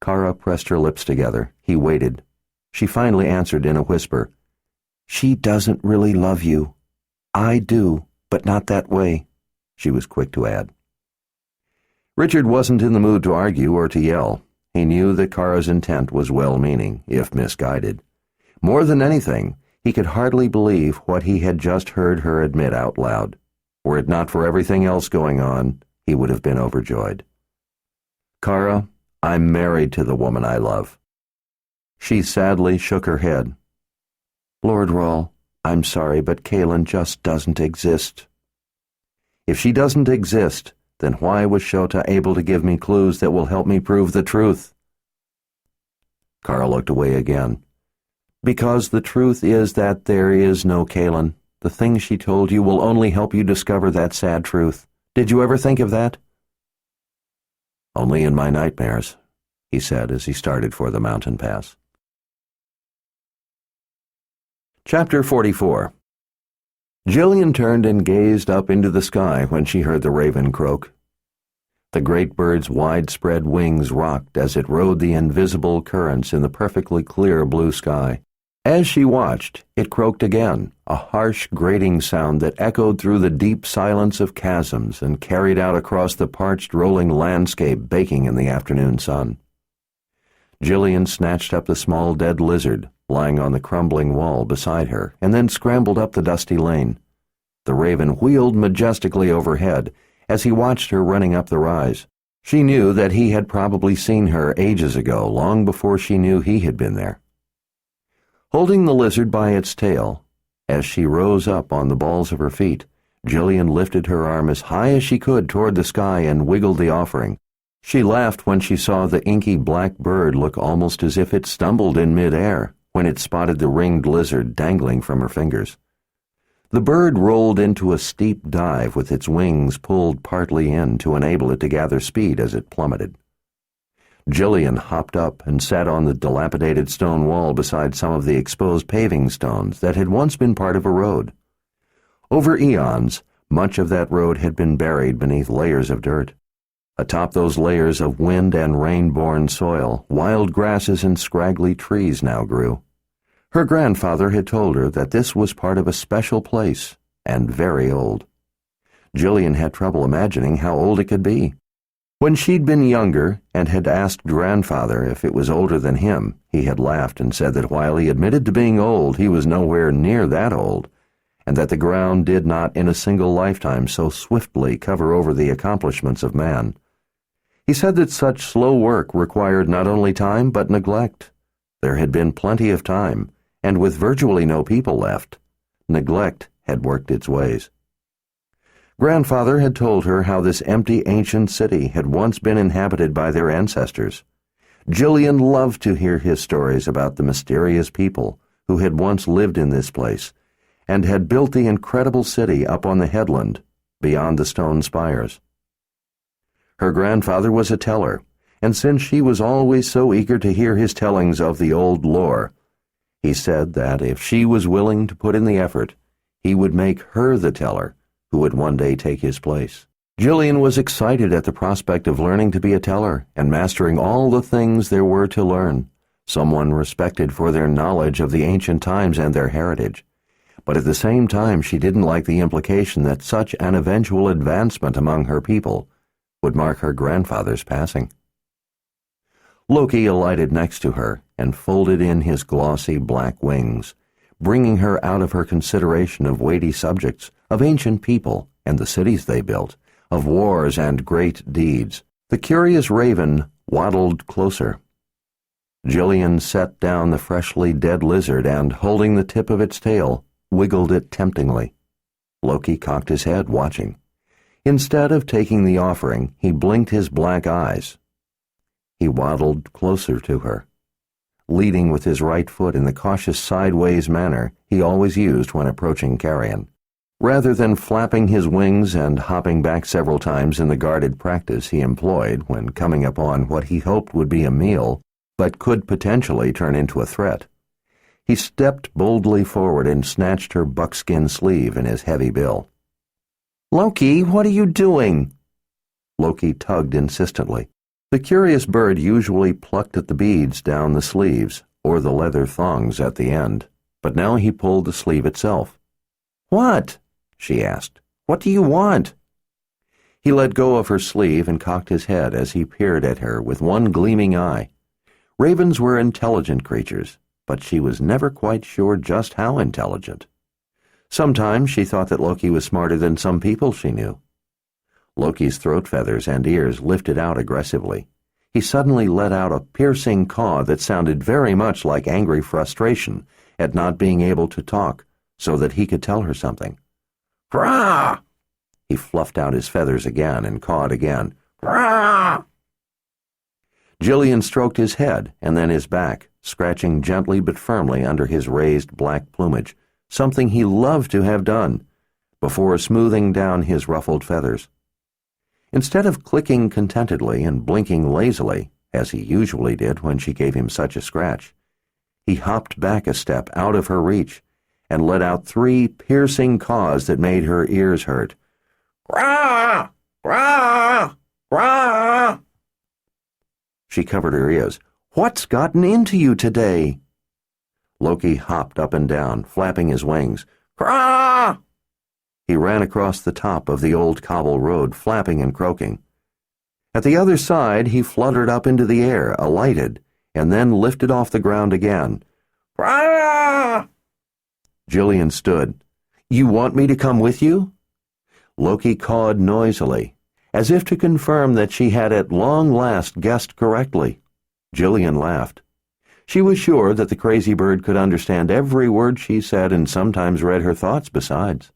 Kara pressed her lips together. He waited. She finally answered in a whisper. "She doesn't really love you. I do, but not that way," she was quick to add. Richard wasn't in the mood to argue or to yell. He knew that Kara's intent was well-meaning, if misguided. More than anything, he could hardly believe what he had just heard her admit out loud. Were it not for everything else going on, he would have been overjoyed. "Kara, I'm married to the woman I love." She sadly shook her head. "Lord Rahl, I'm sorry, but Kaylin just doesn't exist." "If she doesn't exist, then why was Shota able to give me clues that will help me prove the truth?" Kara looked away again. "Because the truth is that there is no Kaylin. The things she told you will only help you discover that sad truth. Did you ever think of that?" "Only in my nightmares," he said as he started for the mountain pass. Chapter 44. Jillian turned and gazed up into the sky when she heard the raven croak. The great bird's widespread wings rocked as it rode the invisible currents in the perfectly clear blue sky. As she watched, it croaked again, a harsh, grating sound that echoed through the deep silence of chasms and carried out across the parched, rolling landscape baking in the afternoon sun. Jillian snatched up the small dead lizard, lying on the crumbling wall beside her, and then scrambled up the dusty lane. The raven wheeled majestically overhead as he watched her running up the rise. She knew that he had probably seen her ages ago, long before she knew he had been there. Holding the lizard by its tail, as she rose up on the balls of her feet, Jillian lifted her arm as high as she could toward the sky and wiggled the offering. She laughed when she saw the inky black bird look almost as if it stumbled in mid-air when it spotted the ringed lizard dangling from her fingers. The bird rolled into a steep dive with its wings pulled partly in to enable it to gather speed as it plummeted. Jillian hopped up and sat on the dilapidated stone wall beside some of the exposed paving stones that had once been part of a road. Over eons, much of that road had been buried beneath layers of dirt. Atop those layers of wind and rain-born soil, wild grasses and scraggly trees now grew. Her grandfather had told her that this was part of a special place, and very old. Jillian had trouble imagining how old it could be. When she'd been younger and had asked grandfather if it was older than him, he had laughed and said that while he admitted to being old, he was nowhere near that old, and that the ground did not in a single lifetime so swiftly cover over the accomplishments of man. He said that such slow work required not only time but neglect. There had been plenty of time, and with virtually no people left, neglect had worked its ways. Grandfather had told her how this empty ancient city had once been inhabited by their ancestors. Jillian loved to hear his stories about the mysterious people who had once lived in this place and had built the incredible city up on the headland beyond the stone spires. Her grandfather was a teller, and since she was always so eager to hear his tellings of the old lore, he said that if she was willing to put in the effort, he would make her the teller who would one day take his place. Jillian was excited at the prospect of learning to be a teller and mastering all the things there were to learn, someone respected for their knowledge of the ancient times and their heritage. But at the same time, she didn't like the implication that such an eventual advancement among her people would mark her grandfather's passing. Loki alighted next to her and folded in his glossy black wings, bringing her out of her consideration of weighty subjects, of ancient people and the cities they built, of wars and great deeds. The curious raven waddled closer. Jillian set down the freshly dead lizard and, holding the tip of its tail, wiggled it temptingly. Loki cocked his head, watching. Instead of taking the offering, he blinked his black eyes. He waddled closer to her, leading with his right foot in the cautious sideways manner he always used when approaching carrion. Rather than flapping his wings and hopping back several times in the guarded practice he employed when coming upon what he hoped would be a meal, but could potentially turn into a threat, he stepped boldly forward and snatched her buckskin sleeve in his heavy bill. "Loki, what are you doing?" Loki tugged insistently. The curious bird usually plucked at the beads down the sleeves or the leather thongs at the end, but now he pulled the sleeve itself. "What?" she asked. "What do you want?" He let go of her sleeve and cocked his head as he peered at her with one gleaming eye. Ravens were intelligent creatures, but she was never quite sure just how intelligent. Sometimes she thought that Loki was smarter than some people she knew. Loki's throat feathers and ears lifted out aggressively. He suddenly let out a piercing caw that sounded very much like angry frustration at not being able to talk so that he could tell her something. "Rah!" He fluffed out his feathers again and cawed again. "Rah!" Jillian stroked his head and then his back, scratching gently but firmly under his raised black plumage, something he loved to have done, before smoothing down his ruffled feathers. Instead of clicking contentedly and blinking lazily, as he usually did when she gave him such a scratch, he hopped back a step out of her reach and let out 3 piercing caws that made her ears hurt. "Rah! Rah! Rah!" She covered her ears. "What's gotten into you today?" Loki hopped up and down, flapping his wings. Hurrah! He ran across the top of the old cobble road, flapping and croaking. At the other side, he fluttered up into the air, alighted, and then lifted off the ground again. Hurrah! Jillian stood. You want me to come with you? Loki cawed noisily, as if to confirm that she had at long last guessed correctly. Jillian laughed. She was sure that the crazy bird could understand every word she said and sometimes read her thoughts besides.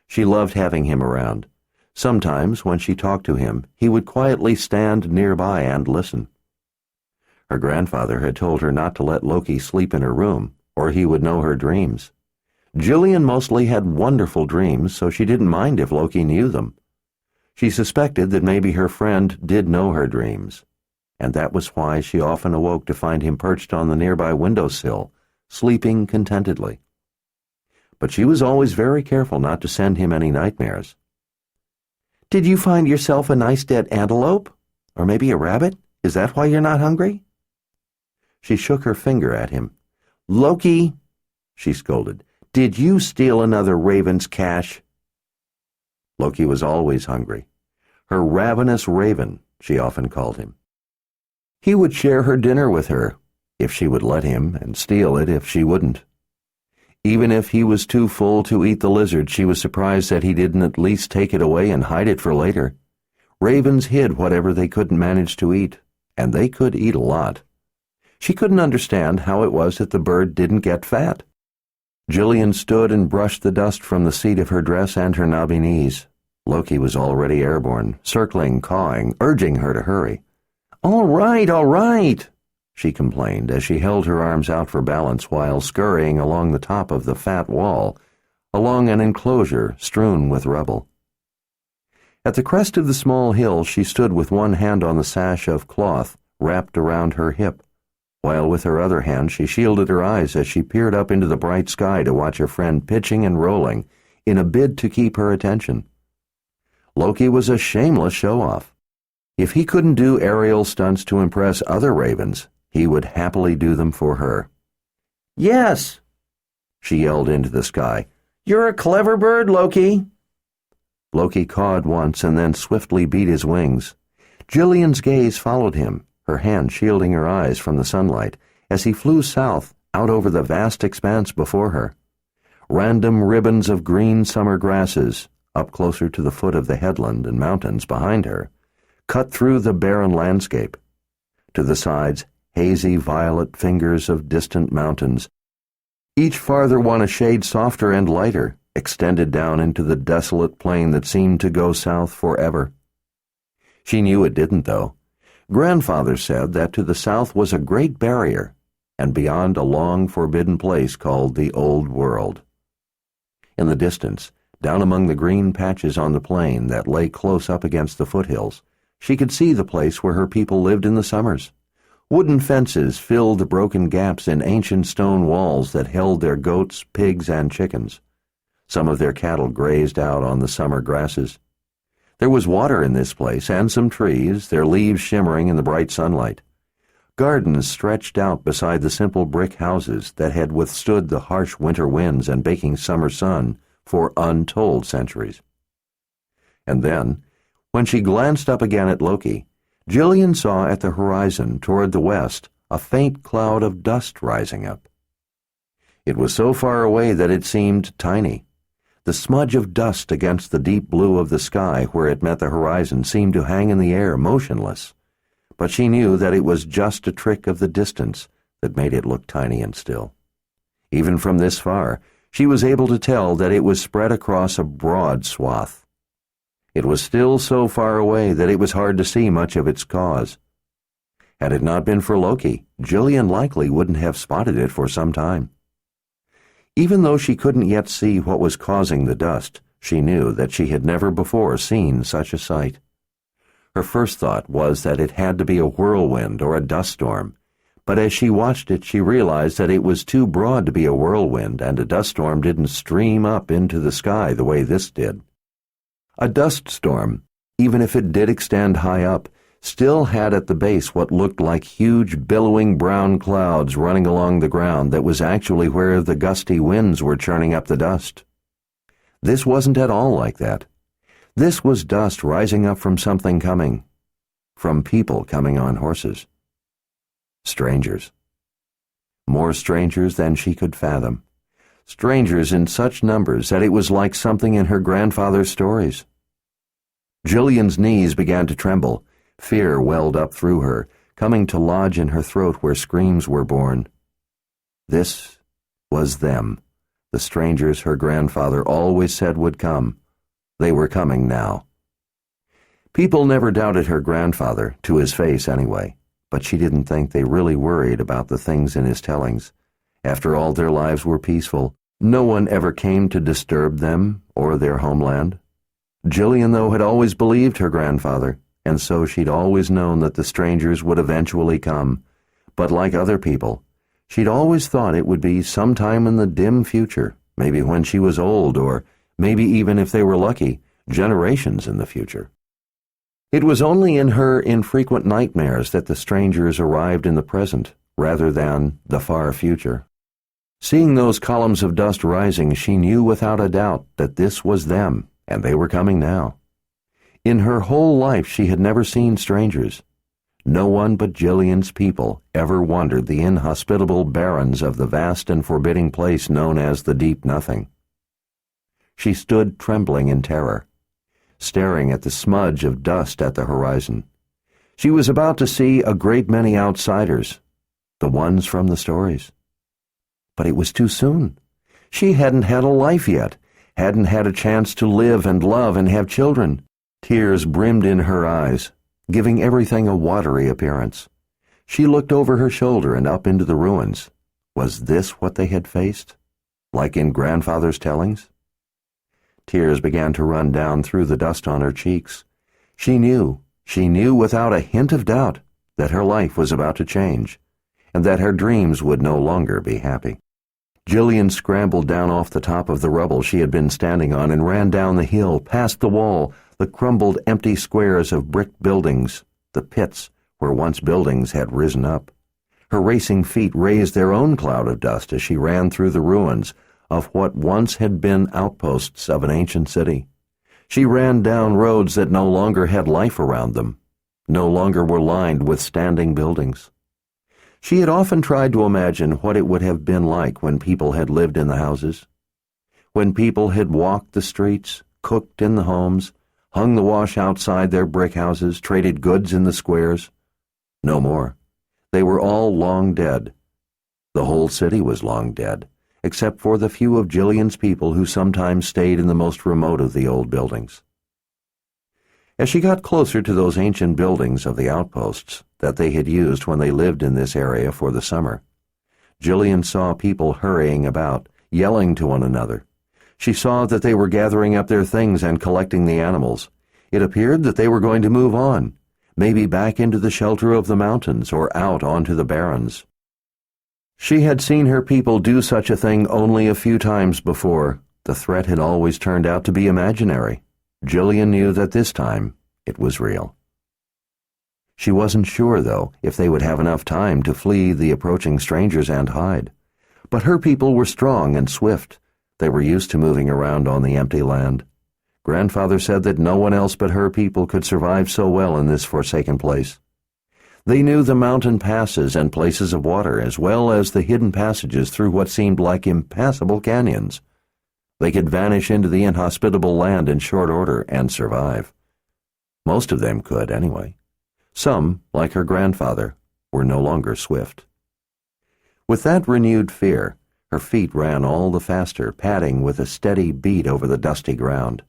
She loved having him around. Sometimes, when she talked to him, he would quietly stand nearby and listen. Her grandfather had told her not to let Loki sleep in her room, or he would know her dreams. Jillian mostly had wonderful dreams, so she didn't mind if Loki knew them. She suspected that maybe her friend did know her dreams, and that was why she often awoke to find him perched on the nearby windowsill, sleeping contentedly. But she was always very careful not to send him any nightmares. Did you find yourself a nice dead antelope? Or maybe a rabbit? Is that why you're not hungry? She shook her finger at him. Loki, she scolded, did you steal another raven's cache? Loki was always hungry. Her ravenous raven, she often called him. He would share her dinner with her, if she would let him, and steal it if she wouldn't. Even if he was too full to eat the lizard, she was surprised that he didn't at least take it away and hide it for later. Ravens hid whatever they couldn't manage to eat, and they could eat a lot. She couldn't understand how it was that the bird didn't get fat. Jillian stood and brushed the dust from the seat of her dress and her knobby knees. Loki was already airborne, circling, cawing, urging her to hurry. All right, she complained as she held her arms out for balance while scurrying along the top of the fat wall, along an enclosure strewn with rubble. At the crest of the small hill she stood with one hand on the sash of cloth wrapped around her hip, while with her other hand she shielded her eyes as she peered up into the bright sky to watch her friend pitching and rolling in a bid to keep her attention. Loki was a shameless show-off. If he couldn't do aerial stunts to impress other ravens, he would happily do them for her. Yes, she yelled into the sky. You're a clever bird, Loki. Loki cawed once and then swiftly beat his wings. Jillian's gaze followed him, her hand shielding her eyes from the sunlight, as he flew south out over the vast expanse before her. Random ribbons of green summer grasses, up closer to the foot of the headland and mountains behind her, cut through the barren landscape. To the sides, hazy violet fingers of distant mountains, each farther one a shade softer and lighter, extended down into the desolate plain that seemed to go south forever. She knew it didn't, though. Grandfather said that to the south was a great barrier, and beyond a long forbidden place called the Old World. In the distance, down among the green patches on the plain that lay close up against the foothills, she could see the place where her people lived in the summers. Wooden fences filled the broken gaps in ancient stone walls that held their goats, pigs, and chickens. Some of their cattle grazed out on the summer grasses. There was water in this place and some trees, their leaves shimmering in the bright sunlight. Gardens stretched out beside the simple brick houses that had withstood the harsh winter winds and baking summer sun for untold centuries. And then, when she glanced up again at Loki, Jillian saw at the horizon toward the west a faint cloud of dust rising up. It was so far away that it seemed tiny. The smudge of dust against the deep blue of the sky where it met the horizon seemed to hang in the air motionless, but she knew that it was just a trick of the distance that made it look tiny and still. Even from this far, she was able to tell that it was spread across a broad swath. It was still so far away that it was hard to see much of its cause. Had it not been for Loki, Jillian likely wouldn't have spotted it for some time. Even though she couldn't yet see what was causing the dust, she knew that she had never before seen such a sight. Her first thought was that it had to be a whirlwind or a dust storm, but as she watched it she realized that it was too broad to be a whirlwind and a dust storm didn't stream up into the sky the way this did. A dust storm, even if it did extend high up, still had at the base what looked like huge billowing brown clouds running along the ground that was actually where the gusty winds were churning up the dust. This wasn't at all like that. This was dust rising up from something coming, from people coming on horses. Strangers. More strangers than she could fathom. Strangers in such numbers that it was like something in her grandfather's stories. Jillian's knees began to tremble. Fear welled up through her, coming to lodge in her throat where screams were born. This was them, the strangers her grandfather always said would come. They were coming now. People never doubted her grandfather, to his face anyway, but she didn't think they really worried about the things in his tellings. After all, their lives were peaceful. No one ever came to disturb them or their homeland. Jillian, though, had always believed her grandfather, and so she'd always known that the strangers would eventually come. But like other people, she'd always thought it would be sometime in the dim future, maybe when she was old, or maybe even, if they were lucky, generations in the future. It was only in her infrequent nightmares that the strangers arrived in the present, rather than the far future. Seeing those columns of dust rising, she knew without a doubt that this was them, and they were coming now. In her whole life she had never seen strangers. No one but Jillian's people ever wandered the inhospitable barrens of the vast and forbidding place known as the Deep Nothing. She stood trembling in terror, staring at the smudge of dust at the horizon. She was about to see a great many outsiders, the ones from the stories. But it was too soon. She hadn't had a life yet, hadn't had a chance to live and love and have children. Tears brimmed in her eyes, giving everything a watery appearance. She looked over her shoulder and up into the ruins. Was this what they had faced? Like in grandfather's tellings? Tears began to run down through the dust on her cheeks. She knew without a hint of doubt that her life was about to change, and that her dreams would no longer be happy. Jillian scrambled down off the top of the rubble she had been standing on and ran down the hill, past the wall, the crumbled empty squares of brick buildings, the pits where once buildings had risen up. Her racing feet raised their own cloud of dust as she ran through the ruins of what once had been outposts of an ancient city. She ran down roads that no longer had life around them, no longer were lined with standing buildings. She had often tried to imagine what it would have been like when people had lived in the houses, when people had walked the streets, cooked in the homes, hung the wash outside their brick houses, traded goods in the squares. No more. They were all long dead. The whole city was long dead, except for the few of Jillian's people who sometimes stayed in the most remote of the old buildings. As she got closer to those ancient buildings of the outposts that they had used when they lived in this area for the summer, Jillian saw people hurrying about, yelling to one another. She saw that they were gathering up their things and collecting the animals. It appeared that they were going to move on, maybe back into the shelter of the mountains or out onto the barrens. She had seen her people do such a thing only a few times before. The threat had always turned out to be imaginary. Jillian knew that this time it was real. She wasn't sure, though, if they would have enough time to flee the approaching strangers and hide. But her people were strong and swift. They were used to moving around on the empty land. Grandfather said that no one else but her people could survive so well in this forsaken place. They knew the mountain passes and places of water, as well as the hidden passages through what seemed like impassable canyons. They could vanish into the inhospitable land in short order and survive. Most of them could, anyway. Some, like her grandfather, were no longer swift. With that renewed fear, her feet ran all the faster, padding with a steady beat over the dusty ground.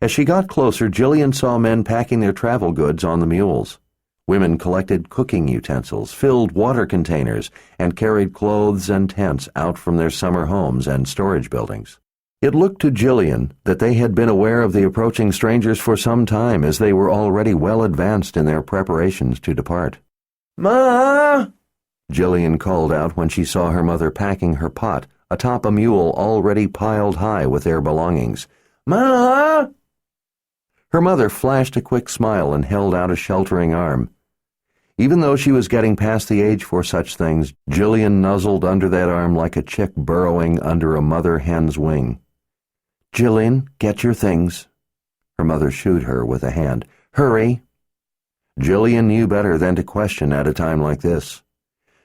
As she got closer, Jillian saw men packing their travel goods on the mules. Women collected cooking utensils, filled water containers, and carried clothes and tents out from their summer homes and storage buildings. It looked to Jillian that they had been aware of the approaching strangers for some time, as they were already well advanced in their preparations to depart. "Ma!" Jillian called out when she saw her mother packing her pot atop a mule already piled high with their belongings. "Ma!" Her mother flashed a quick smile and held out a sheltering arm. Even though she was getting past the age for such things, Jillian nuzzled under that arm like a chick burrowing under a mother hen's wing. "Jillian, get your things." Her mother shooed her with a hand. "Hurry." Jillian knew better than to question at a time like this.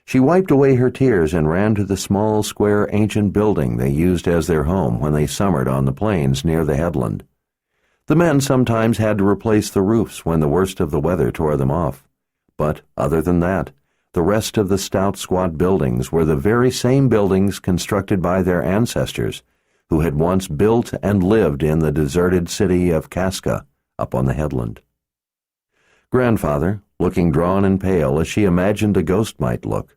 She wiped away her tears and ran to the small, square, ancient building they used as their home when they summered on the plains near the headland. The men sometimes had to replace the roofs when the worst of the weather tore them off. But, other than that, the rest of the stout, squat buildings were the very same buildings constructed by their ancestors, who had once built and lived in the deserted city of Casca up on the headland. Grandfather, looking drawn and pale as she imagined a ghost might look,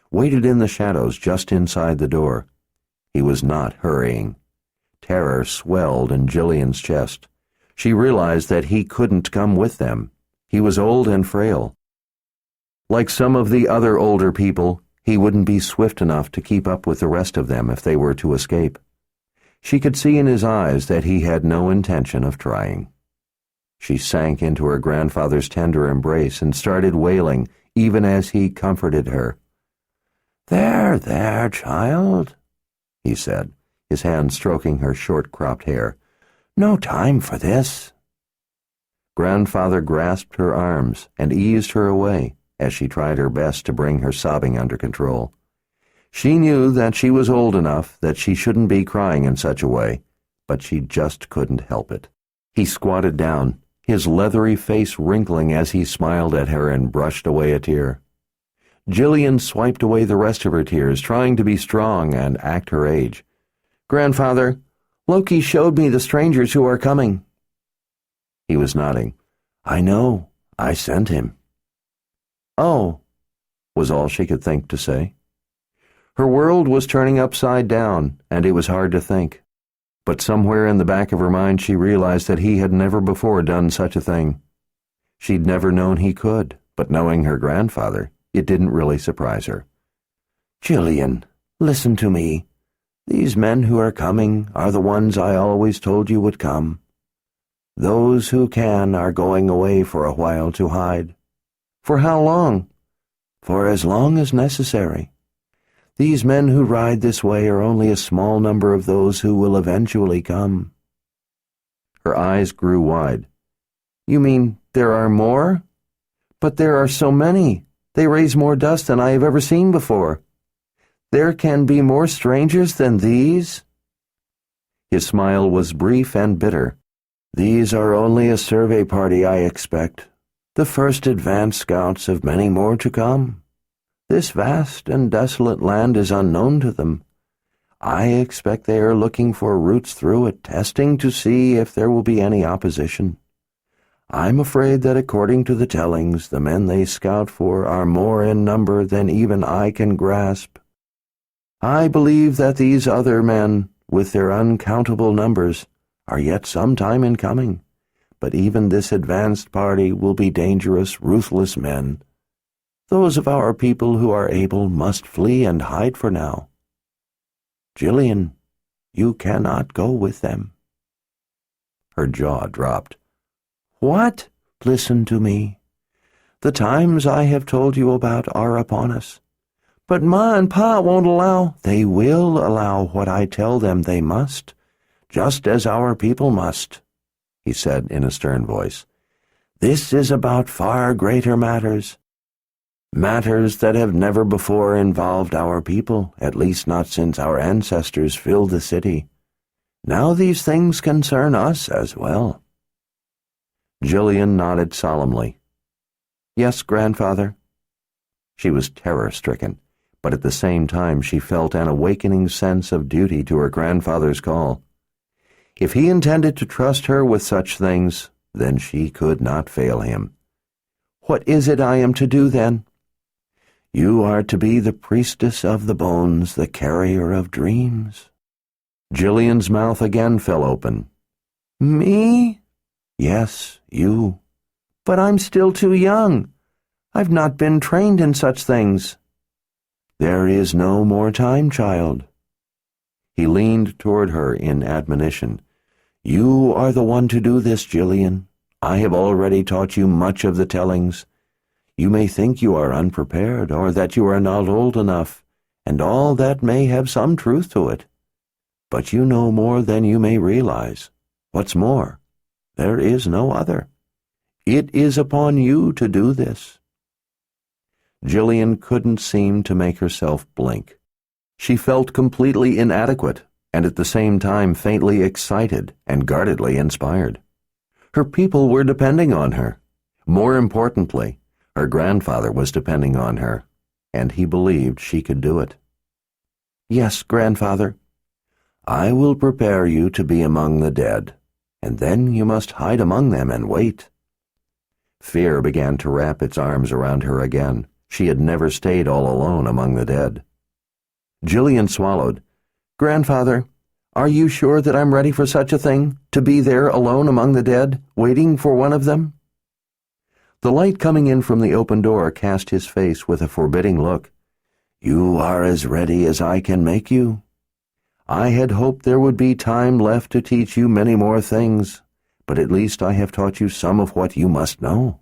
waited in the shadows just inside the door. He was not hurrying. Terror swelled in Jillian's chest. She realized that he couldn't come with them. He was old and frail. Like some of the other older people, he wouldn't be swift enough to keep up with the rest of them if they were to escape. She could see in his eyes that he had no intention of trying. She sank into her grandfather's tender embrace and started wailing, even as he comforted her. There, child," he said, his hand stroking her short-cropped hair. "No time for this." Grandfather grasped her arms and eased her away as she tried her best to bring her sobbing under control. She knew that she was old enough that she shouldn't be crying in such a way, but she just couldn't help it. He squatted down, his leathery face wrinkling as he smiled at her and brushed away a tear. Jillian swiped away the rest of her tears, trying to be strong and act her age. "Grandfather, Loki showed me the strangers who are coming." He was nodding. "I know. I sent him." "Oh," was all she could think to say. Her world was turning upside down, and it was hard to think. But somewhere in the back of her mind she realized that he had never before done such a thing. She'd never known he could, but knowing her grandfather, it didn't really surprise her. "Jillian, listen to me. These men who are coming are the ones I always told you would come. Those who can are going away for a while to hide." "For how long?" "For as long as necessary. These men who ride this way are only a small number of those who will eventually come." Her eyes grew wide. "You mean there are more? But there are so many. They raise more dust than I have ever seen before. There can be more strangers than these?" His smile was brief and bitter. "These are only a survey party, I expect. The first advance scouts of many more to come. This vast and desolate land is unknown to them. I expect they are looking for routes through it, testing to see if there will be any opposition. I'm afraid that according to the tellings, the men they scout for are more in number than even I can grasp. I believe that these other men, with their uncountable numbers, are yet some time in coming, but even this advanced party will be dangerous, ruthless men. Those of our people who are able must flee and hide for now. Jillian, you cannot go with them." Her jaw dropped. "What? Listen to me. The times I have told you about are upon us. But Ma and Pa won't allow—" "They will allow what I tell them they must, just as our people must," he said in a stern voice. "This is about far greater matters. Matters that have never before involved our people, at least not since our ancestors filled the city. Now these things concern us as well." Jillian nodded solemnly. "Yes, Grandfather." She was terror-stricken, but at the same time she felt an awakening sense of duty to her grandfather's call. If he intended to trust her with such things, then she could not fail him. "What is it I am to do, then?" "You are to be the priestess of the bones, the carrier of dreams." Jillian's mouth again fell open. "Me?" "Yes, you." "But I'm still too young. I've not been trained in such things." "There is no more time, child." He leaned toward her in admonition. "You are the one to do this, Jillian. I have already taught you much of the tellings. You may think you are unprepared, or that you are not old enough, and all that may have some truth to it. But you know more than you may realize. What's more, there is no other. It is upon you to do this." Gillian couldn't seem to make herself blink. She felt completely inadequate, and at the same time faintly excited and guardedly inspired. Her people were depending on her. More importantly, her grandfather was depending on her, and he believed she could do it. "Yes, grandfather. I will prepare you to be among the dead, and then you must hide among them and wait." Fear began to wrap its arms around her again. She had never stayed all alone among the dead. Gillian swallowed. "Grandfather, are you sure that I'm ready for such a thing, to be there alone among the dead, waiting for one of them?" The light coming in from the open door cast his face with a forbidding look. "You are as ready as I can make you. I had hoped there would be time left to teach you many more things, but at least I have taught you some of what you must know."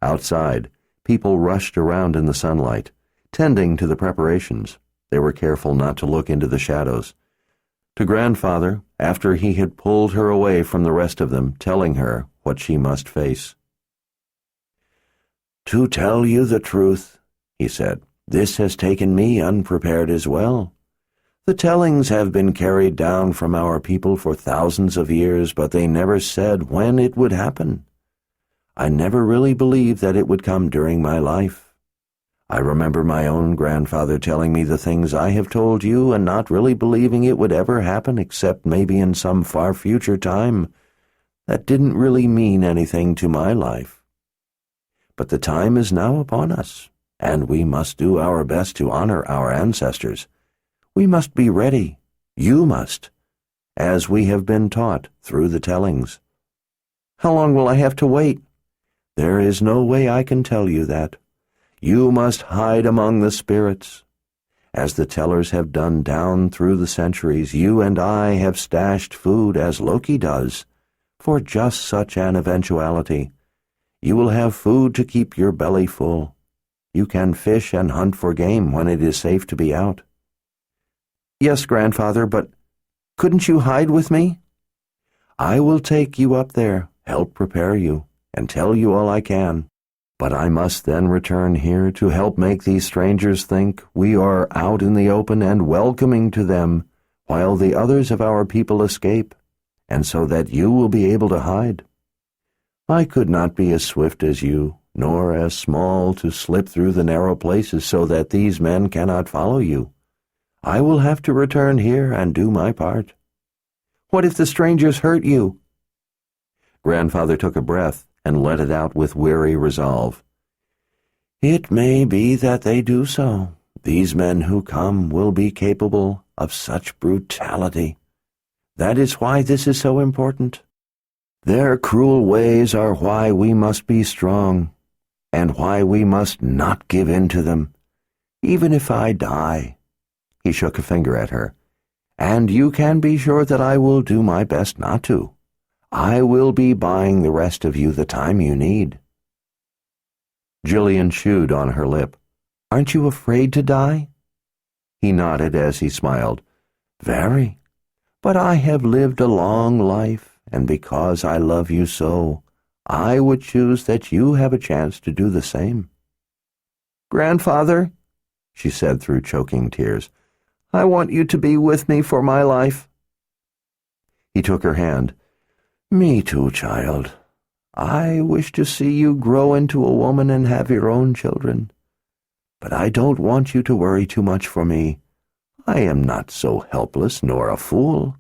Outside, people rushed around in the sunlight, tending to the preparations. They were careful not to look into the shadows. To Grandfather, after he had pulled her away from the rest of them, telling her what she must face. "To tell you the truth," he said, "this has taken me unprepared as well. The tellings have been carried down from our people for thousands of years, but they never said when it would happen. I never really believed that it would come during my life. I remember my own grandfather telling me the things I have told you and not really believing it would ever happen except maybe in some far future time. That didn't really mean anything to my life. But the time is now upon us, and we must do our best to honor our ancestors. We must be ready. You must, as we have been taught through the tellings." "How long will I have to wait?" "There is no way I can tell you that. You must hide among the spirits. As the tellers have done down through the centuries, you and I have stashed food as Loki does, for just such an eventuality. You will have food to keep your belly full. You can fish and hunt for game when it is safe to be out." "Yes, Grandfather, but couldn't you hide with me?" "I will take you up there, help prepare you, and tell you all I can. But I must then return here to help make these strangers think we are out in the open and welcoming to them, while the others of our people escape, and so that you will be able to hide. I could not be as swift as you, nor as small to slip through the narrow places so that these men cannot follow you. I will have to return here and do my part." "What if the strangers hurt you?" Grandfather took a breath and let it out with weary resolve. "It may be that they do so. These men who come will be capable of such brutality. That is why this is so important. Their cruel ways are why we must be strong, and why we must not give in to them, even if I die." He shook a finger at her. "And you can be sure that I will do my best not to. I will be buying the rest of you the time you need." Gillian chewed on her lip. "Aren't you afraid to die?" He nodded as he smiled. "Very. But I have lived a long life, and because I love you so, I would choose that you have a chance to do the same." "Grandfather," she said through choking tears, "I want you to be with me for my life." He took her hand. "Me too, child. I wish to see you grow into a woman and have your own children. But I don't want you to worry too much for me. I am not so helpless nor a fool.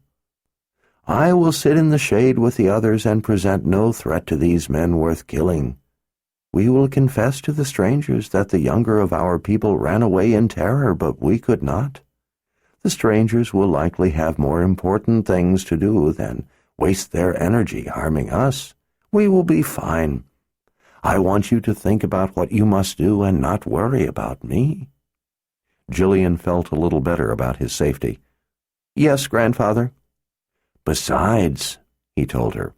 I will sit in the shade with the others and present no threat to these men worth killing. We will confess to the strangers that the younger of our people ran away in terror, but we could not. The strangers will likely have more important things to do than waste their energy harming us. We will be fine. I want you to think about what you must do and not worry about me." Gillian felt a little better about his safety. "Yes, Grandfather." "Besides," he told her,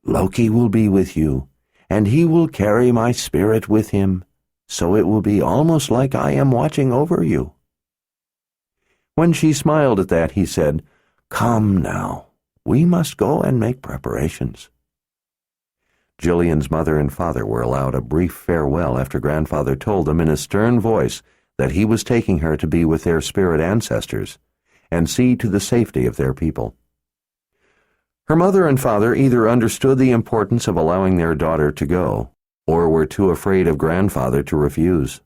Loki will be with you, and he will carry my spirit with him, so it will be almost like I am watching over you." When she smiled at that, he said, "Come now, we must go and make preparations." Gillian's mother and father were allowed a brief farewell after Grandfather told them in a stern voice that he was taking her to be with their spirit ancestors and see to the safety of their people. Her mother and father either understood the importance of allowing their daughter to go, or were too afraid of Grandfather to refuse.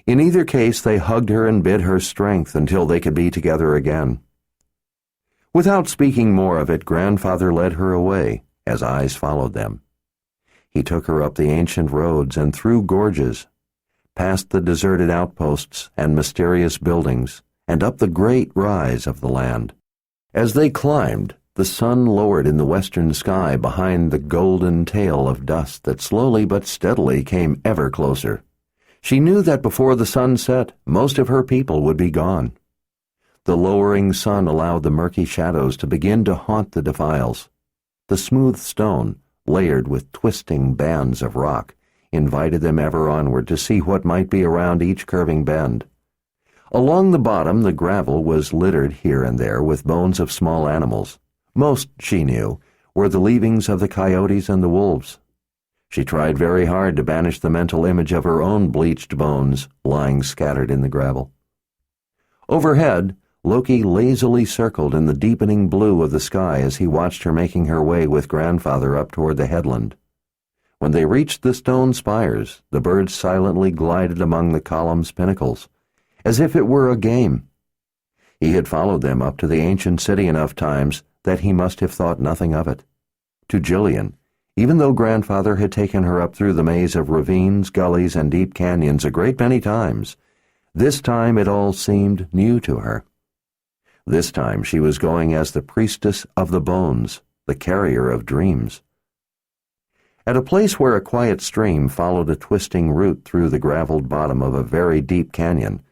In either case, they hugged her and bid her strength until they could be together again. Without speaking more of it, Grandfather led her away, as eyes followed them. He took her up the ancient roads and through gorges, past the deserted outposts and mysterious buildings, and up the great rise of the land. As they climbed, the sun lowered in the western sky behind the golden tail of dust that slowly but steadily came ever closer. She knew that before the sun set, most of her people would be gone. The lowering sun allowed the murky shadows to begin to haunt the defiles. The smooth stone, layered with twisting bands of rock, invited them ever onward to see what might be around each curving bend. Along the bottom, the gravel was littered here and there with bones of small animals. Most, she knew, were the leavings of the coyotes and the wolves. She tried very hard to banish the mental image of her own bleached bones lying scattered in the gravel. Overhead, Loki lazily circled in the deepening blue of the sky as he watched her making her way with Grandfather up toward the headland. When they reached the stone spires, the birds silently glided among the column's pinnacles, as if it were a game. He had followed them up to the ancient city enough times that he must have thought nothing of it. To Gillian, even though Grandfather had taken her up through the maze of ravines, gullies, and deep canyons a great many times, this time it all seemed new to her. This time she was going as the priestess of the bones, the carrier of dreams. At a place where a quiet stream followed a twisting route through the graveled bottom of a very deep canyon,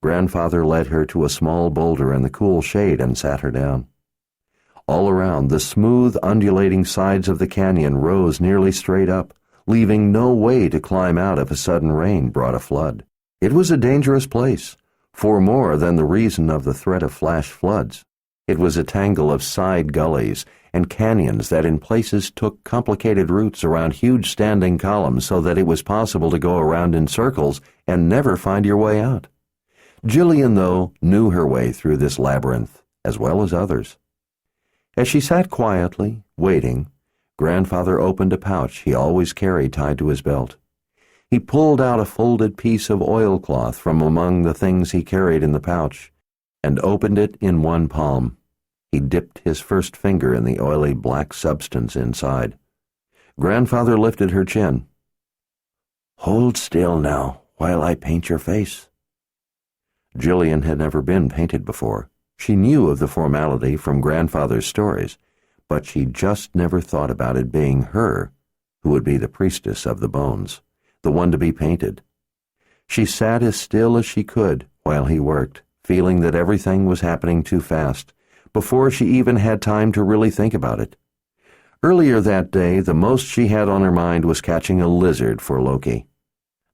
Grandfather led her to a small boulder in the cool shade and sat her down. All around, the smooth, undulating sides of the canyon rose nearly straight up, leaving no way to climb out if a sudden rain brought a flood. It was a dangerous place, for more than the reason of the threat of flash floods. It was a tangle of side gullies and canyons that in places took complicated routes around huge standing columns so that it was possible to go around in circles and never find your way out. Gillian, though, knew her way through this labyrinth, as well as others. As she sat quietly, waiting, Grandfather opened a pouch he always carried tied to his belt. He pulled out a folded piece of oilcloth from among the things he carried in the pouch and opened it in one palm. He dipped his first finger in the oily black substance inside. Grandfather lifted her chin. "Hold still now while I paint your face." Gillian had never been painted before. She knew of the formality from Grandfather's stories, but she just never thought about it being her who would be the priestess of the bones, the one to be painted. She sat as still as she could while he worked, feeling that everything was happening too fast, before she even had time to really think about it. Earlier that day, the most she had on her mind was catching a lizard for Loki.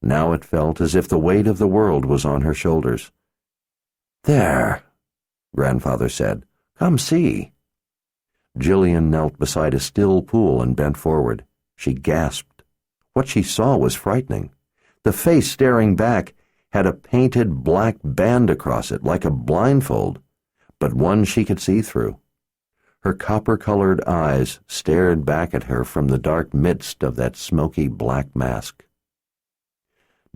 Now it felt as if the weight of the world was on her shoulders. "There," Grandfather said. "Come see." Gillian knelt beside a still pool and bent forward. She gasped. What she saw was frightening. The face staring back had a painted black band across it, like a blindfold, but one she could see through. Her copper-colored eyes stared back at her from the dark midst of that smoky black mask.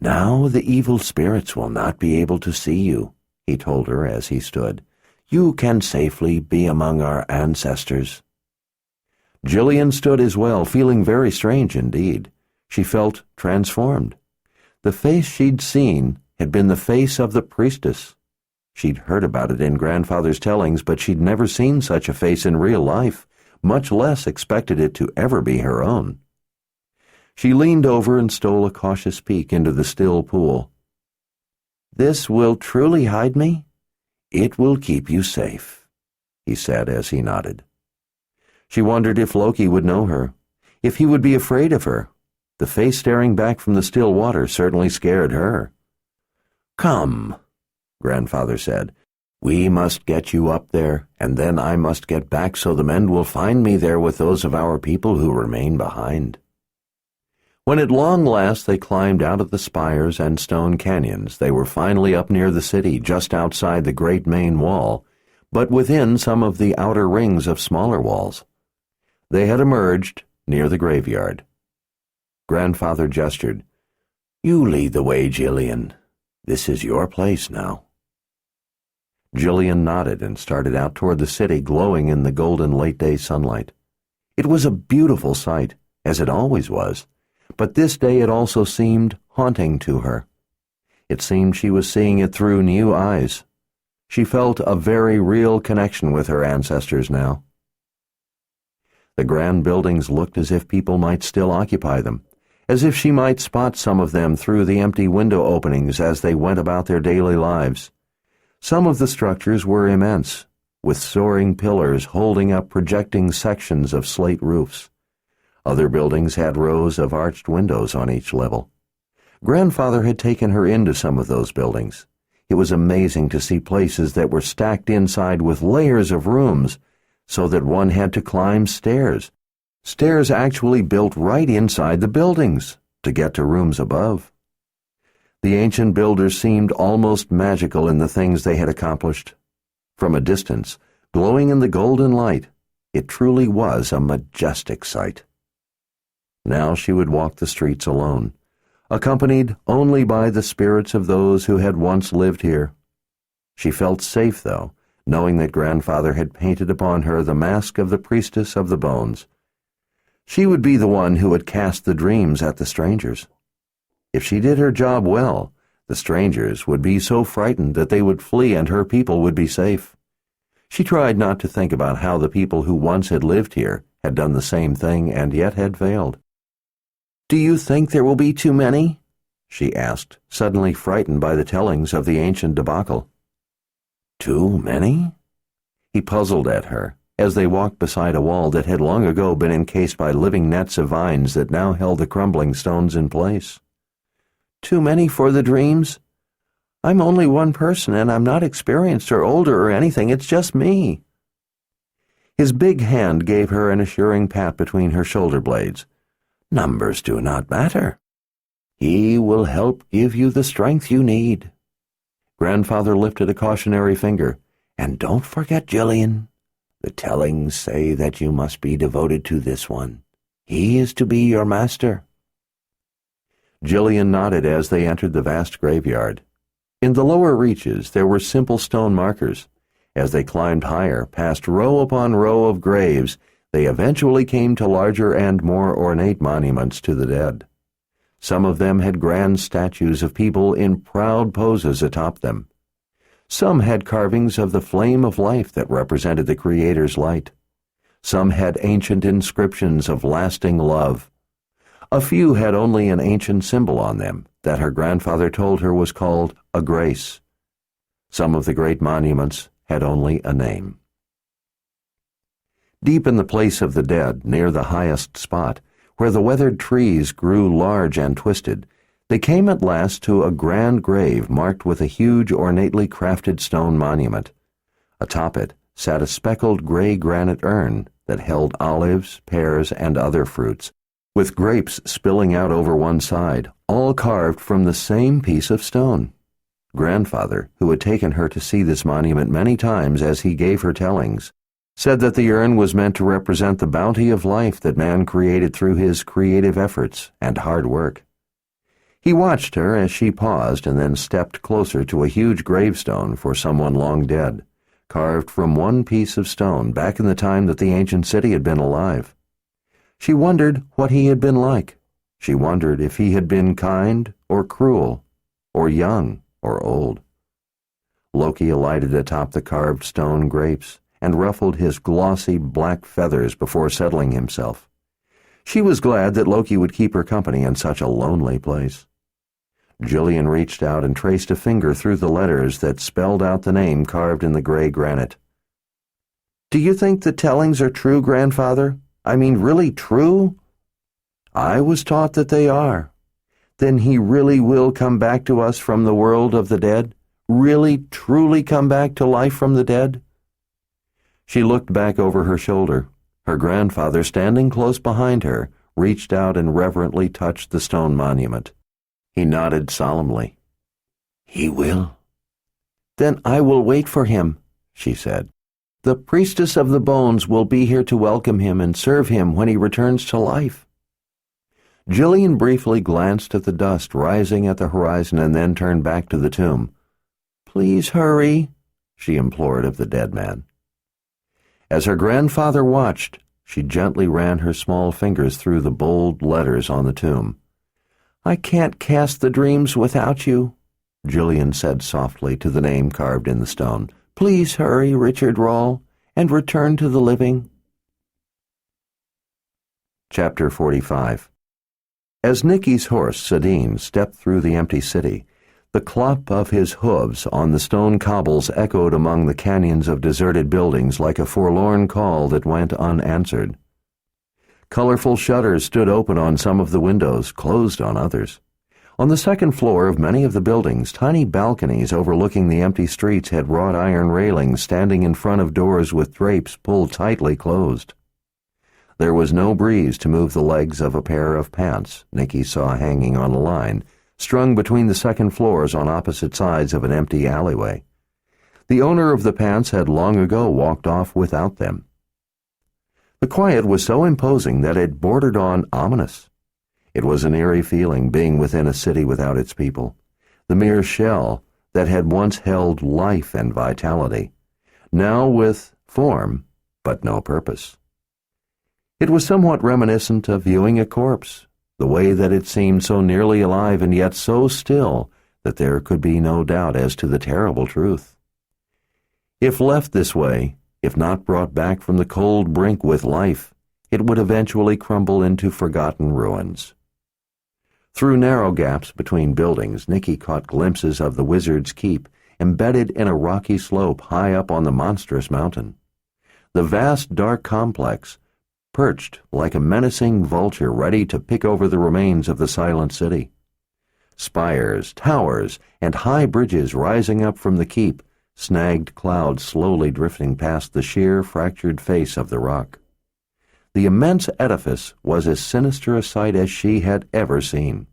"Now the evil spirits will not be able to see you," he told her as he stood. "You can safely be among our ancestors." Gillian stood as well, feeling very strange indeed. She felt transformed. The face she'd seen had been the face of the priestess. She'd heard about it in Grandfather's tellings, but she'd never seen such a face in real life, much less expected it to ever be her own. She leaned over and stole a cautious peek into the still pool. "This will truly hide me? It will keep you safe," he said as he nodded. She wondered if Loki would know her. if he would be afraid of her. The face staring back from the still water certainly scared her. "Come," Grandfather said. "We must get you up there, and then I must get back so the men will find me there with those of our people who remain behind." When at long last they climbed out of the spires and stone canyons, they were finally up near the city, just outside the great main wall, but within some of the outer rings of smaller walls. They had emerged near the graveyard. Grandfather gestured. "You lead the way, Jillian. This is your place now." Jillian nodded and started out toward the city, glowing in the golden late-day sunlight. It was a beautiful sight, as it always was, but this day it also seemed haunting to her. It seemed she was seeing it through new eyes. She felt a very real connection with her ancestors now. The grand buildings looked as if people might still occupy them, as if she might spot some of them through the empty window openings as they went about their daily lives. Some of the structures were immense, with soaring pillars holding up projecting sections of slate roofs. Other buildings had rows of arched windows on each level. Grandfather had taken her into some of those buildings. It was amazing to see places that were stacked inside with layers of rooms, so that one had to climb stairs. Stairs actually built right inside the buildings to get to rooms above. The ancient builders seemed almost magical in the things they had accomplished. From a distance, glowing in the golden light, it truly was a majestic sight. Now she would walk the streets alone, accompanied only by the spirits of those who had once lived here. She felt safe, though, knowing that Grandfather had painted upon her the mask of the priestess of the bones. She would be the one who would cast the dreams at the strangers. If she did her job well, the strangers would be so frightened that they would flee and her people would be safe. She tried not to think about how the people who once had lived here had done the same thing and yet had failed. "Do you think there will be too many?" she asked, suddenly frightened by the tellings of the ancient debacle. "Too many?" He puzzled at her as they walked beside a wall that had long ago been encased by living nets of vines that now held the crumbling stones in place. "Too many for the dreams? I'm only one person, and I'm not experienced or older or anything. It's just me." His big hand gave her an assuring pat between her shoulder blades. "Numbers do not matter. He will help give you the strength you need." Grandfather lifted a cautionary finger. "And don't forget, Jillian. The tellings say that you must be devoted to this one. He is to be your master." Jillian nodded as they entered the vast graveyard. In the lower reaches there were simple stone markers. As they climbed higher, past row upon row of graves, they eventually came to larger and more ornate monuments to the dead. Some of them had grand statues of people in proud poses atop them. Some had carvings of the flame of life that represented the Creator's light. Some had ancient inscriptions of lasting love. A few had only an ancient symbol on them that her grandfather told her was called a grace. Some of the great monuments had only a name. Deep in the place of the dead, near the highest spot, where the weathered trees grew large and twisted, they came at last to a grand grave marked with a huge ornately crafted stone monument. Atop it sat a speckled gray granite urn that held olives, pears, and other fruits, with grapes spilling out over one side, all carved from the same piece of stone. Grandfather, who had taken her to see this monument many times as he gave her tellings, said that the urn was meant to represent the bounty of life that man created through his creative efforts and hard work. He watched her as she paused and then stepped closer to a huge gravestone for someone long dead, carved from one piece of stone back in the time that the ancient city had been alive. She wondered what he had been like. She wondered if he had been kind or cruel, or young or old. Loki alighted atop the carved stone grapes and ruffled his glossy black feathers before settling himself. She was glad that Loki would keep her company in such a lonely place. Jillian reached out and traced a finger through the letters that spelled out the name carved in the gray granite. "Do you think the tellings are true, Grandfather? I mean, really true?" I was taught that they are. Then he really will come back to us from the world of the dead? Really, truly come back to life from the dead? She looked back over her shoulder. Her grandfather, standing close behind her, reached out and reverently touched the stone monument. He nodded solemnly. He will. Then I will wait for him, she said. The priestess of the bones will be here to welcome him and serve him when he returns to life. Jillian briefly glanced at the dust rising at the horizon and then turned back to the tomb. Please hurry, she implored of the dead man. As her grandfather watched, she gently ran her small fingers through the bold letters on the tomb. I can't cast the dreams without you, Jillian said softly to the name carved in the stone. Please hurry, Richard Rahl, and return to the living. Chapter 45. As Nicky's horse, Sadine, stepped through the empty city, the clop of his hooves on the stone cobbles echoed among the canyons of deserted buildings like a forlorn call that went unanswered. Colorful shutters stood open on some of the windows, closed on others. On the second floor of many of the buildings, tiny balconies overlooking the empty streets had wrought iron railings standing in front of doors with drapes pulled tightly closed. There was no breeze to move the legs of a pair of pants Nicky saw hanging on a line, strung between the second floors on opposite sides of an empty alleyway. The owner of the pants had long ago walked off without them. The quiet was so imposing that it bordered on ominous. It was an eerie feeling being within a city without its people, the mere shell that had once held life and vitality, now with form but no purpose. It was somewhat reminiscent of viewing a corpse, the way that it seemed so nearly alive and yet so still that there could be no doubt as to the terrible truth. If left this way, if not brought back from the cold brink with life, it would eventually crumble into forgotten ruins. Through narrow gaps between buildings, Nicky caught glimpses of the Wizard's Keep, embedded in a rocky slope high up on the monstrous mountain. The vast, dark complex, perched like a menacing vulture ready to pick over the remains of the silent city. Spires, towers, and high bridges rising up from the keep, snagged clouds slowly drifting past the sheer, fractured face of the rock. The immense edifice was as sinister a sight as she had ever seen.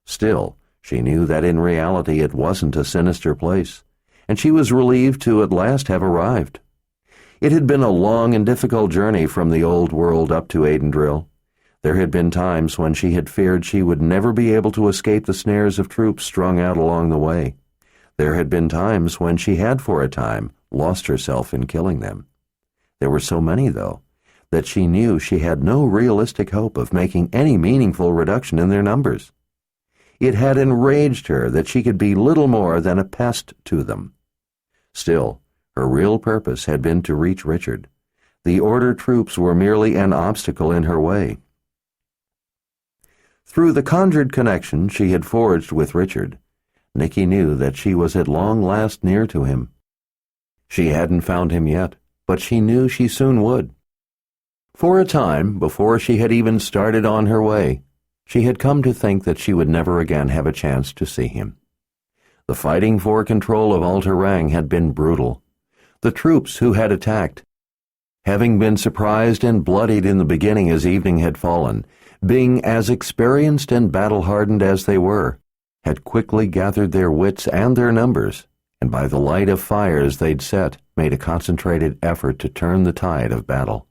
Still, she knew that in reality it wasn't a sinister place, and she was relieved to at last have arrived. It had been a long and difficult journey from the old world up to Aidendrill. There had been times when she had feared she would never be able to escape the snares of troops strung out along the way. There had been times when she had for a time lost herself in killing them. There were so many, though, that she knew she had no realistic hope of making any meaningful reduction in their numbers. It had enraged her that she could be little more than a pest to them. Still, her real purpose had been to reach Richard. The Order troops were merely an obstacle in her way. Through the conjured connection she had forged with Richard, Nicky knew that she was at long last near to him. She hadn't found him yet, but she knew she soon would. For a time, before she had even started on her way, she had come to think that she would never again have a chance to see him. The fighting for control of Alter Rang had been brutal. The troops who had attacked, having been surprised and bloodied in the beginning as evening had fallen, being as experienced and battle-hardened as they were, had quickly gathered their wits and their numbers, and by the light of fires they'd set, made a concentrated effort to turn the tide of battle.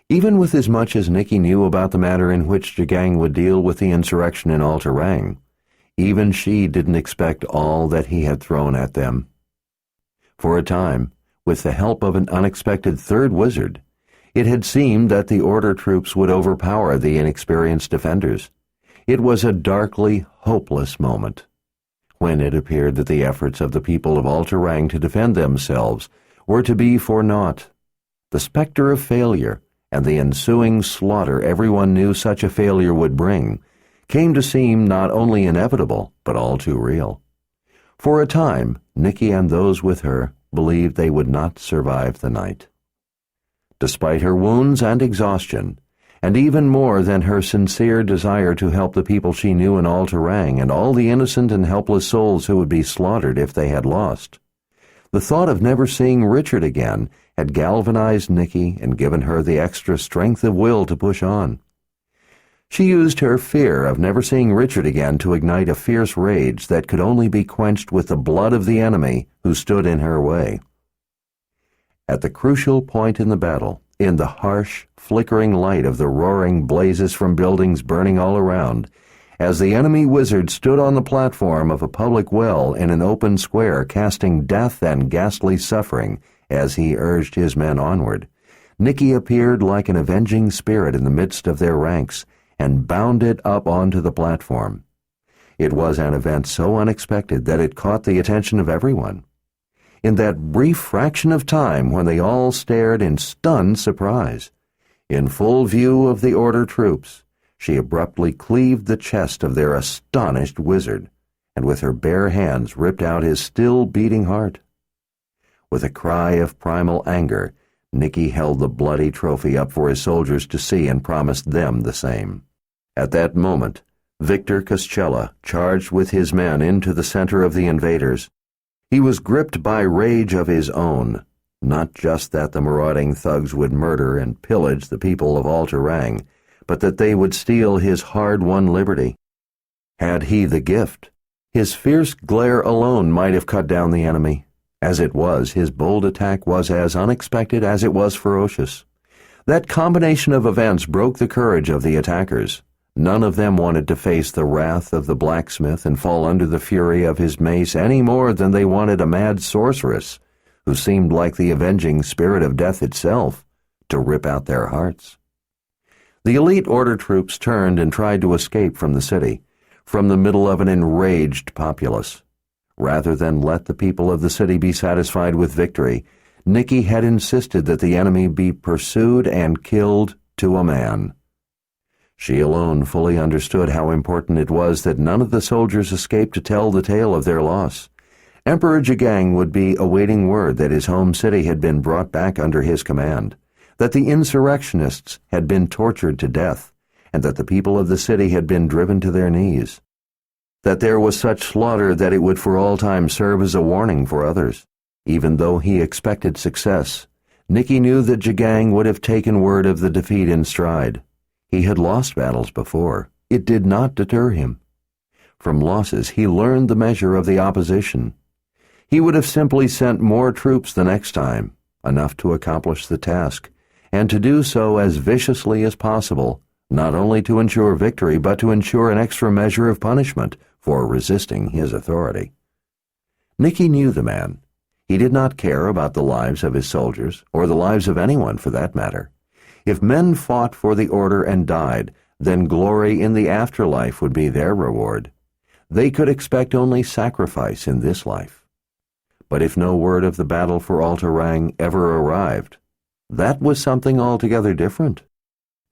Even with as much as Nicky knew about the manner in which Jagang would deal with the insurrection in Alter Rang, even she didn't expect all that he had thrown at them. For a time, with the help of an unexpected third wizard, it had seemed that the Order troops would overpower the inexperienced defenders. It was a darkly hopeless moment, when it appeared that the efforts of the people of Alter Rang to defend themselves were to be for naught. The specter of failure, and the ensuing slaughter everyone knew such a failure would bring, came to seem not only inevitable, but all too real. For a time, Nicky and those with her believed they would not survive the night. Despite her wounds and exhaustion, and even more than her sincere desire to help the people she knew in All-Terang and all the innocent and helpless souls who would be slaughtered if they had lost. The thought of never seeing Richard again had galvanized Nicky and given her the extra strength of will to push on. She used her fear of never seeing Richard again to ignite a fierce rage that could only be quenched with the blood of the enemy who stood in her way. At the crucial point in the battle, in the harsh, flickering light of the roaring blazes from buildings burning all around, as the enemy wizard stood on the platform of a public well in an open square casting death and ghastly suffering as he urged his men onward, Nicky appeared like an avenging spirit in the midst of their ranks and bounded up onto the platform. It was an event so unexpected that it caught the attention of everyone. In that brief fraction of time when they all stared in stunned surprise, in full view of the Order troops, she abruptly cleaved the chest of their astonished wizard, and with her bare hands ripped out his still beating heart. With a cry of primal anger, Nicky held the bloody trophy up for his soldiers to see and promised them the same. At that moment, Victor Cascella charged with his men into the center of the invaders. He was gripped by rage of his own, not just that the marauding thugs would murder and pillage the people of All-Terang, but that they would steal his hard-won liberty. Had he the gift, his fierce glare alone might have cut down the enemy. As it was, his bold attack was as unexpected as it was ferocious. That combination of events broke the courage of the attackers. None of them wanted to face the wrath of the blacksmith and fall under the fury of his mace any more than they wanted a mad sorceress, who seemed like the avenging spirit of death itself, to rip out their hearts. The elite Order troops turned and tried to escape from the city, from the middle of an enraged populace. Rather than let the people of the city be satisfied with victory, Nicky had insisted that the enemy be pursued and killed to a man. She alone fully understood how important it was that none of the soldiers escape to tell the tale of their loss. Emperor Jagang would be awaiting word that his home city had been brought back under his command, that the insurrectionists had been tortured to death, and that the people of the city had been driven to their knees. That there was such slaughter that it would for all time serve as a warning for others. Even though he expected success, Nicky knew that Jagang would have taken word of the defeat in stride. He had lost battles before. It did not deter him. From losses, he learned the measure of the opposition. He would have simply sent more troops the next time, enough to accomplish the task, and to do so as viciously as possible, not only to ensure victory, but to ensure an extra measure of punishment for resisting his authority. Nicky knew the man. He did not care about the lives of his soldiers, or the lives of anyone for that matter. If men fought for the Order and died, then glory in the afterlife would be their reward. They could expect only sacrifice in this life. But if no word of the battle for All-Terang ever arrived, that was something altogether different.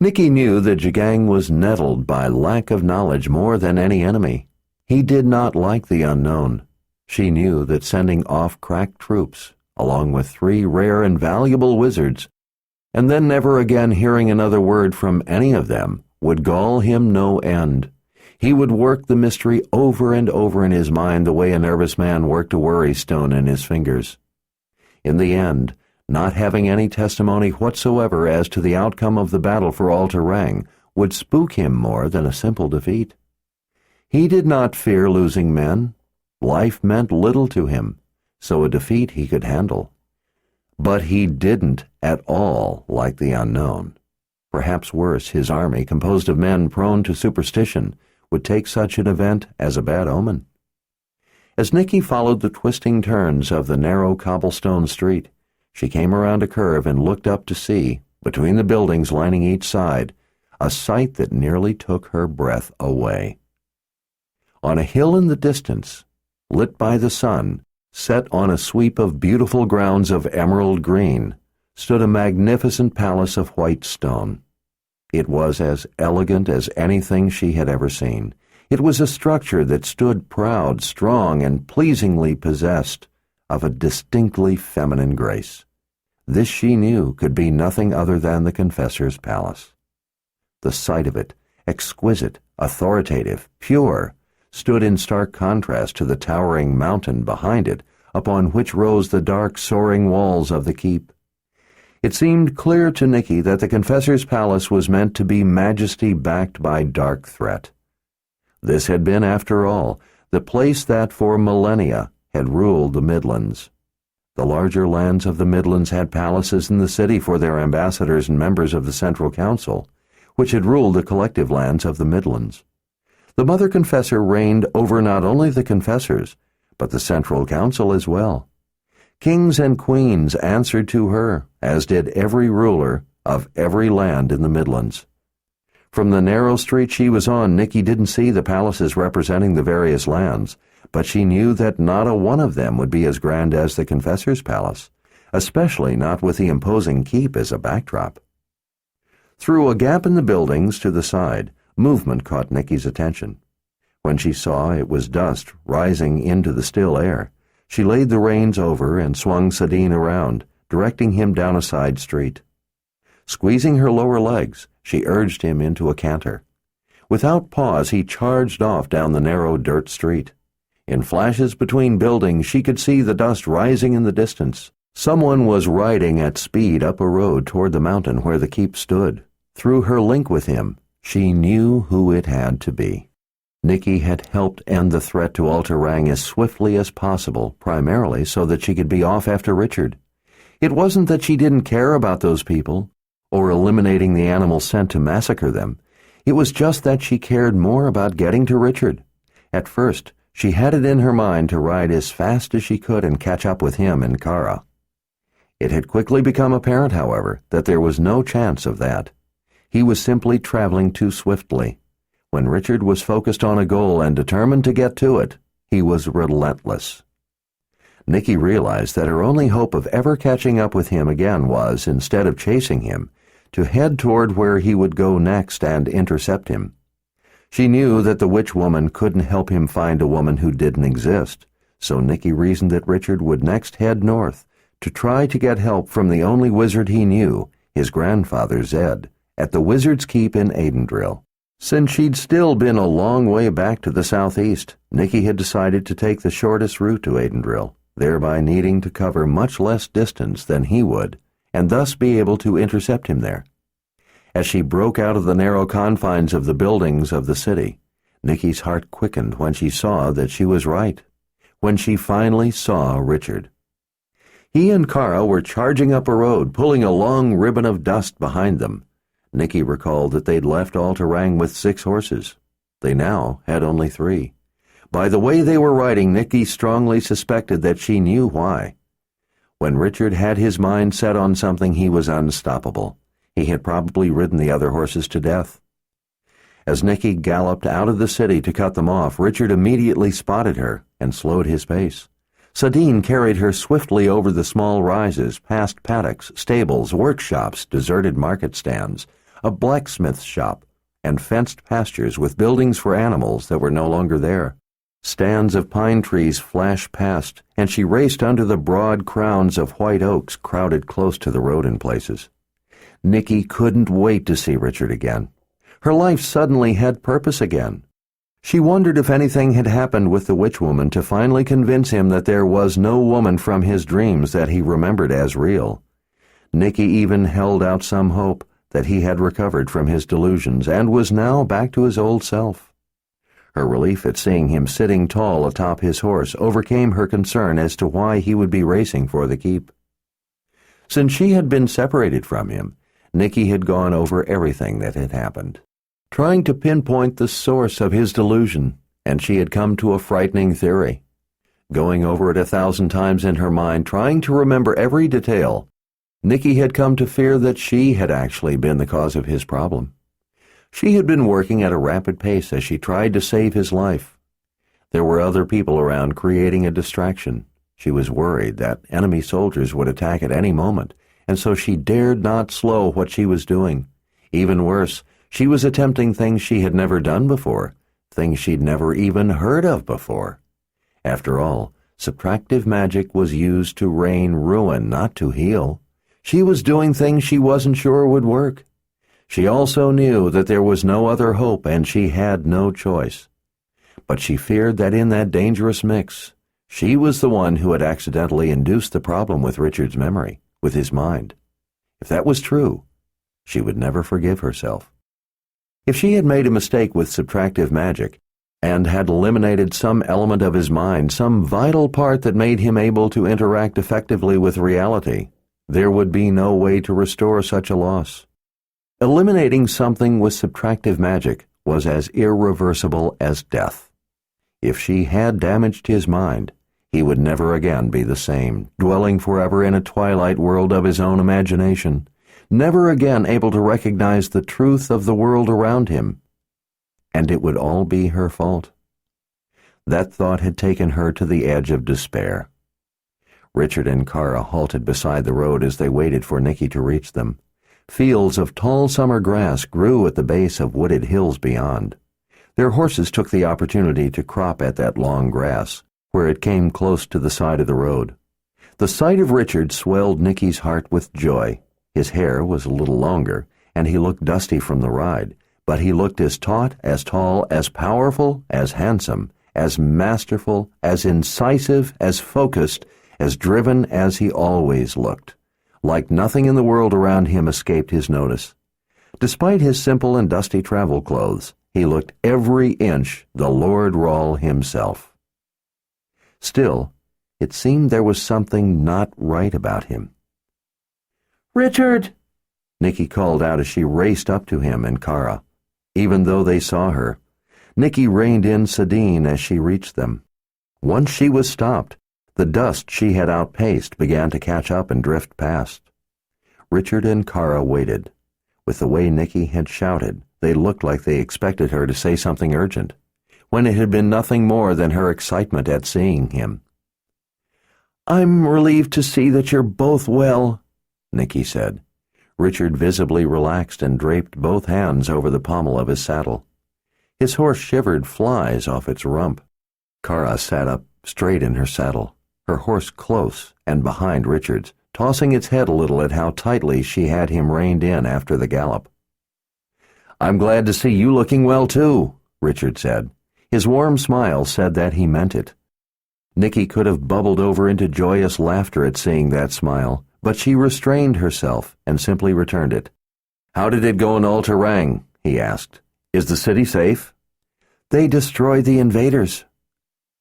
Nicky knew that Jagang was nettled by lack of knowledge more than any enemy. He did not like the unknown. She knew that sending off crack troops, along with 3 rare and valuable wizards, and then never again hearing another word from any of them, would gall him no end. He would work the mystery over and over in his mind the way a nervous man worked a worry stone in his fingers. In the end, not having any testimony whatsoever as to the outcome of the battle for All-Terang would spook him more than a simple defeat. He did not fear losing men. Life meant little to him, so a defeat he could handle. But he didn't at all like the unknown. Perhaps worse, his army, composed of men prone to superstition, would take such an event as a bad omen. As Nicky followed the twisting turns of the narrow cobblestone street, she came around a curve and looked up to see, between the buildings lining each side, a sight that nearly took her breath away. On a hill in the distance, lit by the sun, set on a sweep of beautiful grounds of emerald green, stood a magnificent palace of white stone. It was as elegant as anything she had ever seen. It was a structure that stood proud, strong, and pleasingly possessed of a distinctly feminine grace. This she knew could be nothing other than the confessor's palace. The sight of it, exquisite, authoritative, pure, stood in stark contrast to the towering mountain behind it, upon which rose the dark, soaring walls of the keep. It seemed clear to Nicky that the Confessor's Palace was meant to be majesty backed by dark threat. This had been, after all, the place that for millennia had ruled the Midlands. The larger lands of the Midlands had palaces in the city for their ambassadors and members of the Central Council, which had ruled the collective lands of the Midlands. The Mother Confessor reigned over not only the confessors, but the Central Council as well. Kings and queens answered to her, as did every ruler of every land in the Midlands. From the narrow street she was on, Nicky didn't see the palaces representing the various lands, but she knew that not a one of them would be as grand as the Confessor's Palace, especially not with the imposing keep as a backdrop. Through a gap in the buildings to the side, movement caught Nicky's attention. When she saw it was dust rising into the still air, she laid the reins over and swung Sadine around, directing him down a side street. Squeezing her lower legs, she urged him into a canter. Without pause, he charged off down the narrow dirt street. In flashes between buildings, she could see the dust rising in the distance. Someone was riding at speed up a road toward the mountain where the keep stood. Through her link with him, she knew who it had to be. Nicky had helped end the threat to Altarang as swiftly as possible, primarily so that she could be off after Richard. It wasn't that she didn't care about those people, or eliminating the animals sent to massacre them. It was just that she cared more about getting to Richard. At first, she had it in her mind to ride as fast as she could and catch up with him in Kara. It had quickly become apparent, however, that there was no chance of that. He was simply traveling too swiftly. When Richard was focused on a goal and determined to get to it, he was relentless. Nicky realized that her only hope of ever catching up with him again was, instead of chasing him, to head toward where he would go next and intercept him. She knew that the witch woman couldn't help him find a woman who didn't exist, so Nicky reasoned that Richard would next head north to try to get help from the only wizard he knew, his grandfather Zed, at the Wizard's Keep in Aidendrill. Since she'd still been a long way back to the southeast, Nicky had decided to take the shortest route to Aidendrill, thereby needing to cover much less distance than he would, and thus be able to intercept him there. As she broke out of the narrow confines of the buildings of the city, Nicky's heart quickened when she saw that she was right, when she finally saw Richard. He and Kara were charging up a road, pulling a long ribbon of dust behind them. Nicky recalled that they'd left Altarang with 6 horses. They now had only 3. By the way they were riding, Nicky strongly suspected that she knew why. When Richard had his mind set on something, he was unstoppable. He had probably ridden the other horses to death. As Nicky galloped out of the city to cut them off, Richard immediately spotted her and slowed his pace. Sadine carried her swiftly over the small rises, past paddocks, stables, workshops, deserted market stands, a blacksmith's shop, and fenced pastures with buildings for animals that were no longer there. Stands of pine trees flashed past, and she raced under the broad crowns of white oaks crowded close to the road in places. Nicky couldn't wait to see Richard again. Her life suddenly had purpose again. She wondered if anything had happened with the witch woman to finally convince him that there was no woman from his dreams that he remembered as real. Nicky even held out some hope that he had recovered from his delusions and was now back to his old self. Her relief at seeing him sitting tall atop his horse overcame her concern as to why he would be racing for the keep. Since she had been separated from him, Nicky had gone over everything that had happened, trying to pinpoint the source of his delusion, and she had come to a frightening theory. Going over it 1,000 times in her mind, trying to remember every detail, Nicky had come to fear that she had actually been the cause of his problem. She had been working at a rapid pace as she tried to save his life. There were other people around creating a distraction. She was worried that enemy soldiers would attack at any moment, and so she dared not slow what she was doing. Even worse, she was attempting things she had never done before, things she'd never even heard of before. After all, subtractive magic was used to rain ruin, not to heal. She was doing things she wasn't sure would work. She also knew that there was no other hope and she had no choice. But she feared that in that dangerous mix, she was the one who had accidentally induced the problem with Richard's memory, with his mind. If that was true, she would never forgive herself. If she had made a mistake with subtractive magic, and had eliminated some element of his mind, some vital part that made him able to interact effectively with reality, there would be no way to restore such a loss. Eliminating something with subtractive magic was as irreversible as death. If she had damaged his mind, he would never again be the same, dwelling forever in a twilight world of his own imagination, never again able to recognize the truth of the world around him. And it would all be her fault. That thought had taken her to the edge of despair. Richard and Kara halted beside the road as they waited for Nicky to reach them. Fields of tall summer grass grew at the base of wooded hills beyond. Their horses took the opportunity to crop at that long grass, where it came close to the side of the road. The sight of Richard swelled Nicky's heart with joy. His hair was a little longer, and he looked dusty from the ride, but he looked as taut, as tall, as powerful, as handsome, as masterful, as incisive, as focused, as driven as he always looked. Like nothing in the world around him escaped his notice. Despite his simple and dusty travel clothes, he looked every inch the Lord Rahl himself. Still, it seemed there was something not right about him. "Richard!" Nicky called out as she raced up to him and Kara. Even though they saw her, Nicky reined in Sadine as she reached them. Once she was stopped, the dust she had outpaced began to catch up and drift past. Richard and Kara waited. With the way Nicky had shouted, they looked like they expected her to say something urgent, when it had been nothing more than her excitement at seeing him. "I'm relieved to see that you're both well," Nicky said. Richard visibly relaxed and draped both hands over the pommel of his saddle. His horse shivered flies off its rump. Kara sat up straight in her saddle, her horse close and behind Richard's, tossing its head a little at how tightly she had him reined in after the gallop. "I'm glad to see you looking well, too," Richard said. His warm smile said that he meant it. Nicky could have bubbled over into joyous laughter at seeing that smile, but she restrained herself and simply returned it. "How did it go in All-Terang?" he asked. "Is the city safe?" "They destroyed the invaders."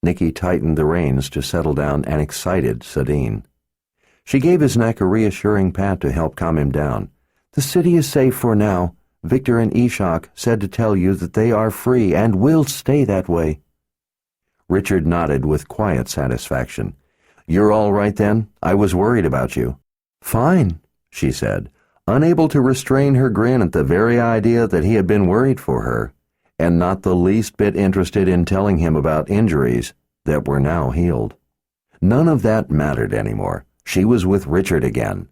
Nicky tightened the reins to settle down an excited Sadine. She gave his neck a reassuring pat to help calm him down. "The city is safe for now. Victor and Ishak said to tell you that they are free and will stay that way." Richard nodded with quiet satisfaction. "You're all right then? I was worried about you." "Fine," she said, unable to restrain her grin at the very idea that he had been worried for her, and not the least bit interested in telling him about injuries that were now healed. None of that mattered anymore. She was with Richard again.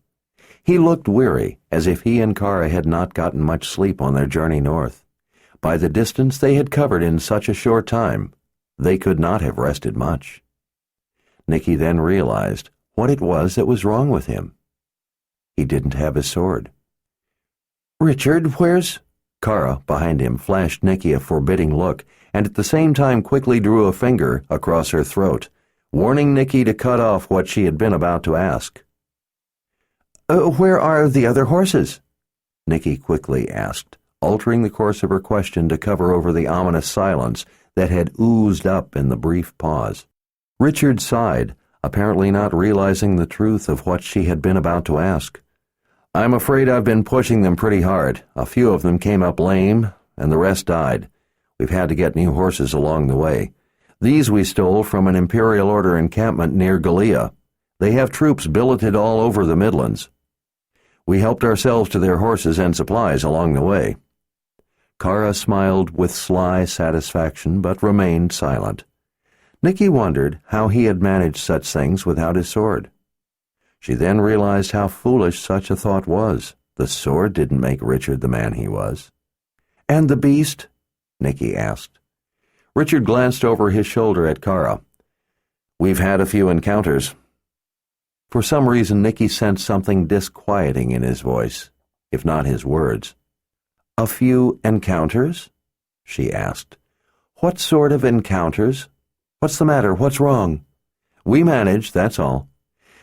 He looked weary, as if he and Kara had not gotten much sleep on their journey north. By the distance they had covered in such a short time, they could not have rested much. Nicky then realized what it was that was wrong with him. He didn't have his sword. "Richard, where's—" Kara, behind him, flashed Nicky a forbidding look, and at the same time quickly drew a finger across her throat, warning Nicky to cut off what she had been about to ask. Where are the other horses?" Nicky quickly asked, altering the course of her question to cover over the ominous silence that had oozed up in the brief pause. Richard sighed, apparently not realizing the truth of what she had been about to ask. "I'm afraid I've been pushing them pretty hard. A few of them came up lame, and the rest died. We've had to get new horses along the way. These we stole from an Imperial Order encampment near Gallia. They have troops billeted all over the Midlands. We helped ourselves to their horses and supplies along the way." Kara smiled with sly satisfaction, but remained silent. Nicky wondered how he had managed such things without his sword. She then realized how foolish such a thought was. The sword didn't make Richard the man he was. "And the beast?" Nicky asked. Richard glanced over his shoulder at Kara. "We've had a few encounters." For some reason, Nicky sensed something disquieting in his voice, if not his words. "A few encounters?" she asked. "What sort of encounters? What's the matter? What's wrong?" "We managed, that's all.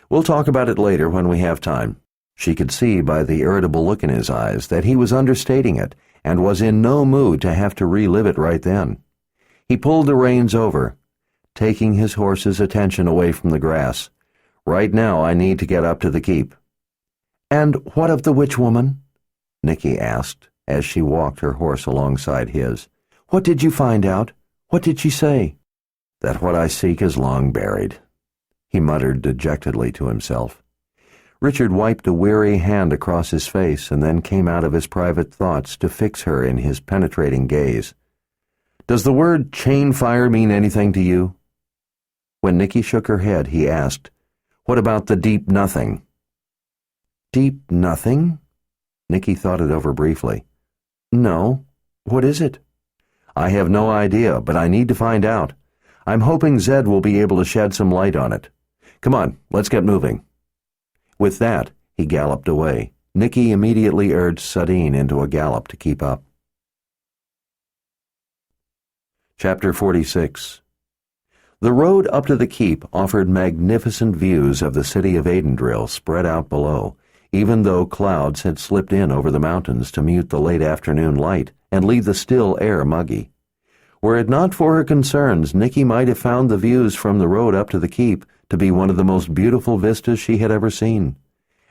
We'll talk about it later when we have time." She could see by the irritable look in his eyes that he was understating it and was in no mood to have to relive it right then. He pulled the reins over, taking his horse's attention away from the grass. "Right now I need to get up to the keep." "And what of the witch woman?" Nicky asked as she walked her horse alongside his. "What did you find out? What did she say?" "That what I seek is long buried," he muttered dejectedly to himself. Richard wiped a weary hand across his face and then came out of his private thoughts to fix her in his penetrating gaze. "Does the word Chainfire mean anything to you?" When Nicky shook her head, he asked, "What about the deep nothing?" "Deep nothing?" Nicky thought it over briefly. "No. What is it?" "I have no idea, but I need to find out. I'm hoping Zed will be able to shed some light on it. Come on, let's get moving." With that, he galloped away. Nicky immediately urged Sadine into a gallop to keep up. Chapter 46. The road up to the keep offered magnificent views of the city of Aidendrill spread out below, even though clouds had slipped in over the mountains to mute the late afternoon light and leave the still air muggy. Were it not for her concerns, Nicky might have found the views from the road up to the keep to be one of the most beautiful vistas she had ever seen,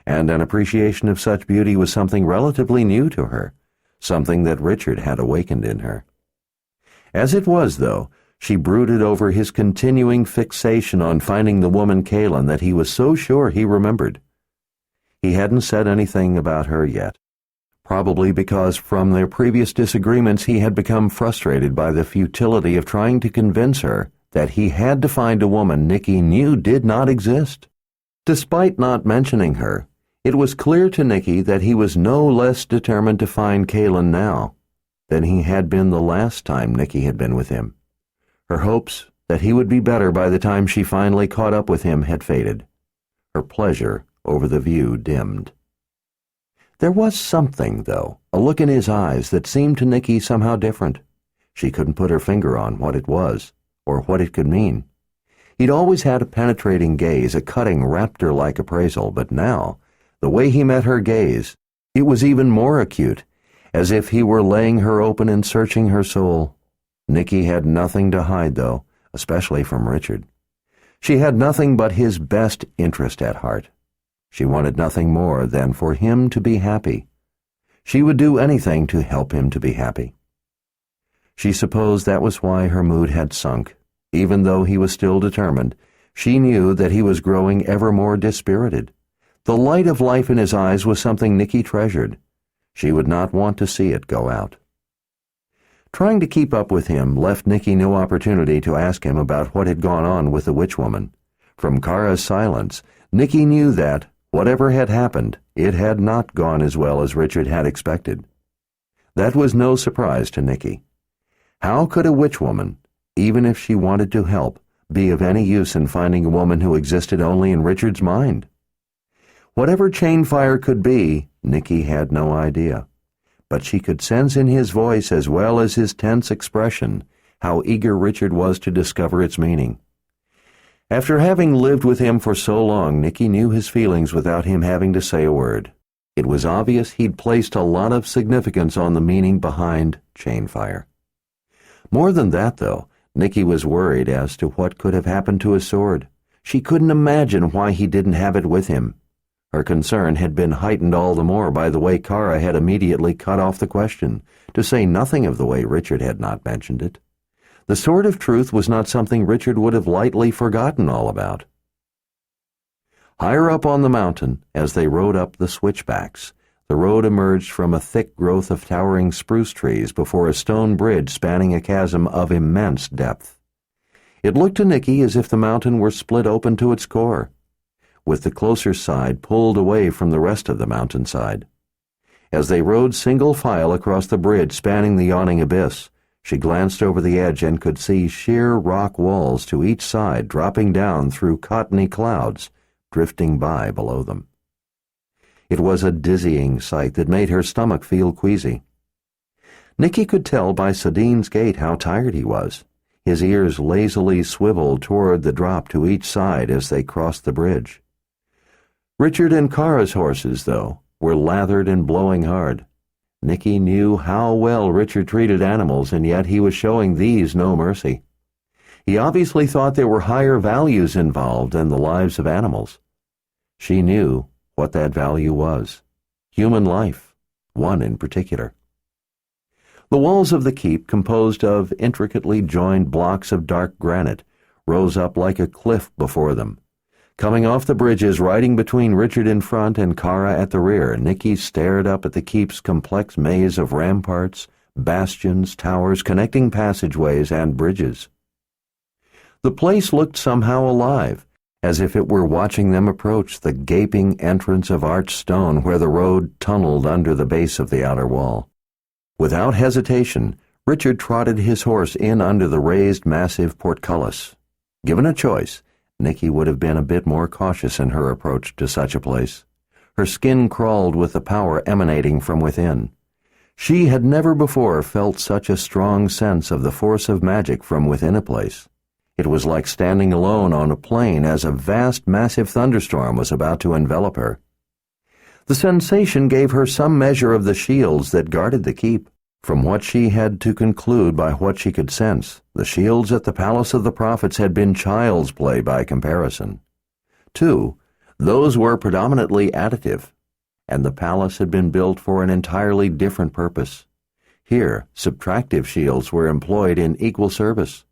and an appreciation of such beauty was something relatively new to her, something that Richard had awakened in her. As it was, though, she brooded over his continuing fixation on finding the woman Kaelin that he was so sure he remembered. He hadn't said anything about her yet, probably because from their previous disagreements he had become frustrated by the futility of trying to convince her that he had to find a woman Nicky knew did not exist. Despite not mentioning her, it was clear to Nicky that he was no less determined to find Kaelin now than he had been the last time Nicky had been with him. Her hopes that he would be better by the time she finally caught up with him had faded. Her pleasure over the view dimmed. There was something, though, a look in his eyes that seemed to Nicky somehow different. She couldn't put her finger on what it was, or what it could mean. He'd always had a penetrating gaze, a cutting, raptor-like appraisal, but now, the way he met her gaze, it was even more acute, as if he were laying her open and searching her soul. Nicky had nothing to hide, though, especially from Richard. She had nothing but his best interest at heart. She wanted nothing more than for him to be happy. She would do anything to help him to be happy. She supposed that was why her mood had sunk. Even though he was still determined, she knew that he was growing ever more dispirited. The light of life in his eyes was something Nicky treasured. She would not want to see it go out. Trying to keep up with him left Nicky no opportunity to ask him about what had gone on with the witch woman. From Kara's silence, Nicky knew that, whatever had happened, it had not gone as well as Richard had expected. That was no surprise to Nicky. How could a witch woman, even if she wanted to help, be of any use in finding a woman who existed only in Richard's mind? Whatever Chainfire could be, Nicky had no idea. But she could sense in his voice as well as his tense expression how eager Richard was to discover its meaning. After having lived with him for so long, Nicky knew his feelings without him having to say a word. It was obvious he'd placed a lot of significance on the meaning behind Chainfire. More than that, though, Nicky was worried as to what could have happened to his sword. She couldn't imagine why he didn't have it with him. Her concern had been heightened all the more by the way Kara had immediately cut off the question, to say nothing of the way Richard had not mentioned it. The sword of truth was not something Richard would have lightly forgotten all about. Higher up on the mountain, as they rode up the switchbacks, the road emerged from a thick growth of towering spruce trees before a stone bridge spanning a chasm of immense depth. It looked to Nicky as if the mountain were split open to its core, with the closer side pulled away from the rest of the mountainside. As they rode single file across the bridge spanning the yawning abyss, she glanced over the edge and could see sheer rock walls to each side dropping down through cottony clouds, drifting by below them. It was a dizzying sight that made her stomach feel queasy. Nicky could tell by Sadine's gait how tired he was. His ears lazily swiveled toward the drop to each side as they crossed the bridge. Richard and Kara's horses, though, were lathered and blowing hard. Nicky knew how well Richard treated animals, and yet he was showing these no mercy. He obviously thought there were higher values involved in the lives of animals. She knew what that value was. Human life, one in particular. The walls of the keep, composed of intricately joined blocks of dark granite, rose up like a cliff before them. Coming off the bridges, riding between Richard in front and Kara at the rear, Nicky stared up at the keep's complex maze of ramparts, bastions, towers, connecting passageways, and bridges. The place looked somehow alive, as if it were watching them approach the gaping entrance of arched stone where the road tunneled under the base of the outer wall. Without hesitation, Richard trotted his horse in under the raised massive portcullis. Given a choice, Nicky would have been a bit more cautious in her approach to such a place. Her skin crawled with the power emanating from within. She had never before felt such a strong sense of the force of magic from within a place. It was like standing alone on a plain as a vast, massive thunderstorm was about to envelop her. The sensation gave her some measure of the shields that guarded the keep. From what she had to conclude by what she could sense, the shields at the Palace of the Prophets had been child's play by comparison. 2, those were predominantly additive, and the palace had been built for an entirely different purpose. Here, subtractive shields were employed in equal service.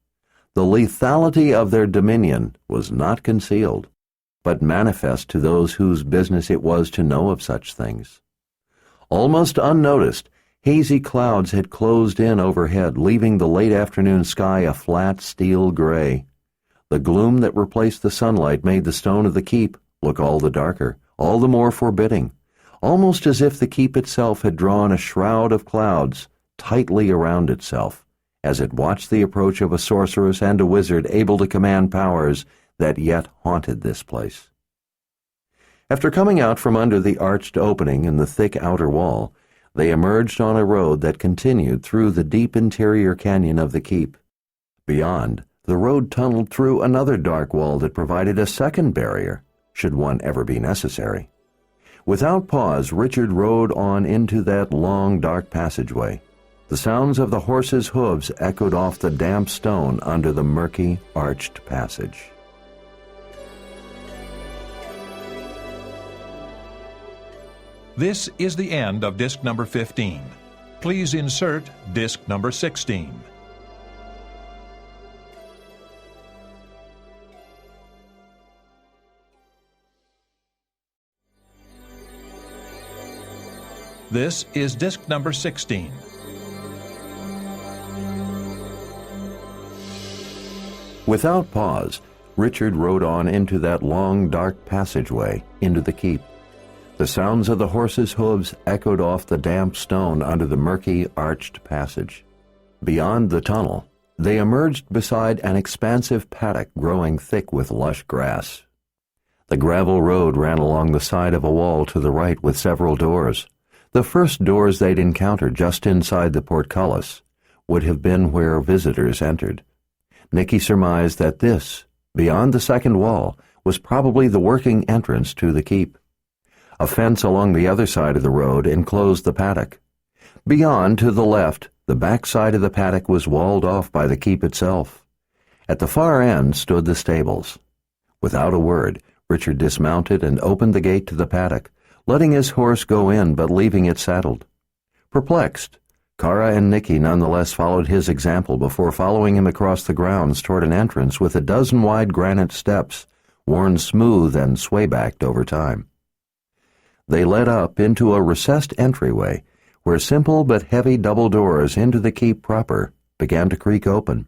The lethality of their dominion was not concealed, but manifest to those whose business it was to know of such things. Almost unnoticed, hazy clouds had closed in overhead, leaving the late afternoon sky a flat steel gray. The gloom that replaced the sunlight made the stone of the keep look all the darker, all the more forbidding, almost as if the keep itself had drawn a shroud of clouds tightly around itself, as it watched the approach of a sorceress and a wizard able to command powers that yet haunted this place. After coming out from under the arched opening in the thick outer wall, they emerged on a road that continued through the deep interior canyon of the keep. Beyond, the road tunneled through another dark wall that provided a second barrier, should one ever be necessary. Without pause, Richard rode on into that long, dark passageway. The sounds of the horses' hooves echoed off the damp stone under the murky, arched passage. This is the end of disc number 15. Please insert disc number 16. This is disc number 16. Without pause, Richard rode on into that long, dark passageway into the keep. The sounds of the horses' hooves echoed off the damp stone under the murky, arched passage. Beyond the tunnel, they emerged beside an expansive paddock growing thick with lush grass. The gravel road ran along the side of a wall to the right with several doors. The first doors they'd encountered just inside the portcullis would have been where visitors entered. Nicky surmised that this, beyond the second wall, was probably the working entrance to the keep. A fence along the other side of the road enclosed the paddock. Beyond, to the left, the back side of the paddock was walled off by the keep itself. At the far end stood the stables. Without a word, Richard dismounted and opened the gate to the paddock, letting his horse go in but leaving it saddled. Perplexed, Kara and Nicky nonetheless followed his example before following him across the grounds toward an entrance with a dozen wide granite steps, worn smooth and sway-backed over time. They led up into a recessed entryway where simple but heavy double doors into the keep proper began to creak open.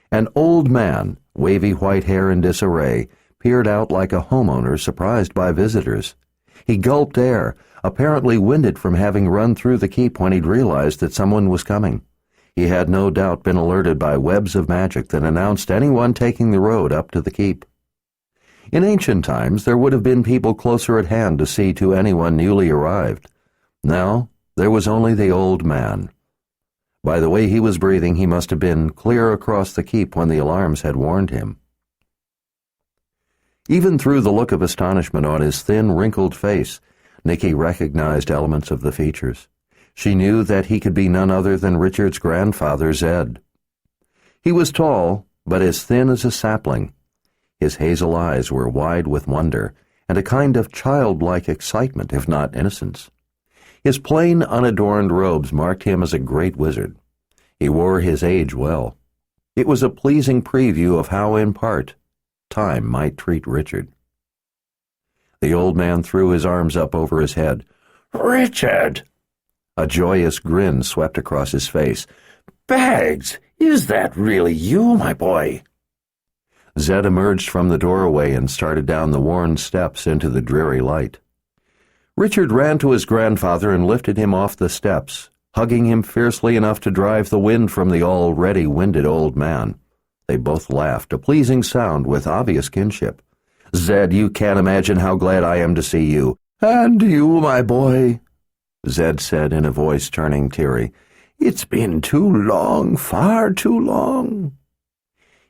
An old man, wavy white hair in disarray, peered out like a homeowner surprised by visitors. He gulped air, apparently winded from having run through the keep when he'd realized that someone was coming. He had no doubt been alerted by webs of magic that announced anyone taking the road up to the keep. In ancient times, there would have been people closer at hand to see to anyone newly arrived. Now, there was only the old man. By the way he was breathing, he must have been clear across the keep when the alarms had warned him. Even through the look of astonishment on his thin, wrinkled face, Nicky recognized elements of the features. She knew that he could be none other than Richard's grandfather, Zed. He was tall, but as thin as a sapling. His hazel eyes were wide with wonder, and a kind of childlike excitement, if not innocence. His plain, unadorned robes marked him as a great wizard. He wore his age well. It was a pleasing preview of how, in part, time might treat Richard. The old man threw his arms up over his head. "Richard!" A joyous grin swept across his face. "Bags! Is that really you, my boy?" Zed emerged from the doorway and started down the worn steps into the dreary light. Richard ran to his grandfather and lifted him off the steps, hugging him fiercely enough to drive the wind from the already winded old man. They both laughed, a pleasing sound with obvious kinship. "Zed, you can't imagine how glad I am to see you." "And you, my boy," Zed said in a voice turning teary. "It's been too long, far too long."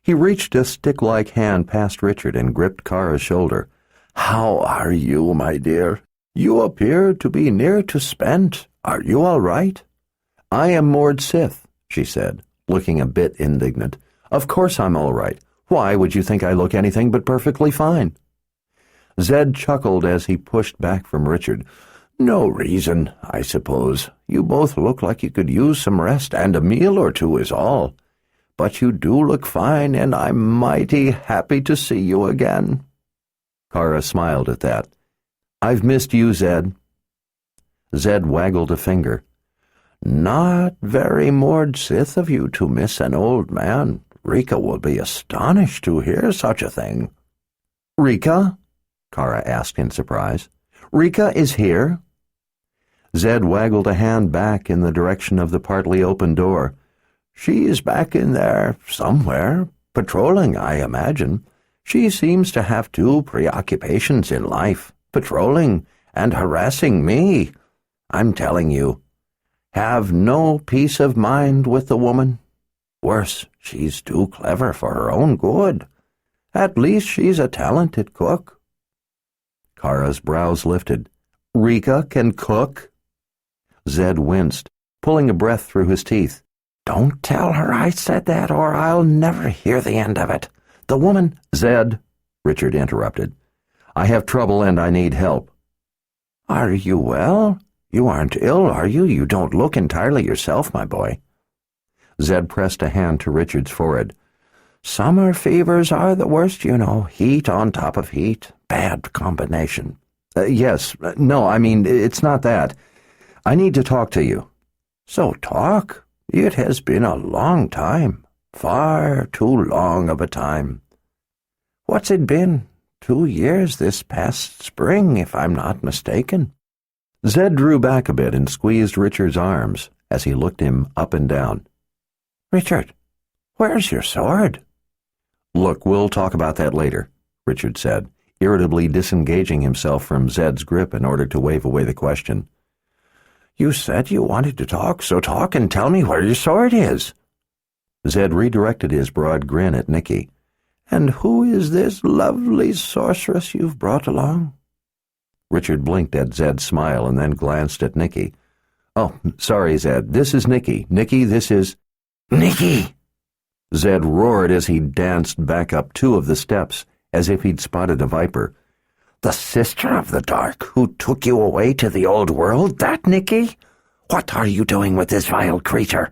He reached a stick-like hand past Richard and gripped Kara's shoulder. "How are you, my dear? You appear to be near to spent. Are you all right?" "I am Mord Sith," she said, looking a bit indignant. "Of course I'm all right. Why would you think I look anything but perfectly fine?" Zed chuckled as he pushed back from Richard. "No reason, I suppose. You both look like you could use some rest, and a meal or two is all. But you do look fine, and I'm mighty happy to see you again." Kara smiled at that. "I've missed you, Zed." Zed waggled a finger. "Not very Mord Sith of you to miss an old man. Rika will be astonished to hear such a thing." "Rika?" Kara asked in surprise. "Rika is here?" Zed waggled a hand back in the direction of the partly open door. "She's back in there somewhere, patrolling, I imagine. She seems to have two preoccupations in life, patrolling and harassing me. I'm telling you, have no peace of mind with the woman. Worse, she's too clever for her own good. At least she's a talented cook." Kara's brows lifted. "Rika can cook?" Zed winced, pulling a breath through his teeth. "Don't tell her I said that, or I'll never hear the end of it. The woman—" "Zed," Richard interrupted. "I have trouble and I need help." "Are you well? You aren't ill, are you? You don't look entirely yourself, my boy." Zed pressed a hand to Richard's forehead. "Summer fevers are the worst, you know. Heat on top of heat. Bad combination." Yes. No, I mean, it's not that. I need to talk to you." "So talk. It has been a long time. Far too long of a time. What's it been? 2 years this past spring, if I'm not mistaken." Zed drew back a bit and squeezed Richard's arms as he looked him up and down. "Richard, where's your sword?" "Look, we'll talk about that later," Richard said, irritably disengaging himself from Zed's grip in order to wave away the question. "You said you wanted to talk, so talk and tell me where your sword is." Zed redirected his broad grin at Nicky. "And who is this lovely sorceress you've brought along?" Richard blinked at Zed's smile and then glanced at Nicky. "Oh, sorry, Zed. This is Nicky. Nicky, this is—" "Nicky!" Zed roared as he danced back up 2 of the steps, as if he'd spotted a viper. "The sister of the dark who took you away to the old world, that Nicky? What are you doing with this vile creature?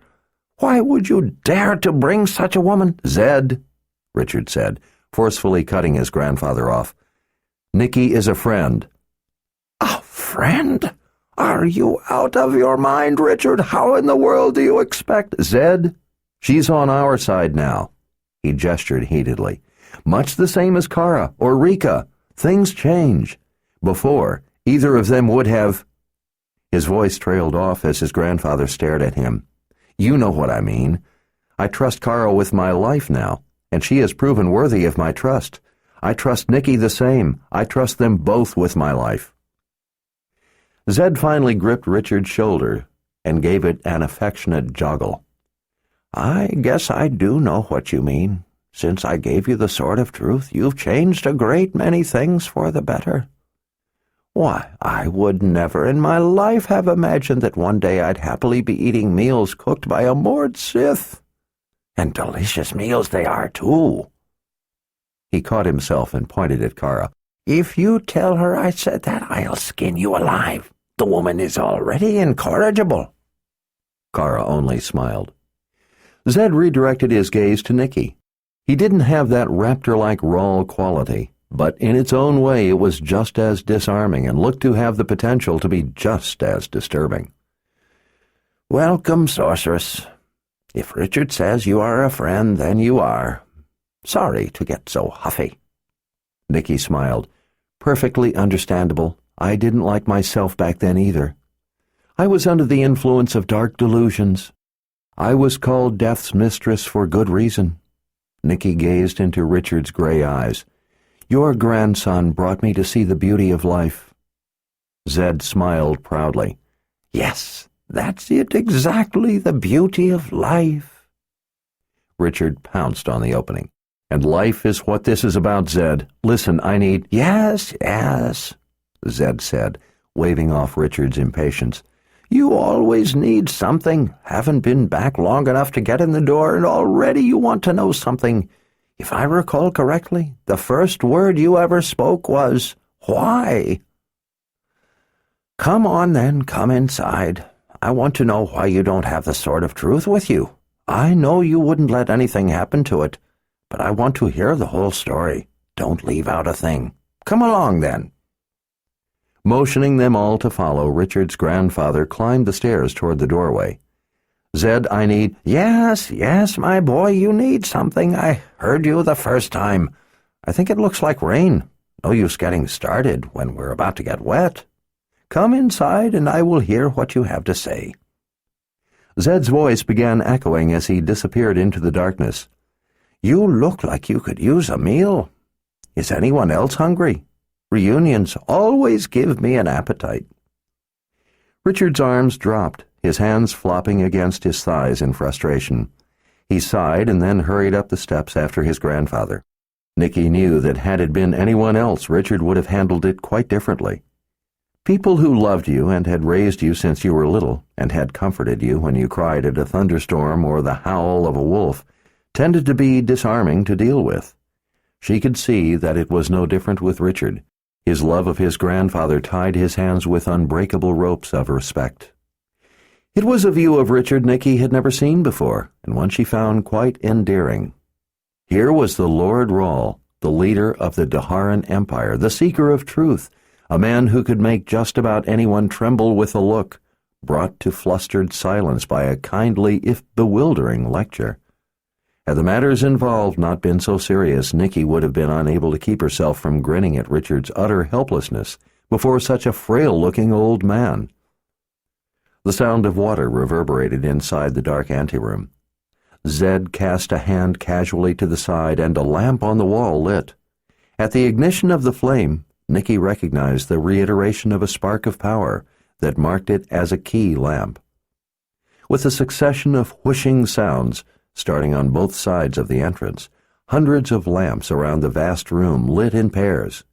Why would you dare to bring such a woman?" "Zed," Richard said, forcefully cutting his grandfather off. "Nicky is a friend." "A friend? Are you out of your mind, Richard? How in the world do you expect—" "Zed, she's on our side now." He gestured heatedly. "Much the same as Kara or Rika. Things change. Before, either of them would have—" His voice trailed off as his grandfather stared at him. "You know what I mean. I trust Kara with my life now, and she has proven worthy of my trust. I trust Nicky the same. I trust them both with my life." Zed finally gripped Richard's shoulder and gave it an affectionate joggle. I guess I do know what you mean. Since I gave you the sword of truth, you've changed a great many things for the better. Why, I would never in my life have imagined that one day I'd happily be eating meals cooked by a Mord Sith. And delicious meals they are, too. He caught himself and pointed at Kara. If you tell her I said that, I'll skin you alive. The woman is already incorrigible. Kara only smiled. Zed redirected his gaze to Nicky. He didn't have that raptor-like Rahl quality, but in its own way it was just as disarming and looked to have the potential to be just as disturbing. Welcome, sorceress. If Richard says you are a friend, then you are. Sorry to get so huffy. Nicky smiled. Perfectly understandable. I didn't like myself back then either. I was under the influence of dark delusions. I was called Death's Mistress for good reason. Nicky gazed into Richard's gray eyes. Your grandson brought me to see the beauty of life. Zed smiled proudly. Yes, that's it exactly, the beauty of life. Richard pounced on the opening. And life is what this is about, Zed. Listen, I need— Yes, Zed said, waving off Richard's impatience. You always need something. Haven't been back long enough to get in the door, and already you want to know something. If I recall correctly, the first word you ever spoke was, why? Come on then, come inside. I want to know why you don't have the sword of truth with you. I know you wouldn't let anything happen to it, but I want to hear the whole story. Don't leave out a thing. Come along then. Motioning them all to follow, Richard's grandfather climbed the stairs toward the doorway. Zed, I need— Yes, my boy, you need something. I heard you the first time. I think it looks like rain. No use getting started when we're about to get wet. Come inside and I will hear what you have to say. Zed's voice began echoing as he disappeared into the darkness. You look like you could use a meal. Is anyone else hungry? Reunions always give me an appetite. Richard's arms dropped, his hands flopping against his thighs in frustration. He sighed and then hurried up the steps after his grandfather. Nicky knew that had it been anyone else, Richard would have handled it quite differently. People who loved you and had raised you since you were little and had comforted you when you cried at a thunderstorm or the howl of a wolf tended to be disarming to deal with. She could see that it was no different with Richard. His love of his grandfather tied his hands with unbreakable ropes of respect. It was a view of Richard Nicky had never seen before, and one she found quite endearing. Here was the Lord Rahl, the leader of the Daharan Empire, the seeker of truth, a man who could make just about anyone tremble with a look, brought to flustered silence by a kindly if bewildering lecture. Had the matters involved not been so serious, Nicky would have been unable to keep herself from grinning at Richard's utter helplessness before such a frail-looking old man. The sound of water reverberated inside the dark anteroom. Zed cast a hand casually to the side, and a lamp on the wall lit. At the ignition of the flame, Nicky recognized the reiteration of a spark of power that marked it as a key lamp. With a succession of whooshing sounds, starting on both sides of the entrance, hundreds of lamps around the vast room lit in pairs.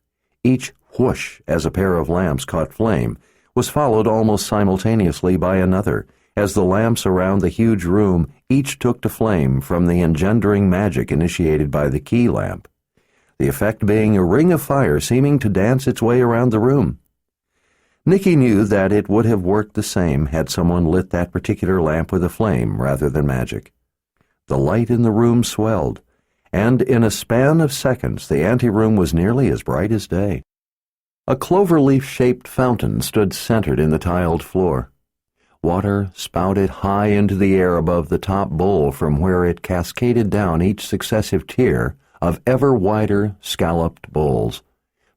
Each whoosh as a pair of lamps caught flame was followed almost simultaneously by another, as the lamps around the huge room each took to flame from the engendering magic initiated by the key lamp, the effect being a ring of fire seeming to dance its way around the room. Nicky knew that it would have worked the same had someone lit that particular lamp with a flame rather than magic. The light in the room swelled, and in a span of seconds the anteroom was nearly as bright as day. A cloverleaf-shaped fountain stood centered in the tiled floor. Water spouted high into the air above the top bowl from where it cascaded down each successive tier of ever wider, scalloped bowls,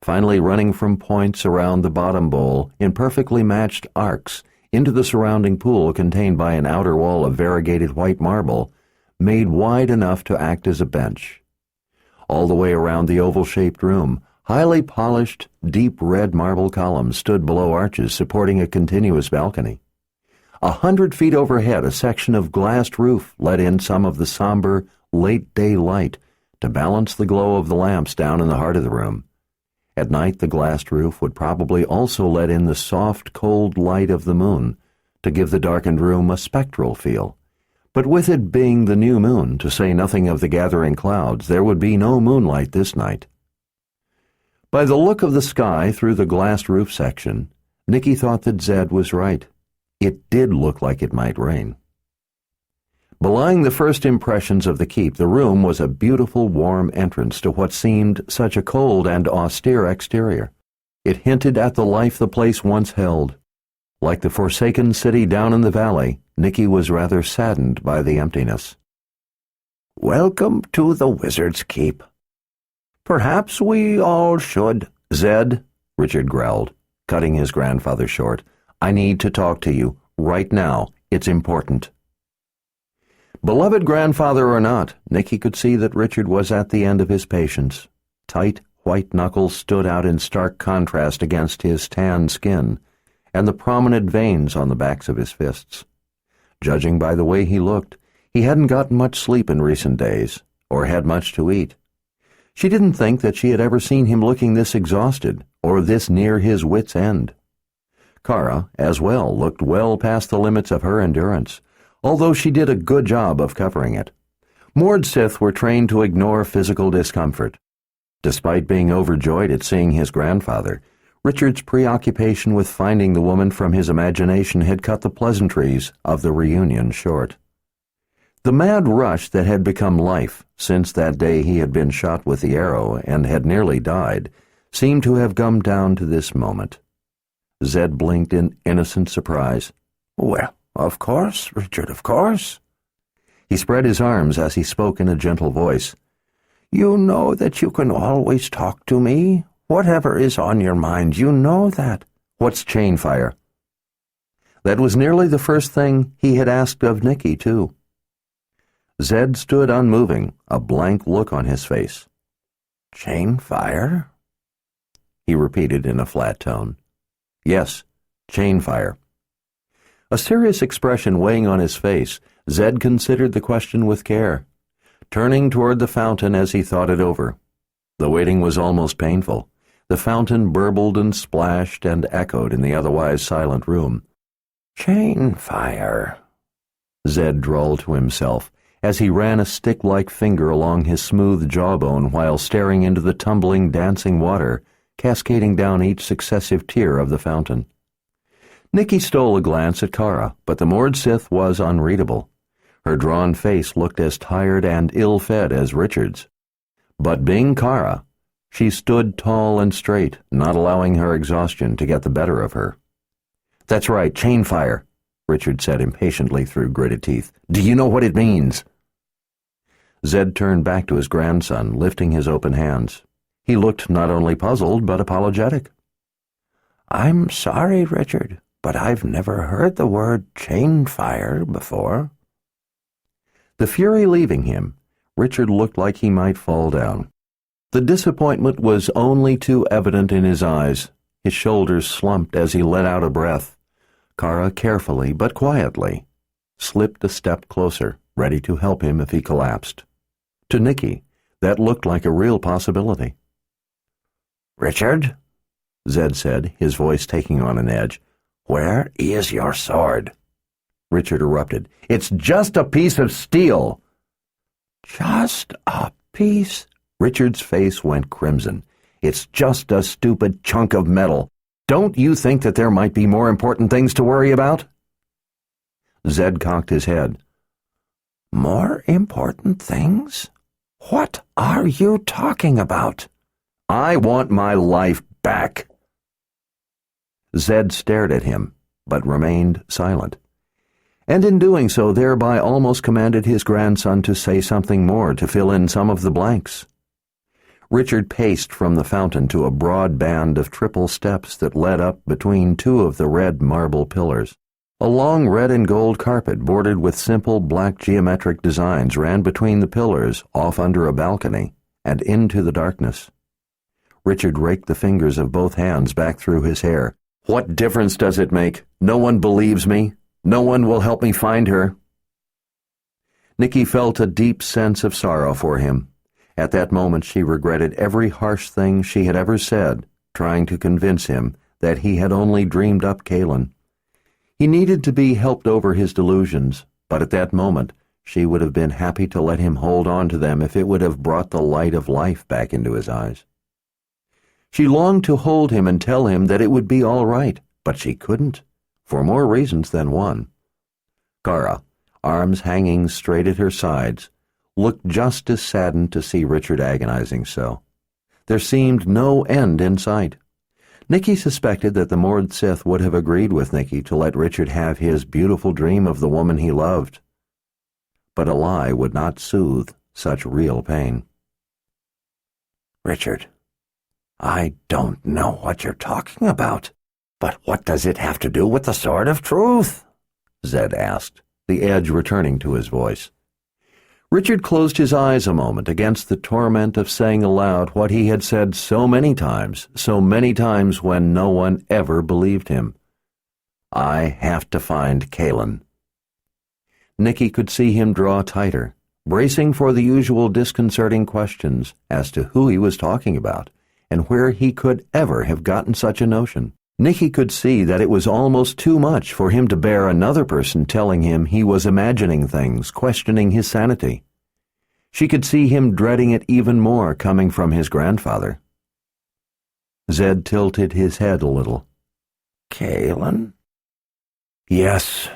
finally running from points around the bottom bowl in perfectly matched arcs into the surrounding pool contained by an outer wall of variegated white marble, made wide enough to act as a bench. All the way around the oval-shaped room, highly polished, deep red marble columns stood below arches supporting a continuous balcony. 100 feet overhead, a section of glassed roof let in some of the somber, late-day light to balance the glow of the lamps down in the heart of the room. At night, the glassed roof would probably also let in the soft, cold light of the moon to give the darkened room a spectral feel. But with it being the new moon, to say nothing of the gathering clouds, there would be no moonlight this night. By the look of the sky through the glassed roof section, Nicky thought that Zed was right. It did look like it might rain. Belying the first impressions of the keep, the room was a beautiful, warm entrance to what seemed such a cold and austere exterior. It hinted at the life the place once held. Like the forsaken city down in the valley, Nicky was rather saddened by the emptiness. "Welcome to the Wizard's Keep. Perhaps we all should." "Zed," Richard growled, cutting his grandfather short, "I need to talk to you. Right now. It's important." Beloved grandfather or not, Nicky could see that Richard was at the end of his patience. Tight, white knuckles stood out in stark contrast against his tan skin, and the prominent veins on the backs of his fists. Judging by the way he looked, he hadn't gotten much sleep in recent days, or had much to eat. She didn't think that she had ever seen him looking this exhausted, or this near his wits' end. Kara, as well, looked well past the limits of her endurance, although she did a good job of covering it. Moored Sith were trained to ignore physical discomfort. Despite being overjoyed at seeing his grandfather, Richard's preoccupation with finding the woman from his imagination had cut the pleasantries of the reunion short. The mad rush that had become life since that day he had been shot with the arrow and had nearly died seemed to have come down to this moment. Zed blinked in innocent surprise. "Well, of course, Richard, of course." He spread his arms as he spoke in a gentle voice. "You know that you can always talk to me. Whatever is on your mind, you know that." "What's Chainfire?" That was nearly the first thing he had asked of Nicky, too. Zed stood unmoving, a blank look on his face. "Chainfire?" he repeated in a flat tone. "Yes, Chainfire." A serious expression weighing on his face, Zed considered the question with care, turning toward the fountain as he thought it over. The waiting was almost painful. The fountain burbled and splashed and echoed in the otherwise silent room. "Chainfire," Zed drawled to himself, as he ran a stick-like finger along his smooth jawbone while staring into the tumbling, dancing water, cascading down each successive tier of the fountain. Nicky stole a glance at Kara, but the Moored Sith was unreadable. Her drawn face looked as tired and ill-fed as Richard's. But being Kara, she stood tall and straight, not allowing her exhaustion to get the better of her. "That's right, Chainfire," Richard said impatiently through gritted teeth. "Do you know what it means?" Zed turned back to his grandson, lifting his open hands. He looked not only puzzled, but apologetic. "I'm sorry, Richard, but I've never heard the word Chainfire before." The fury leaving him, Richard looked like he might fall down. The disappointment was only too evident in his eyes. His shoulders slumped as he let out a breath. Kara carefully, but quietly, slipped a step closer, ready to help him if he collapsed. To Nicky, that looked like a real possibility. "Richard," Zed said, his voice taking on an edge, "where is your sword?" Richard erupted. "It's just a piece of steel." "Just a piece?" Richard's face went crimson. "It's just a stupid chunk of metal. Don't you think that there might be more important things to worry about?" Zed cocked his head. "More important things? What are you talking about?" "I want my life back." Zed stared at him, but remained silent, and in doing so thereby almost commanded his grandson to say something more to fill in some of the blanks. Richard paced from the fountain to a broad band of triple steps that led up between two of the red marble pillars. A long red and gold carpet bordered with simple black geometric designs ran between the pillars off under a balcony and into the darkness. Richard raked the fingers of both hands back through his hair. "What difference does it make? No one believes me." No one will help me find her." Nicky felt a deep sense of sorrow for him. At that moment she regretted every harsh thing she had ever said, trying to convince him that he had only dreamed up Kaylin. He needed to be helped over his delusions, but at that moment she would have been happy to let him hold on to them if it would have brought the light of life back into his eyes. She longed to hold him and tell him that it would be all right, but she couldn't, for more reasons than one. Kara, arms hanging straight at her sides, looked just as saddened to see Richard agonizing so. There seemed no end in sight. Nicky suspected that the Mord Sith would have agreed with Nicky to let Richard have his beautiful dream of the woman he loved. But a lie would not soothe such real pain. "Richard, I don't know what you're talking about, but what does it have to do with the Sword of Truth?" Zed asked, the edge returning to his voice. Richard closed his eyes a moment against the torment of saying aloud what he had said so many times when no one ever believed him. "I have to find Kaylin." Nicky could see him draw tighter, bracing for the usual disconcerting questions as to who he was talking about and where he could ever have gotten such a notion. Nicky could see that it was almost too much for him to bear another person telling him he was imagining things, questioning his sanity. She could see him dreading it even more coming from his grandfather. Zed tilted his head a little. "Kaylin?" "Yes,"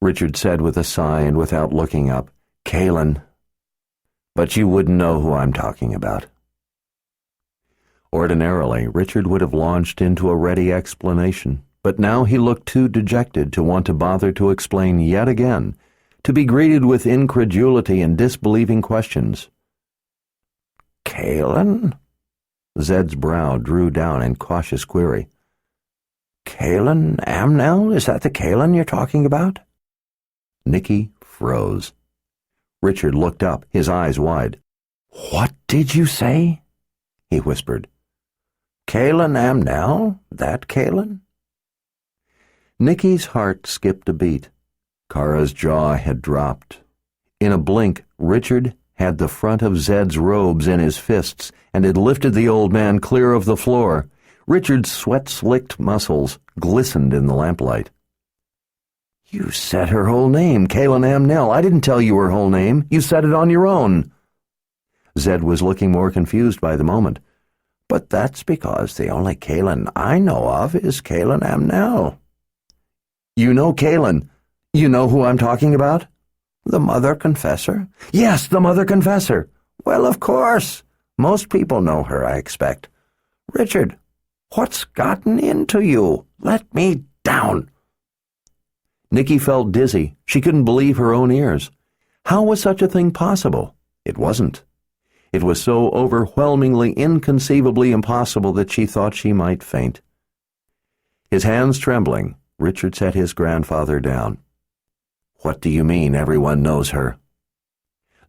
Richard said with a sigh and without looking up. "Kaylin. But you wouldn't know who I'm talking about." Ordinarily, Richard would have launched into a ready explanation, but now he looked too dejected to want to bother to explain yet again, to be greeted with incredulity and disbelieving questions. "Kaylin?" Zed's brow drew down in cautious query. "Kaylin Amnell? Is that the Kaylin you're talking about?" Nicky froze. Richard looked up, his eyes wide. "What did you say?" he whispered. "Kaylin Amnell? That Kaylin?" Nicky's heart skipped a beat. Kara's jaw had dropped. In a blink, Richard had the front of Zed's robes in his fists and had lifted the old man clear of the floor. Richard's sweat-slicked muscles glistened in the lamplight. "You said her whole name, Kaylin Amnell. I didn't tell you her whole name. You said it on your own." Zed was looking more confused by the moment. "But that's because the only Kaylin I know of is Kaylin Amnell." "You know Kaylin? You know who I'm talking about?" "The Mother Confessor?" "Yes, the Mother Confessor." "Well, of course. Most people know her, I expect. Richard, what's gotten into you? Let me down." Nicky felt dizzy. She couldn't believe her own ears. How was such a thing possible? It wasn't. It was so overwhelmingly, inconceivably impossible that she thought she might faint. His hands trembling, Richard set his grandfather down. "What do you mean everyone knows her?"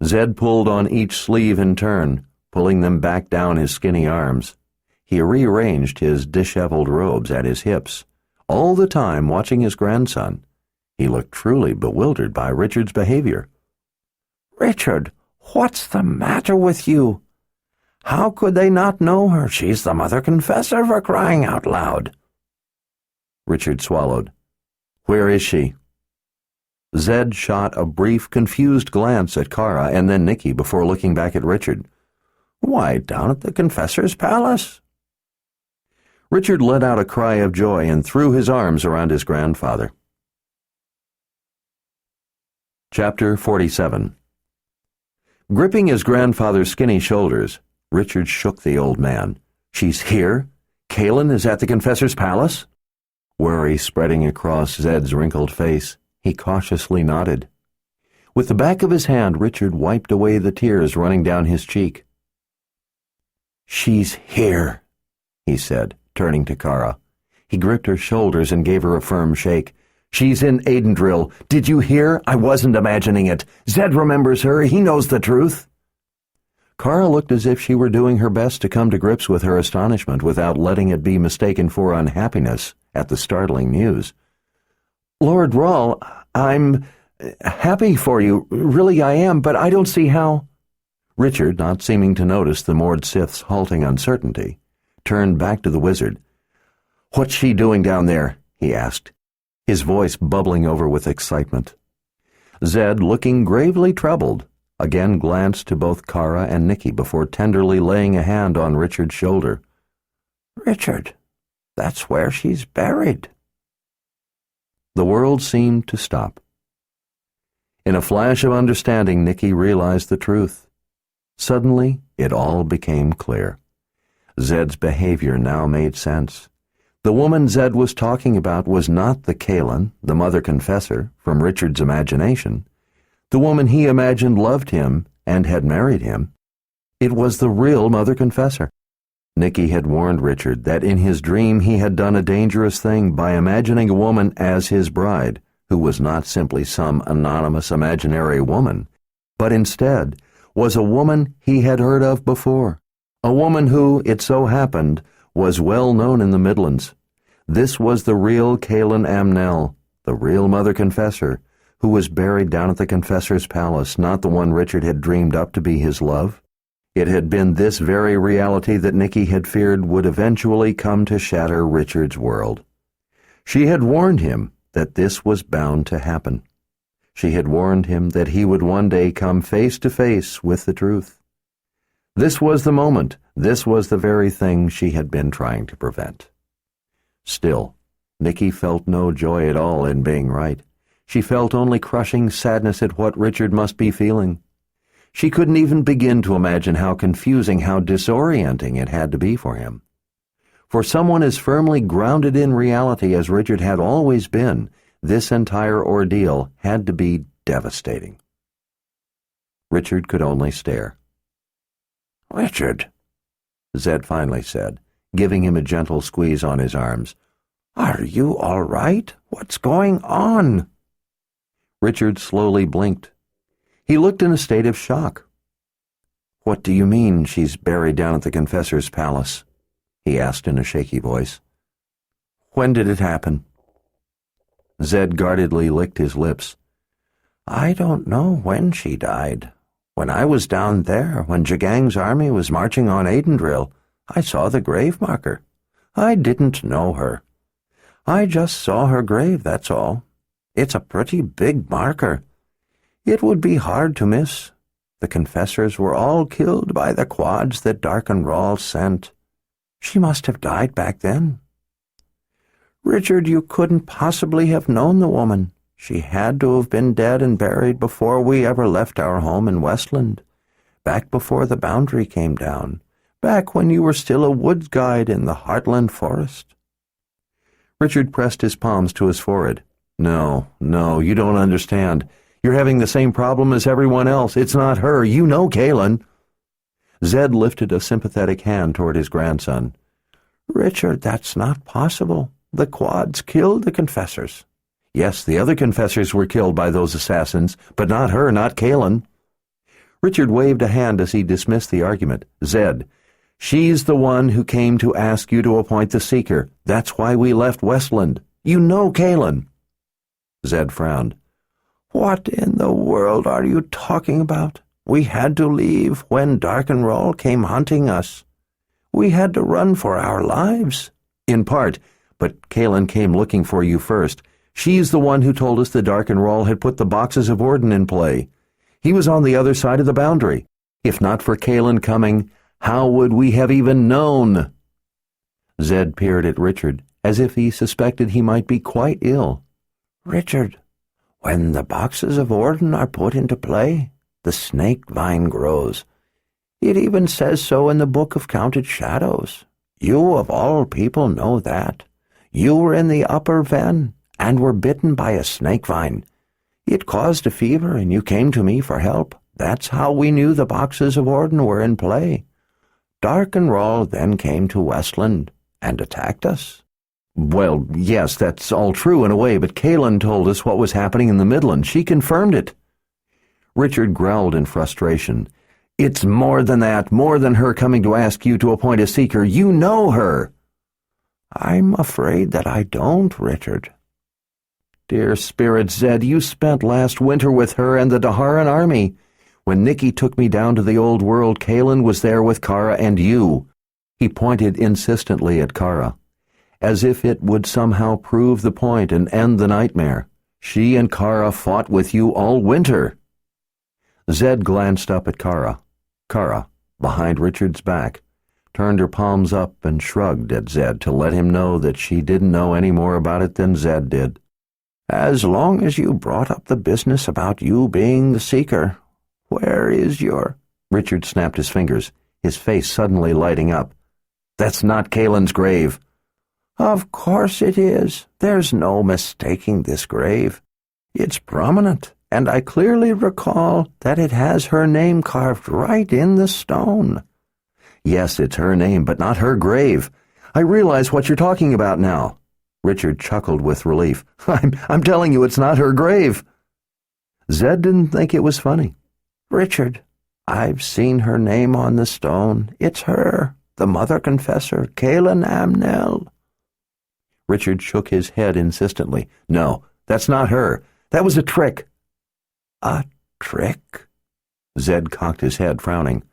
Zed pulled on each sleeve in turn, pulling them back down his skinny arms. He rearranged his disheveled robes at his hips, all the time watching his grandson. He looked truly bewildered by Richard's behavior. "Richard, what's the matter with you? How could they not know her? She's the Mother Confessor, for crying out loud." Richard swallowed. "Where is she?" Zed shot a brief, confused glance at Kara and then Nicky before looking back at Richard. "Why, down at the Confessor's palace." Richard let out a cry of joy and threw his arms around his grandfather. Chapter 47. Gripping his grandfather's skinny shoulders, Richard shook the old man. "She's here? Kaylin is at the Confessor's palace?" Worry spreading across Zed's wrinkled face, he cautiously nodded. With the back of his hand, Richard wiped away the tears running down his cheek. "She's here," he said, turning to Kara. He gripped her shoulders and gave her a firm shake. "She's in Aidendrill. Did you hear? I wasn't imagining it. Zed remembers her. He knows the truth." Kara looked as if she were doing her best to come to grips with her astonishment without letting it be mistaken for unhappiness at the startling news. Lord Rahl, I'm happy for you. Really I am, but I don't see how—" Richard, not seeming to notice the moored Sith's halting uncertainty, turned back to the wizard. "What's she doing down there?" he asked, his voice bubbling over with excitement. Zed, looking gravely troubled, again glanced to both Kara and Nicky before tenderly laying a hand on Richard's shoulder. "Richard, that's where she's buried." The world seemed to stop. In a flash of understanding, Nicky realized the truth. Suddenly, it all became clear. Zed's behavior now made sense. The woman Zed was talking about was not the Kaelin, the mother confessor, from Richard's imagination. The woman he imagined loved him and had married him. It was the real mother confessor. Nicky had warned Richard that in his dream he had done a dangerous thing by imagining a woman as his bride, who was not simply some anonymous imaginary woman, but instead was a woman he had heard of before, a woman who, it so happened, was well known in the Midlands. This was the real Kaelin Amnel, the real mother confessor, who was buried down at the confessor's palace, not the one Richard had dreamed up to be his love. It had been this very reality that Nicky had feared would eventually come to shatter Richard's world. She had warned him that this was bound to happen. She had warned him that he would one day come face to face with the truth. This was the moment. This was the very thing she had been trying to prevent. Still, Nicky felt no joy at all in being right. She felt only crushing sadness at what Richard must be feeling. She couldn't even begin to imagine how confusing, how disorienting it had to be for him. For someone as firmly grounded in reality as Richard had always been, this entire ordeal had to be devastating. Richard could only stare. "Richard," Zed finally said, giving him a gentle squeeze on his arms. "Are you all right? What's going on?" Richard slowly blinked. He looked in a state of shock. "What do you mean she's buried down at the confessor's palace?" he asked in a shaky voice. "When did it happen?" Zed guardedly licked his lips. "I don't know when she died. When I was down there, when Jagang's army was marching on Aidendrill, I saw the grave marker. I didn't know her. I just saw her grave, that's all. It's a pretty big marker. It would be hard to miss. The confessors were all killed by the quads that Darken Rahl sent. She must have died back then. Richard, you couldn't possibly have known the woman. She had to have been dead and buried before we ever left our home in Westland, back before the boundary came down, back when you were still a woods guide in the Heartland Forest." Richard pressed his palms to his forehead. No, you don't understand. You're having the same problem as everyone else. It's not her. You know Kaelin." Zed lifted a sympathetic hand toward his grandson. "Richard, that's not possible. The quads killed the confessors." "Yes, the other confessors were killed by those assassins, but not her, not Kaelin." Richard waved a hand as he dismissed the argument. "Zed, she's the one who came to ask you to appoint the Seeker. That's why we left Westland. You know Kaelin." Zed frowned. "What in the world are you talking about? We had to leave when Darken Rahl came hunting us. We had to run for our lives." "In part, but Kaelin came looking for you first. She's the one who told us that Darken Rahl had put the boxes of Orden in play. He was on the other side of the boundary. If not for Kaelin coming, how would we have even known?" Zed peered at Richard, as if he suspected he might be quite ill. "Richard, when the boxes of Orden are put into play, the snake vine grows. It even says so in the Book of Counted Shadows. You, of all people, know that. You were in the upper Ven and were bitten by a snake vine. It caused a fever, and you came to me for help. That's how we knew the boxes of Orden were in play. Darken Rahl then came to Westland and attacked us." "Well, yes, that's all true in a way, but Kaelin told us what was happening in the Midlands. She confirmed it." Richard growled in frustration. "It's more than that, more than her coming to ask you to appoint a Seeker. You know her." "I'm afraid that I don't, Richard." Dear Spirit Zed, you spent last winter with her and the Daharan army. When Nicky took me down to the old world, Kalen was there with Kara and you." He pointed insistently at Kara, as if it would somehow prove the point and end the nightmare. "She and Kara fought with you all winter." Zed glanced up at Kara. Kara, behind Richard's back, turned her palms up and shrugged at Zed to let him know that she didn't know any more about it than Zed did. "As long as you brought up the business about you being the Seeker, where is your—" Richard snapped his fingers, his face suddenly lighting up. "That's not Kalen's grave." "Of course it is. There's no mistaking this grave. It's prominent, and I clearly recall that it has her name carved right in the stone." "Yes, it's her name, but not her grave. I realize what you're talking about now." Richard chuckled with relief. I'm telling you, it's not her grave." Zed didn't think it was funny. "Richard, I've seen her name on the stone. It's her, the Mother Confessor, Kalen Amnel." Richard shook his head insistently. "No, that's not her. That was a trick." "A trick?" Zed cocked his head, frowning.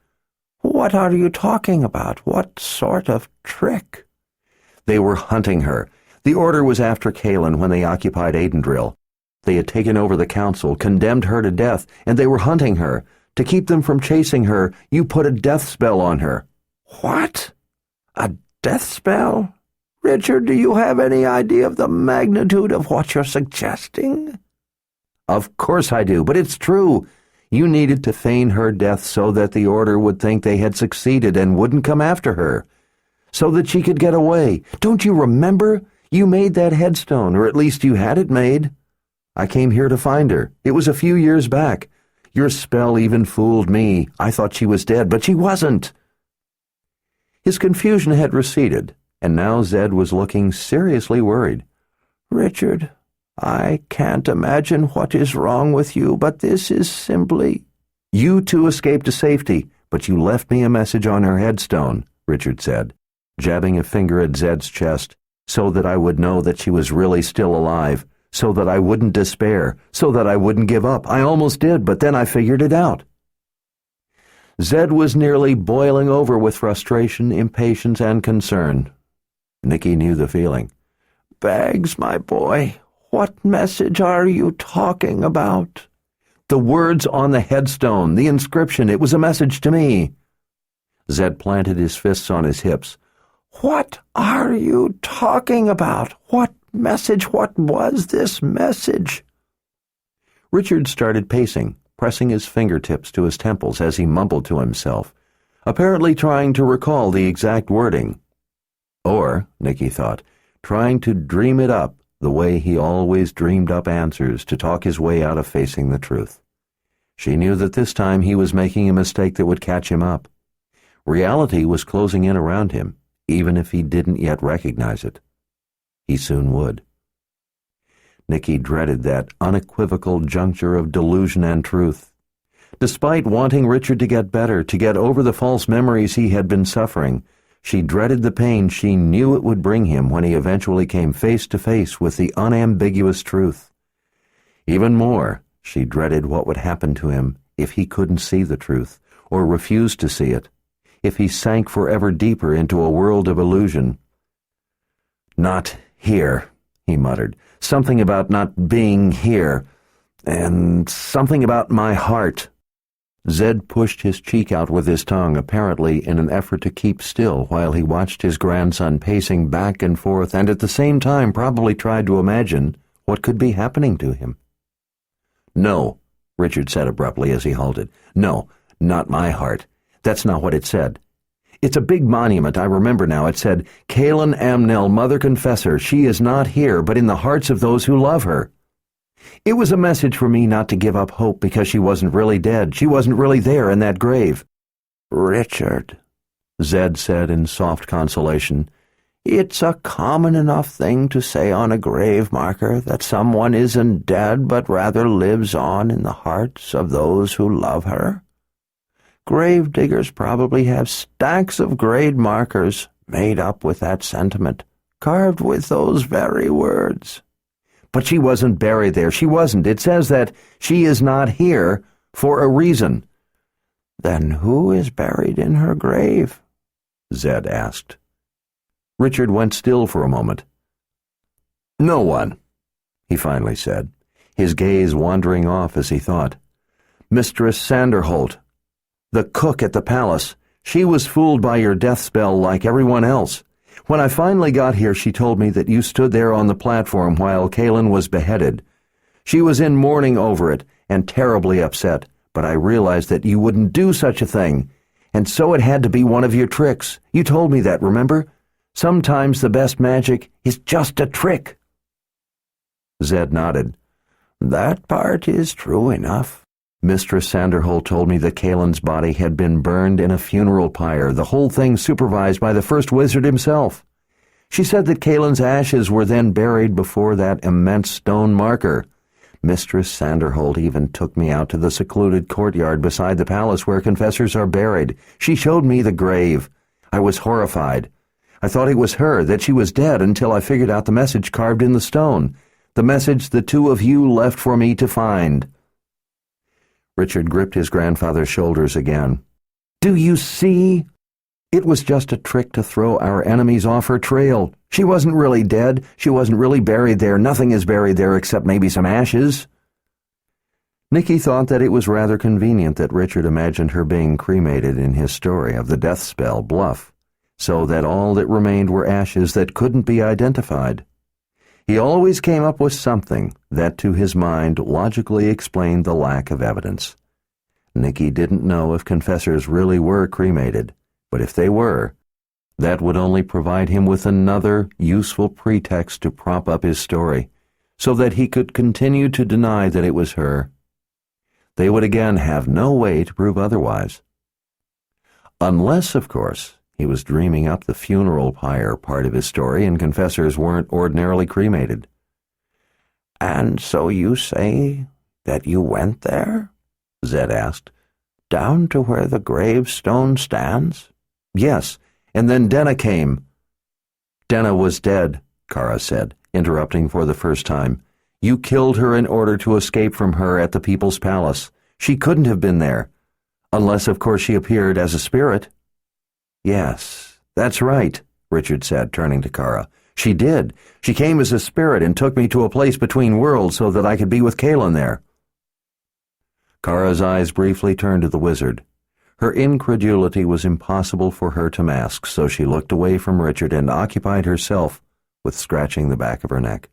"What are you talking about? What sort of trick?" "They were hunting her. The Order was after Kalen when they occupied Aidendrill. They had taken over the council, condemned her to death, and they were hunting her. To keep them from chasing her, you put a death spell on her." "What? A death spell? Richard, do you have any idea of the magnitude of what you're suggesting?" "Of course I do, but it's true. You needed to feign her death so that the Order would think they had succeeded and wouldn't come after her. So that she could get away. Don't you remember? You made that headstone, or at least you had it made. I came here to find her. It was a few years back. Your spell even fooled me. I thought she was dead, but she wasn't." His confusion had receded, and now Zed was looking seriously worried. "Richard, I can't imagine what is wrong with you, but this is simply—" "You two escaped to safety, but you left me a message on her headstone," Richard said, jabbing a finger at Zed's chest, "so that I would know that she was really still alive, so that I wouldn't despair, so that I wouldn't give up. I almost did, but then I figured it out." Zed was nearly boiling over with frustration, impatience, and concern. Nicky knew the feeling. "Bags, my boy, what message are you talking about?" "The words on the headstone, the inscription, it was a message to me." Zed planted his fists on his hips. "What are you talking about? What message? What was this message?" Richard started pacing, pressing his fingertips to his temples as he mumbled to himself, apparently trying to recall the exact wording. Or, Nicky thought, trying to dream it up the way he always dreamed up answers to talk his way out of facing the truth. She knew that this time he was making a mistake that would catch him up. Reality was closing in around him, even if he didn't yet recognize it. He soon would. Nicky dreaded that unequivocal juncture of delusion and truth. Despite wanting Richard to get better, to get over the false memories he had been suffering, she dreaded the pain she knew it would bring him when he eventually came face to face with the unambiguous truth. Even more, she dreaded what would happen to him if he couldn't see the truth, or refused to see it, if he sank forever deeper into a world of illusion. "Not here," he muttered. "Something about not being here, and something about my heart." Zed pushed his cheek out with his tongue, apparently in an effort to keep still while he watched his grandson pacing back and forth and at the same time probably tried to imagine what could be happening to him. "No," Richard said abruptly as he halted. "No, not my heart. That's not what it said. It's a big monument, I remember now. It said, 'Kalen Amnel, Mother Confessor, she is not here, but in the hearts of those who love her.' It was a message for me not to give up hope because she wasn't really dead. She wasn't really there in that grave." "Richard," Zed said in soft consolation, "it's a common enough thing to say on a grave marker that someone isn't dead but rather lives on in the hearts of those who love her. Grave diggers probably have stacks of grave markers made up with that sentiment, carved with those very words. But she wasn't buried there. She wasn't. It says that she is not here for a reason. Then who is buried in her grave? Zed asked. Richard went still for a moment. No one, he finally said, his gaze wandering off as he thought. Mistress Sanderholt, the cook at the palace. She was fooled by your death spell like everyone else. When I finally got here, she told me that you stood there on the platform while Kaelin was beheaded. She was in mourning over it and terribly upset, but I realized that you wouldn't do such a thing, and so it had to be one of your tricks. You told me that, remember? Sometimes the best magic is just a trick. Zed nodded. That part is true enough. Mistress Sanderholt told me that Kaelin's body had been burned in a funeral pyre, the whole thing supervised by the first wizard himself. She said that Kaelin's ashes were then buried before that immense stone marker. Mistress Sanderholt even took me out to the secluded courtyard beside the palace where confessors are buried. She showed me the grave. I was horrified. I thought it was her, that she was dead, until I figured out the message carved in the stone, the message the two of you left for me to find. Richard gripped his grandfather's shoulders again. Do you see? It was just a trick to throw our enemies off her trail. She wasn't really dead. She wasn't really buried there. Nothing is buried there except maybe some ashes. Nicky thought that it was rather convenient that Richard imagined her being cremated in his story of the death spell bluff, so that all that remained were ashes that couldn't be identified. He always came up with something that, to his mind, logically explained the lack of evidence. Nicky didn't know if confessors really were cremated, but if they were, that would only provide him with another useful pretext to prop up his story, so that he could continue to deny that it was her. They would again have no way to prove otherwise. Unless, of course, he was dreaming up the funeral pyre part of his story and confessors weren't ordinarily cremated. And so you say that you went there? Zed asked. Down to where the gravestone stands? Yes, and then Denna came. Denna was dead, Kara said, interrupting for the first time. You killed her in order to escape from her at the People's Palace. She couldn't have been there, unless, of course, she appeared as a spirit. Yes, that's right, Richard said, turning to Kara. She did. She came as a spirit and took me to a place between worlds so that I could be with Kaelin there. Kara's eyes briefly turned to the wizard. Her incredulity was impossible for her to mask, so she looked away from Richard and occupied herself with scratching the back of her neck.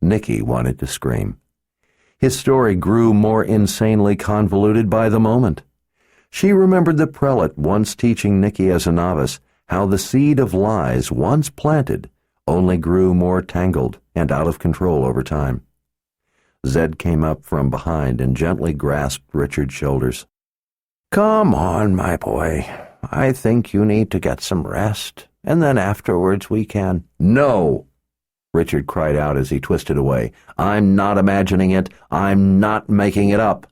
Nicky wanted to scream. His story grew more insanely convoluted by the moment. She remembered the prelate once teaching Nicky as a novice how the seed of lies, once planted, only grew more tangled and out of control over time. Zed came up from behind and gently grasped Richard's shoulders. Come on, my boy. I think you need to get some rest, and then afterwards we can— No! Richard cried out as he twisted away. I'm not imagining it. I'm not making it up.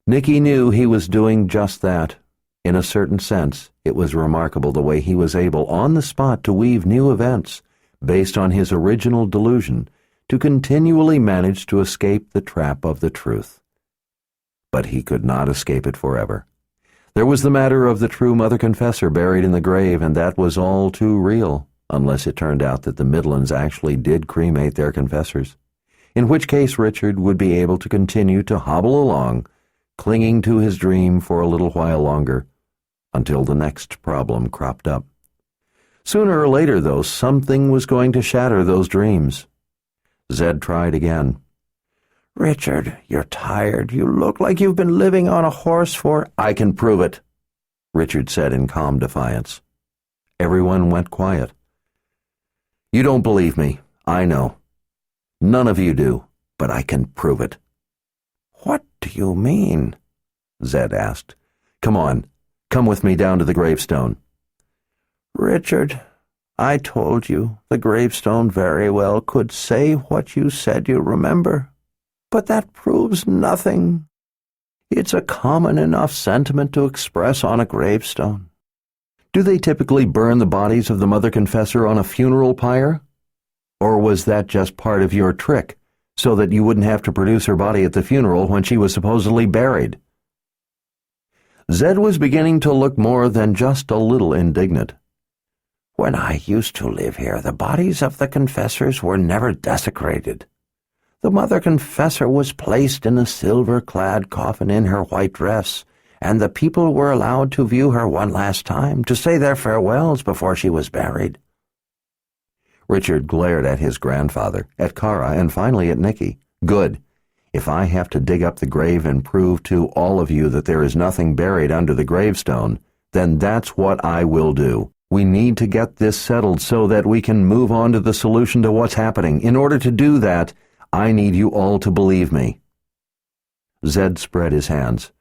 Nicky knew he was doing just that. In a certain sense, it was remarkable the way he was able, on the spot, to weave new events, based on his original delusion, to continually manage to escape the trap of the truth. But he could not escape it forever. There was the matter of the true Mother Confessor buried in the grave, and that was all too real, unless it turned out that the Midlands actually did cremate their confessors, in which case Richard would be able to continue to hobble along, clinging to his dream for a little while longer, until the next problem cropped up. Sooner or later, though, something was going to shatter those dreams. Zed tried again. Richard, you're tired. You look like you've been living on a horse for— I can prove it, Richard said in calm defiance. Everyone went quiet. You don't believe me, I know. None of you do, but I can prove it. What do you mean? Zed asked. Come on, come with me down to the gravestone. Richard, I told you the gravestone very well could say what you said you remember, but that proves nothing. It's a common enough sentiment to express on a gravestone. Do they typically burn the bodies of the Mother Confessor on a funeral pyre? Or was that just part of your trick, so that you wouldn't have to produce her body at the funeral when she was supposedly buried? Zed was beginning to look more than just a little indignant. When I used to live here, the bodies of the confessors were never desecrated. The mother confessor was placed in a silver-clad coffin in her white dress, and the people were allowed to view her one last time, to say their farewells before she was buried. Richard glared at his grandfather, at Kara, and finally at Nicky. Good. If I have to dig up the grave and prove to all of you that there is nothing buried under the gravestone, then that's what I will do. We need to get this settled so that we can move on to the solution to what's happening. In order to do that, I need you all to believe me. Zed spread his hands.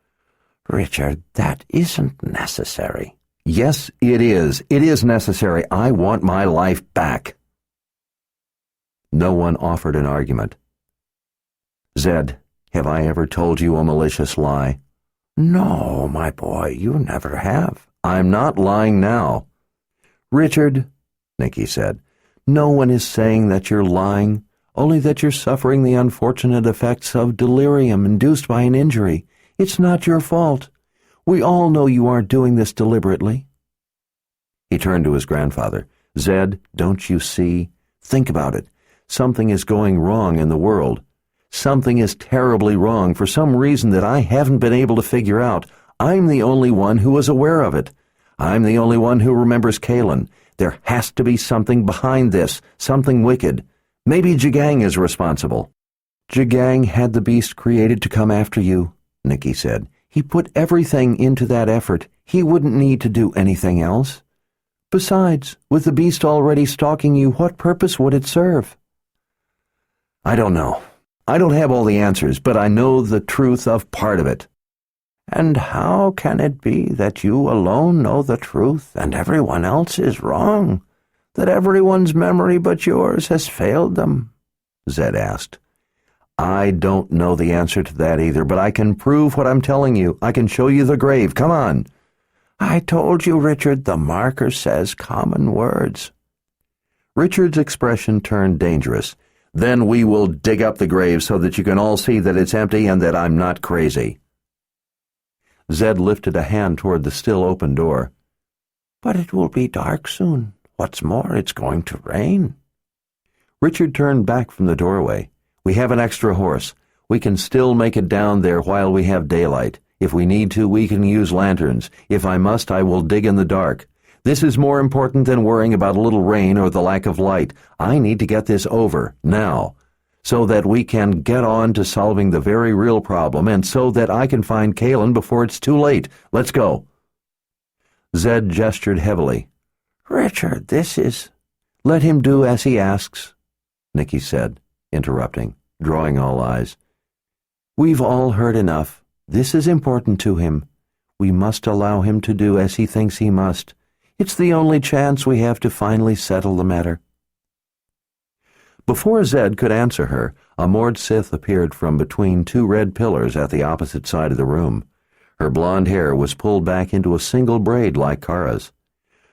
Richard, that isn't necessary. Yes, it is. It is necessary. I want my life back. No one offered an argument. Zed, have I ever told you a malicious lie? No, my boy, you never have. I'm not lying now. Richard, Nicky said, no one is saying that you're lying, only that you're suffering the unfortunate effects of delirium induced by an injury. It's not your fault. We all know you aren't doing this deliberately. He turned to his grandfather. Zed, don't you see? Think about it. Something is going wrong in the world. Something is terribly wrong for some reason that I haven't been able to figure out. I'm the only one who is aware of it. I'm the only one who remembers Kalen. There has to be something behind this, something wicked. Maybe Jigang is responsible. Jigang had the beast created to come after you, Nicky said. He put everything into that effort. He wouldn't need to do anything else. Besides, with the beast already stalking you, what purpose would it serve? I don't know. I don't have all the answers, but I know the truth of part of it. And how can it be that you alone know the truth and everyone else is wrong? That everyone's memory but yours has failed them? Zed asked. I don't know the answer to that either, but I can prove what I'm telling you. I can show you the grave. Come on. I told you, Richard, the marker says common words. Richard's expression turned dangerous. Then we will dig up the grave so that you can all see that it's empty and that I'm not crazy. Zed lifted a hand toward the still open door. But it will be dark soon. What's more, it's going to rain. Richard turned back from the doorway. We have an extra horse. We can still make it down there while we have daylight. If we need to, we can use lanterns. If I must, I will dig in the dark. This is more important than worrying about a little rain or the lack of light. I need to get this over, now, so that we can get on to solving the very real problem, and so that I can find Kalen before it's too late. Let's go. Zed gestured heavily. Richard, this is... Let him do as he asks, Nicky said, interrupting, drawing all eyes. We've all heard enough. This is important to him. We must allow him to do as he thinks he must. It's the only chance we have to finally settle the matter. Before Zed could answer her, a Mord Sith appeared from between two red pillars at the opposite side of the room. Her blonde hair was pulled back into a single braid like Kara's.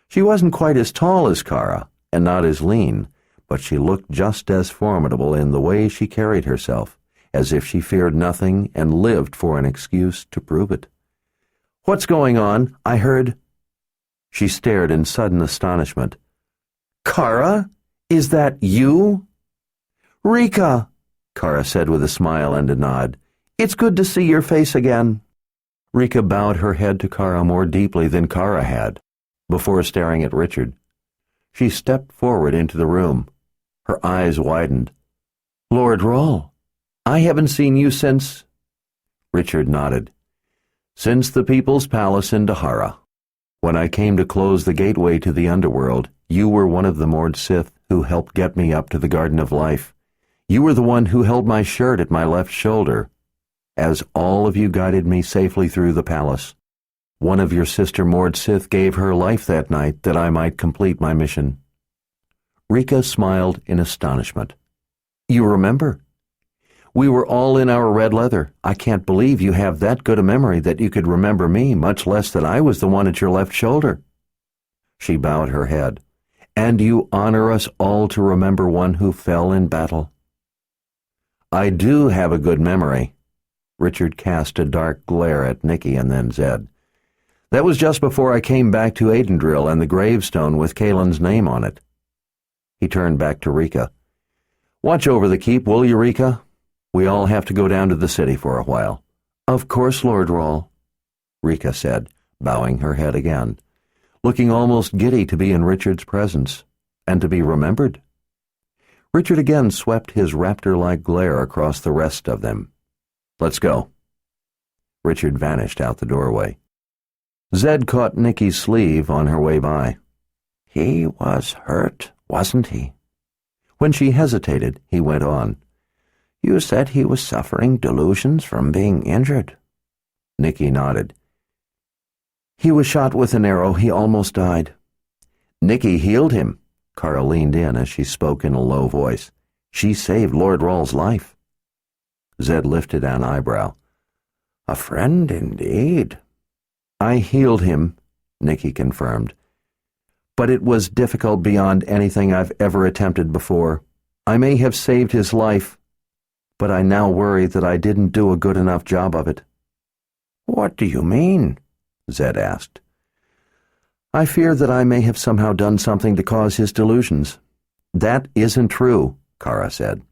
She wasn't quite as tall as Kara, and not as lean, but she looked just as formidable in the way she carried herself, as if she feared nothing and lived for an excuse to prove it. What's going on? I heard... She stared in sudden astonishment. Kara? Is that you? Rika, Kara said with a smile and a nod. It's good to see your face again. Rika bowed her head to Kara more deeply than Kara had, before staring at Richard. She stepped forward into the room. Her eyes widened. Lord Rahl, I haven't seen you since... Richard nodded. Since the People's Palace in Dahara. When I came to close the gateway to the underworld, you were one of the Mord Sith who helped get me up to the Garden of Life. You were the one who held my shirt at my left shoulder, as all of you guided me safely through the palace. One of your sister Mord Sith gave her life that night that I might complete my mission. Rika smiled in astonishment. You remember? We were all in our red leather. I can't believe you have that good a memory that you could remember me, much less that I was the one at your left shoulder. She bowed her head. And you honor us all to remember one who fell in battle. I do have a good memory. Richard cast a dark glare at Nicky and then Zed. That was just before I came back to Aidendrill and the gravestone with Kalen's name on it. He turned back to Rika. Watch over the keep, will you, Rika? We all have to go down to the city for a while. Of course, Lord Rahl, Rika said, bowing her head again, looking almost giddy to be in Richard's presence, and to be remembered. Richard again swept his raptor-like glare across the rest of them. Let's go. Richard vanished out the doorway. Zed caught Nicky's sleeve on her way by. He was hurt, wasn't he? When she hesitated, he went on. You said he was suffering delusions from being injured. Nicky nodded. He was shot with an arrow. He almost died. Nicky healed him. Kara leaned in as she spoke in a low voice. She saved Lord Rahl's life. Zed lifted an eyebrow. A friend indeed. I healed him, Nicky confirmed. But it was difficult beyond anything I've ever attempted before. I may have saved his life, but I now worry that I didn't do a good enough job of it. What do you mean? Zed asked. I fear that I may have somehow done something to cause his delusions. That isn't true, Kara said.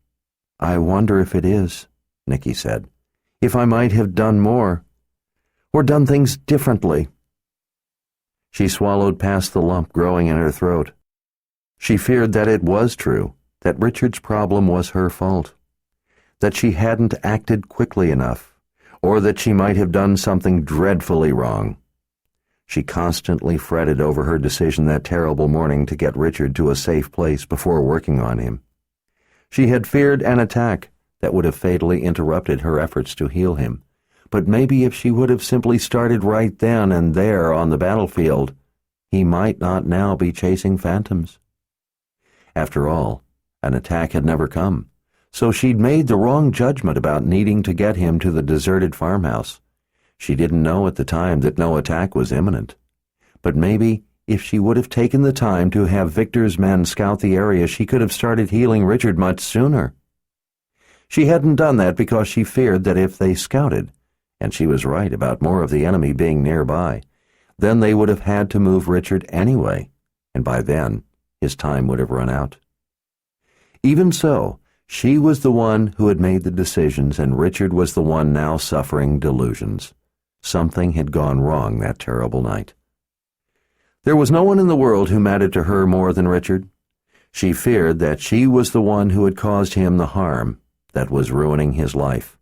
I wonder if it is, Nicky said. If I might have done more, or done things differently. She swallowed past the lump growing in her throat. She feared that it was true, that Richard's problem was her fault, that she hadn't acted quickly enough, or that she might have done something dreadfully wrong. She constantly fretted over her decision that terrible morning to get Richard to a safe place before working on him. She had feared an attack that would have fatally interrupted her efforts to heal him, but maybe if she would have simply started right then and there on the battlefield, he might not now be chasing phantoms. After all, an attack had never come, so she'd made the wrong judgment about needing to get him to the deserted farmhouse. She didn't know at the time that no attack was imminent. But maybe if she would have taken the time to have Victor's men scout the area, she could have started healing Richard much sooner. She hadn't done that because she feared that if they scouted, and she was right about more of the enemy being nearby, then they would have had to move Richard anyway, and by then his time would have run out. Even so, she was the one who had made the decisions, and Richard was the one now suffering delusions. Something had gone wrong that terrible night. There was no one in the world who mattered to her more than Richard. She feared that she was the one who had caused him the harm that was ruining his life.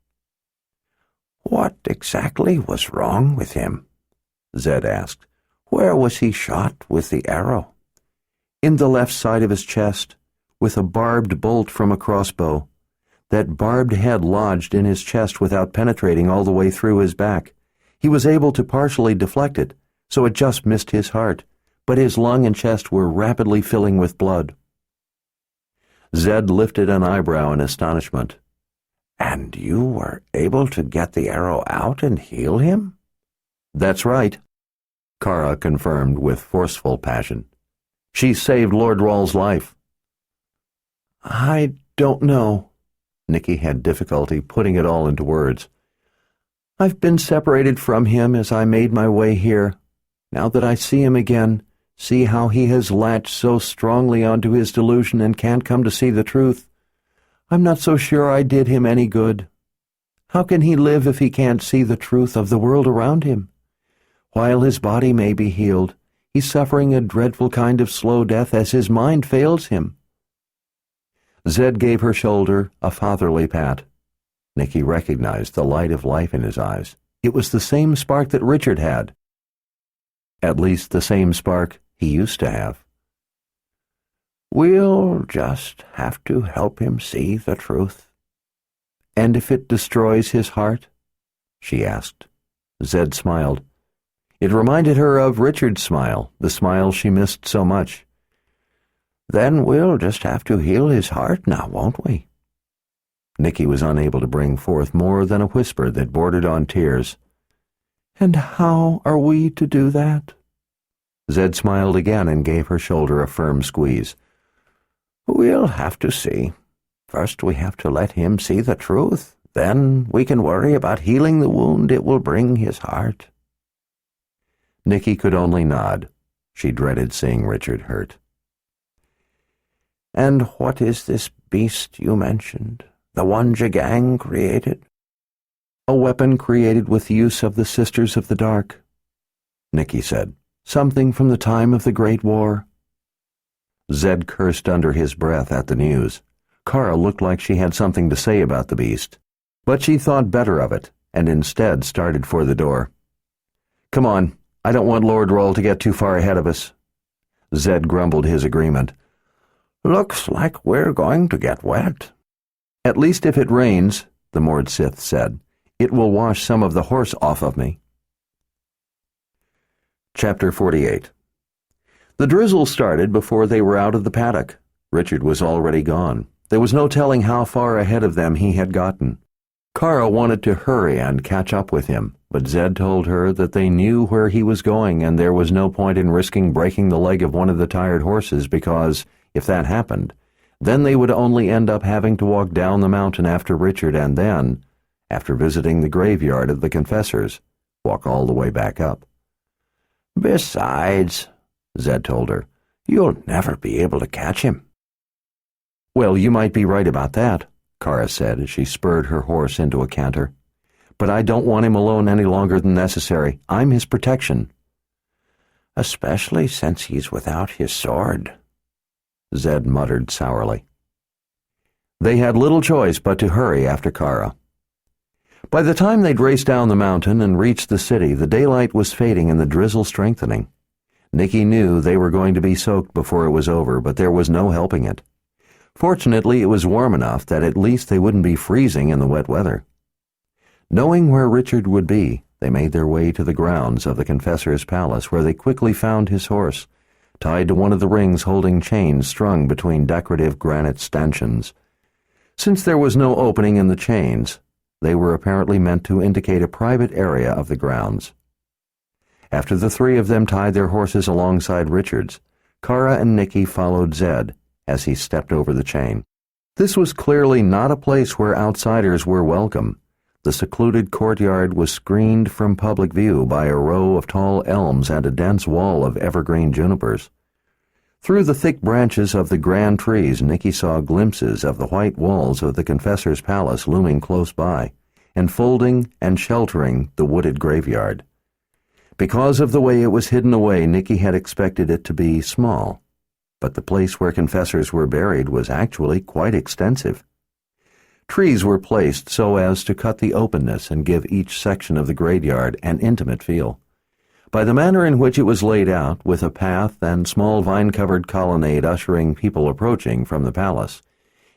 What exactly was wrong with him? Zed asked. Where was he shot with the arrow? In the left side of his chest, with a barbed bolt from a crossbow. That barbed head lodged in his chest without penetrating all the way through his back. He was able to partially deflect it, so it just missed his heart, but his lung and chest were rapidly filling with blood. Zed lifted an eyebrow in astonishment. And you were able to get the arrow out and heal him? That's right, Kara confirmed with forceful passion. She saved Lord Rahl's life. I don't know. Nicky had difficulty putting it all into words. I've been separated from him as I made my way here. Now that I see him again, see how he has latched so strongly onto his delusion and can't come to see the truth, I'm not so sure I did him any good. How can he live if he can't see the truth of the world around him? While his body may be healed, he's suffering a dreadful kind of slow death as his mind fails him. Zed gave her shoulder a fatherly pat. Nicky recognized the light of life in his eyes. It was the same spark that Richard had. At least the same spark he used to have. We'll just have to help him see the truth. And if it destroys his heart? She asked. Zed smiled. It reminded her of Richard's smile, the smile she missed so much. Then we'll just have to heal his heart now, won't we? Nicky was unable to bring forth more than a whisper that bordered on tears. And how are we to do that? Zed smiled again and gave her shoulder a firm squeeze. "We'll have to see. First we have to let him see the truth. Then we can worry about healing the wound it will bring his heart." Nicky could only nod. She dreaded seeing Richard hurt. "And what is this beast you mentioned? The one Jigang created?" "A weapon created with the use of the Sisters of the Dark," Nicky said. "Something from the time of the Great War." Zed cursed under his breath at the news. Kara looked like she had something to say about the beast, but she thought better of it, and instead started for the door. "Come on, I don't want Lord Rahl to get too far ahead of us." Zed grumbled his agreement. "Looks like we're going to get wet." "At least if it rains," the Mord Sith said, "it will wash some of the horse off of me." Chapter 48. The drizzle started before they were out of the paddock. Richard was already gone. There was no telling how far ahead of them he had gotten. Kara wanted to hurry and catch up with him, but Zed told her that they knew where he was going and there was no point in risking breaking the leg of one of the tired horses because, if that happened, then they would only end up having to walk down the mountain after Richard and then, after visiting the graveyard of the Confessors, walk all the way back up. "Besides," Zed told her, "you'll never be able to catch him." "Well, you might be right about that," Kara said as she spurred her horse into a canter. "But I don't want him alone any longer than necessary. I'm his protection." "Especially since he's without his sword," Zed muttered sourly. They had little choice but to hurry after Kara. By the time they'd raced down the mountain and reached the city, the daylight was fading and the drizzle strengthening. Nicky knew they were going to be soaked before it was over, but there was no helping it. Fortunately, it was warm enough that at least they wouldn't be freezing in the wet weather. Knowing where Richard would be, they made their way to the grounds of the Confessor's Palace, where they quickly found his horse, tied to one of the rings holding chains strung between decorative granite stanchions. Since there was no opening in the chains, they were apparently meant to indicate a private area of the grounds. After the three of them tied their horses alongside Richard's, Kara and Nicky followed Zed as he stepped over the chain. This was clearly not a place where outsiders were welcome. The secluded courtyard was screened from public view by a row of tall elms and a dense wall of evergreen junipers. Through the thick branches of the grand trees, Nicky saw glimpses of the white walls of the Confessor's Palace looming close by, enfolding and sheltering the wooded graveyard. Because of the way it was hidden away, Nicky had expected it to be small, but the place where confessors were buried was actually quite extensive. Trees were placed so as to cut the openness and give each section of the graveyard an intimate feel. By the manner in which it was laid out, with a path and small vine-covered colonnade ushering people approaching from the palace,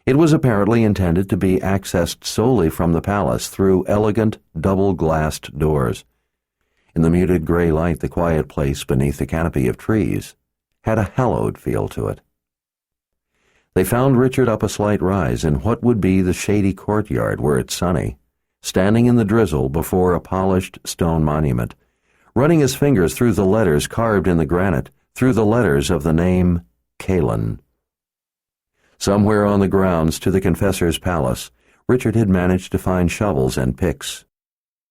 it was apparently intended to be accessed solely from the palace through elegant, double-glassed doors. In the muted gray light, the quiet place beneath the canopy of trees had a hallowed feel to it. They found Richard up a slight rise in what would be the shady courtyard where it's sunny, standing in the drizzle before a polished stone monument, running his fingers through the letters carved in the granite, through the letters of the name Kalen. Somewhere on the grounds to the Confessor's Palace, Richard had managed to find shovels and picks.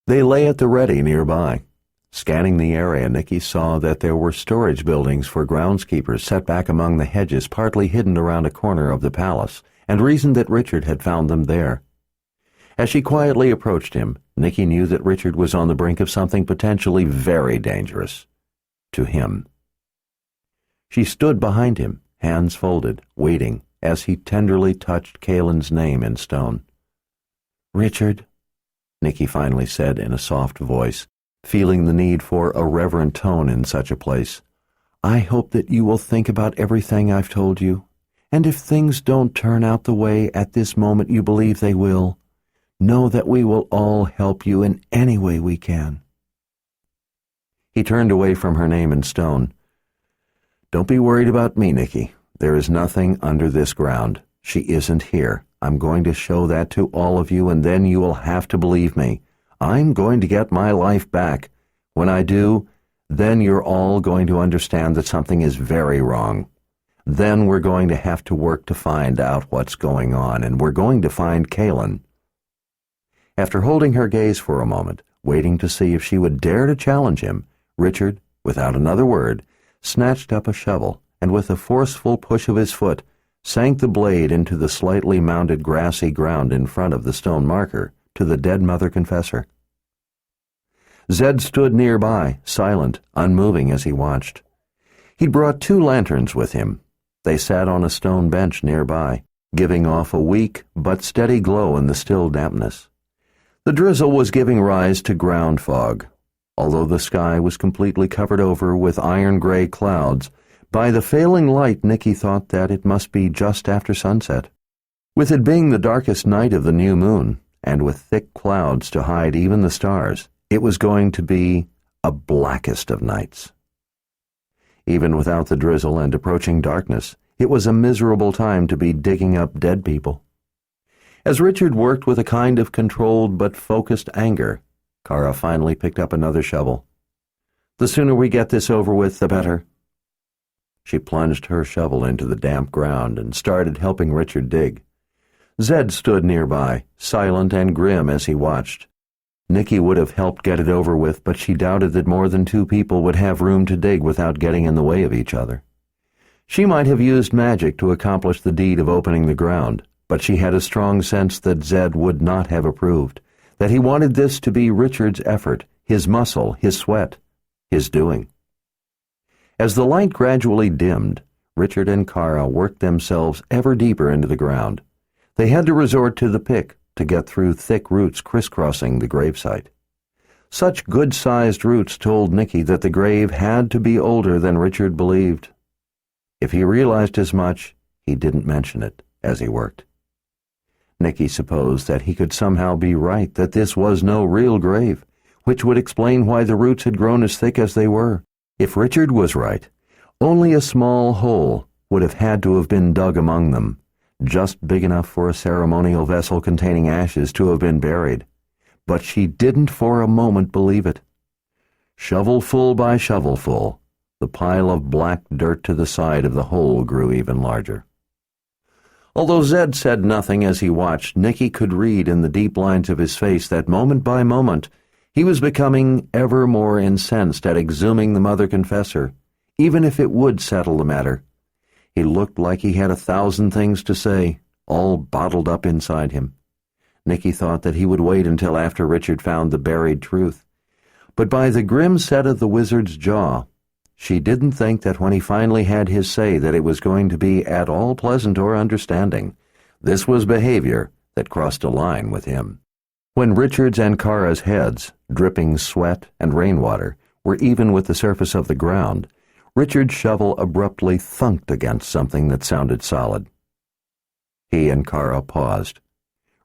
They lay at the ready nearby. Scanning the area, Nicky saw that there were storage buildings for groundskeepers set back among the hedges partly hidden around a corner of the palace, and reasoned that Richard had found them there. As she quietly approached him, Nicky knew that Richard was on the brink of something potentially very dangerous. To him. She stood behind him, hands folded, waiting, as he tenderly touched Kalen's name in stone. "Richard," Nicky finally said in a soft voice, feeling the need for a reverent tone in such a place, "I hope that you will think about everything I've told you, and if things don't turn out the way at this moment you believe they will, know that we will all help you in any way we can." He turned away from her name in stone. "Don't be worried about me, Nicky. There is nothing under this ground. She isn't here. I'm going to show that to all of you, and then you will have to believe me. I'm going to get my life back. When I do, then you're all going to understand that something is very wrong. Then we're going to have to work to find out what's going on, and we're going to find Kaylin." After holding her gaze for a moment, waiting to see if she would dare to challenge him, Richard, without another word, snatched up a shovel and with a forceful push of his foot sank the blade into the slightly mounded grassy ground in front of the stone marker to the dead mother confessor. Zed stood nearby, silent, unmoving as he watched. He'd brought 2 lanterns with him. They sat on a stone bench nearby, giving off a weak but steady glow in the still dampness. The drizzle was giving rise to ground fog. Although the sky was completely covered over with iron-gray clouds, by the failing light Nicky thought that it must be just after sunset. With it being the darkest night of the new moon, and with thick clouds to hide even the stars, it was going to be a blackest of nights. Even without the drizzle and approaching darkness, it was a miserable time to be digging up dead people. As Richard worked with a kind of controlled but focused anger, Kara finally picked up another shovel. "The sooner we get this over with, the better." She plunged her shovel into the damp ground and started helping Richard dig. Zed stood nearby, silent and grim as he watched. Nicky would have helped get it over with, but she doubted that more than 2 people would have room to dig without getting in the way of each other. She might have used magic to accomplish the deed of opening the ground, but she had a strong sense that Zed would not have approved, that he wanted this to be Richard's effort, his muscle, his sweat, his doing. As the light gradually dimmed, Richard and Kara worked themselves ever deeper into the ground. They had to resort to the pick to get through thick roots crisscrossing the gravesite. Such good-sized roots told Nicky that the grave had to be older than Richard believed. If he realized as much, he didn't mention it as he worked. Nicky supposed that he could somehow be right, that this was no real grave, which would explain why the roots had grown as thick as they were. If Richard was right, only a small hole would have had to have been dug among them, just big enough for a ceremonial vessel containing ashes to have been buried. But she didn't for a moment believe it. Shovelful by shovelful, the pile of black dirt to the side of the hole grew even larger. Although Zed said nothing as he watched, Nicky could read in the deep lines of his face that moment by moment he was becoming ever more incensed at exhuming the mother confessor, even if it would settle the matter. He looked like he had 1,000 things to say, all bottled up inside him. Nicky thought that he would wait until after Richard found the buried truth. But by the grim set of the wizard's jaw, she didn't think that when he finally had his say that it was going to be at all pleasant or understanding. This was behavior that crossed a line with him. When Richard's and Kara's heads, dripping sweat and rainwater, were even with the surface of the ground, Richard's shovel abruptly thunked against something that sounded solid. He and Kara paused.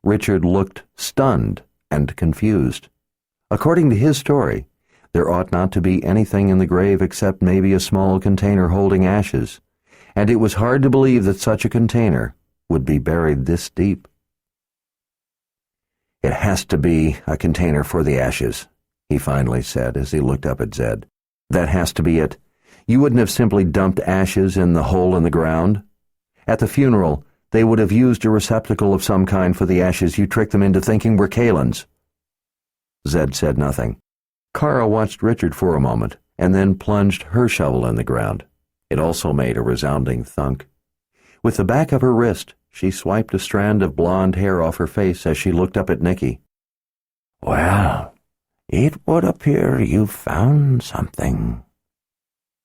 Richard looked stunned and confused. According to his story, there ought not to be anything in the grave except maybe a small container holding ashes, and it was hard to believe that such a container would be buried this deep. "It has to be a container for the ashes," he finally said as he looked up at Zed. "That has to be it. You wouldn't have simply dumped ashes in the hole in the ground. At the funeral, they would have used a receptacle of some kind for the ashes you tricked them into thinking were Kaylin's." Zed said nothing. Kara watched Richard for a moment, and then plunged her shovel in the ground. It also made a resounding thunk. With the back of her wrist, she swiped a strand of blonde hair off her face as she looked up at Nicky. "Well, it would appear you've found something."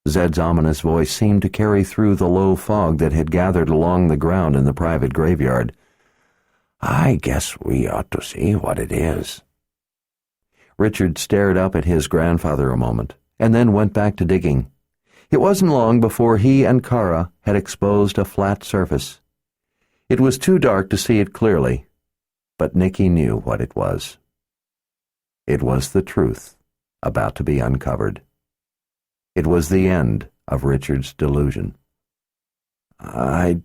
Zed's ominous voice seemed to carry through the low fog that had gathered along the ground in the private graveyard. "I guess we ought to see what it is." Richard stared up at his grandfather a moment, and then went back to digging. It wasn't long before he and Kara had exposed a flat surface. It was too dark to see it clearly, but Nicky knew what it was. It was the truth about to be uncovered. It was the end of Richard's delusion. "I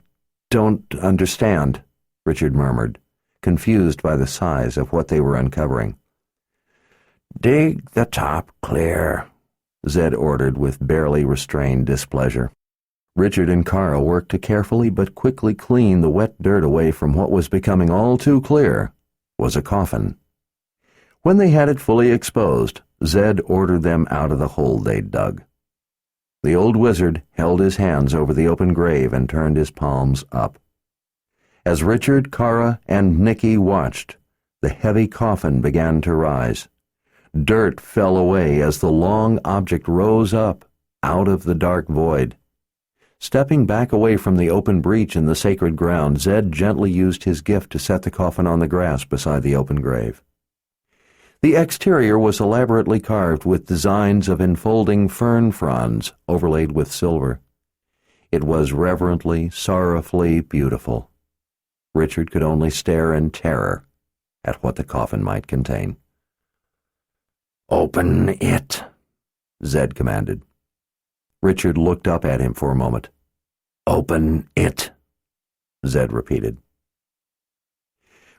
don't understand," Richard murmured, confused by the size of what they were uncovering. "Dig the top clear," Zed ordered with barely restrained displeasure. Richard and Kara worked to carefully but quickly clean the wet dirt away from what was becoming all too clear was a coffin. When they had it fully exposed, Zed ordered them out of the hole they'd dug. The old wizard held his hands over the open grave and turned his palms up. As Richard, Kara, and Nicky watched, the heavy coffin began to rise. Dirt fell away as the long object rose up out of the dark void. Stepping back away from the open breach in the sacred ground, Zed gently used his gift to set the coffin on the grass beside the open grave. The exterior was elaborately carved with designs of enfolding fern fronds overlaid with silver. It was reverently, sorrowfully beautiful. Richard could only stare in terror at what the coffin might contain. "Open it," Zed commanded. Richard looked up at him for a moment. "Open it," Zed repeated.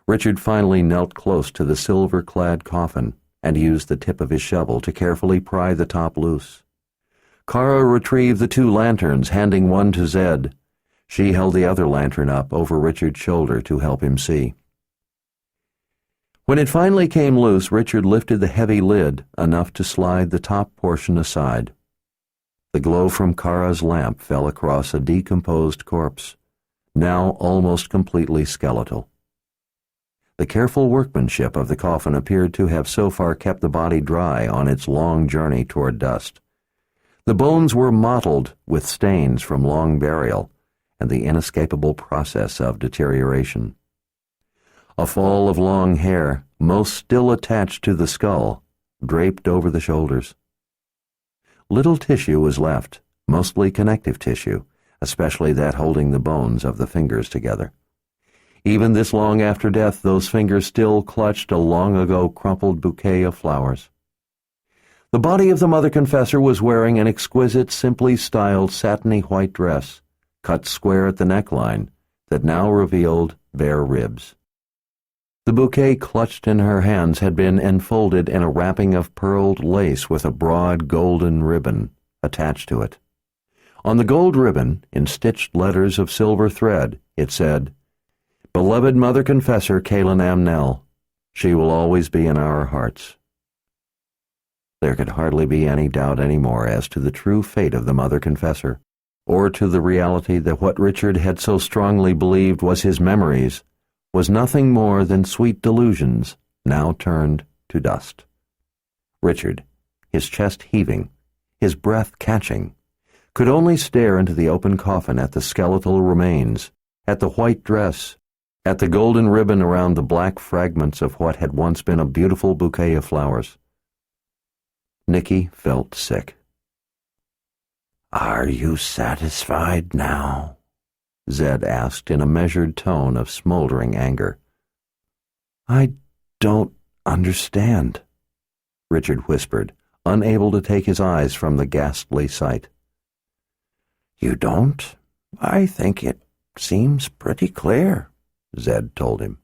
Richard finally knelt close to the silver-clad coffin and used the tip of his shovel to carefully pry the top loose. Kara retrieved the 2 lanterns, handing one to Zed. She held the other lantern up over Richard's shoulder to help him see. When it finally came loose, Richard lifted the heavy lid enough to slide the top portion aside. The glow from Kara's lamp fell across a decomposed corpse, now almost completely skeletal. The careful workmanship of the coffin appeared to have so far kept the body dry on its long journey toward dust. The bones were mottled with stains from long burial and the inescapable process of deterioration. A fall of long hair, most still attached to the skull, draped over the shoulders. Little tissue was left, mostly connective tissue, especially that holding the bones of the fingers together. Even this long after death, those fingers still clutched a long-ago crumpled bouquet of flowers. The body of the Mother Confessor was wearing an exquisite, simply styled satiny white dress, cut square at the neckline, that now revealed bare ribs. The bouquet clutched in her hands had been enfolded in a wrapping of pearled lace with a broad golden ribbon attached to it. On the gold ribbon, in stitched letters of silver thread, it said, "Beloved Mother Confessor Kaylin Amnell, she will always be in our hearts." There could hardly be any doubt anymore as to the true fate of the Mother Confessor, or to the reality that what Richard had so strongly believed was his memories was nothing more than sweet delusions now turned to dust. Richard, his chest heaving, his breath catching, could only stare into the open coffin at the skeletal remains, at the white dress, at the golden ribbon around the black fragments of what had once been a beautiful bouquet of flowers. Nicky felt sick. "Are you satisfied now?" Zed asked in a measured tone of smoldering anger. "I don't understand," Richard whispered, unable to take his eyes from the ghastly sight. "You don't? I think it seems pretty clear," Zed told him.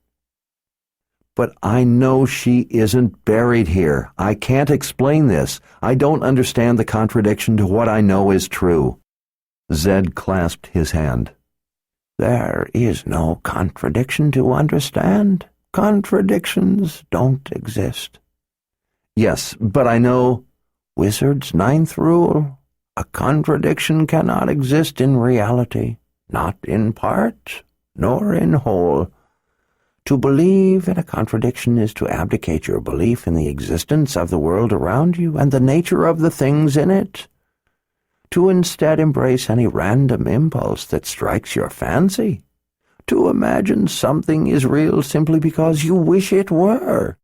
"But I know she isn't buried here. I can't explain this. I don't understand the contradiction to what I know is true." Zed clasped his hand. "There is no contradiction to understand. Contradictions don't exist." "Yes, but I know—" "Wizard's 9th rule. A contradiction cannot exist in reality, not in part, nor in whole. To believe in a contradiction is to abdicate your belief in the existence of the world around you and the nature of the things in it. To instead embrace any random impulse that strikes your fancy. To imagine something is real simply because you wish it were.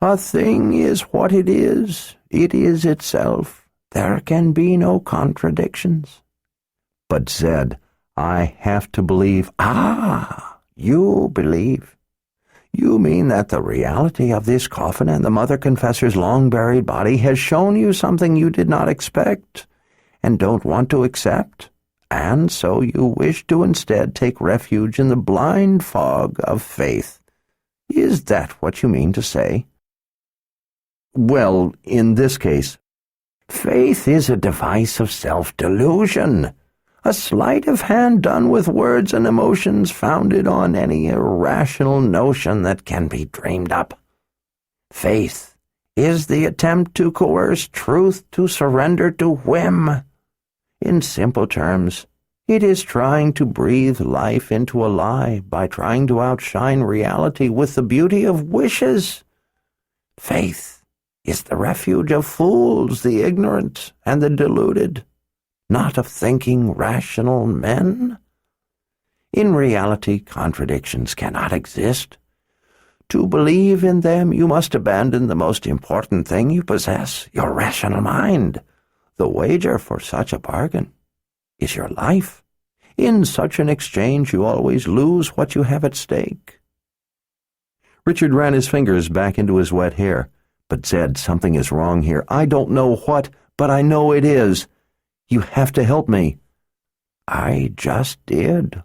A thing is what it is itself. There can be no contradictions." "But Zed, I have to believe—" "Ah, you believe. You mean that the reality of this coffin and the Mother Confessor's long-buried body has shown you something you did not expect and don't want to accept, and so you wish to instead take refuge in the blind fog of faith. Is that what you mean to say?" "Well, in this case—" Faith is a device of self-delusion, a sleight of hand done with words and emotions founded on any irrational notion that can be dreamed up. Faith is the attempt to coerce truth to surrender to whim. In simple terms, it is trying to breathe life into a lie by trying to outshine reality with the beauty of wishes. Faith is the refuge of fools, the ignorant, and the deluded, not of thinking, rational men. In reality, contradictions cannot exist. To believe in them, you must abandon the most important thing you possess, your rational mind. The wager for such a bargain is your life. In such an exchange, you always lose what you have at stake. Richard ran his fingers back into his wet hair. But Zed, something is wrong here. I don't know what, but I know it is. You have to help me. I just did.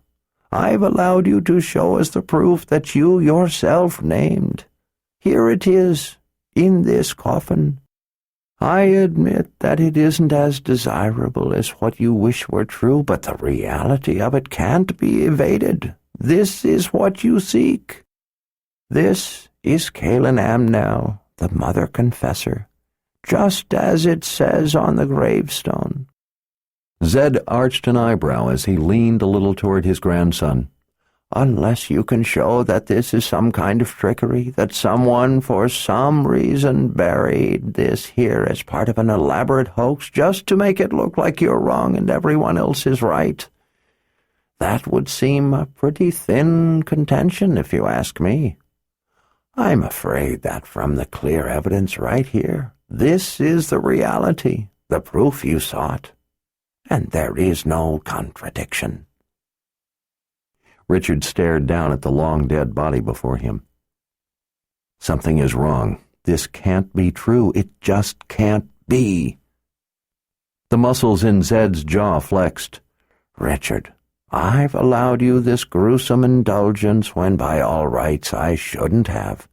I've allowed you to show us the proof that you yourself named. Here it is, in this coffin. I admit that it isn't as desirable as what you wish were true, but the reality of it can't be evaded. This is what you seek. This is Caelan Amnell, the mother confessor, just as it says on the gravestone. Zed arched an eyebrow as he leaned a little toward his grandson. Unless you can show that this is some kind of trickery, that someone for some reason buried this here as part of an elaborate hoax just to make it look like you're wrong and everyone else is right, that would seem a pretty thin contention if you ask me. I'm afraid that from the clear evidence right here, this is the reality, the proof you sought, and there is no contradiction. Richard stared down at the long-dead body before him. Something is wrong. This can't be true. It just can't be. The muscles in Zed's jaw flexed. Richard, I've allowed you this gruesome indulgence when by all rights I shouldn't have.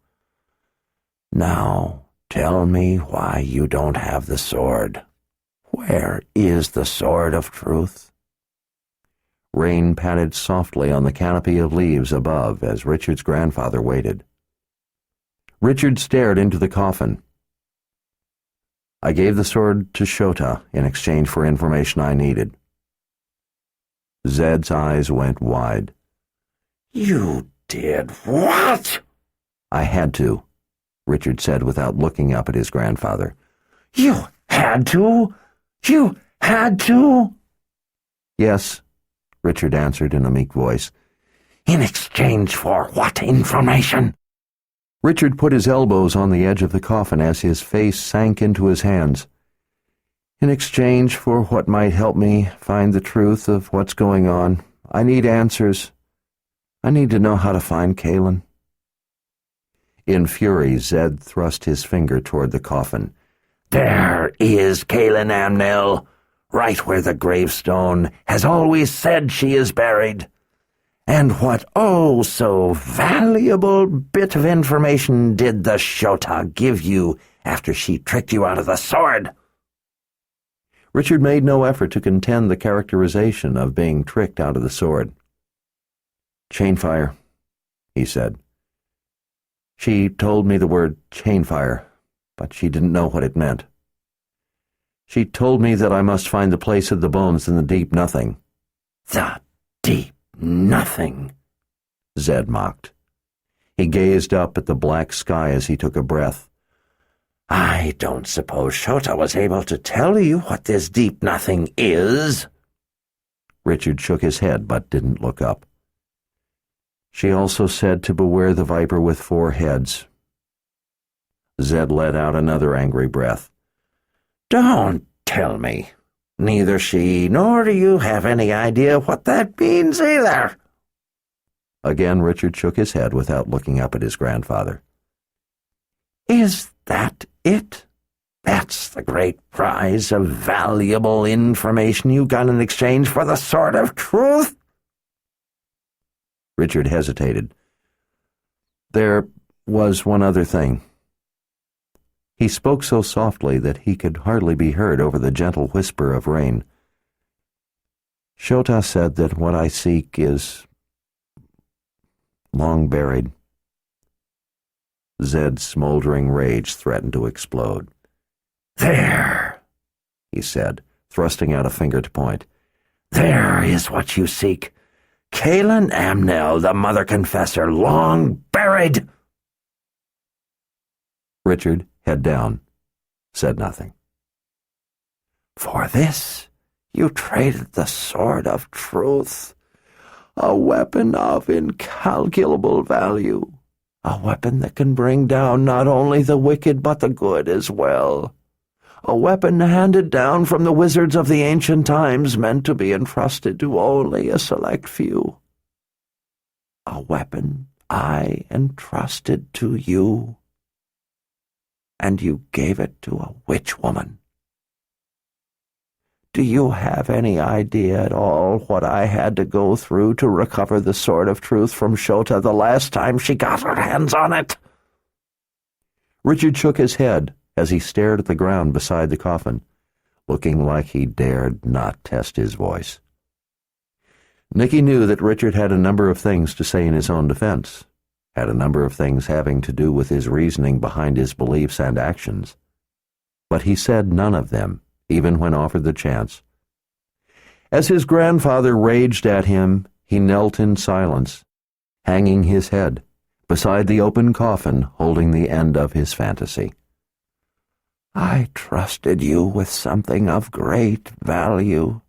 Now, tell me why you don't have the sword. Where is the sword of truth? Rain patted softly on the canopy of leaves above as Richard's grandfather waited. Richard stared into the coffin. I gave the sword to Shota in exchange for information I needed. Zed's eyes went wide. You did what? I had to, Richard said without looking up at his grandfather. You had to? You had to? Yes, Richard answered in a meek voice. In exchange for what information? Richard put his elbows on the edge of the coffin as his face sank into his hands. In exchange for what might help me find the truth of what's going on, I need answers. I need to know how to find Caelan. In fury, Zed thrust his finger toward the coffin. There is Caelan Amnell, right where the gravestone has always said she is buried. And what oh so valuable bit of information did the Shota give you after she tricked you out of the sword? Richard made no effort to contend the characterization of being tricked out of the sword. Chainfire, he said. She told me the word chainfire, but she didn't know what it meant. She told me that I must find the place of the bones in the deep nothing. The deep nothing, Zed mocked. He gazed up at the black sky as he took a breath. I don't suppose Shota was able to tell you what this deep nothing is. Richard shook his head but didn't look up. She also said to beware the viper with 4 heads. Zed let out another angry breath. Don't tell me. Neither she nor do you have any idea what that means either. Again Richard shook his head without looking up at his grandfather. Is that it? That's the great prize of valuable information you got in exchange for the sword of truth? Richard hesitated. There was one other thing. He spoke so softly that he could hardly be heard over the gentle whisper of rain. Shota said that what I seek is long buried. Zed's smoldering rage threatened to explode. There, he said, thrusting out a finger to point. There is what you seek. Kaelin Amnel, the Mother Confessor, long buried. Richard, head down, said nothing. For this, you traded the sword of truth, a weapon of incalculable value, a weapon that can bring down not only the wicked but the good as well, a weapon handed down from the wizards of the ancient times meant to be entrusted to only a select few. A weapon I entrusted to you, and you gave it to a witch woman. Do you have any idea at all what I had to go through to recover the Sword of Truth from Shota the last time she got her hands on it? Richard shook his head as he stared at the ground beside the coffin, looking like he dared not test his voice. Nicky knew that Richard had a number of things to say in his own defense, had a number of things having to do with his reasoning behind his beliefs and actions, but he said none of them, even when offered the chance. As his grandfather raged at him, he knelt in silence, hanging his head, beside the open coffin holding the end of his fantasy. I trusted you with something of great value.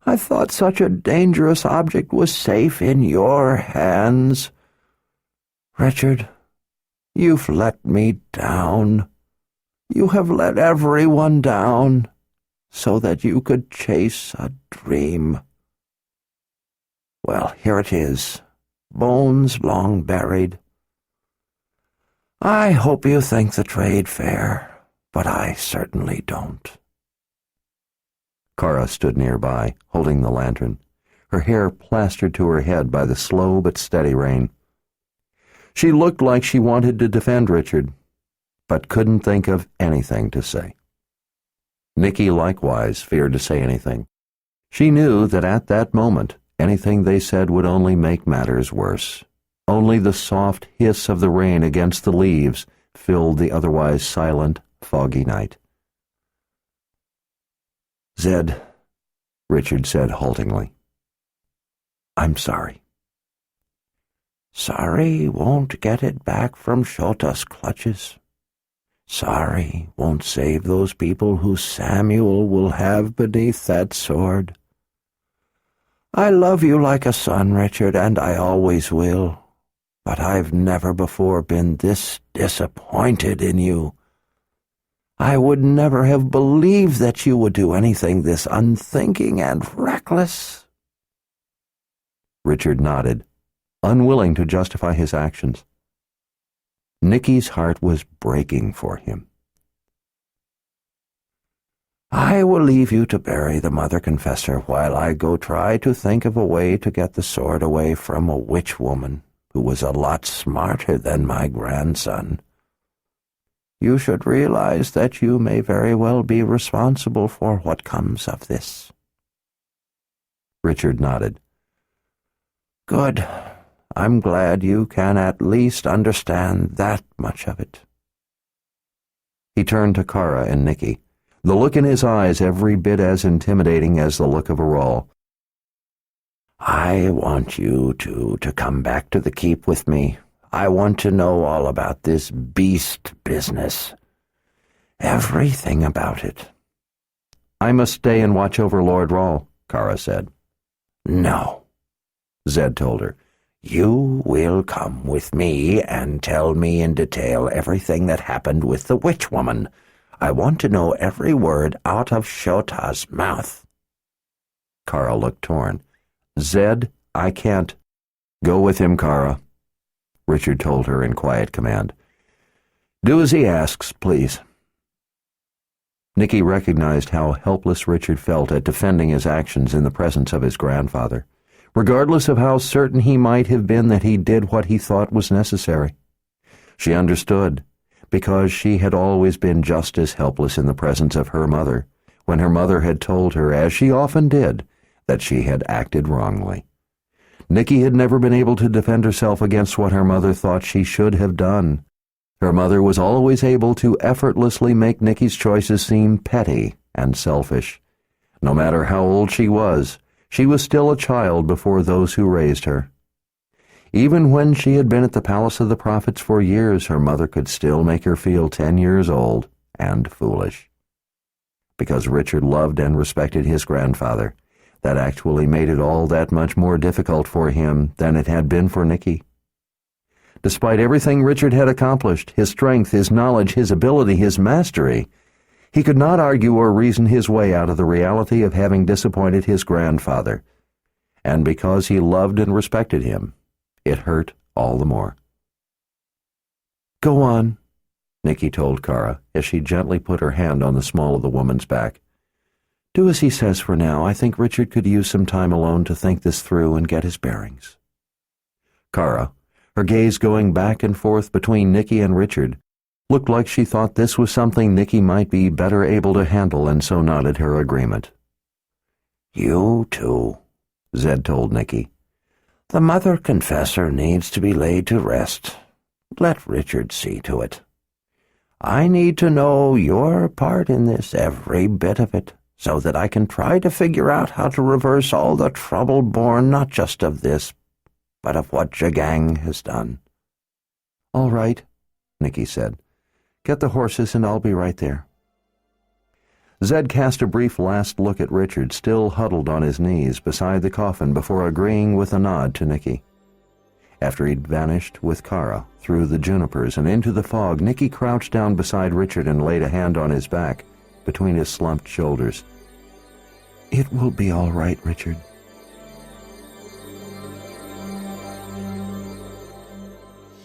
I thought such a dangerous object was safe in your hands. Richard, you've let me down. You have let everyone down, so that you could chase a dream. Well, here it is, bones long buried. I hope you think the trade fair, but I certainly don't. Kara stood nearby, holding the lantern, her hair plastered to her head by the slow but steady rain. She looked like she wanted to defend Richard, but couldn't think of anything to say. Nicky likewise feared to say anything. She knew that at that moment anything they said would only make matters worse. Only the soft hiss of the rain against the leaves filled the otherwise silent, foggy night. Zed, Richard said haltingly, I'm sorry. Sorry won't get it back from Shota's clutches. Sorry won't save those people who Samuel will have beneath that sword. I love you like a son, Richard, and I always will, but I've never before been this disappointed in you. I would never have believed that you would do anything this unthinking and reckless. Richard nodded, unwilling to justify his actions. Nicky's heart was breaking for him. I will leave you to bury the Mother Confessor while I go try to think of a way to get the sword away from a witch woman who was a lot smarter than my grandson. You should realize that you may very well be responsible for what comes of this. Richard nodded. Good. I'm glad you can at least understand that much of it. He turned to Kara and Nicky, the look in his eyes every bit as intimidating as the look of a Rahl. I want you two to come back to the keep with me. I want to know all about this beast business. Everything about it. I must stay and watch over Lord Rahl, Kara said. No, Zed told her. You will come with me and tell me in detail everything that happened with the witch woman. I want to know every word out of Shota's mouth. Kara looked torn. Zed, I can't. Go with him, Kara, Richard told her in quiet command. Do as he asks, please. Nicky recognized how helpless Richard felt at defending his actions in the presence of his grandfather, regardless of how certain he might have been that he did what he thought was necessary. She understood, because she had always been just as helpless in the presence of her mother, when her mother had told her, as she often did, that she had acted wrongly. Nicky had never been able to defend herself against what her mother thought she should have done. Her mother was always able to effortlessly make Nicky's choices seem petty and selfish. No matter how old she was still a child before those who raised her. Even when she had been at the Palace of the Prophets for years, her mother could still make her feel 10 years old and foolish. Because Richard loved and respected his grandfather, that actually made it all that much more difficult for him than it had been for Nicky. Despite everything Richard had accomplished, his strength, his knowledge, his ability, his mastery, he could not argue or reason his way out of the reality of having disappointed his grandfather. And because he loved and respected him, it hurt all the more. "Go on," Nicky told Kara as she gently put her hand on the small of the woman's back. "Do as he says for now. I think Richard could use some time alone to think this through and get his bearings." Kara, her gaze going back and forth between Nicky and Richard, looked like she thought this was something Nicky might be better able to handle, and so nodded her agreement. "You too," Zed told Nicky. "The mother confessor needs to be laid to rest. Let Richard see to it. I need to know your part in this, every bit of it, so that I can try to figure out how to reverse all the trouble born not just of this, but of what Jagang has done." "All right," Nicky said. "Get the horses and I'll be right there." Zed cast a brief last look at Richard, still huddled on his knees beside the coffin, before agreeing with a nod to Nicky. After he'd vanished with Kara through the junipers and into the fog, Nicky crouched down beside Richard and laid a hand on his back, between his slumped shoulders. "It will be all right, Richard."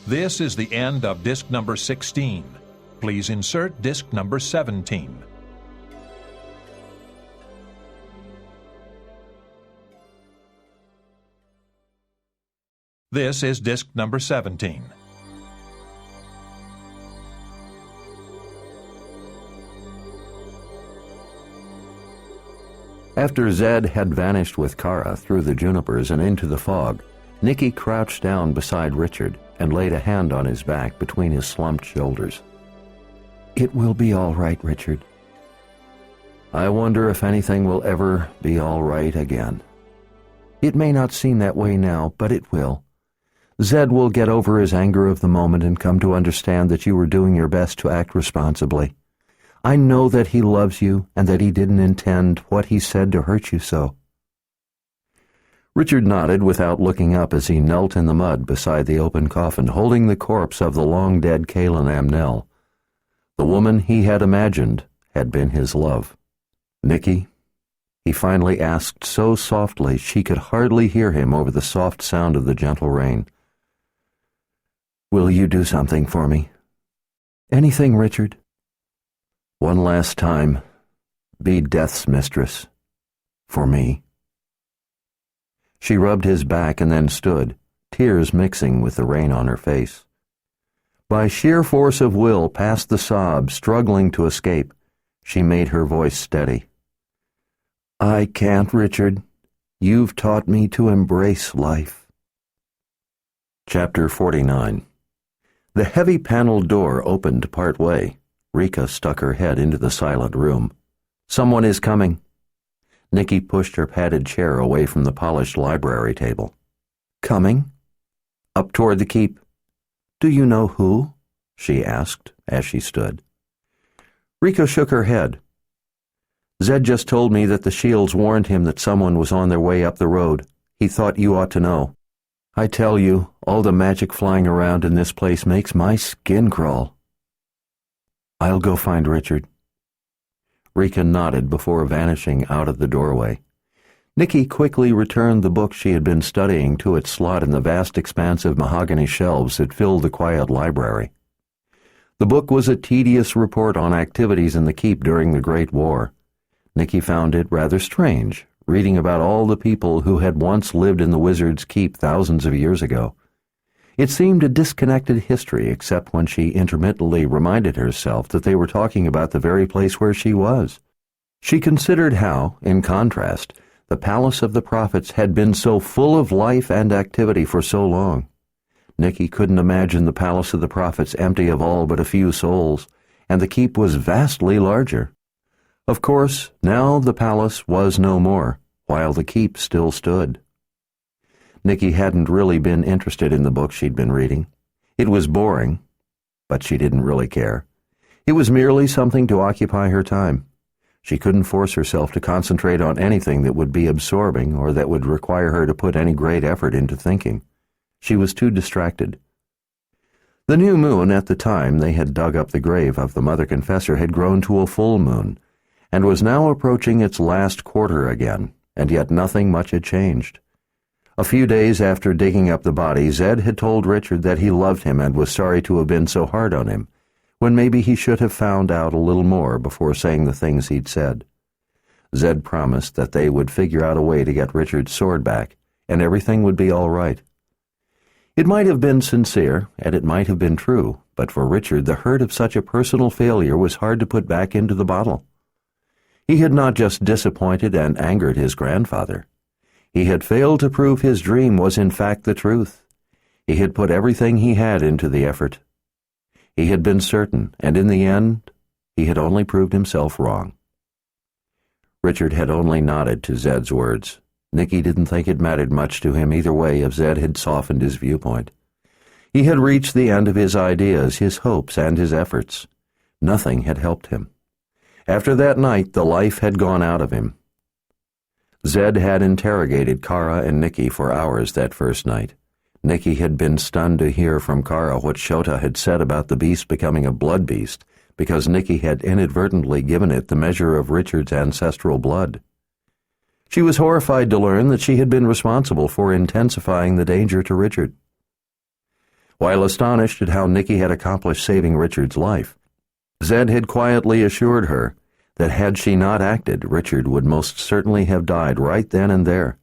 This is the end of disc number 16. Please insert disc number 17. This is disc number 17. After Zed had vanished with Kara through the junipers and into the fog, Nicky crouched down beside Richard and laid a hand on his back between his slumped shoulders. "It will be all right, Richard." "I wonder if anything will ever be all right again." "It may not seem that way now, but it will. Zed will get over his anger of the moment and come to understand that you were doing your best to act responsibly. I know that he loves you and that he didn't intend what he said to hurt you so." Richard nodded without looking up as he knelt in the mud beside the open coffin, holding the corpse of the long-dead Kaelin Amnell. The woman he had imagined had been his love. "Nicky," he finally asked so softly she could hardly hear him over the soft sound of the gentle rain, "will you do something for me?" "Anything, Richard." "One last time, be Death's mistress. For me." She rubbed his back and then stood, tears mixing with the rain on her face. By sheer force of will, past the sobs, struggling to escape, she made her voice steady. "I can't, Richard. You've taught me to embrace life." Chapter 49. The heavy paneled door opened part way. Rika stuck her head into the silent room. "Someone is coming." Nicky pushed her padded chair away from the polished library table. "Coming?" "Up toward the keep." "Do you know who?" she asked as she stood. Rika shook her head. "Zed just told me that the shields warned him that someone was on their way up the road. He thought you ought to know. I tell you, all the magic flying around in this place makes my skin crawl." "I'll go find Richard." Rika nodded before vanishing out of the doorway. Nicky quickly returned the book she had been studying to its slot in the vast expanse of mahogany shelves that filled the quiet library. The book was a tedious report on activities in the keep during the Great War. Nicky found it rather strange, reading about all the people who had once lived in the wizard's keep thousands of years ago. It seemed a disconnected history except when she intermittently reminded herself that they were talking about the very place where she was. She considered how, in contrast, the palace of the prophets had been so full of life and activity for so long. Nicky couldn't imagine the palace of the prophets empty of all but a few souls, and the keep was vastly larger. Of course, now the palace was no more, while the keep still stood. Nicky hadn't really been interested in the book she'd been reading. It was boring, but she didn't really care. It was merely something to occupy her time. She couldn't force herself to concentrate on anything that would be absorbing or that would require her to put any great effort into thinking. She was too distracted. The new moon at the time they had dug up the grave of the Mother Confessor had grown to a full moon, and was now approaching its last quarter again, and yet nothing much had changed. A few days after digging up the body, Zed had told Richard that he loved him and was sorry to have been so hard on him, when maybe he should have found out a little more before saying the things he'd said. Zed promised that they would figure out a way to get Richard's sword back, and everything would be all right. It might have been sincere, and it might have been true, but for Richard the hurt of such a personal failure was hard to put back into the bottle. He had not just disappointed and angered his grandfather. He had failed to prove his dream was in fact the truth. He had put everything he had into the effort. He had been certain, and in the end, he had only proved himself wrong. Richard had only nodded to Zed's words. Nicky didn't think it mattered much to him either way if Zed had softened his viewpoint. He had reached the end of his ideas, his hopes, and his efforts. Nothing had helped him. After that night, the life had gone out of him. Zed had interrogated Kara and Nicky for hours that first night. Nicky had been stunned to hear from Kara what Shota had said about the beast becoming a blood beast, because Nicky had inadvertently given it the measure of Richard's ancestral blood. She was horrified to learn that she had been responsible for intensifying the danger to Richard. While astonished at how Nicky had accomplished saving Richard's life, Zed had quietly assured her that had she not acted, Richard would most certainly have died right then and there.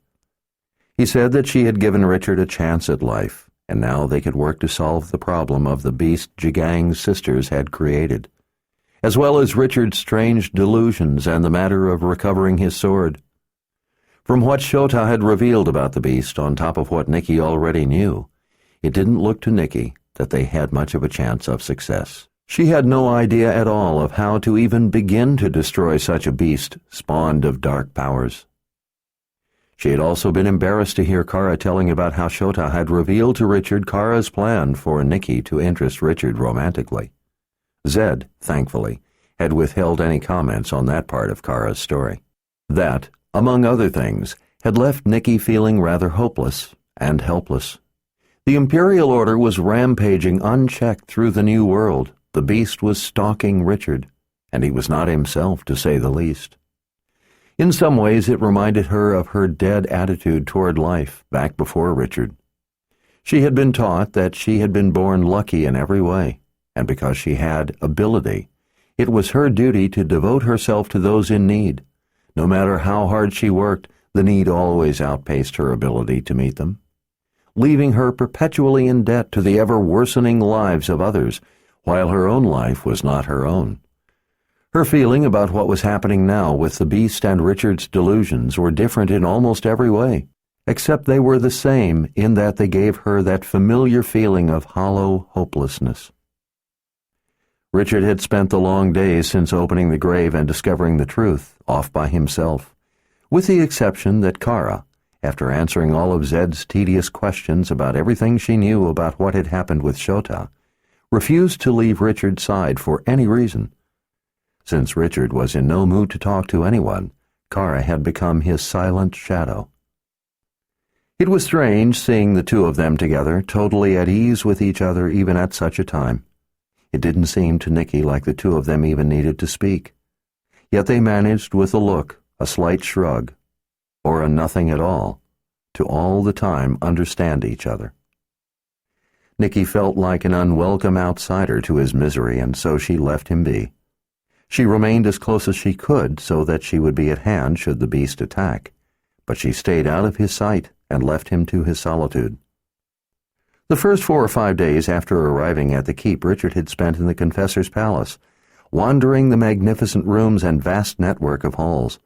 He said that she had given Richard a chance at life, and now they could work to solve the problem of the beast Jigang's sisters had created, as well as Richard's strange delusions and the matter of recovering his sword. From what Shota had revealed about the beast, on top of what Nicky already knew, it didn't look to Nicky that they had much of a chance of success. She had no idea at all of how to even begin to destroy such a beast spawned of dark powers. She had also been embarrassed to hear Kara telling about how Shota had revealed to Richard Kara's plan for Nicky to interest Richard romantically. Zed, thankfully, had withheld any comments on that part of Kara's story. That, among other things, had left Nicky feeling rather hopeless and helpless. The Imperial Order was rampaging unchecked through the New World. The beast was stalking Richard, and he was not himself, to say the least. In some ways it reminded her of her dead attitude toward life back before Richard. She had been taught that she had been born lucky in every way, and because she had ability, it was her duty to devote herself to those in need. No matter how hard she worked, the need always outpaced her ability to meet them, leaving her perpetually in debt to the ever-worsening lives of others, while her own life was not her own. Her feeling about what was happening now with the beast and Richard's delusions were different in almost every way, except they were the same in that they gave her that familiar feeling of hollow hopelessness. Richard had spent the long days since opening the grave and discovering the truth off by himself, with the exception that Kara, after answering all of Zed's tedious questions about everything she knew about what had happened with Shota, refused to leave Richard's side for any reason. Since Richard was in no mood to talk to anyone, Kara had become his silent shadow. It was strange seeing the two of them together, totally at ease with each other even at such a time. It didn't seem to Nicky like the two of them even needed to speak. Yet they managed with a look, a slight shrug, or a nothing at all, to all the time understand each other. Nicky felt like an unwelcome outsider to his misery, and so she left him be. She remained as close as she could so that she would be at hand should the beast attack, but she stayed out of his sight and left him to his solitude. The first 4 or 5 days after arriving at the keep Richard had spent in the confessor's palace, wandering the magnificent rooms and vast network of halls.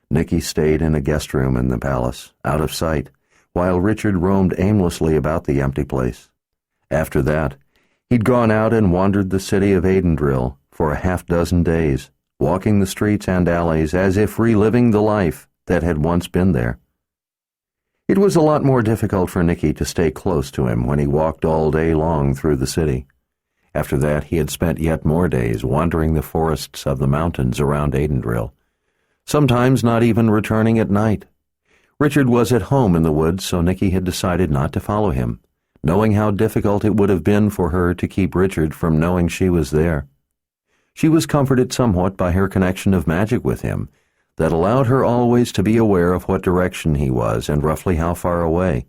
Nicky stayed in a guest room in the palace, out of sight, while Richard roamed aimlessly about the empty place. After that, he'd gone out and wandered the city of Aidendrill for a half-dozen days, walking the streets and alleys as if reliving the life that had once been there. It was a lot more difficult for Nicky to stay close to him when he walked all day long through the city. After that, he had spent yet more days wandering the forests of the mountains around Aidendrill, sometimes not even returning at night. Richard was at home in the woods, so Nicky had decided not to follow him, knowing how difficult it would have been for her to keep Richard from knowing she was there. She was comforted somewhat by her connection of magic with him, that allowed her always to be aware of what direction he was and roughly how far away.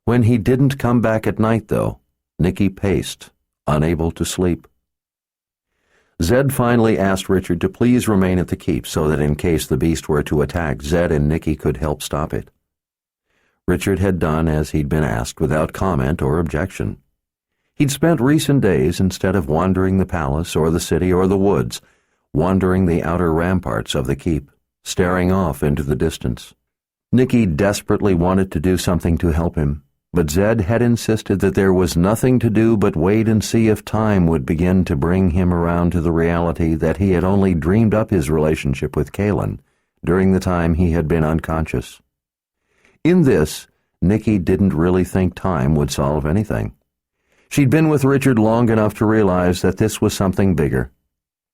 When he didn't come back at night, though, Nicky paced, unable to sleep. Zed finally asked Richard to please remain at the keep so that in case the beast were to attack, Zed and Nicky could help stop it. Richard had done as he'd been asked without comment or objection. He'd spent recent days, instead of wandering the palace or the city or the woods, wandering the outer ramparts of the keep, staring off into the distance. Nicky desperately wanted to do something to help him, but Zed had insisted that there was nothing to do but wait and see if time would begin to bring him around to the reality that he had only dreamed up his relationship with Kaelin during the time he had been unconscious. In this, Nicky didn't really think time would solve anything. She'd been with Richard long enough to realize that this was something bigger.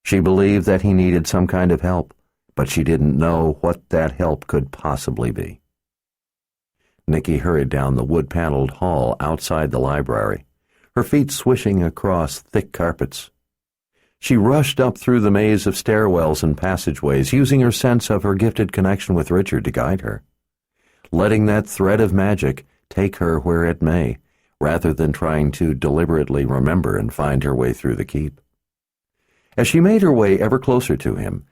She believed that he needed some kind of help, but she didn't know what that help could possibly be. Nicky hurried down the wood-paneled hall outside the library, her feet swishing across thick carpets. She rushed up through the maze of stairwells and passageways, using her sense of her gifted connection with Richard to guide her, letting that thread of magic take her where it may, rather than trying to deliberately remember and find her way through the keep. As she made her way ever closer to him,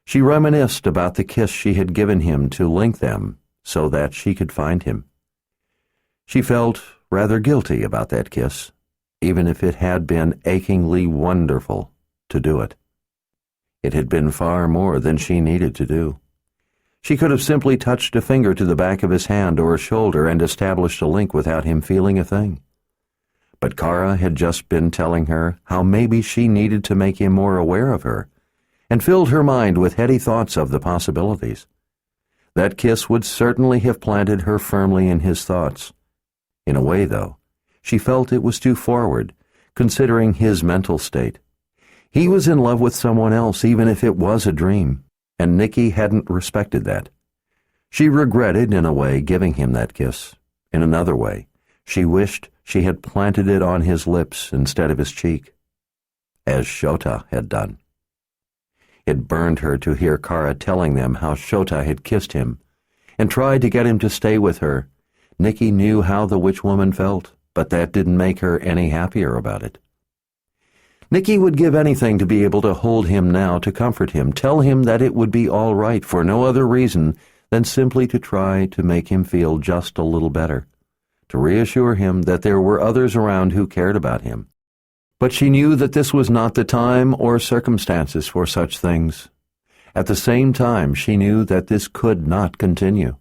she reminisced about the kiss she had given him to link them so that she could find him. She felt rather guilty about that kiss, even if it had been achingly wonderful to do it. It had been far more than she needed to do. She could have simply touched a finger to the back of his hand or a shoulder and established a link without him feeling a thing. But Kara had just been telling her how maybe she needed to make him more aware of her, and filled her mind with heady thoughts of the possibilities. That kiss would certainly have planted her firmly in his thoughts. In a way, though, she felt it was too forward, considering his mental state. He was in love with someone else, even if it was a dream, and Nicky hadn't respected that. She regretted, in a way, giving him that kiss. In another way, she wished she had planted it on his lips instead of his cheek, as Shota had done. It burned her to hear Kara telling them how Shota had kissed him and tried to get him to stay with her. Nicky knew how the witch woman felt, but that didn't make her any happier about it. Nicky would give anything to be able to hold him now, to comfort him, tell him that it would be all right for no other reason than simply to try to make him feel just a little better, to reassure him that there were others around who cared about him. But she knew that this was not the time or circumstances for such things. At the same time, she knew that this could not continue.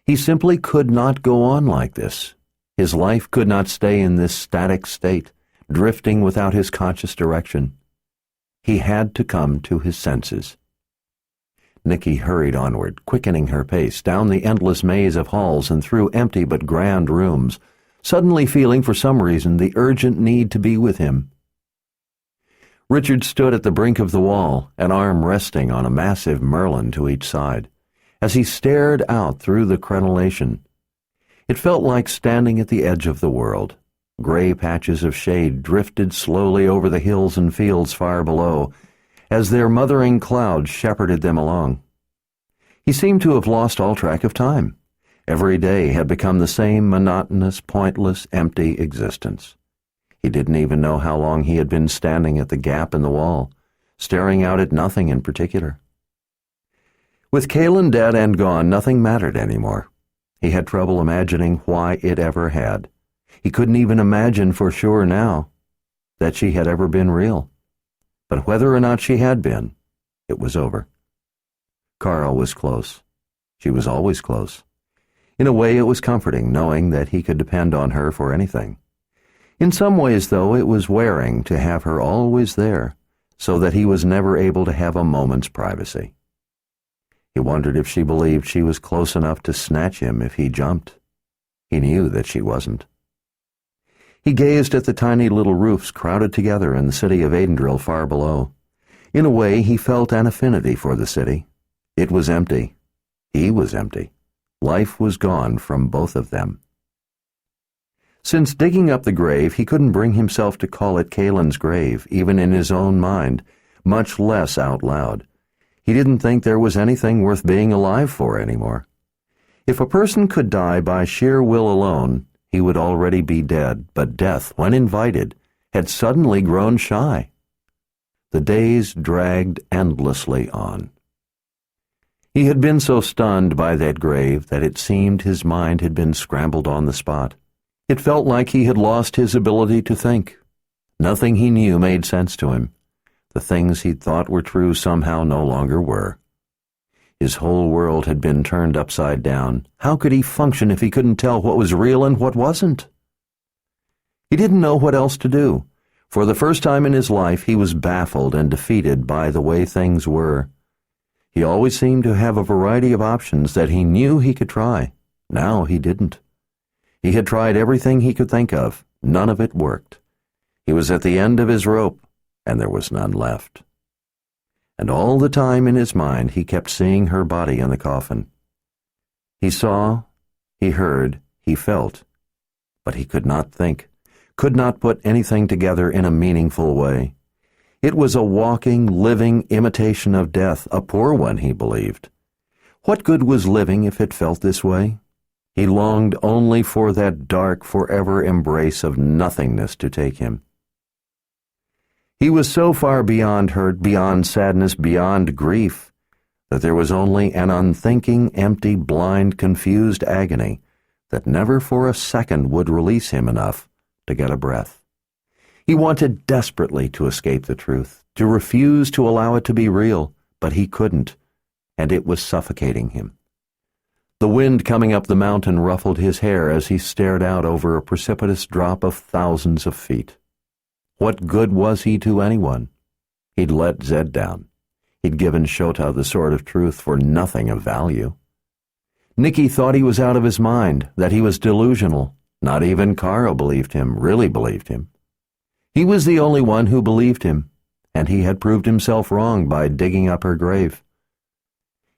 He simply could not go on like this. His life could not stay in this static state, drifting without his conscious direction. He had to come to his senses. Nicky hurried onward, quickening her pace, down the endless maze of halls and through empty but grand rooms, suddenly feeling for some reason the urgent need to be with him. Richard stood at the brink of the wall, an arm resting on a massive merlin to each side, as he stared out through the crenellation. It felt like standing at the edge of the world. Gray patches of shade drifted slowly over the hills and fields far below, as their mothering clouds shepherded them along. He seemed to have lost all track of time. Every day had become the same monotonous, pointless, empty existence. He didn't even know how long he had been standing at the gap in the wall, staring out at nothing in particular. With Kaelin dead and gone, nothing mattered anymore. He had trouble imagining why it ever had. He couldn't even imagine for sure now that she had ever been real. But whether or not she had been, it was over. Kara was close. She was always close. In a way, it was comforting, knowing that he could depend on her for anything. In some ways, though, it was wearing to have her always there, so that he was never able to have a moment's privacy. He wondered if she believed she was close enough to snatch him if he jumped. He knew that she wasn't. He gazed at the tiny little roofs crowded together in the city of Aidendrill far below. In a way, he felt an affinity for the city. It was empty. He was empty. Life was gone from both of them. Since digging up the grave, he couldn't bring himself to call it Kalen's grave, even in his own mind, much less out loud. He didn't think there was anything worth being alive for anymore. If a person could die by sheer will alone, he would already be dead, but death, when invited, had suddenly grown shy. The days dragged endlessly on. He had been so stunned by that grave that it seemed his mind had been scrambled on the spot. It felt like he had lost his ability to think. Nothing he knew made sense to him. The things he'd thought were true somehow no longer were. His whole world had been turned upside down. How could he function if he couldn't tell what was real and what wasn't? He didn't know what else to do. For the first time in his life, he was baffled and defeated by the way things were. He always seemed to have a variety of options that he knew he could try. Now he didn't. He had tried everything he could think of. None of it worked. He was at the end of his rope, and there was none left. And all the time in his mind he kept seeing her body in the coffin. He saw, he heard, he felt, but he could not think, could not put anything together in a meaningful way. It was a walking, living imitation of death, a poor one, he believed. What good was living if it felt this way? He longed only for that dark, forever embrace of nothingness to take him. He was so far beyond hurt, beyond sadness, beyond grief, that there was only an unthinking, empty, blind, confused agony that never for a second would release him enough to get a breath. He wanted desperately to escape the truth, to refuse to allow it to be real, but he couldn't, and it was suffocating him. The wind coming up the mountain ruffled his hair as he stared out over a precipitous drop of thousands of feet. What good was he to anyone? He'd let Zed down. He'd given Shota the sword of truth for nothing of value. Nikki thought he was out of his mind, that he was delusional. Not even Kara believed him, really believed him. He was the only one who believed him, and he had proved himself wrong by digging up her grave.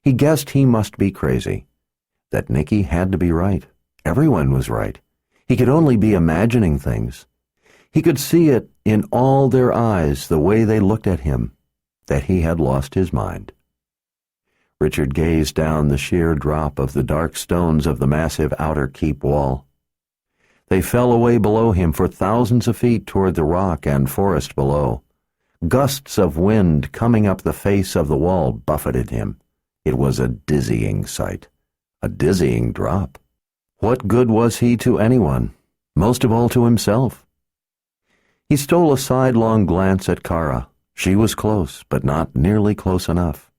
He guessed he must be crazy, that Nikki had to be right. Everyone was right. He could only be imagining things. He could see it in all their eyes, the way they looked at him, that he had lost his mind. Richard gazed down the sheer drop of the dark stones of the massive outer keep wall. They fell away below him for thousands of feet toward the rock and forest below. Gusts of wind coming up the face of the wall buffeted him. It was a dizzying sight, a dizzying drop. What good was he to anyone, most of all to himself? He stole a sidelong glance at Kara. She was close, but not nearly close enough.